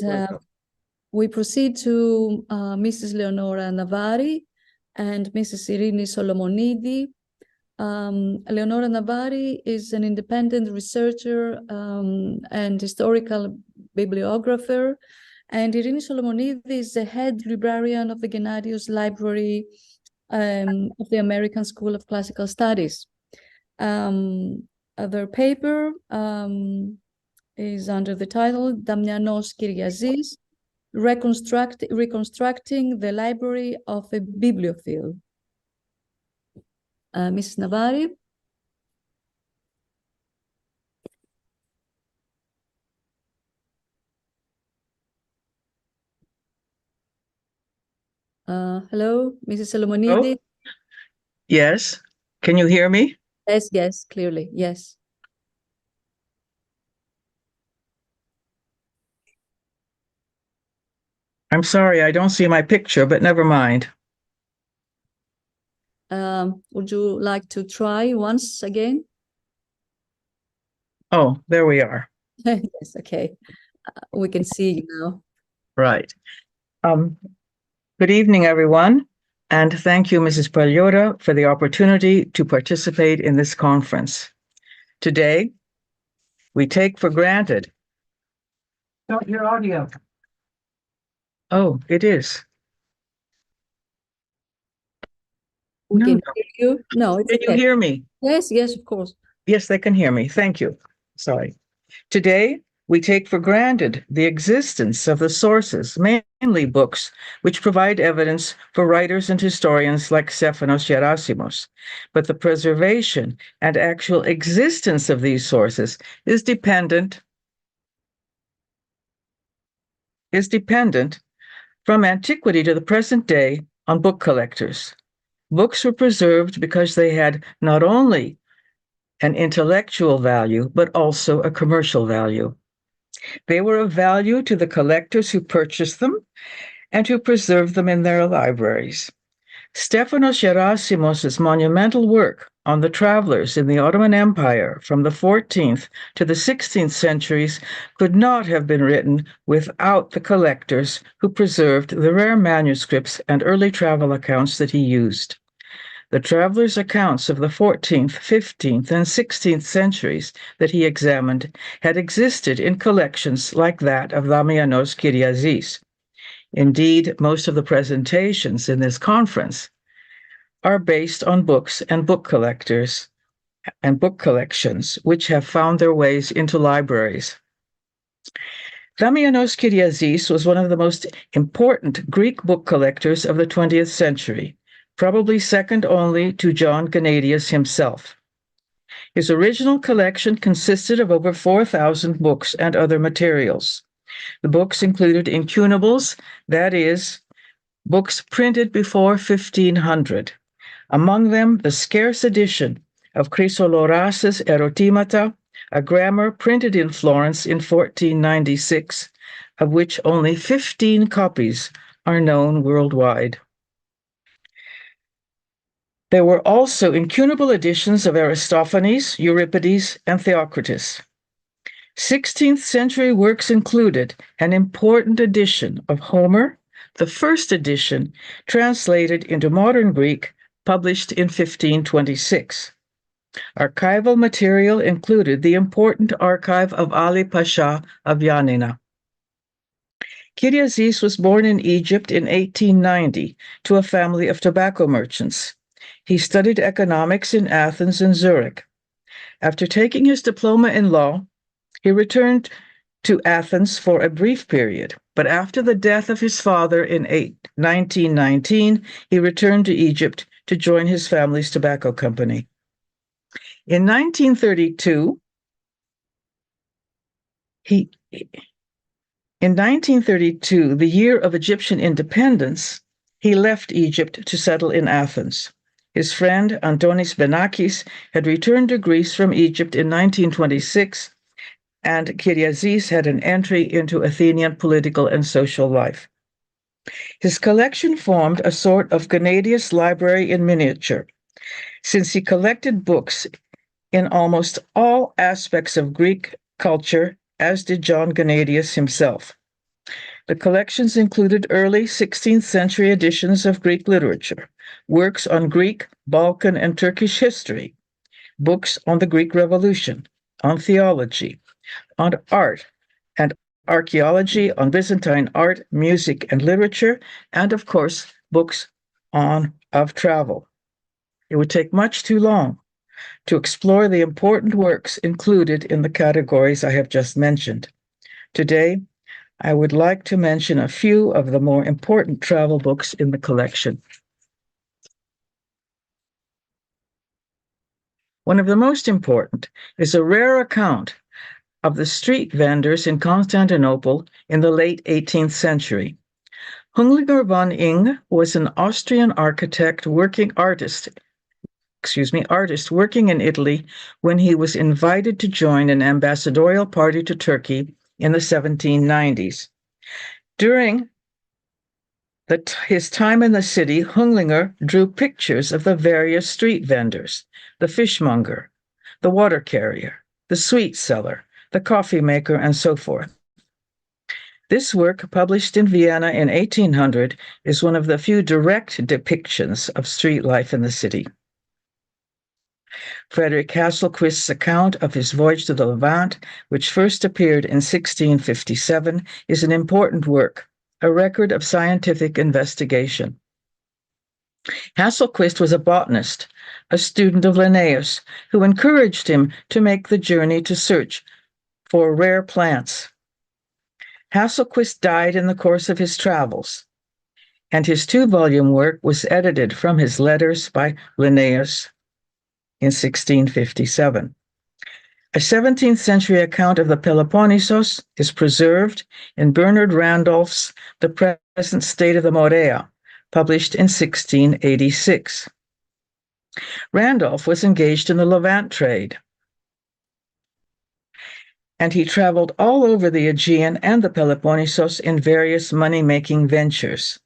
we proceed to Mrs. Leonora Navari and Mrs. Irini Solomonidi Eleonora Navari is an independent researcher and historical bibliographer, and Irini Solomonidi is the head librarian of the Gennadios Library of the American School of Classical Studies. Their paper is under the title Damianos Kyriazis, Reconstructing the Library of a Bibliophile. Mrs. Navari. Hello, Mrs. Solomonidi. Oh, yes. Can you hear me? Yes, yes, clearly, yes. I'm sorry, I don't see my picture, but never mind. Would you like to try once again? Oh, there we are. Yes, okay. We can see you now. Right. Good evening, everyone, and thank you, Mrs. Pagliota, for the opportunity to participate in this conference. Today, we take for granted. Don't hear audio. Oh, it is. We can hear you. No, it's Can you okay. hear me? Yes, yes, of course. Yes, they can hear me. Thank you. Sorry. Today, we take for granted the existence of the sources, mainly books, which provide evidence for writers and historians like Stephanos Gerasimos. But the preservation and actual existence of these sources is dependent from antiquity to the present day on book collectors. Books were preserved because they had not only an intellectual value, but also a commercial value. They were of value to the collectors who purchased them and who preserved them in their libraries. Stephanos Gerasimos' monumental work on the travelers in the Ottoman Empire from the 14th to the 16th centuries could not have been written without the collectors who preserved the rare manuscripts and early travel accounts that he used. The travelers' accounts of the 14th, 15th, and 16th centuries that he examined had existed in collections like that of Damianos Kyriazis. Indeed, most of the presentations in this conference are based on books and book collectors and book collections, which have found their ways into libraries. Damianos Kyriazis was one of the most important Greek book collectors of the 20th century, probably second only to John Gennadius himself. His original collection consisted of over 4,000 books and other materials. The books included incunables, that is, books printed before 1500. Among them, the scarce edition of Chrysoloras' Erotimata, a grammar printed in Florence in 1496, of which only 15 copies are known worldwide. There were also incunable editions of Aristophanes, Euripides, and Theocritus. 16th century works included an important edition of Homer, the first edition translated into modern Greek, published in 1526. Archival material included the important archive of Ali Pasha of Yanina. Kyriazis was born in Egypt in 1890 to a family of tobacco merchants. He studied economics in Athens and Zurich. After taking his diploma in law, he returned to Athens for a brief period, but after the death of his father in 1919, he returned to Egypt to join his family's tobacco company. In 1932, the year of Egyptian independence, he left Egypt to settle in Athens. His friend Antonis Benakis had returned to Greece from Egypt in 1926, and Kyriazis had an entry into Athenian political and social life. His collection formed a sort of Gennadius library in miniature, since he collected books in almost all aspects of Greek culture, as did John Gennadius himself. The collections included early 16th century editions of Greek literature, works on Greek, Balkan, and Turkish history, books on the Greek Revolution, on theology, on art, and archaeology, on Byzantine art, music, and literature, and of course, books of travel. It would take much too long to explore the important works included in the categories I have just mentioned. Today, I would like to mention a few of the more important travel books in the collection. One of the most important is a rare account of the street vendors in Constantinople in the late 18th century. Hünglinger von Ing was an Austrian artist working in Italy when he was invited to join an ambassadorial party to Turkey in the 1790s. During his time in the city, Hünglinger drew pictures of the various street vendors, the fishmonger, the water carrier, the sweet seller, the coffee maker, and so forth. This work, published in Vienna in 1800, is one of the few direct depictions of street life in the city. Frederick Hasselquist's account of his voyage to the Levant, which first appeared in 1657, is an important work, a record of scientific investigation. Hasselquist was a botanist, a student of Linnaeus, who encouraged him to make the journey to search for rare plants. Hasselquist died in the course of his travels, and his 2-volume work was edited from his letters by Linnaeus in 1657. A 17th century account of the Peloponnesos is preserved in Bernard Randolph's The Present State of the Morea, published in 1686. Randolph was engaged in the Levant trade, and he traveled all over the Aegean and the Peloponnesos in various money-making ventures.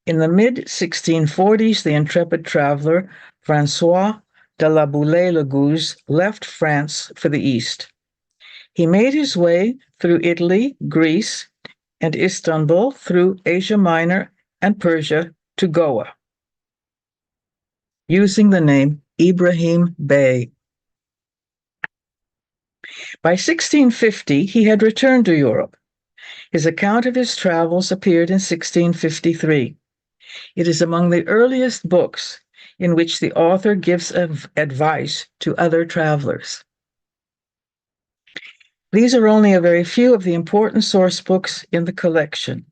In the mid-1640s, the intrepid traveler François de la Boulaye-Legouze left France for the East. He made his way through Italy, Greece, and Istanbul, through Asia Minor and Persia to Goa, using the name Ibrahim Bey. By 1650, he had returned to Europe. His account of his travels appeared in 1653. It is among the earliest books in which the author gives advice to other travelers. These are only a very few of the important source books in the collection,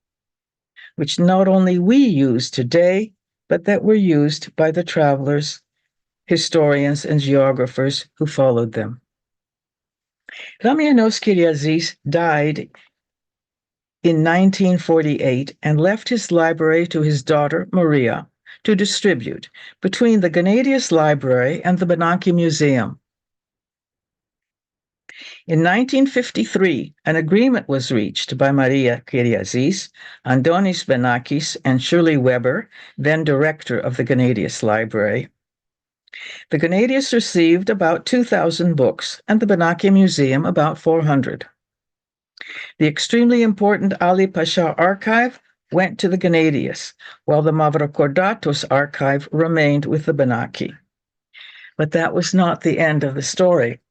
which not only we use today, but that were used by the travelers, historians, and geographers who followed them. Damianos Kyriazis died in 1948 and left his library to his daughter, Maria, to distribute between the Gennadius Library and the Benaki Museum. In 1953, an agreement was reached by Maria Kyriazis, Andonis Benakis, and Shirley Weber, then director of the Gennadius Library. The Gennadius received about 2,000 books, and the Benaki Museum about 400. The extremely important Ali Pasha archive went to the Gennadius, while the Mavrocordatos archive remained with the Benaki. But that was not the end of the story.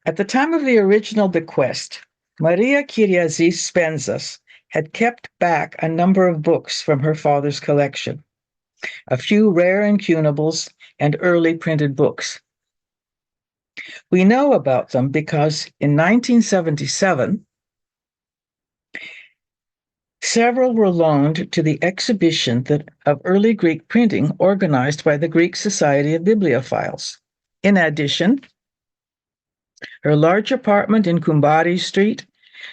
At the time of the original bequest, Maria Kyriazis Spenzas had kept back a number of books from her father's collection, a few rare incunables, and early printed books. We know about them because in 1977, several were loaned to the exhibition of early Greek printing organized by the Greek Society of Bibliophiles. In addition, her large apartment in Kumbari Street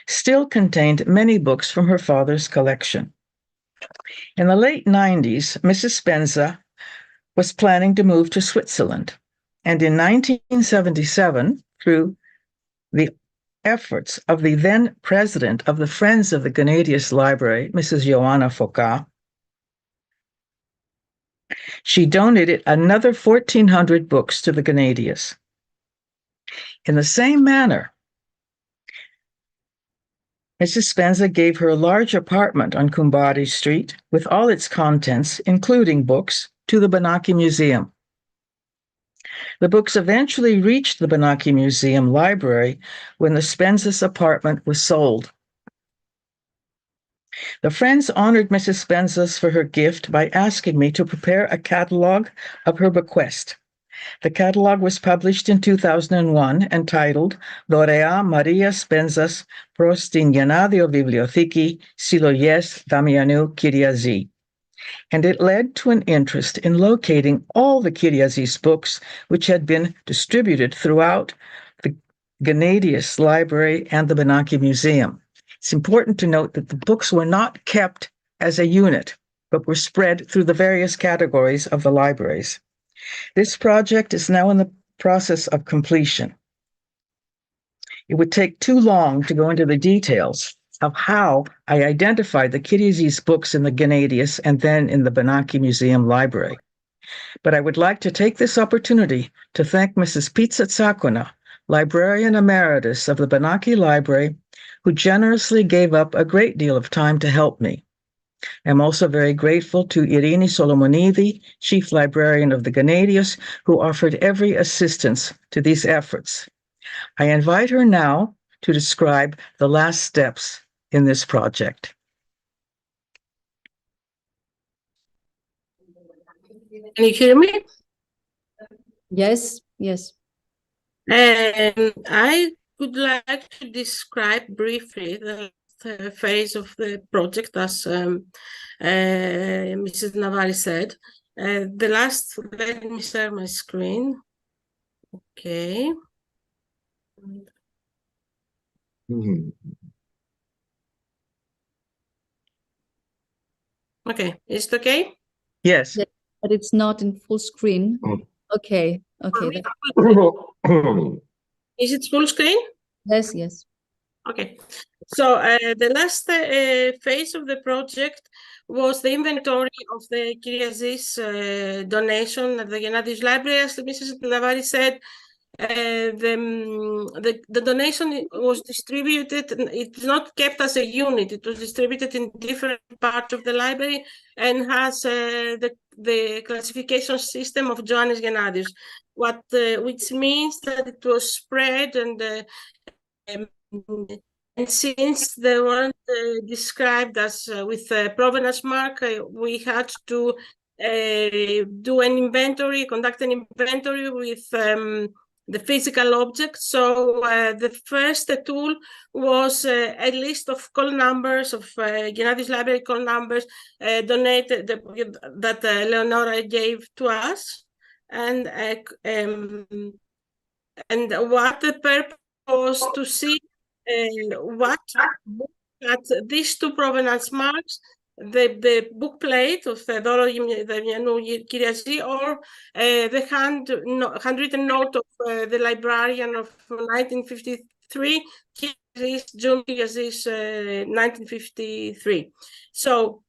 still contained many books from her father's collection. In the late 90s, Mrs. Spenza was planning to move to Switzerland, and in 1977, through the efforts of the then president of the Friends of the Gennadius Library, Mrs. Joanna Foucault, she donated another 1,400 books to the Gennadius. In the same manner, Mrs. Spenza gave her a large apartment on Kumbadi Street with all its contents, including books, to the Benaki Museum. The books eventually reached the Benaki Museum library when the Spenzas' apartment was sold. The friends honored Mrs. Spenzas for her gift by asking me to prepare a catalog of her bequest. The catalog was published in 2001 entitled Dorea Maria Spenzas pros την Γενάδιο Βιβλιοθήκη Συλλογές Damianou Kyriazi. And it led to an interest in locating all the Kyriazis books which had been distributed throughout the Gennadius Library and the Benaki Museum. It's important to note that the books were not kept as a unit, but were spread through the various categories of the libraries. This project is now in the process of completion. It would take too long to go into the details of how I identified the Kyriazis books in the Gennadius and then in the Benaki Museum Library. But I would like to take this opportunity to thank Mrs. Pizza Tsakona, Librarian Emeritus of the Benaki Library, who generously gave up a great deal of time to help me. I'm also very grateful to Irini Solomonidi, Chief Librarian of the Gennadius, who offered every assistance to these efforts. I invite her now to describe the last steps in this project. Can you hear me? Yes, yes. I would like to describe briefly the phase of the project, as Mrs. Navari said. Let me share my screen. Okay. Okay, is it okay? Yes. But it's not in full screen. Okay, okay. Is it full screen? Yes, yes. Okay, so the last phase of the project was the inventory of the Kyriazis donation at the Gennadius Library. As Mrs. Navari said, the donation was distributed. It's not kept as a unit. It was distributed in different parts of the library and has the classification system of Johannes Gennadius, which means that it was spread and since they weren't described as with provenance mark, we had to do an inventory, conduct an inventory with the physical objects. So the first tool was a list of call numbers of Gennadius Library call numbers donated that Leonora gave to us, and what the purpose was to see what at these two provenance marks, the book plate of Theodoro Damianou Kyriazi or the handwritten note of the librarian of 1953, June Kyriazi's 1953. So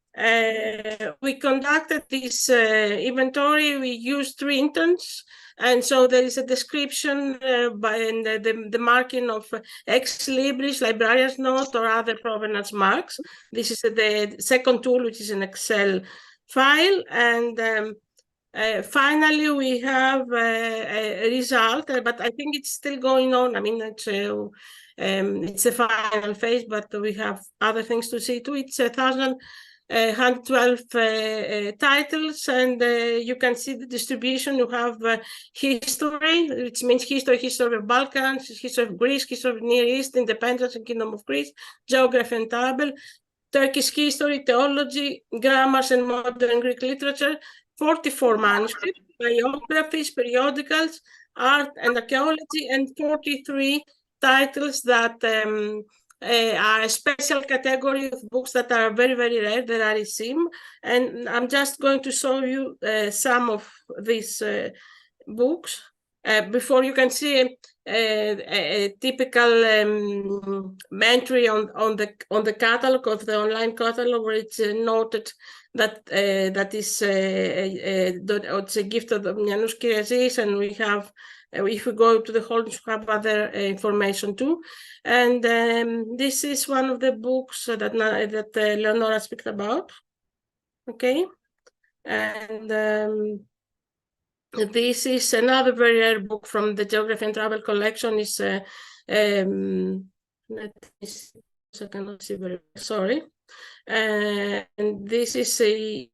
we conducted this inventory. We used 3 interns. And so there is a description by the marking of ex libris, librarian's note, or other provenance marks. This is the second tool, which is an Excel file. And finally, we have a result, but I think it's still going on. I mean, it's a final phase, but we have other things to see too. It's 112 titles, and you can see the distribution. You have history, which means history of the Balkans, history of Greece, history of Near East, independence and Kingdom of Greece, geography and travel, Turkish history, theology, grammars and modern Greek literature, 44 manuscripts, biographies, periodicals, art and archaeology, and 43 titles that are a special category of books that are very, very rare, the rarissime. And I'm just going to show you some of these books. before you can see a typical entry on the catalog of the online catalog, where it's noted that that is it's a gift of the Mianou Kyriazis, and we have, if we go to the holdings, we have other information too. And this is one of the books that Leonora speaks about. Okay, and this is another very rare book from the Geography and Travel collection. Is let me see, I cannot see very well, sorry. And this is the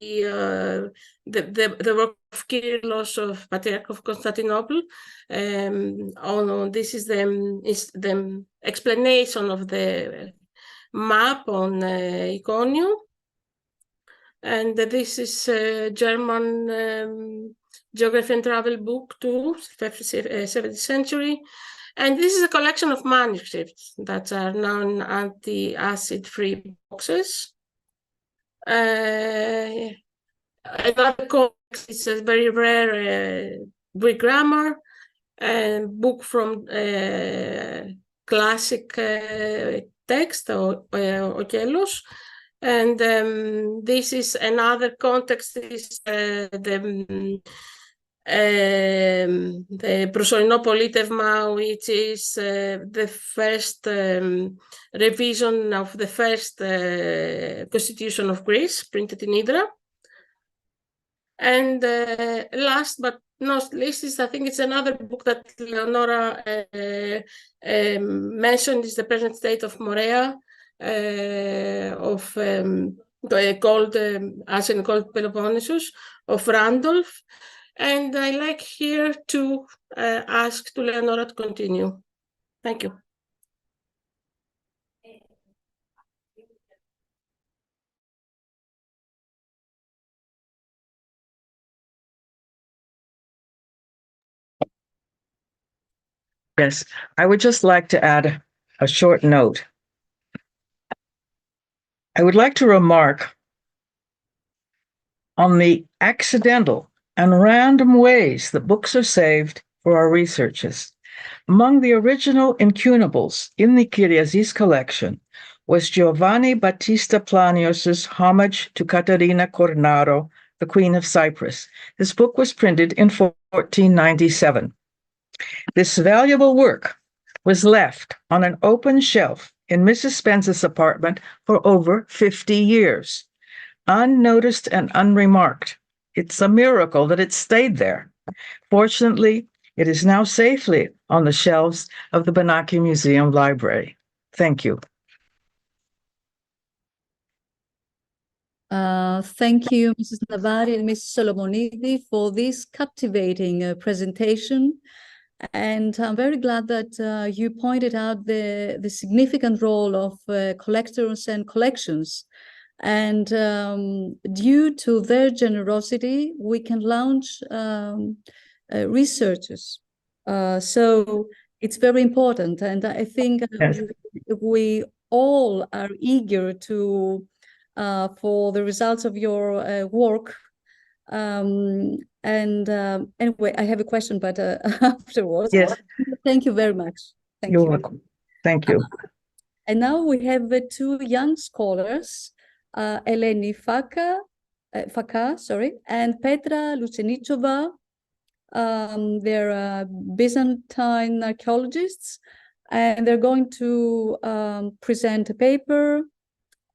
work of Kyrillos, of Patriarch of Constantinople. This is the explanation of the map on Iconium. And this is a German geography and travel book too, 7th century. And this is a collection of manuscripts that are now anti-acid free boxes. Another codex is a very rare Greek grammar, book from classic text, Okelos. And this is another context, is the Προσωρινό Πολίτευμα, which is the first revision of the first constitution of Greece, printed in Hydra. And last but not least, is, I think it's another book that Leonora mentioned, is The Present State of Morea, of called Ancient Called Peloponnesus, of Randolph. And I like here to ask to Leonora to continue. Thank you. Yes, I would just like to add a short note. I would like to remark on the accidental and random ways that books are saved for our researches. Among the original incunables in the Kyriazis collection was Giovanni Battista Planius's Homage to Caterina Cornaro, the Queen of Cyprus. This book was printed in 1497. This valuable work was left on an open shelf in Mrs. Spence's apartment for over 50 years, unnoticed and unremarked. It's a miracle that it stayed there. Fortunately, it is now safely on the shelves of the Benaki Museum Library. Thank you. Thank you, Mrs. Navari and Mrs. Solomonidi, for this captivating presentation. And I'm very glad that you pointed out the significant role of collectors and collections. And due to their generosity, we can launch researchers. So it's very important. And I think we all are eager to for the results of your work. Anyway, I have a question, but afterwards. Yes. Thank you very much. Thank You're you. welcome. Thank you. And now we have two young scholars, Eleni Faka, and Petra Lucenichova. They're Byzantine archaeologists, and they're going to present a paper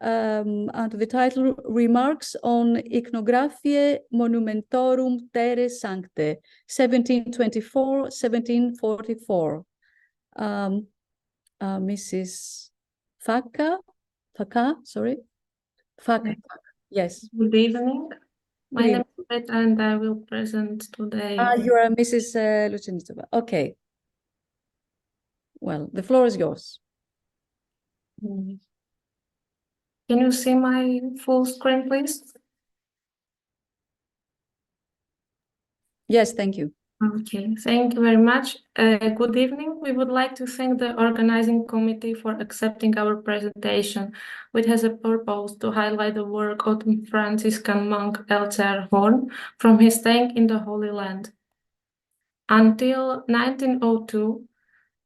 under the title Remarks on Iconographiae Monumentorum Terre Sancte, 1724-1744. Mrs. Faka, yes. Good evening. My name is Petra, and I will present today. You are Mrs. Lucenichova. Okay. Well, the floor is yours. Can you see my full screen, please? Yes, thank you. Okay, thank you very much. Good evening. We would like to thank the organizing committee for accepting our presentation, which has a purpose to highlight the work of Franciscan monk L.C.R. Horn from his staying in the Holy Land. Until 1902,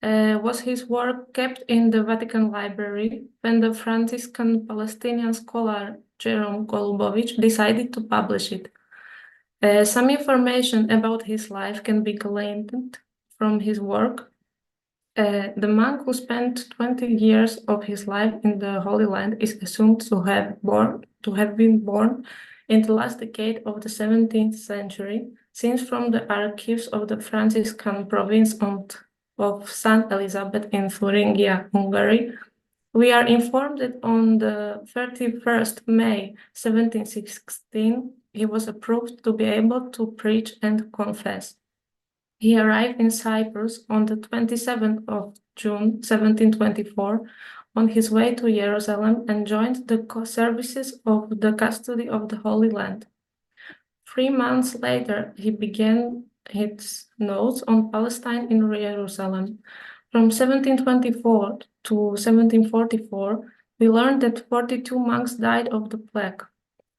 was his work kept in the Vatican Library when the Franciscan Palestinian scholar Jerome Golubovich decided to publish it. Some information about his life can be gleaned from his work. The monk who spent 20 years of his life in the Holy Land is assumed to have been born in the last decade of the 17th century, since from the archives of the Franciscan province of St. Elizabeth in Thuringia, Hungary, we are informed that on the 31st May 1716, he was approved to be able to preach and confess. He arrived in Cyprus on the 27th of June 1724 on his way to Jerusalem and joined the services of the custody of the Holy Land. 3 months later, he began his notes on Palestine in Jerusalem. From 1724 to 1744, we learned that 42 monks died of the plague.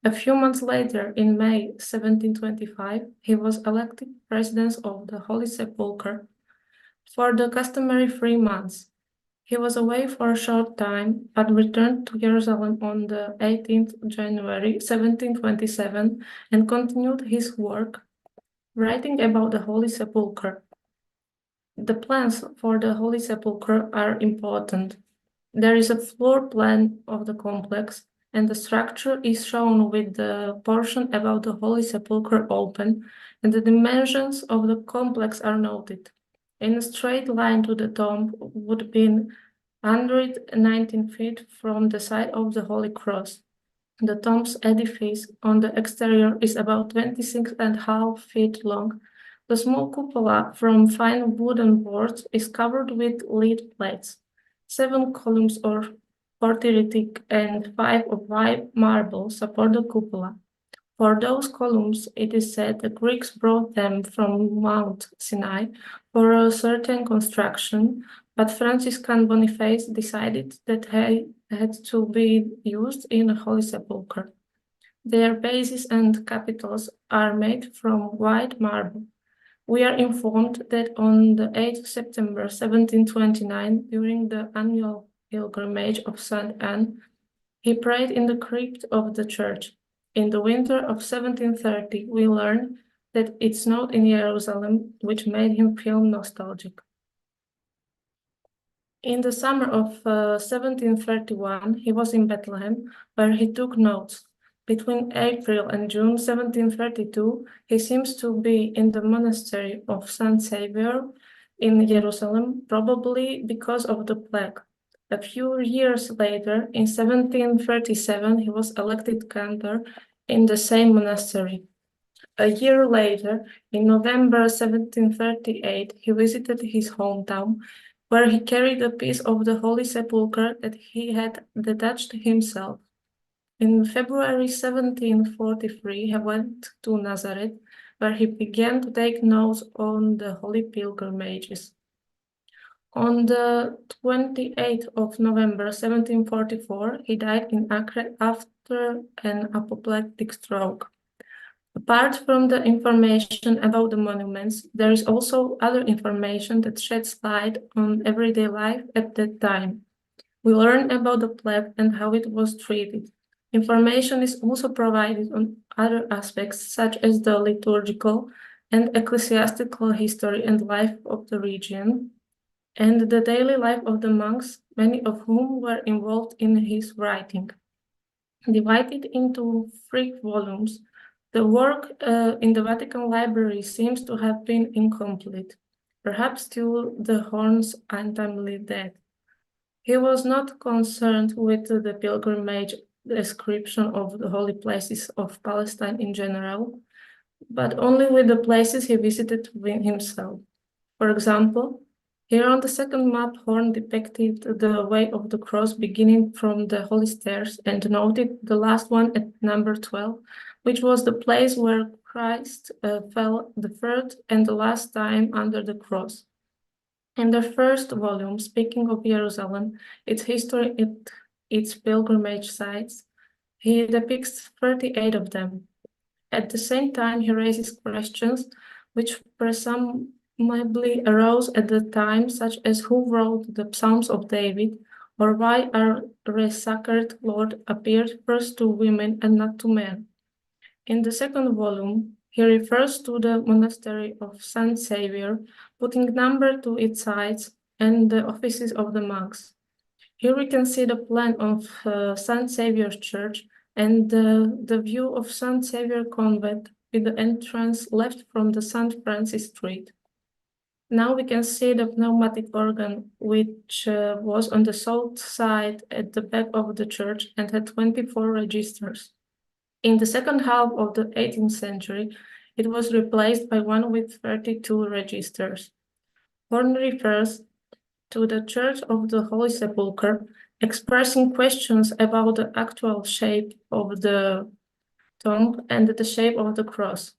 A few months later, in May 1725, he was elected president of the Holy Sepulchre for the customary 3 months. He was away for a short time, but returned to Jerusalem on the 18th January 1727 and continued his work, writing about the Holy Sepulchre. The plans for the Holy Sepulchre are important. There is a floor plan of the complex, and the structure is shown with the portion about the Holy Sepulchre open, and the dimensions of the complex are noted. In a straight line to the tomb would be 119 feet from the side of the Holy Cross. The tomb's edifice on the exterior is about 26.5 feet long. The small cupola from fine wooden boards is covered with lead plates. 7 columns of porphyritic and 5 of white marble support the cupola. For those columns, it is said the Greeks brought them from Mount Sinai for a certain construction, but Franciscan Boniface decided that they had to be used in the Holy Sepulchre. Their bases and capitals are made from white marble. We are informed that on the 8th of September 1729, during the annual pilgrimage of St. Anne, he prayed in the crypt of the church. In the winter of 1730, we learn that it snowed in Jerusalem, which made him feel nostalgic. In the summer of 1731, he was in Bethlehem, where he took notes. Between April and June 1732, he seems to be in the monastery of St. Saviour in Jerusalem, probably because of the plague. A few years later, in 1737, he was elected cantor in the same monastery. A year later, in November 1738, he visited his hometown, where he carried a piece of the Holy Sepulchre that he had detached himself. In February 1743, he went to Nazareth, where he began to take notes on the holy pilgrimages. On the 28th of November 1744, he died in Acre after an apoplectic stroke. Apart from the information about the monuments, there is also other information that sheds light on everyday life at that time. We learn about the plague and how it was treated. Information is also provided on other aspects, such as the liturgical and ecclesiastical history and life of the region, and the daily life of the monks, many of whom were involved in his writing. Divided into 3 volumes, the work in the Vatican Library seems to have been incomplete, perhaps due to the Horn's untimely death. He was not concerned with the pilgrimage description of the holy places of Palestine in general, but only with the places he visited himself. For example, here on the second map, Horn depicted the way of the cross beginning from the Holy Stairs and noted the last one at number 12, which was the place where Christ fell the third and the last time under the cross. In the first volume, speaking of Jerusalem, its history, its pilgrimage sites, he depicts 38 of them. At the same time, he raises questions which presumably arose at the time, such as who wrote the Psalms of David, or why our resurrected Lord appeared first to women and not to men. In the second volume, he refers to the monastery of Saint Saviour, putting number to its sites and the offices of the monks. Here we can see the plan of Saint Saviour's Church and the view of Saint Saviour Convent with the entrance left from the St. Francis Street. Now we can see the pneumatic organ, which was on the south side at the back of the church and had 24 registers. In the second half of the 18th century, it was replaced by one with 32 registers. Horn refers to the Church of the Holy Sepulchre, expressing questions about the actual shape of the tomb and the shape of the cross.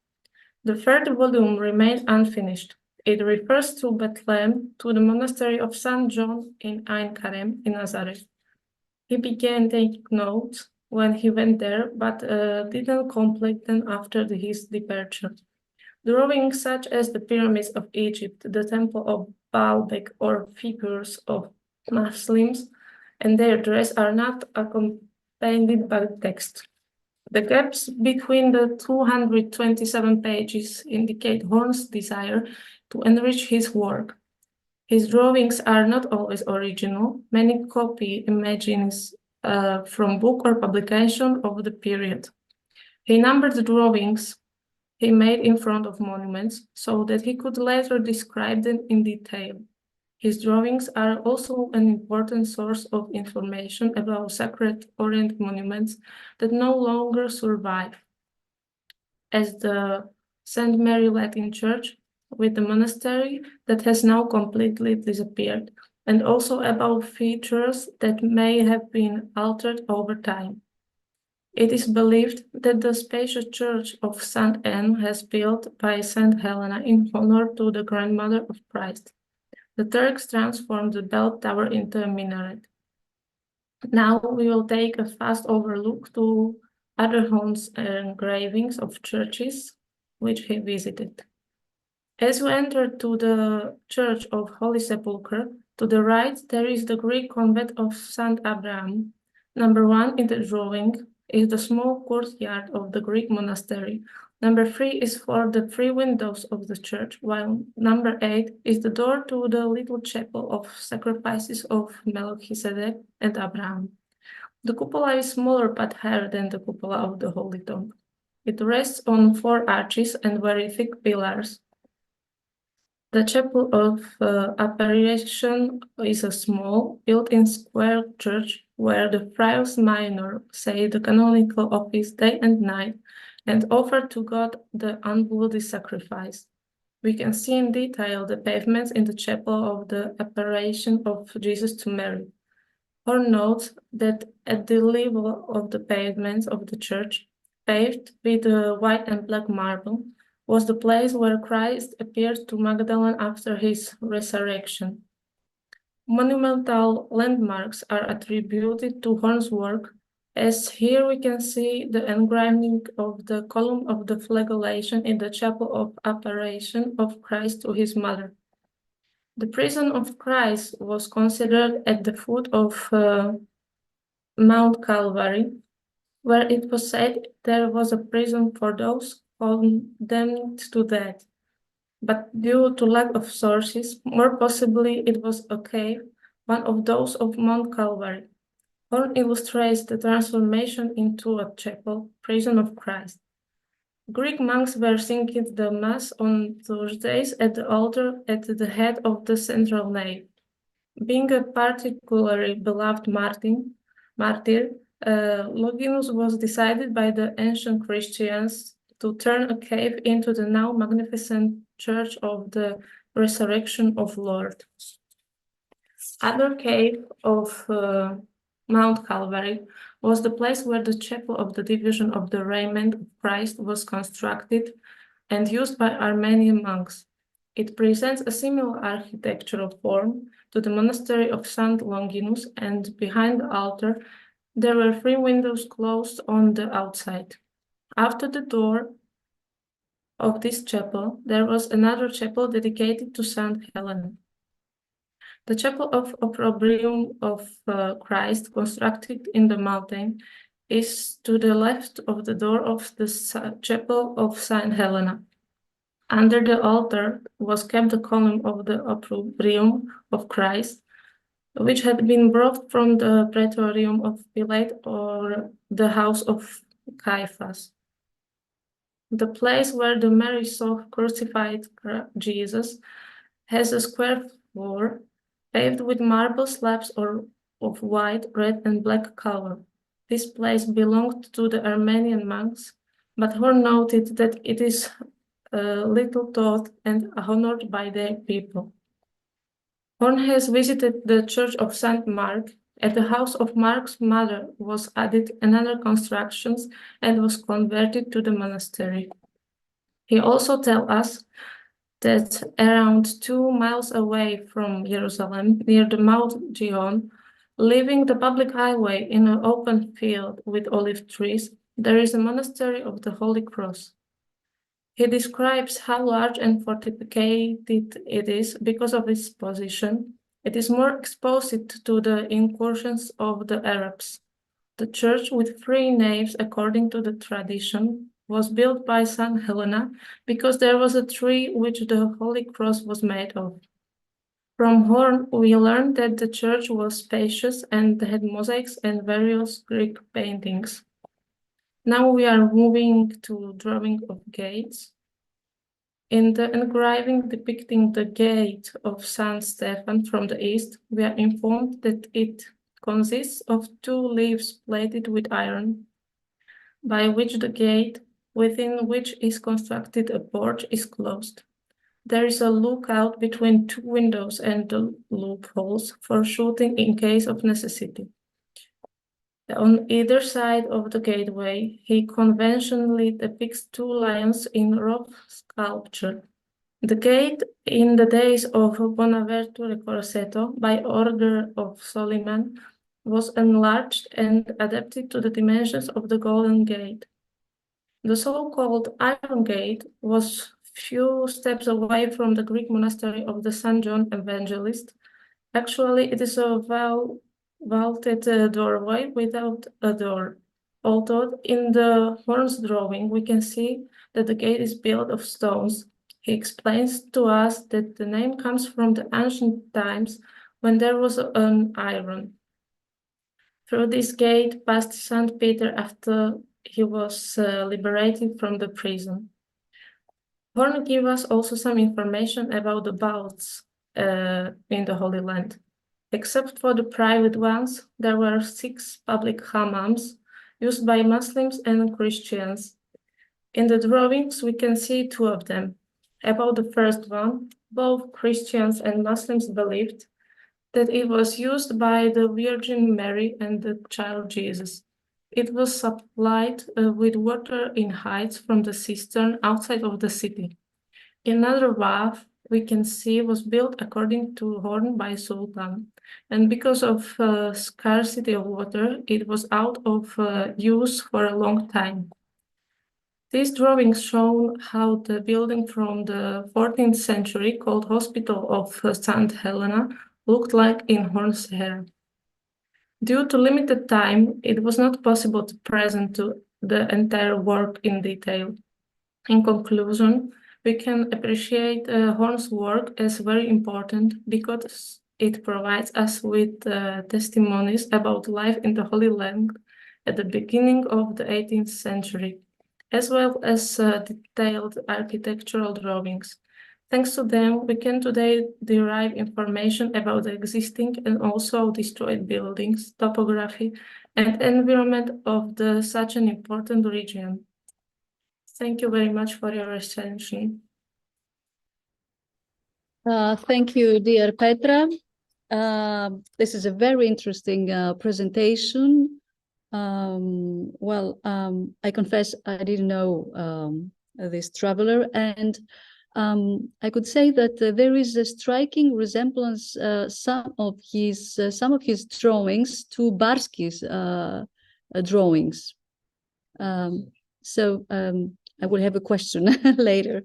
The third volume remains unfinished. It refers to Bethlehem, to the monastery of St. John in Ein Karem in Nazareth. He began taking notes when he went there, but didn't complete them after his departure. Drawings such as the pyramids of Egypt, the temple of Baalbek, or figures of Muslims and their dress are not accompanied by text. The gaps between the 227 pages indicate Horn's desire to enrich his work. His drawings are not always original. Many copy images from book or publication of the period. He numbered the drawings he made in front of monuments so that he could later describe them in detail. His drawings are also an important source of information about sacred Orient monuments that no longer survive, as the St. Mary Latin Church with the monastery that has now completely disappeared, and also about features that may have been altered over time. It is believed that the spacious church of St. Anne has built by St. Helena in honor to the grandmother of Christ. The Turks transformed the bell tower into a minaret. Now we will take a fast overlook to other Horn's engravings of churches which he visited. As we enter to the Church of Holy Sepulchre, to the right there is the Greek convent of St. Abraham. Number 1 in the drawing is the small courtyard of the Greek monastery. Number 3 is for the 3 windows of the church, while number 8 is the door to the little chapel of sacrifices of Melchizedek and Abraham. The cupola is smaller but higher than the cupola of the Holy Tomb. It rests on 4 arches and very thick pillars. The chapel of Apparition is a small, built-in square church where the friars minor say the canonical office day and night and offer to God the unbloody sacrifice. We can see in detail the pavements in the chapel of the Apparition of Jesus to Mary. Horn notes that at the level of the pavements of the church, paved with white and black marble, was the place where Christ appeared to Magdalene after his resurrection. Monumental landmarks are attributed to Horn's work, as here we can see the engraving of the column of the flagellation in the chapel of Apparition of Christ to his mother. The prison of Christ was considered at the foot of Mount Calvary, where it was said there was a prison for those condemned to death. But due to lack of sources, more possibly it was a cave, one of those of Mount Calvary. Horn illustrates the transformation into a chapel, prison of Christ. Greek monks were singing the Mass on Thursdays at the altar at the head of the central nave. Being a particularly beloved martyr, Longinus was decided by the ancient Christians to turn a cave into the now magnificent Church of the Resurrection of Lord. Other cave of Mount Calvary was the place where the chapel of the Division of the Raiment of Christ was constructed and used by Armenian monks. It presents a similar architectural form to the monastery of St. Longinus, and behind the altar there were 3 windows closed on the outside. After the door of this chapel, there was another chapel dedicated to Saint Helena. The chapel of Opprobrium of Christ, constructed in the mountain, is to the left of the door of the chapel of Saint Helena. Under the altar was kept the column of the Opprobrium of Christ, which had been brought from the praetorium of Pilate or the house of Caiaphas. The place where the Mary saw crucified Jesus has a square floor paved with marble slabs of white, red, and black color. This place belonged to the Armenian monks, but Horn noted that it is little thought and honored by their people. Horn has visited the Church of St. Mark. At the house of Mark's mother was added another construction and was converted to the monastery. He also tells us that around 2 miles away from Jerusalem, near the Mount Gihon, leaving the public highway in an open field with olive trees, there is a monastery of the Holy Cross. He describes how large and fortified it is because of its position. It is more exposed to the incursions of the Arabs. The church, with 3 naves according to the tradition, was built by Saint Helena because there was a tree which the Holy Cross was made of. From Horn, we learned that the church was spacious and had mosaics and various Greek paintings. Now we are moving to drawing of gates. In the engraving depicting the gate of Saint Stephen from the east, we are informed that it consists of 2 leaves plated with iron, by which the gate, within which is constructed a porch, is closed. There is a lookout between 2 windows and the loopholes for shooting in case of necessity. On either side of the gateway, he conventionally depicts 2 lions in rough sculpture. The gate, in the days of Bonaventure Corsetto, by order of Soliman, was enlarged and adapted to the dimensions of the Golden Gate. The so-called Iron Gate was few steps away from the Greek monastery of the St. John Evangelist. Actually, it is a vaulted doorway without a door. Although in the Horn's drawing, we can see that the gate is built of stones. He explains to us that the name comes from the ancient times when there was an iron. Through this gate passed St. Peter after he was liberated from the prison. Horn gives us also some information about the baths in the Holy Land. Except for the private ones, there were 6 public hammams used by Muslims and Christians. In the drawings, we can see 2 of them. About the first one, both Christians and Muslims believed that it was used by the Virgin Mary and the child Jesus. It was supplied with water in heights from the cistern outside of the city. Another bath we can see was built according to Horn by Sultan, and because of scarcity of water, it was out of use for a long time. These drawings show how the building from the 14th century, called Hospital of St. Helena, looked like in Horn's era. Due to limited time, it was not possible to present the entire work in detail. In conclusion, we can appreciate Horn's work as very important because it provides us with testimonies about life in the Holy Land at the beginning of the 18th century, as well as detailed architectural drawings. Thanks to them, we can today derive information about the existing and also destroyed buildings, topography, and environment of such an important region. Thank you very much for your attention. Thank you, dear Petra. This is a very interesting presentation. I confess I didn't know this traveler, and I could say that there is a striking resemblance some of his drawings to Barsky's drawings. I will have a question later.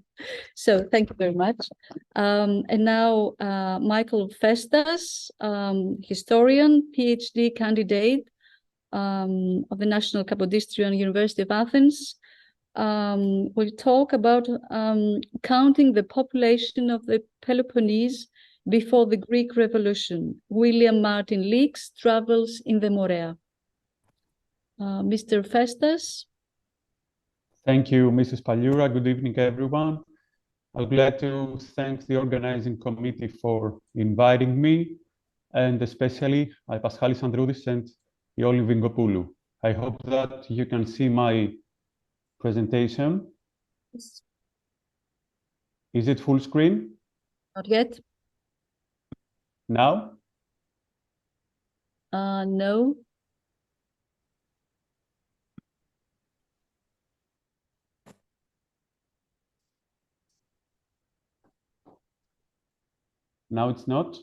So thank you very much. And now Michael Festas, historian, PhD candidate of the National Kapodistrian University of Athens, will talk about counting the population of the Peloponnese before the Greek Revolution. William Martin Leakes travels in the Morea. Mr. Festas. Thank you, Mrs. Palioura. Good evening, everyone. I would like to thank the organizing committee for inviting me, and especially Paschalis Androudis and Ioli Vingopoulou. I hope that you can see my presentation. Yes. Is it full screen? Not yet. Now? No. Now it's not?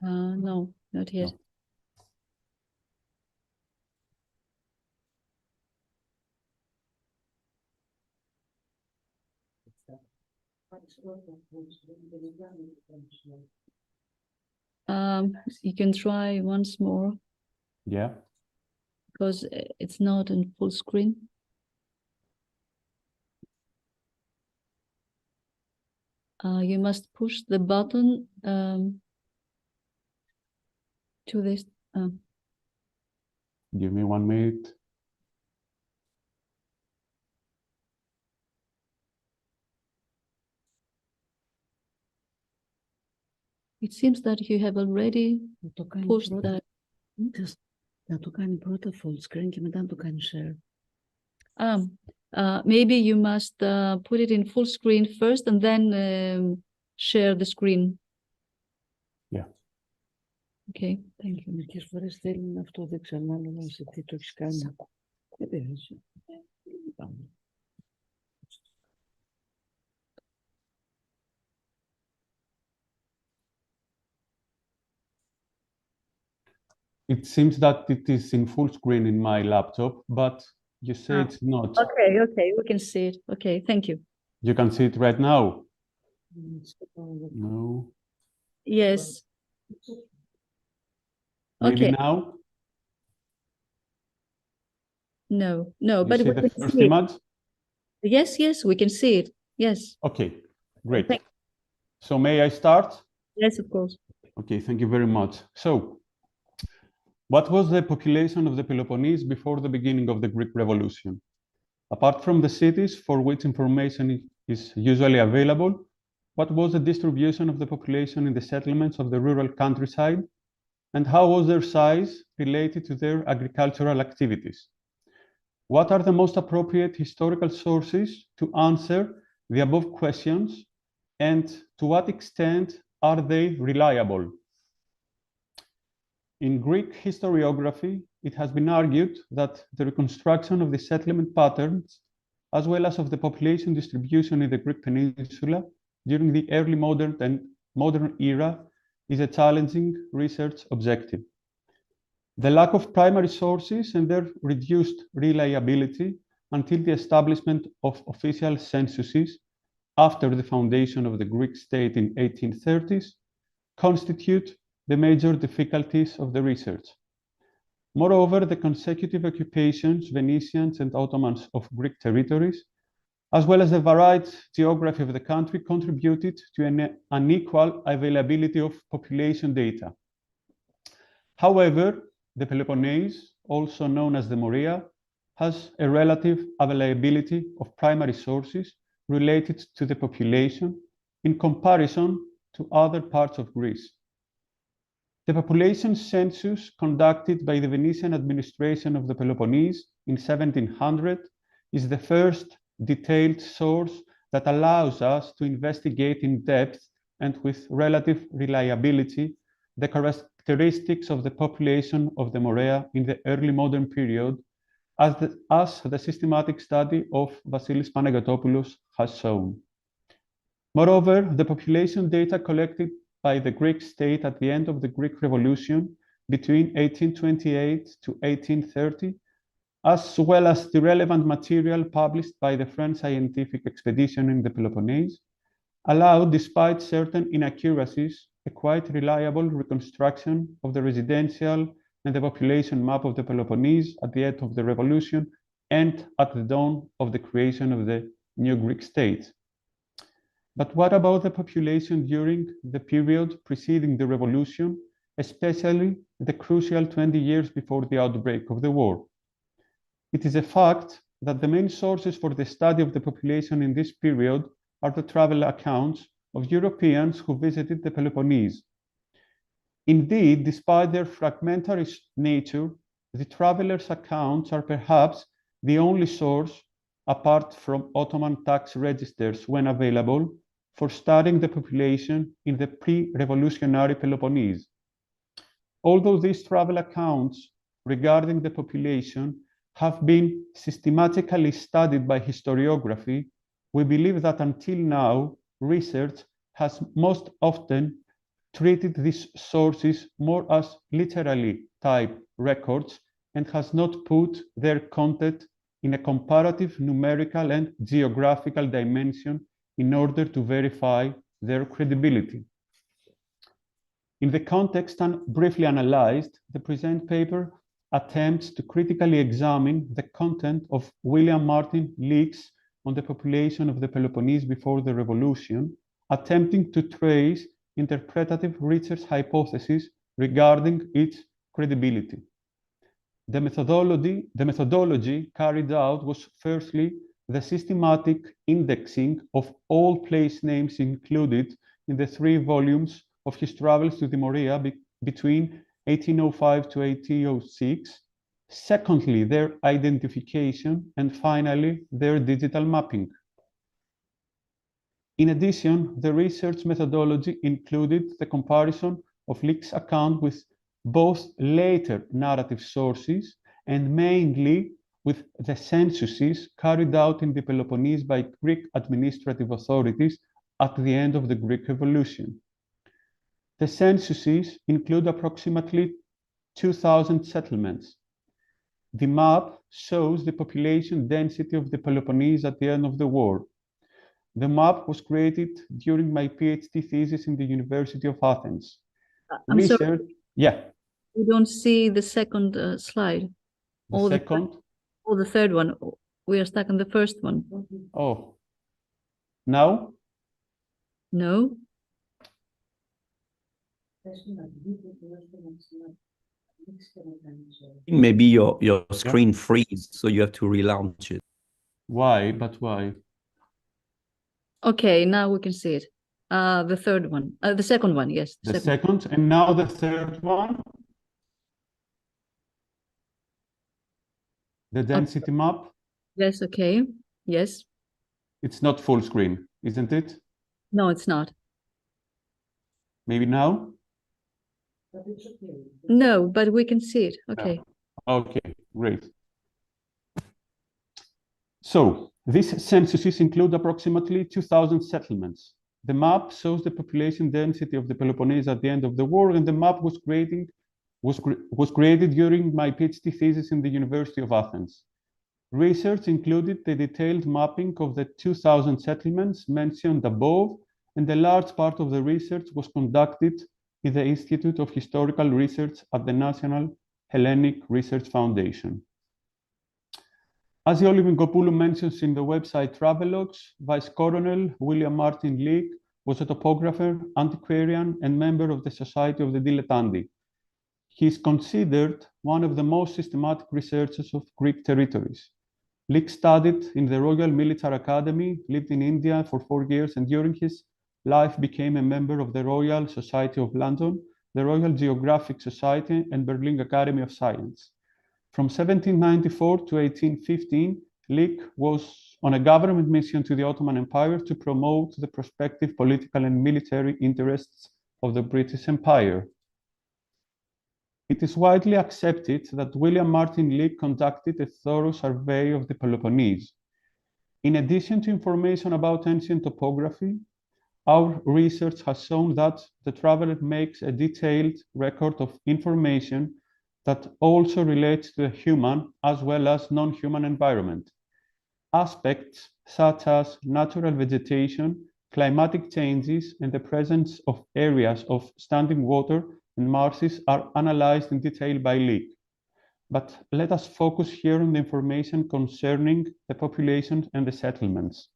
No, not yet. No. You can try once more. Yeah. Because it's not in full screen. You must push the button to this. Give me 1 minute. It seems that you have already pushed that. Να το κάνει πρώτα full screen και μετά να το κάνει share. Maybe you must put it in full screen first and then share the screen. Yeah. Okay, thank you. Μερικές φορές θέλει αυτό, δεν ξέρω ανάλογα σε τι το έχεις κάνει. Δεν πειράζει. It seems that it is in full screen in my laptop, but you say it's not. Okay, we can see it. Okay, thank you. You can see it right now? No. Yes. Maybe Okay. now? No, You but see we the can first see it. image? Yes, we can see it. Yes. Okay, great. Thank So may I start? Yes, of course. Okay, thank you very much. So, what was the population of the Peloponnese before the beginning of the Greek Revolution? Apart from the cities for which information is usually available, what was the distribution of the population in the settlements of the rural countryside? And how was their size related to their agricultural activities? What are the most appropriate historical sources to answer the above questions, and to what extent are they reliable? In Greek historiography, it has been argued that the reconstruction of the settlement patterns, as well as of the population distribution in the Greek peninsula during the early modern era, is a challenging research objective. The lack of primary sources and their reduced reliability until the establishment of official censuses after the foundation of the Greek state in 1830s constitute the major difficulties of the research. Moreover, the consecutive occupations, Venetians and Ottomans, of Greek territories, as well as the varied geography of the country, contributed to an unequal availability of population data. However, the Peloponnese, also known as the Morea, has a relative availability of primary sources related to the population in comparison to other parts of Greece. The population census conducted by the Venetian administration of the Peloponnese in 1700 is the first detailed source that allows us to investigate in depth and with relative reliability the characteristics of the population of the Morea in the early modern period, as the systematic study of Vasilis Panagiotopoulos has shown. Moreover, the population data collected by the Greek state at the end of the Greek Revolution between 1828 to 1830 as well as the relevant material published by the French scientific expedition in the Peloponnese, allowed, despite certain inaccuracies, a quite reliable reconstruction of the residential and the population map of the Peloponnese at the end of the revolution and at the dawn of the creation of the new Greek state. But what about the population during the period preceding the revolution, especially the crucial 20 years before the outbreak of the war? It is a fact that the main sources for the study of the population in this period are the travel accounts of Europeans who visited the Peloponnese. Indeed, despite their fragmentary nature, the travelers' accounts are perhaps the only source, apart from Ottoman tax registers when available, for studying the population in the pre-revolutionary Peloponnese. Although these travel accounts regarding the population have been systematically studied by historiography, we believe that until now, research has most often treated these sources more as literally typed records and has not put their content in a comparative numerical and geographical dimension in order to verify their credibility. In the context briefly analyzed, the present paper attempts to critically examine the content of William Martin Leake's on the population of the Peloponnese before the revolution, attempting to trace interpretative research hypotheses regarding its credibility. The methodology carried out was firstly the systematic indexing of all place names included in the 3 volumes of his travels to the Morea between 1805 to 1806, secondly, their identification, and finally, their digital mapping. In addition, the research methodology included the comparison of Leake's account with both later narrative sources and mainly with the censuses carried out in the Peloponnese by Greek administrative authorities at the end of the Greek Revolution. The censuses include approximately 2,000 settlements. The map shows the population density of the Peloponnese at the end of the war. The map was created during my PhD thesis in the University of Athens. I'm sorry. Yeah. We don't see the second slide. The second? Or the third one. We are stuck on the first one. Oh. Now? No. Maybe your screen freeze, so you have to relaunch it. Why? But why? Okay, now we can see it. The third one. The second one, yes. The second, and now the third one. The density map. Yes, okay. Yes. It's not full screen, isn't it? No, it's not. Maybe now? No, but we can see it. Okay. Okay, great. So these censuses include approximately 2,000 settlements. The map shows the population density of the Peloponnese at the end of the war, and the map was created during my PhD thesis in the University of Athens. Research included the detailed mapping of the 2,000 settlements mentioned above, and a large part of the research was conducted in the Institute of Historical Research at the National Hellenic Research Foundation. As Ioli Minkopoulou mentions in the website Travelogues, Vice Colonel William Martin Leake was a topographer, antiquarian, and member of the Society of the Dilettanti. He is considered one of the most systematic researchers of Greek territories. Leake studied in the Royal Military Academy, lived in India for 4 years, and during his life became a member of the Royal Society of London, the Royal Geographic Society, and Berlin Academy of Science. From 1794 to 1815, Leake was on a government mission to the Ottoman Empire to promote the prospective political and military interests of the British Empire. It is widely accepted that William Martin Leake conducted a thorough survey of the Peloponnese. In addition to information about ancient topography, our research has shown that the traveler makes a detailed record of information that also relates to the human as well as non-human environment. Aspects such as natural vegetation, climatic changes, and the presence of areas of standing water and marshes are analyzed in detail by Leek. But let us focus here on the information concerning the populations and the settlements.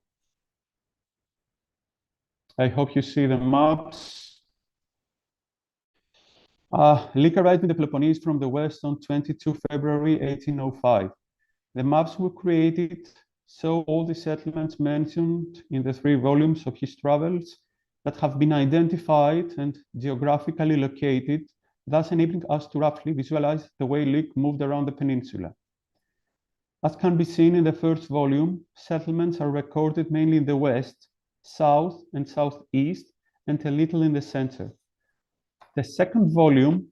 I hope you see the maps. Leek arrived in the Peloponnese from the west on 22 February 1805. The maps were created so all the settlements mentioned in the 3 volumes of his travels that have been identified and geographically located, thus enabling us to roughly visualize the way Leek moved around the peninsula. As can be seen in the first volume, settlements are recorded mainly in the west, south, and southeast, and a little in the center. The second volume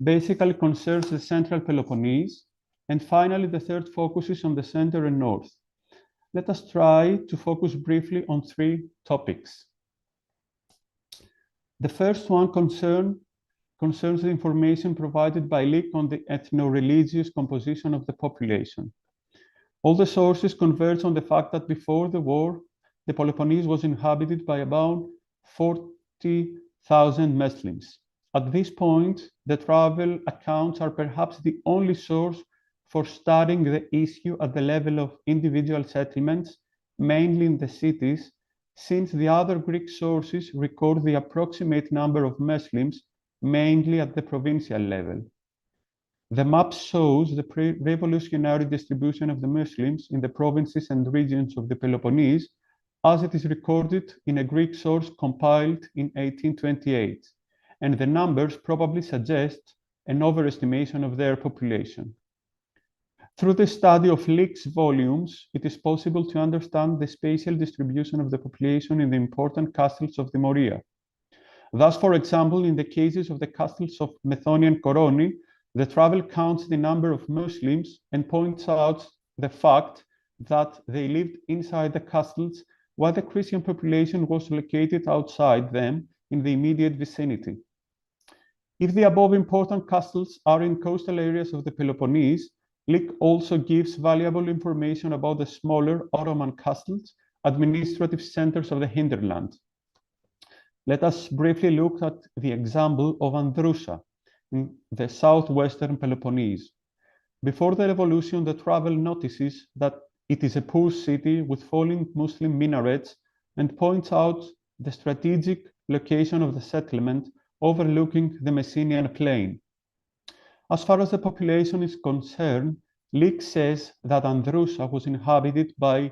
basically concerns the central Peloponnese, and finally the third focuses on the center and north. Let us try to focus briefly on 3 topics. The first one concerns the information provided by Leek on the ethno-religious composition of the population. All the sources converge on the fact that before the war, the Peloponnese was inhabited by about 40,000 Muslims. At this point, the travel accounts are perhaps the only source for studying the issue at the level of individual settlements, mainly in the cities, since the other Greek sources record the approximate number of Muslims, mainly at the provincial level. The map shows the pre-revolutionary distribution of the Muslims in the provinces and regions of the Peloponnese, as it is recorded in a Greek source compiled in 1828, and the numbers probably suggest an overestimation of their population. Through the study of Leek's volumes, it is possible to understand the spatial distribution of the population in the important castles of the Morea. Thus, for example, in the cases of the castles of Methoni and Koroni, the travel counts the number of Muslims and points out the fact that they lived inside the castles while the Christian population was located outside them in the immediate vicinity. If the above important castles are in coastal areas of the Peloponnese, Leek also gives valuable information about the smaller Ottoman castles, administrative centers of the hinterland. Let us briefly look at the example of Androusa in the southwestern Peloponnese. Before the revolution, the travel notices that it is a poor city with falling Muslim minarets and points out the strategic location of the settlement overlooking the Messenian plain. As far as the population is concerned, Leek says that Androusa was inhabited by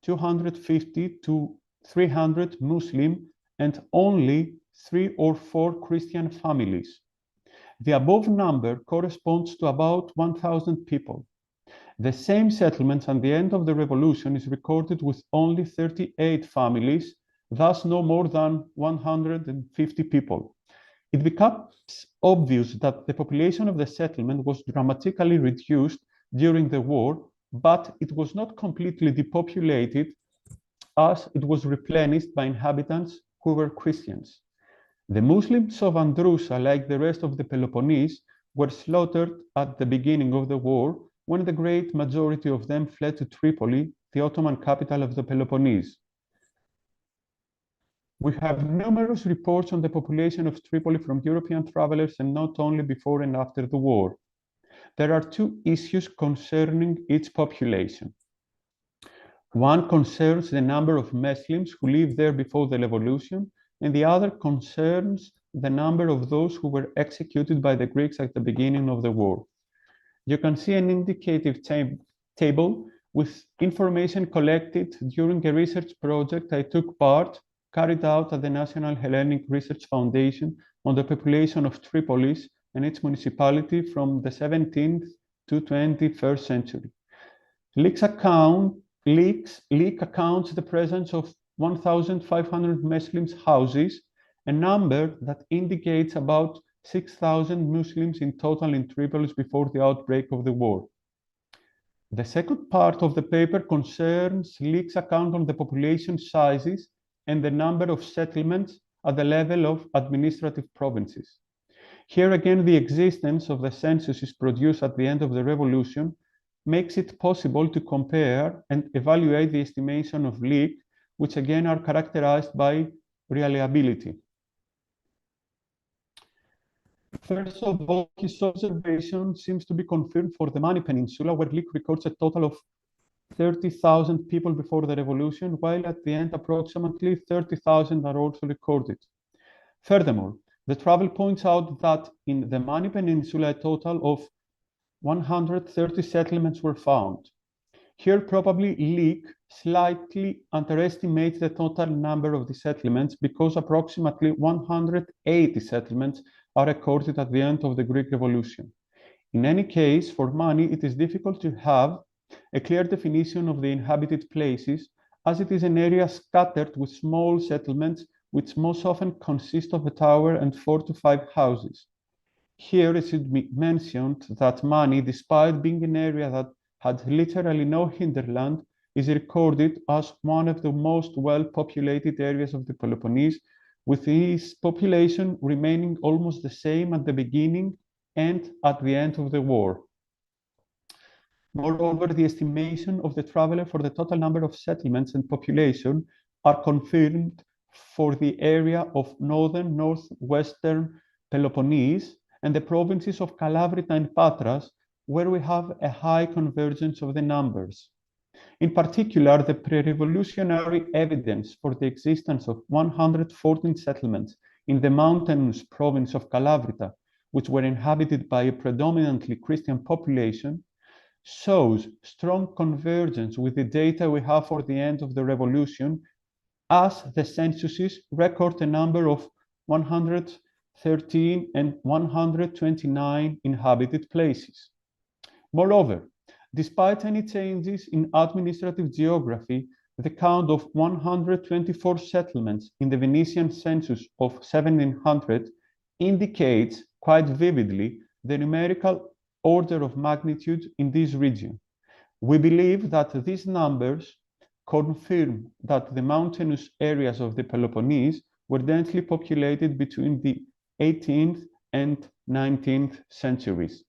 250 to 300 Muslim and only 3 or 4 Christian families. The above number corresponds to about 1,000 people. The same settlement at the end of the revolution is recorded with only 38 families, thus no more than 150 people. It becomes obvious that the population of the settlement was dramatically reduced during the war, but it was not completely depopulated as it was replenished by inhabitants who were Christians. The Muslims of Androusa, like the rest of the Peloponnese, were slaughtered at the beginning of the war when the great majority of them fled to Tripoli, the Ottoman capital of the Peloponnese. We have numerous reports on the population of Tripoli from European travelers, and not only before and after the war. There are 2 issues concerning its population. One concerns the number of Muslims who lived there before the revolution, and the other concerns the number of those who were executed by the Greeks at the beginning of the war. You can see an indicative table with information collected during a research project I took part, carried out at the National Hellenic Research Foundation on the population of Tripolis and its municipality from the 17th to 21st century. Leek accounts the presence of 1,500 Muslims houses, a number that indicates about 6,000 Muslims in total in Tripolis before the outbreak of the war. The second part of the paper concerns Leek's account on the population sizes and the number of settlements at the level of administrative provinces. Here again, the existence of the censuses produced at the end of the revolution makes it possible to compare and evaluate the estimation of leak, which again are characterized by reliability. First of all, his observation seems to be confirmed for the Mani Peninsula, where Leek records a total of 30,000 people before the revolution, while at the end approximately 30,000 are also recorded. Furthermore, the travel points out that in the Mani Peninsula, a total of 130 settlements were found. Here, probably Leek slightly underestimates the total number of the settlements because approximately 180 settlements are recorded at the end of the Greek Revolution. In any case, for Mani, it is difficult to have a clear definition of the inhabited places, as it is an area scattered with small settlements which most often consist of a tower and 4 to 5 houses. Here it should be mentioned that Mani, despite being an area that had literally no hinterland, is recorded as one of the most well-populated areas of the Peloponnese, with its population remaining almost the same at the beginning and at the end of the war. Moreover, the estimation of the traveler for the total number of settlements and population are confirmed for the area of northern northwestern Peloponnese and the provinces of Kalavrita and Patras, where we have a high convergence of the numbers. In particular, the pre-revolutionary evidence for the existence of 114 settlements in the mountainous province of Kalavrita, which were inhabited by a predominantly Christian population, shows strong convergence with the data we have for the end of the revolution, as the censuses record a number of 113 and 129 inhabited places. Moreover, despite any changes in administrative geography, the count of 124 settlements in the Venetian census of 1700 indicates quite vividly the numerical order of magnitude in this region. We believe that these numbers confirm that the mountainous areas of the Peloponnese were densely populated between the 18th and 19th centuries.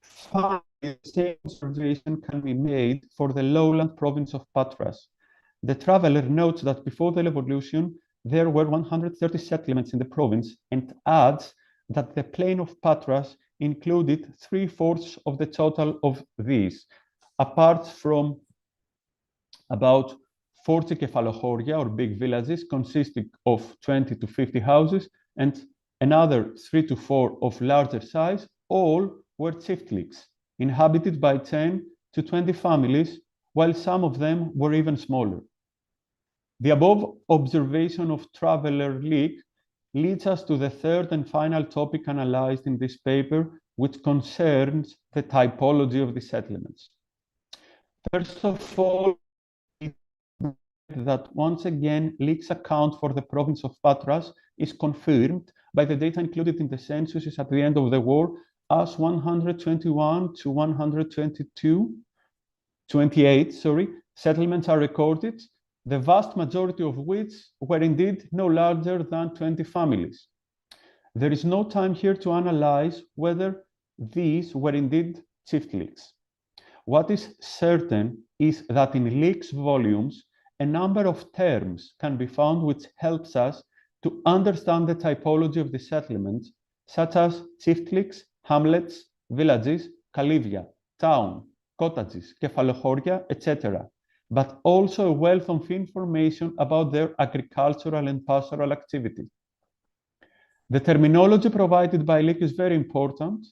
Finally, the same observation can be made for the lowland province of Patras. The traveler notes that before the revolution, there were 130 settlements in the province, and adds that the plain of Patras included 3/4 of the total of these, apart from about 40 kefalochoria, or big villages, consisting of 20 to 50 houses, and another 3 to 4 of larger size. All were chiftliks, inhabited by 10 to 20 families, while some of them were even smaller. The above observation of traveler Leek leads us to the third and final topic analyzed in this paper, which concerns the typology of the settlements. First of all, that once again Leek's account for the province of Patras is confirmed by the data included in the censuses at the end of the war, as 121 to 128 settlements are recorded, the vast majority of which were indeed no larger than 20 families. There is no time here to analyze whether these were indeed chiftliks. What is certain is that in Leek's volumes, a number of terms can be found which helps us to understand the typology of the settlements, such as chiftliks, hamlets, villages, kalivia, town, cottages, kefalochoria, etc., but also a wealth of information about their agricultural and pastoral activity. The terminology provided by Leek is very important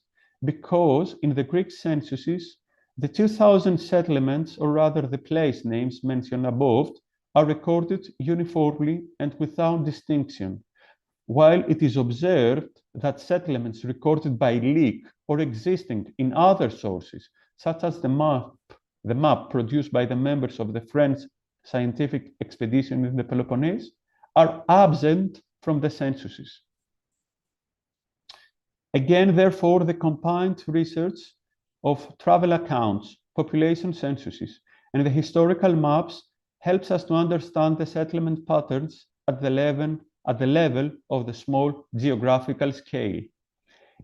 because in the Greek censuses, the 2000 settlements, or rather the place names mentioned above, are recorded uniformly and without distinction, while it is observed that settlements recorded by Leek or existing in other sources, such as the map produced by the members of the French scientific expedition in the Peloponnese, are absent from the censuses. Again, therefore, the combined research of travel accounts, population censuses, and the historical maps helps us to understand the settlement patterns at the level of the small geographical scale.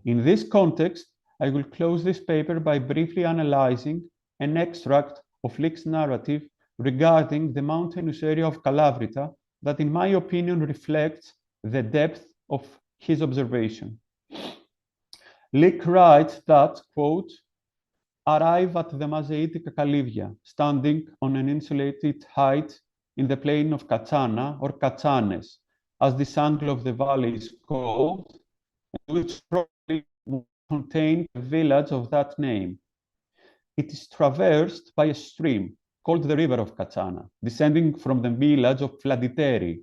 In this context, I will close this paper by briefly analyzing an extract of Leek's narrative regarding the mountainous area of Kalavrita that, in my opinion, reflects the depth of his observation. Leek writes that, quote, arrive at the Mazeitica Kalivia, standing on an insulated height in the plain of Katsana, or Katsanes, as this angle of the valley is called, which probably contained a village of that name. It is traversed by a stream called the River of Katsana, descending from the village of Vladiteri,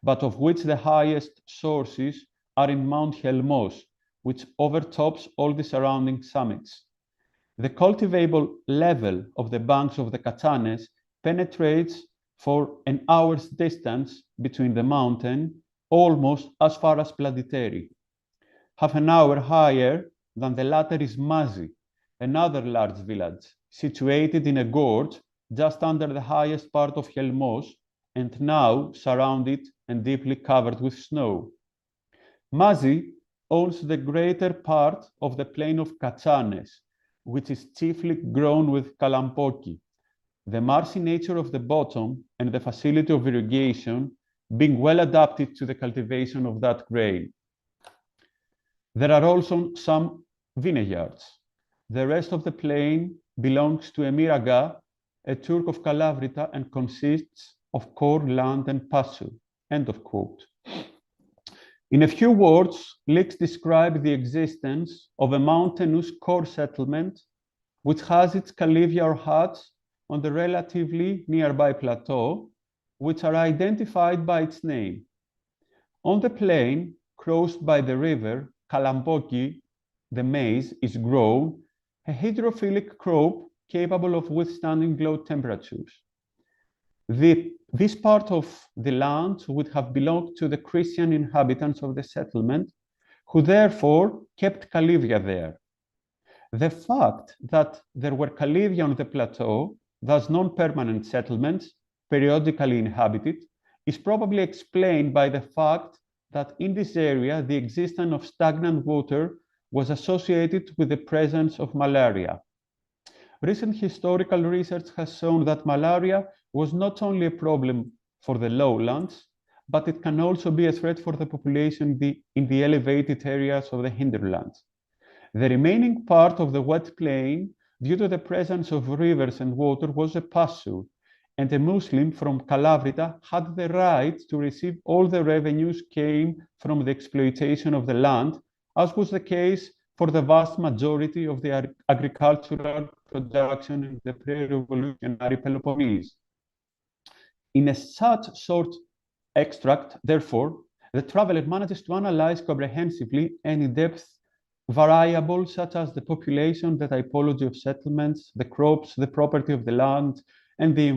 but of which the highest sources are in Mount Helmos, which overtops all the surrounding summits. The cultivable level of the banks of the Katsanes penetrates for an hour's distance between the mountain, almost as far as Vladiteri. Half an hour higher than the latter is Mazi, another large village, situated in a gorge just under the highest part of Helmos, and now surrounded and deeply covered with snow. Mazi owns the greater part of the plain of Katsanes, which is chiefly grown with kalampoki, the marshy nature of the bottom and the facility of irrigation being well adapted to the cultivation of that grain. There are also some vineyards. The rest of the plain belongs to Emir Aga, a Turk of Kalavrita, and consists of corn, land, and pasture. End of quote. In a few words, Leek describes the existence of a mountainous core settlement which has its kalivia or huts on the relatively nearby plateau, which are identified by its name. On the plain, crossed by the river, Kalampoki, the maize, is grown, a hydrophilic crop capable of withstanding low temperatures. This part of the land would have belonged to the Christian inhabitants of the settlement, who therefore kept kalivia there. The fact that there were kalivia on the plateau, thus non-permanent settlements, periodically inhabited, is probably explained by the fact that in this area the existence of stagnant water was associated with the presence of malaria. Recent historical research has shown that malaria was not only a problem for the lowlands, but it can also be a threat for the population in the elevated areas of the hinterlands. The remaining part of the wet plain, due to the presence of rivers and water, was a pasture, and a Muslim from Kalavrita had the right to receive all the revenues came from the exploitation of the land, as was the case for the vast majority of the agricultural production in the pre-revolutionary Peloponnese. In a such short extract, therefore, the traveler manages to analyze comprehensively and in-depth variables such as the population, the typology of settlements, the crops, the property of the land, and the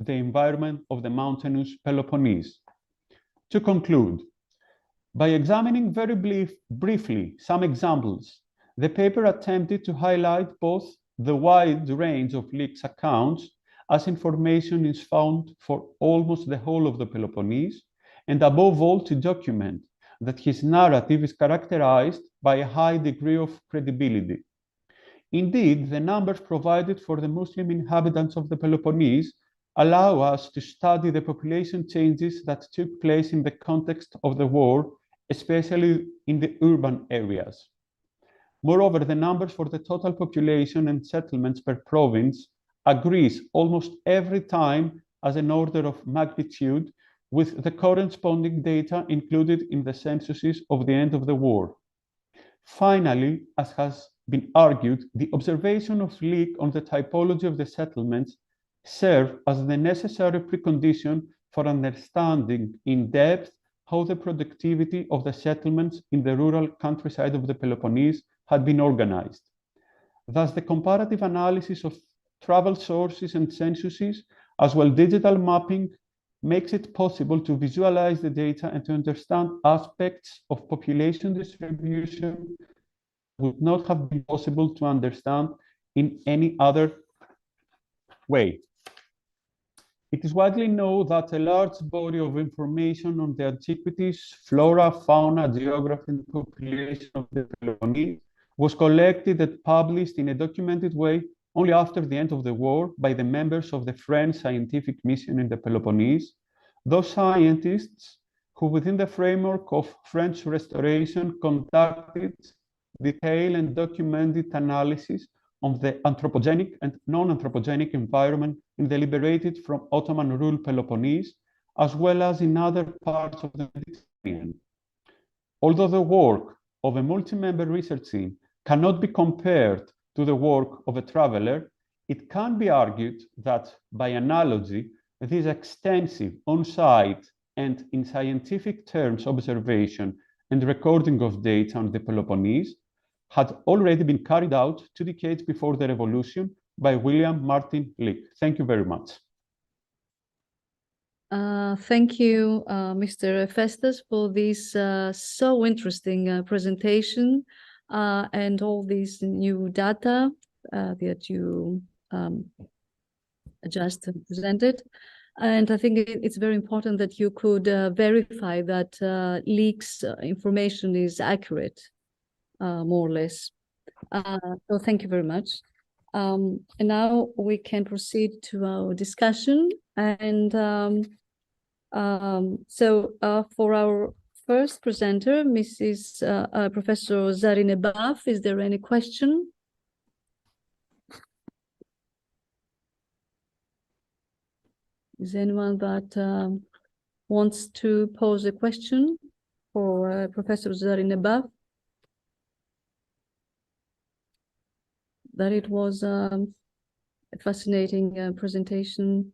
environment of the mountainous Peloponnese. To conclude, by examining very briefly some examples, the paper attempted to highlight both the wide range of Leek's accounts, as information is found for almost the whole of the Peloponnese, and above all to document that his narrative is characterized by a high degree of credibility. Indeed, the numbers provided for the Muslim inhabitants of the Peloponnese allow us to study the population changes that took place in the context of the war, especially in the urban areas. Moreover, the numbers for the total population and settlements per province agrees almost every time as an order of magnitude with the corresponding data included in the censuses of the end of the war. Finally, as has been argued, the observation of Leek on the typology of the settlements serve as the necessary precondition for understanding in depth how the productivity of the settlements in the rural countryside of the Peloponnese had been organized. Thus, the comparative analysis of travel sources and censuses, as well as digital mapping, makes it possible to visualize the data and to understand aspects of population distribution would not have been possible to understand in any other way. It is widely known that a large body of information on the antiquities, flora, fauna, geography, and population of the Peloponnese was collected and published in a documented way only after the end of the war by the members of the French scientific mission in the Peloponnese, those scientists who, within the framework of French Restoration, conducted detailed and documented analysis of the anthropogenic and non-anthropogenic environment in the liberated from Ottoman rule Peloponnese, as well as in other parts of the Mediterranean. Although the work of a multi-member research team cannot be compared to the work of a traveler, it can be argued that, by analogy, this extensive on-site and in scientific terms observation and recording of data on the Peloponnese had already been carried out 2 decades before the revolution by William Martin Lick. Thank you very much. Thank you, Mr. Festus, for this so interesting presentation and all these new data that you just presented. And I think it's very important that you could verify that Lick's information is accurate, more or less. So thank you very much. And now we can proceed to our discussion. And for our first presenter, Mrs. Professor Zarinebaf, is there any question? Is anyone that wants to pose a question for Professor Zarinebaf? That it was a fascinating presentation.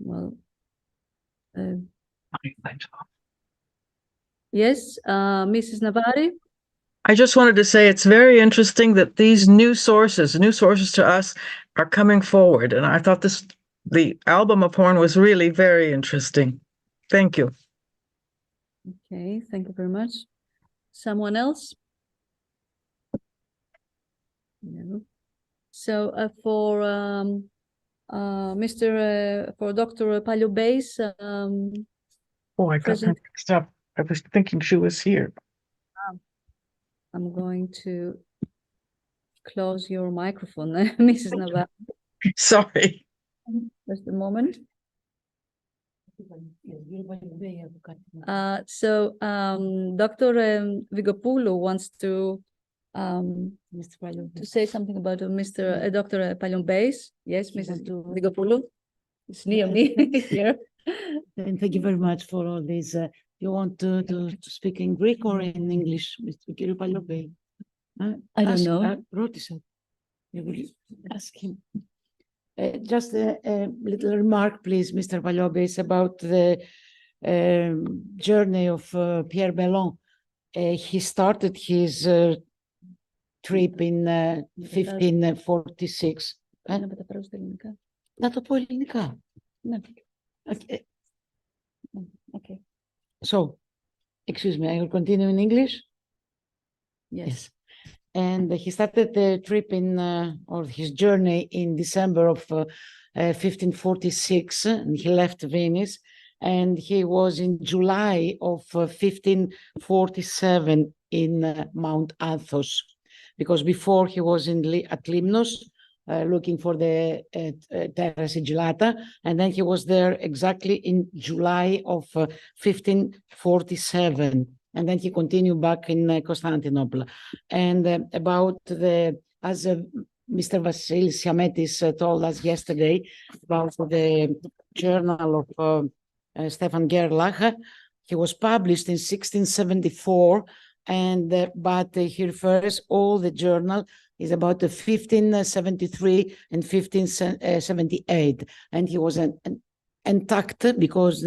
Well, yes, Mrs. Navari? I just wanted to say it's very interesting that these new sources to us, are coming forward. And I thought the album of horn was really very interesting. Thank you. Okay, thank you very much. Someone else? No. So for Dr. Paliobeis, I got her mixed up. I was thinking she was here. I'm going to close your microphone, Mrs. Navarro. Sorry. Just a moment. Dr. Vigopoulou wants to say something about Dr. Paliobeis. Yes, Mrs. Vigopoulou. It's near me here. And thank you very much for all this. You want to speak in Greek or in English, Mr. Paliobeis? I don't know. Ρώτησα. You will ask him. Just a little remark, please, Mr. Paliobeis, about the journey of Pierre Bellon. He started his trip in 1546. Να το πω ελληνικά. Okay. So, excuse me, I will continue in English. Yes. And he started the trip or his journey in December of 1546, and he left Venice, and he was in July of 1547 in Mount Athos, because before he was at Limnos, looking for the Terra Sigillata, and then he was there exactly in July of 1547. And then he continued back in Constantinople. And about as Mr. Vasilis Siametis told us yesterday, about the journal of Stefan Gerlach, he was published in 1674, but he refers all the journal is about 1573 and 1578. And he was intact because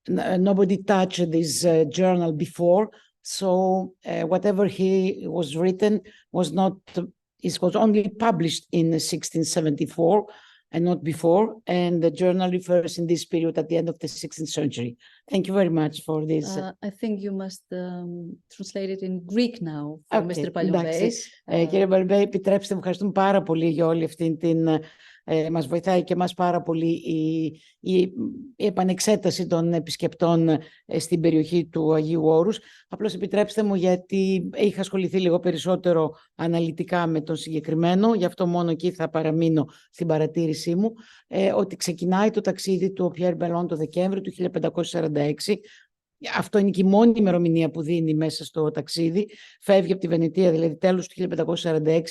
nobody touched this journal before, so whatever he was written was only published in 1674 and not before, and the journal refers in this period at the end of the 16th century. Thank you very much for this. I think you must translate it in Greek now for Okay, Mr. Paliobeis. Κύριε Παλιομπέη, επιτρέψτε μου, ευχαριστούμε πάρα πολύ για όλη αυτή την Μας βοηθάει και μας πάρα πολύ η επανεξέταση των επισκεπτών στην περιοχή του Αγίου Όρους. Απλώς επιτρέψτε μου, γιατί είχα ασχοληθεί λίγο περισσότερο αναλυτικά με τον συγκεκριμένο, γι' αυτό μόνο εκεί θα παραμείνω στην παρατήρησή μου, ότι ξεκινάει το ταξίδι του ο Πιέρ Μπελόν το Δεκέμβριο του 1546. Αυτό είναι και η μόνη ημερομηνία που δίνει μέσα στο ταξίδι. Φεύγει από τη Βενετία, δηλαδή τέλος του 1546.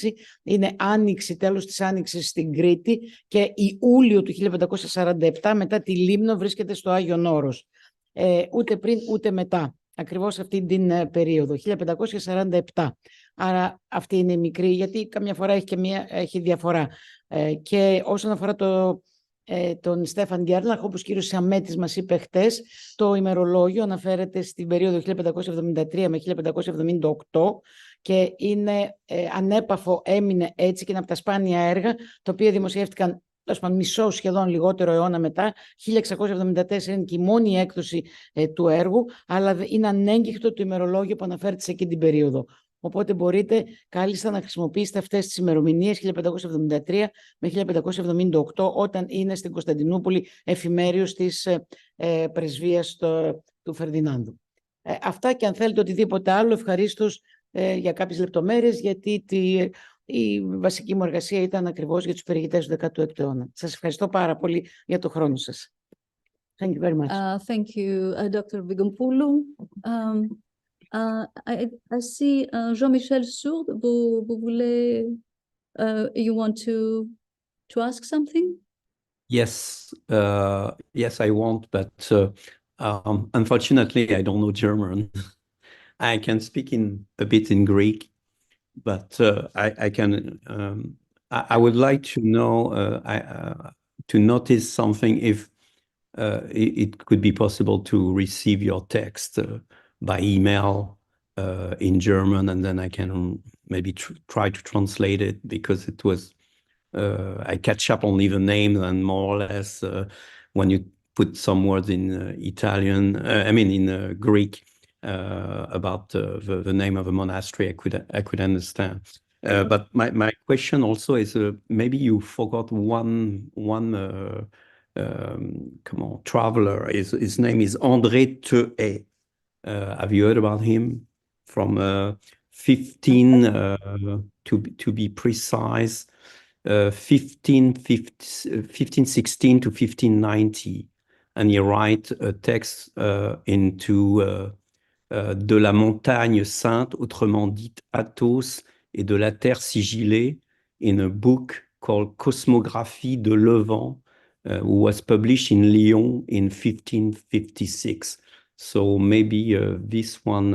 Είναι άνοιξη, τέλος της άνοιξης στην Κρήτη και Ιούλιο του 1547 μετά τη Λίμνο βρίσκεται στο Άγιον Όρος. Ούτε πριν ούτε μετά. Ακριβώς αυτή την περίοδο, 1547. Άρα αυτή είναι μικρή, γιατί καμιά φορά έχει διαφορά. Και όσον αφορά τον Στέφαν Γκέρλαχ, όπως ο κύριος Σιαμέτης μας είπε χτες, το ημερολόγιο αναφέρεται στην περίοδο 1573 με 1578 και είναι ανέπαφο, έμεινε έτσι και είναι από τα σπάνια έργα, τα οποία δημοσιεύτηκαν μισό σχεδόν λιγότερο αιώνα μετά. 1674 είναι και η μόνη έκδοση του έργου, αλλά είναι ανέγκυχτο το ημερολόγιο που αναφέρεται σε εκείνη την περίοδο. Οπότε μπορείτε κάλλιστα να χρησιμοποιήσετε αυτές τις ημερομηνίες 1573 με 1578 όταν είναι στην Κωνσταντινούπολη εφημέριος της πρεσβείας του Φερδινάνδου. Αυτά, και αν θέλετε οτιδήποτε άλλο, ευχαρίστως για κάποιες λεπτομέρειες, γιατί η βασική μου εργασία ήταν ακριβώς για τους περιηγητές του 16ου αιώνα. Σας ευχαριστώ πάρα πολύ για το χρόνο σας. Thank you very much. Thank you, Dr. Vigonpoulou. I see Jean-Michel Sourde, vous voulez, you want to ask something? Yes, yes, I want, but unfortunately, I don't know German. I can speak a bit in Greek, but I can. I would like to know, to notice something, if it could be possible to receive your text by email in German, and then I can maybe try to translate it, because it was, I catch up only the name, and more or less when you put some words in Italian, in Greek, about the name of a monastery, I could understand. But my question also is, maybe you forgot one traveler. His name is André Theuet. Have you heard about him? From to be precise, 1516 to 1590. And he writes a text into de la montagne sainte, autrement dite Athos, et de la terre sigillée, in a book called Cosmographie de Levant, was published in Lyon in 1556. So maybe this one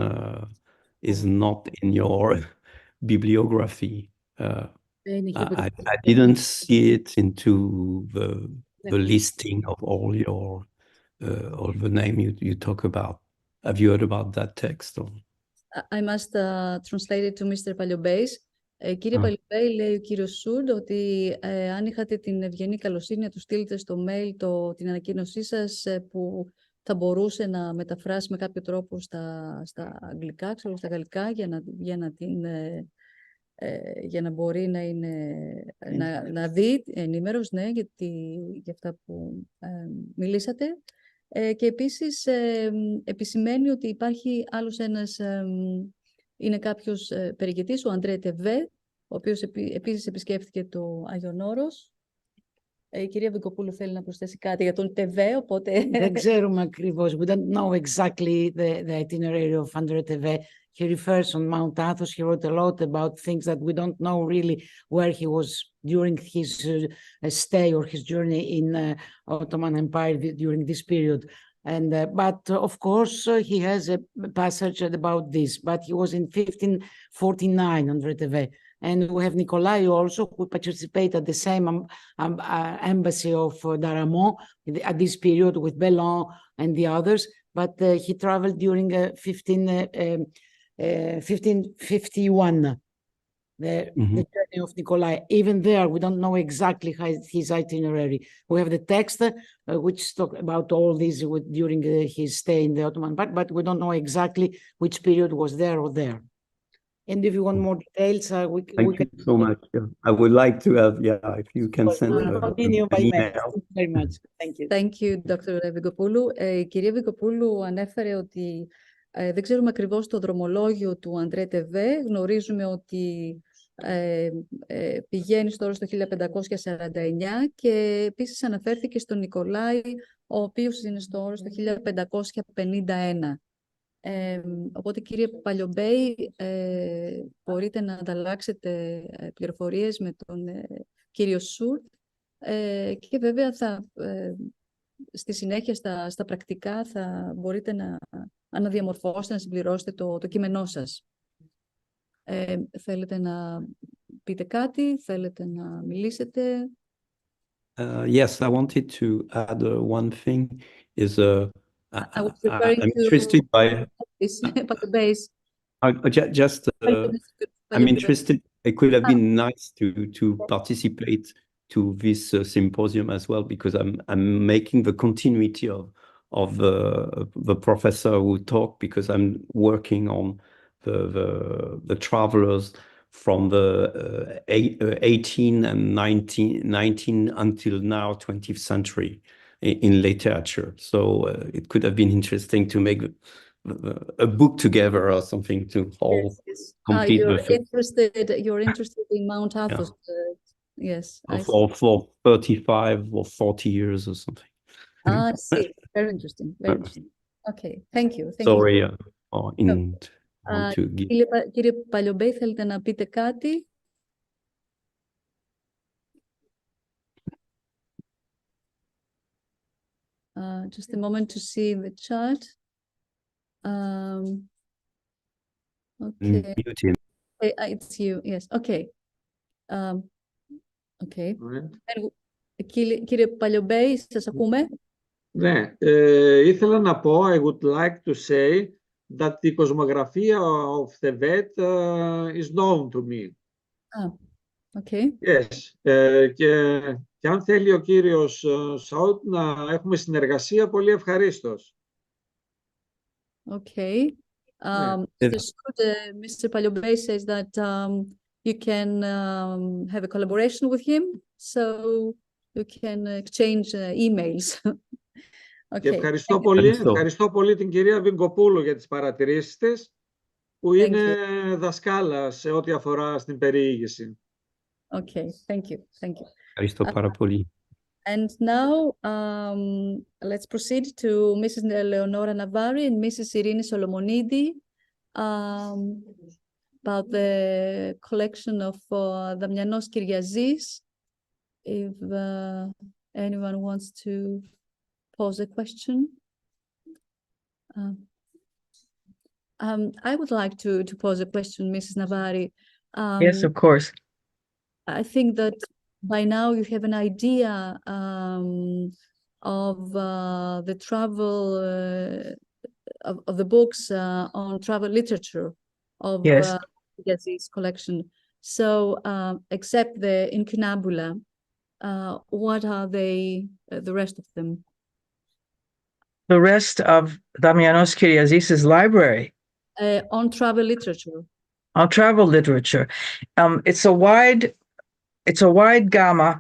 is not in your bibliography. I didn't see it into the listing of all the name you talk about. Have you heard about that text? I must translate it to Mr. Paliobeis. Κύριε Παλιοπέη, λέει ο κύριος Σουρντ ότι αν είχατε την ευγενή καλοσύνη να του στείλετε στο mail την ανακοίνωσή σας, που θα μπορούσε να μεταφράσει με κάποιο τρόπο στα αγγλικά, ξέρω, στα γαλλικά, για να μπορεί να δει ενήμερος, ναι, για αυτά που μιλήσατε. Και επίσης επισημαίνει ότι υπάρχει άλλος ένας, είναι κάποιος περιηγητής, ο Αντρέ Τεβέ, ο οποίος επίσης επισκέφθηκε το Άγιον Όρος. Η κυρία Βικοπούλου θέλει να προσθέσει κάτι για τον Τεβέ, οπότε... Δεν ξέρουμε ακριβώς. We don't know exactly the itinerary of André Teve. He refers on Mount Athos. He wrote a lot about things that we don't know really where he was during his stay or his journey in Ottoman Empire during this period. And but of course he has a passage about this. But he was in 1549, André Teve. And we have Nikolai also, who participated at the same embassy of Daramont at this period with Bellon and the others. But he traveled during 1551, the journey of Nikolai. Even there, we don't know exactly his itinerary. We have the text, which talk about all this during his stay in the Ottoman Empire, but we don't know exactly which period was there or there. And if you want more details, we Thank can you so much. Yeah. I would like to have, if you can send continue by an mail. email. Thank you very much. Thank you. Thank you, Dr. Βικοπούλου. Η κυρία Βικοπούλου ανέφερε ότι δεν ξέρουμε ακριβώς το δρομολόγιο του Αντρέ Τεβέ. Γνωρίζουμε ότι πηγαίνει τώρα στο 1549 και επίσης αναφέρθηκε στον Νικολάη, ο οποίος είναι στο 1551. Οπότε, κύριε Παλιομπέη, μπορείτε να ανταλλάξετε πληροφορίες με τον κύριο Σουρτ και βέβαια στη συνέχεια στα πρακτικά θα μπορείτε να αναδιαμορφώσετε, να συμπληρώσετε το κείμενό σας. Θέλετε να πείτε κάτι, θέλετε να μιλήσετε? Yes, I wanted to add one thing. I was referring I'm to interested by the base. Just I'm interested. It could have been nice to participate to this symposium as well, because I'm making the continuity of the professor who talked, because I'm working on the travelers from the 18 and 19 until now 20th century in literature. So it could have been interesting to make a book together or something to all complete You're interested in Mount Athos. Yes. For 35 or 40 years or something. I see. Very interesting. Very interesting. Okay. Thank you. Sorry. Κύριε Παλιομπέη, θέλετε να πείτε κάτι? Just a moment to see the chat. Okay. It's you. Yes. Okay. Okay. Κύριε Παλιομπέη, σας ακούμε? Ναι, ήθελα να πω, I would like to say that the cosmography of Tibet is known to me. Okay. Yes. Και αν θέλει ο κύριος Σαούτ να έχουμε συνεργασία, πολύ ευχαρίστως. Okay. Mr. Paliobe says that you can have a collaboration with him, so you can exchange emails. Και ευχαριστώ πολύ την κυρία Βικοπούλου για τις παρατηρήσεις της, που είναι δασκάλα σε ό,τι αφορά στην περιήγηση. Okay, thank you. Ευχαριστώ πάρα πολύ. And now let's proceed to Mrs. Leonora Navari and Mrs. Irene Solomonidi about the collection of Damianos Kyriazis. If anyone wants to pose a question. I would like to pose a question, Mrs. Navari. Yes, of course. I think that by now you have an idea of the travel of the books on travel literature of Kyriazis collection. So, except the incunabula, what are the rest of them? The rest of Damianos Kyriazis' library. On travel literature. On travel literature. It's a wide gamma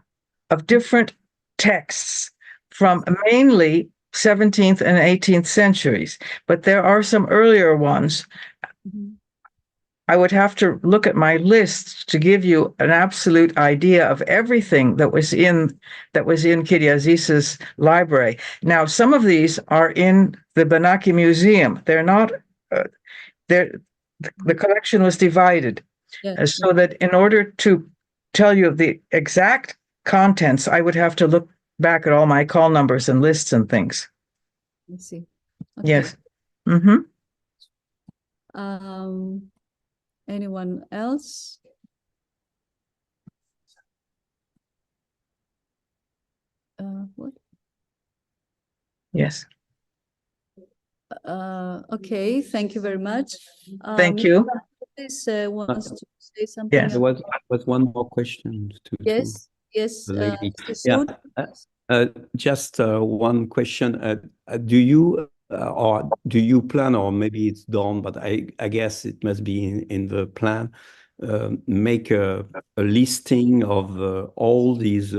of different texts from mainly 17th and 18th centuries, but there are some earlier ones. I would have to look at my list to give you an absolute idea of everything that was in Kyriazis' library. Now, some of these are in the Benaki Museum. They're not. The collection was divided, so that in order to tell you the exact contents, I would have to look back at all my call numbers and lists and things. I see. Okay. Yes. Anyone else? What? Yes. Okay, thank you very much. Thank you. This wants to say something. Yes, there was one more question. Yes. Just one question. Do you or do you plan, or maybe it's done, but I guess it must be in the plan, make a listing of all these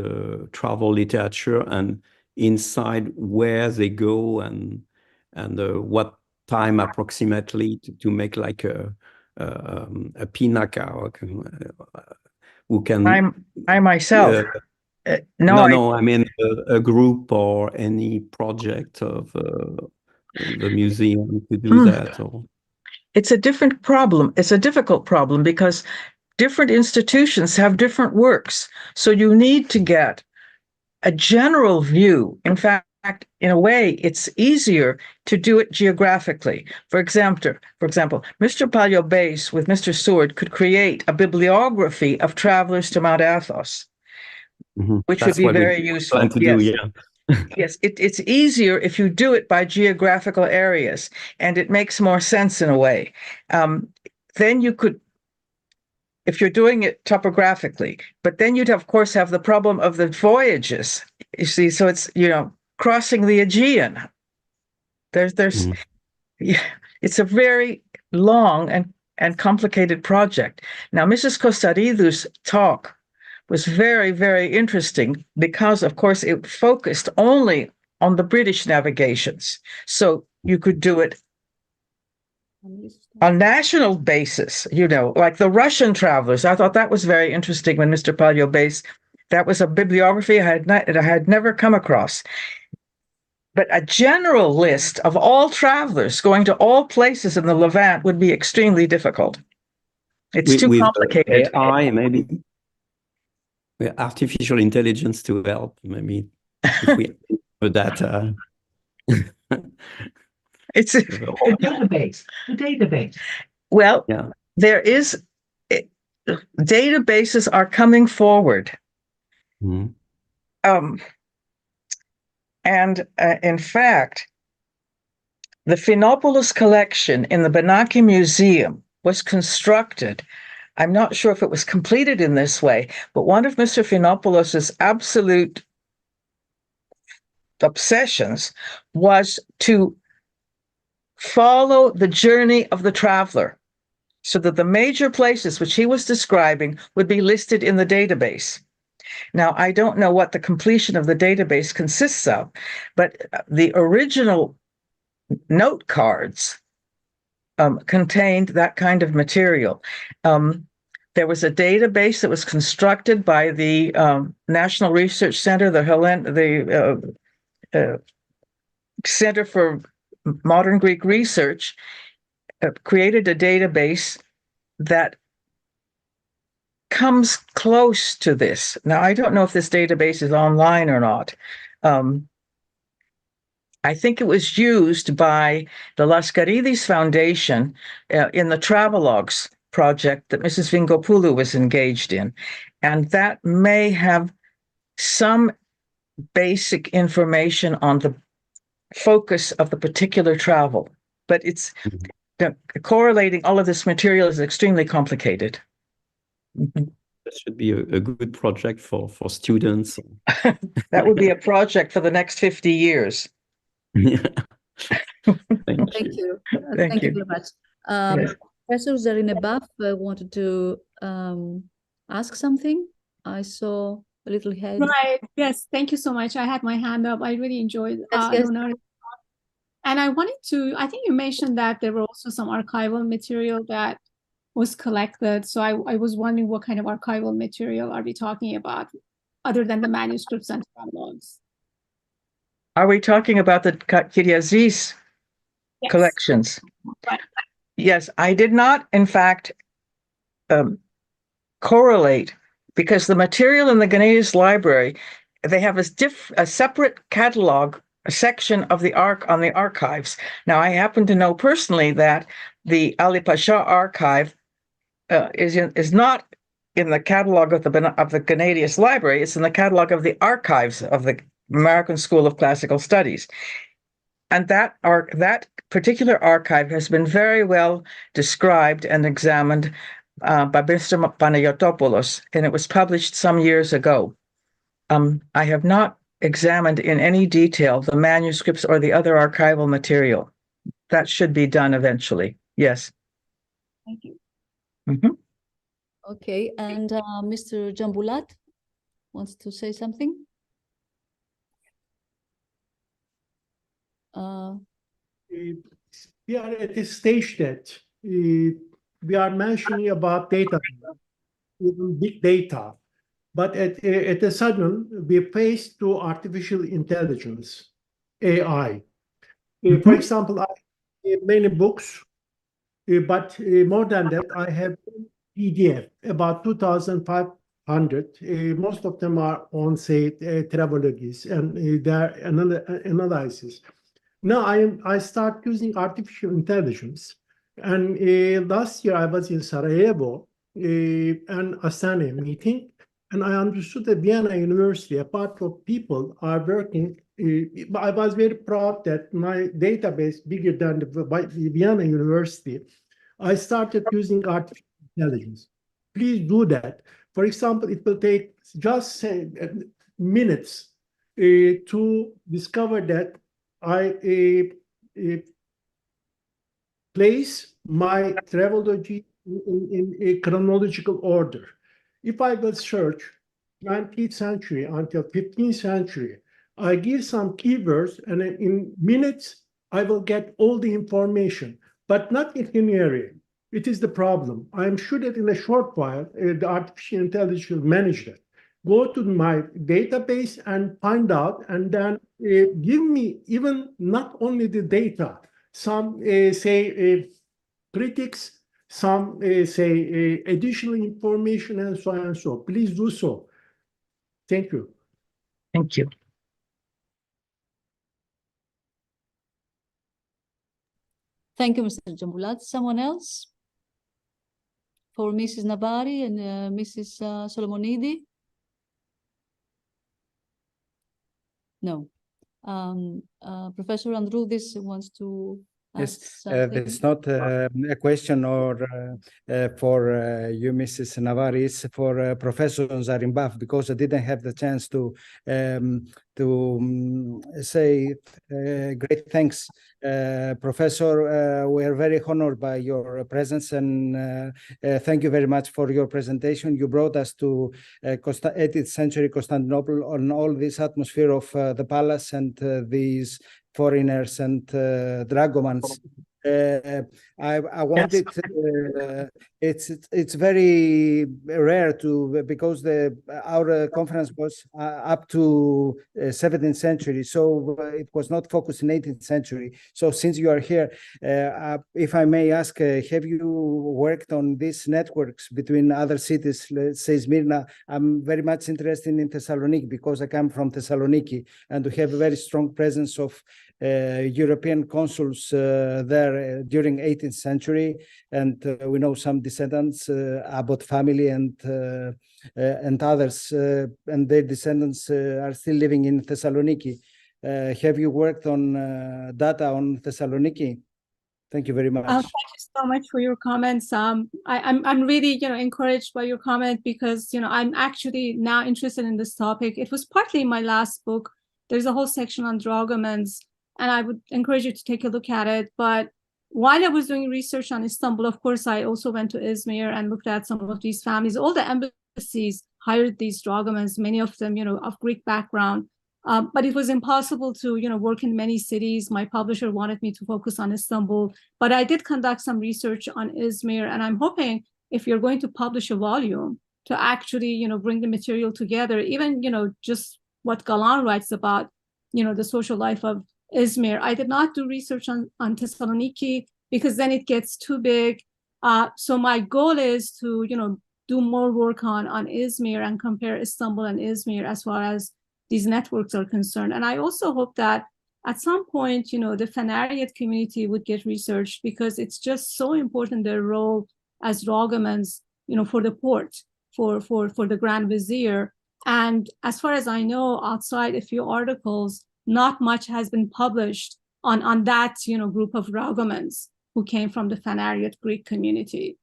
travel literature, and inside where they go, and what time approximately to make like a pinaka, who can I myself. no, I mean a group or any project of the museum to do that. Or it's a different problem. It's a difficult problem because different institutions have different works. So you need to get a general view. In fact, in a way, it's easier to do it geographically. For example, Mr. Palio-Base with Mr. Seward could create a bibliography of travelers to Mount Athos, which That's would be what we very useful. plan to do, yeah. Yes, it's easier if you do it by geographical areas, and it makes more sense in a way. Then you could, if you're doing it topographically, but then you'd of course have the problem of the voyages. You see, so it's, crossing the Aegean. It's a very long and complicated project. Now, Mrs. Kostadidou's talk was very, very interesting because, of course, it focused only on the British navigations. So you could do it on national basis, like the Russian travelers. I thought that was very interesting when Mr. Palio-Base, that was a bibliography I had never come across. But a general list of all travelers going to all places in the Levant would be extremely difficult. It's too complicated. AI, maybe. Artificial intelligence to help, maybe, if we for that. It's the database. Well, yeah. There is databases are coming forward. And in fact, the Phenopoulos collection in the Benaki Museum was constructed. I'm not sure if it was completed in this way, but one of Mr. Phenopoulos's absolute obsessions was to follow the journey of the traveler, so that the major places which he was describing would be listed in the database. Now, I don't know what the completion of the database consists of, but the original note cards contained that kind of material. There was a database that was constructed by the National Research Center, the Center for Modern Greek Research, created a database that comes close to this. Now, I don't know if this database is online or not. I think it was used by the Laskaridis Foundation in the Travelogues project that Mrs. Vingopoulou was engaged in. And that may have some basic information on the focus of the particular travel. But it's correlating all of this material is extremely complicated. That should be a good project for students. That would be a project for the next 50 years. Yeah. Thank you. Thank you very much. Yes. Professor Zarina Buff wanted to ask something. I saw a little head. Right. Yes. Thank you so much. I had my hand up. I really enjoyed yes. And I wanted to, I think you mentioned that there were also some archival material that was collected. So I was wondering what kind of archival material are we talking about other than the manuscripts and travelogues? Are we talking about the Kyriazis collections? Right. Yes, I did not, in fact, correlate, because the material in the Ghanaians library, they have a separate catalog, a section of the on the archives. Now, I happen to know personally that the Ali Pasha archive is not in the catalog of the Ghanaians library. It's in the catalog of the archives of the American School of Classical Studies. And that particular archive has been very well described and examined by Mr. Panayotopoulos, and it was published some years ago. I have not examined in any detail the manuscripts or the other archival material. that should be done eventually. Yes. Thank you. Mhm. Okay, and Mr. Jambulat wants to say something? We are at a stage that we are mentioning about data, even big data, but at a sudden we're faced to artificial intelligence, AI. For example, I have many books, but more than that, I have PDF, about 2,500. Most of them are on, say, travelogies and their analysis. Now I start using artificial intelligence. And last year I was in Sarajevo and Astana meeting, and I understood that Vienna University, a part of people are working. I was very proud that my database bigger than the Vienna University. I started using artificial intelligence. Please do that. For example, it will take just say, minutes to discover that I place my travelogy in a chronological order. If I will search 20th century until 15th century, I give some keywords and in minutes, I will get all the information, but not linearly. It is the problem. I am sure that in a short while, the artificial intelligence will manage that. Go to my database and find out, and then give me even not only the data, some say critics, some say additional information, and so on and so. Please do so. Thank you. Thank you. Thank you, Mr. Jambulat. Someone else? For Mrs. Navari and Mrs. Solomonidi? No. Professor Androudis wants to ask something. It's not a question or for you, Mrs. Navari. It's for Professor Zarimbaf, because I didn't have the chance to say great thanks. Professor, we are very honored by your presence, and thank you very much for your presentation. You brought us to 18th century Constantinople on all this atmosphere of the palace and these foreigners and dragomans. I wanted it's very rare to, because our conference was up to 17th century, so it was not focused in 18th century. So since you are here, if I may ask, have you worked on these networks between other cities, let's say Smyrna? I'm very much interested in Thessaloniki because I come from Thessaloniki, and we have a very strong presence of European consuls there during 18th century, and we know some descendants, Abbot family and others, and their descendants are still living in Thessaloniki. Have you worked on data on Thessaloniki? Thank you very much. Thank you so much for your comments. I'm really encouraged by your comment, because I'm actually now interested in this topic. It was partly in my last book. There's a whole section on dragomans, and I would encourage you to take a look at it. But while I was doing research on Istanbul, of course, I also went to Izmir and looked at some of these families. All the embassies hired these dragomans, many of them, of Greek background. But it was impossible to, work in many cities. My publisher wanted me to focus on Istanbul, but I did conduct some research on Izmir, and I'm hoping if you're going to publish a volume to actually, bring the material together, even, just what Galan writes about, the social life of Izmir. I did not do research on Thessaloniki because then it gets too big. So my goal is to, do more work on Izmir and compare Istanbul and Izmir as far as these networks are concerned. And I also hope that at some point, the Phanariot community would get researched, because it's just so important, their role as dragomans, for the port, for the Grand Vizier. And as far as I know, outside a few articles, not much has been published on that, group of dragomans who came from the Phanariot Greek community.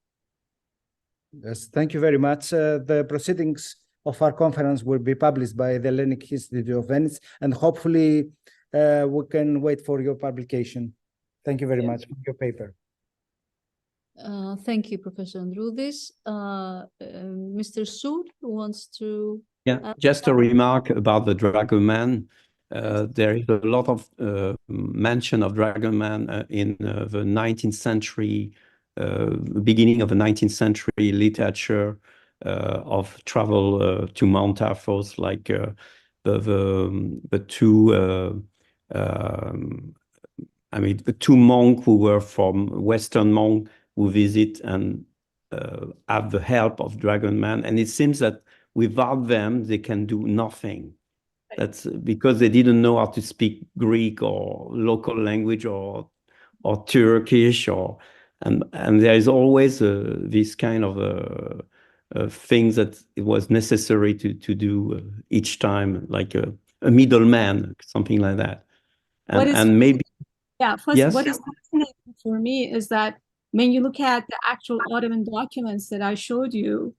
Yes, thank you very much. The proceedings of our conference will be published by the Hellenic Institute of Venice, and hopefully we can wait for your publication. Thank you very much for your paper. Thank you, Professor Androudis. Mr. Sood wants to... Yeah, just a remark about the dragoman. There is a lot of mention of dragoman in the 19th century, beginning of the 19th century literature of travel to Mount Athos, like the two the two monks who were from Western monk who visit and have the help of dragoman, and it seems that without them they can do nothing. That's because they didn't know how to speak Greek or local language or Turkish and there is always this kind of things that it was necessary to do each time, like a middleman, something like that. And maybe first, yes? what is fascinating for me is that when you look at the actual Ottoman documents that I showed you,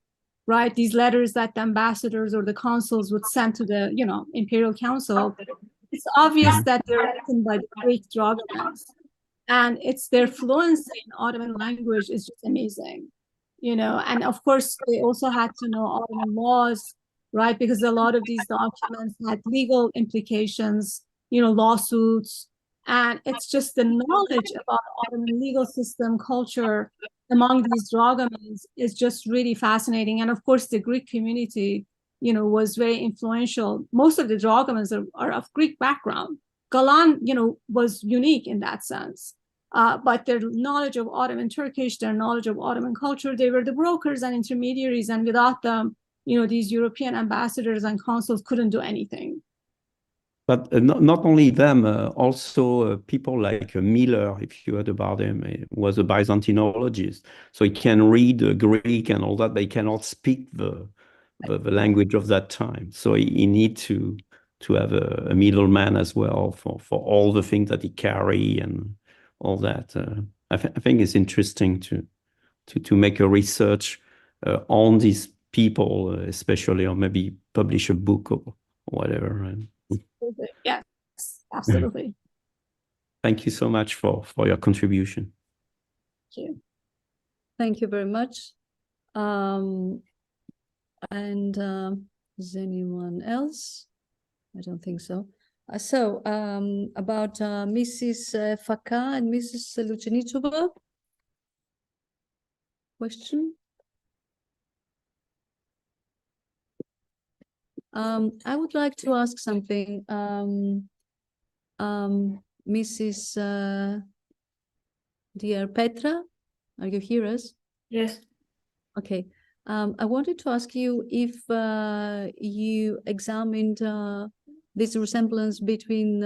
right, these letters that the ambassadors or the consuls would send to the, Imperial Council, it's obvious that they're written by the Greek dragomans. And it's their fluency in Ottoman language is just amazing, and of course they also had to know Ottoman laws, right, because a lot of these documents had legal implications, lawsuits, and it's just the knowledge about Ottoman legal system, culture among these dragomans is just really fascinating. And of course the Greek community, was very influential. Most of the dragomans are of Greek background. Galan, was unique in that sense. But their knowledge of Ottoman Turkish, their knowledge of Ottoman culture, they were the brokers and intermediaries, and without them, these European ambassadors and consuls couldn't do anything. But not only them, also people like Miller, if you heard about him, he was a Byzantinologist. So he can read Greek and all that, but he cannot speak the language of that time. So he needs to have a middleman as well for all the things that he carry and all that. I think it's interesting to make a research on these people, especially, or maybe publish a book or whatever. Right? Yes, absolutely. Thank you so much for your contribution. Thank you. Thank you very much. Is anyone else? I don't think so. About Mrs. Faka and Mrs. Lucenichova. Question? I would like to ask something. Mrs. Dear Petra, are you here us? Yes. Okay. I wanted to ask you if you examined this resemblance between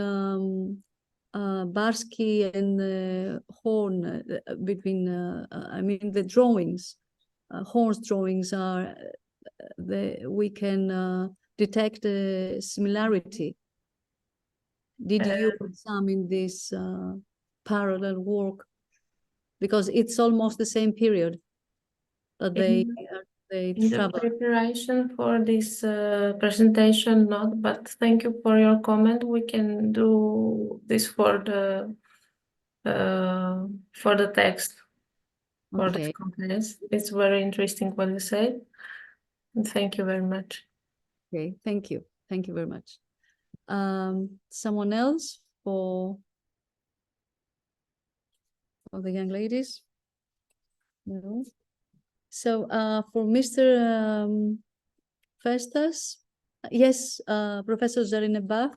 Barsky and Horn, between, the drawings. Horn's drawings are, we can detect a similarity. Did you examine this parallel work? Because it's almost the same period that they travel. The preparation for this presentation, not, but thank you for your comment. We can do this for the text, for the conference. It's very interesting what you say. And thank you very much. Okay, thank you. Thank you very much. Someone else for the young ladies? No. So for Mr. Festas, yes, Professor Zarineba.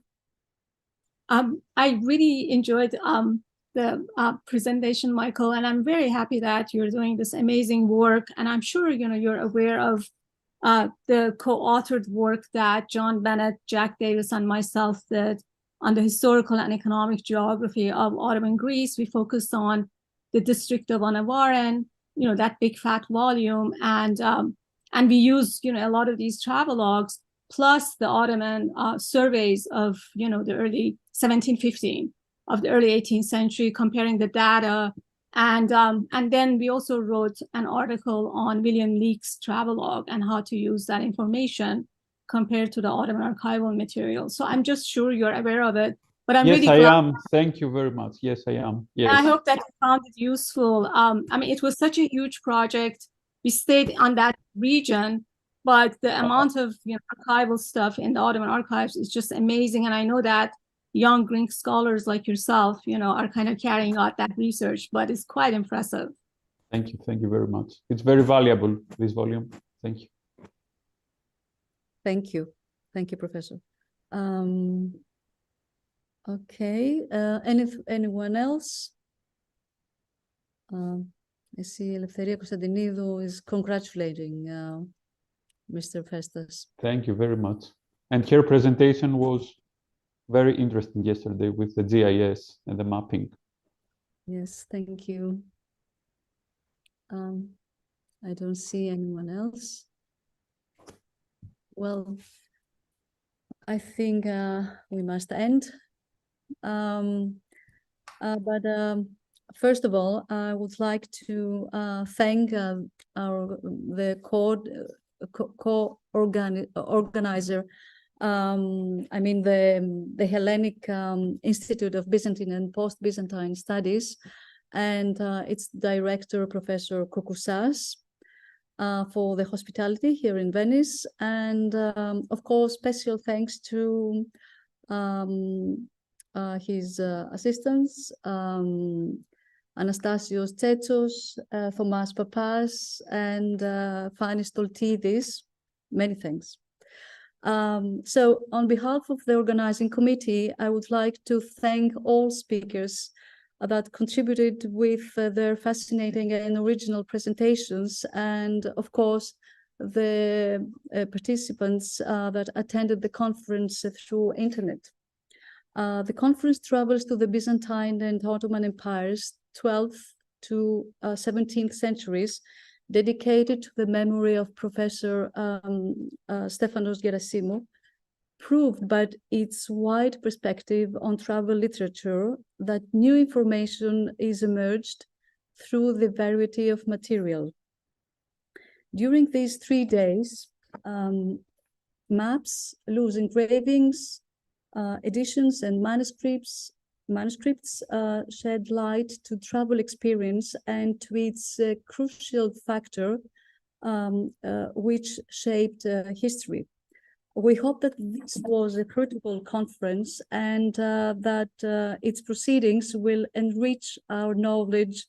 I really enjoyed the presentation, Michael, and I'm very happy that you're doing this amazing work. And I'm sure you're aware of the co-authored work that John Bennett, Jack Davis, and myself did on the historical and economic geography of Ottoman Greece. We focused on the district of Anavaran, that big fat volume, and we used a lot of these travelogues plus the Ottoman surveys of the early 1715 of the early 18th century, comparing the data, and then we also wrote an article on William Leake's travelogue and how to use that information compared to the Ottoman archival material. So I'm just sure you're aware of it. But I'm Yes, really I glad. am. Thank you very much. Yes, I am. Yes. And I hope that you found it useful. I mean, it was such a huge project. We stayed on that region, but the amount of archival stuff in the Ottoman archives is just amazing. And I know that young Greek scholars like yourself, are kind of carrying out that research, but it's quite impressive. Thank you. Thank you very much. It's very valuable, this volume. Thank you. Thank you. Thank you, Professor. Okay, anyone else? I see Eleftheria Konstantinidou is congratulating Mr. Festas. Thank you very much. And her presentation was very interesting yesterday with the GIS and the mapping. Yes, thank you. I don't see anyone else. Well, I think we must end. But first of all, I would like to thank the co-organizer. I mean the Hellenic Institute of Byzantine and Post-Byzantine Studies, and its director, Professor Kokousas, for the hospitality here in Venice, and of course, special thanks to his assistants, Anastasios Tsetsos, Thomas Papas, and Fanis Toltidis. Many thanks. So on behalf of the organizing committee, I would like to thank all speakers that contributed with their fascinating and original presentations, and of course, the participants that attended the conference through internet. The conference travels to the Byzantine and Ottoman empires, 12th to 17th centuries, dedicated to the memory of Professor Stefanos Gerasimou, proved by its wide perspective on travel literature that new information is emerged through the variety of material. During these 3 days, maps, loose engravings, editions and manuscripts shed light to travel experience and to its crucial factor, which shaped history. We hope that this was a fruitful conference and that its proceedings will enrich our knowledge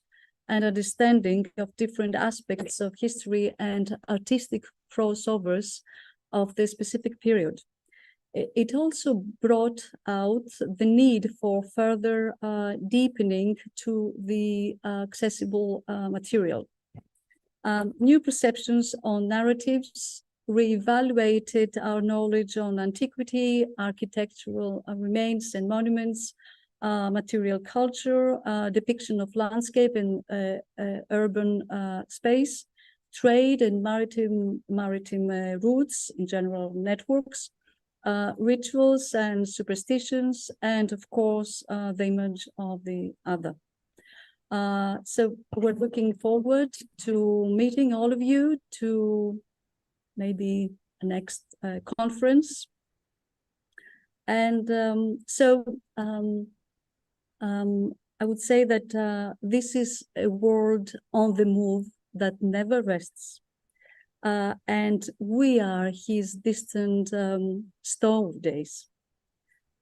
and understanding of different aspects of history and artistic crossovers of the specific period. It also brought out the need for further deepening to the accessible material. New perceptions on narratives reevaluated our knowledge on antiquity, architectural remains and monuments, material culture, depiction of landscape and urban space, trade and maritime routes, in general networks, rituals and superstitions, and of course, the image of the other. So we're looking forward to meeting all of you to maybe a next conference. And I would say that this is a world on the move that never rests. And we are his distant store days.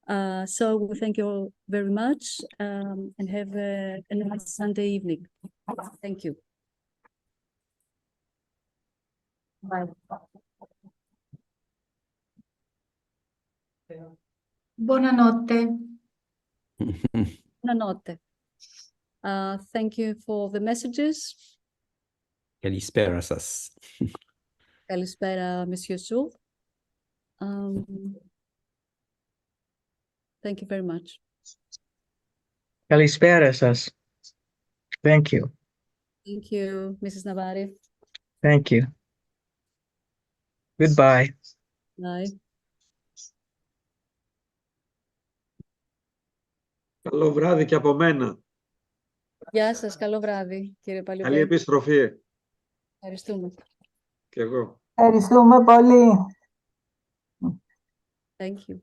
So we thank you all very much and have a nice Sunday evening. Thank you. Bye. Buonanotte. Buonanotte. Thank you for the messages. Kalispera σας. Kalispera, Monsieur Soul. Thank you very much. Kalispera σας. Thank you. Thank you, Mrs. Navari. Thank you. Goodbye. Bye. Καλό βράδυ και από μένα. Γεια σας, καλό βράδυ, κύριε Καλή Παλιοπέδη. επιστροφή. Ευχαριστούμε. Και εγώ. Ευχαριστούμε πολύ. Thank you.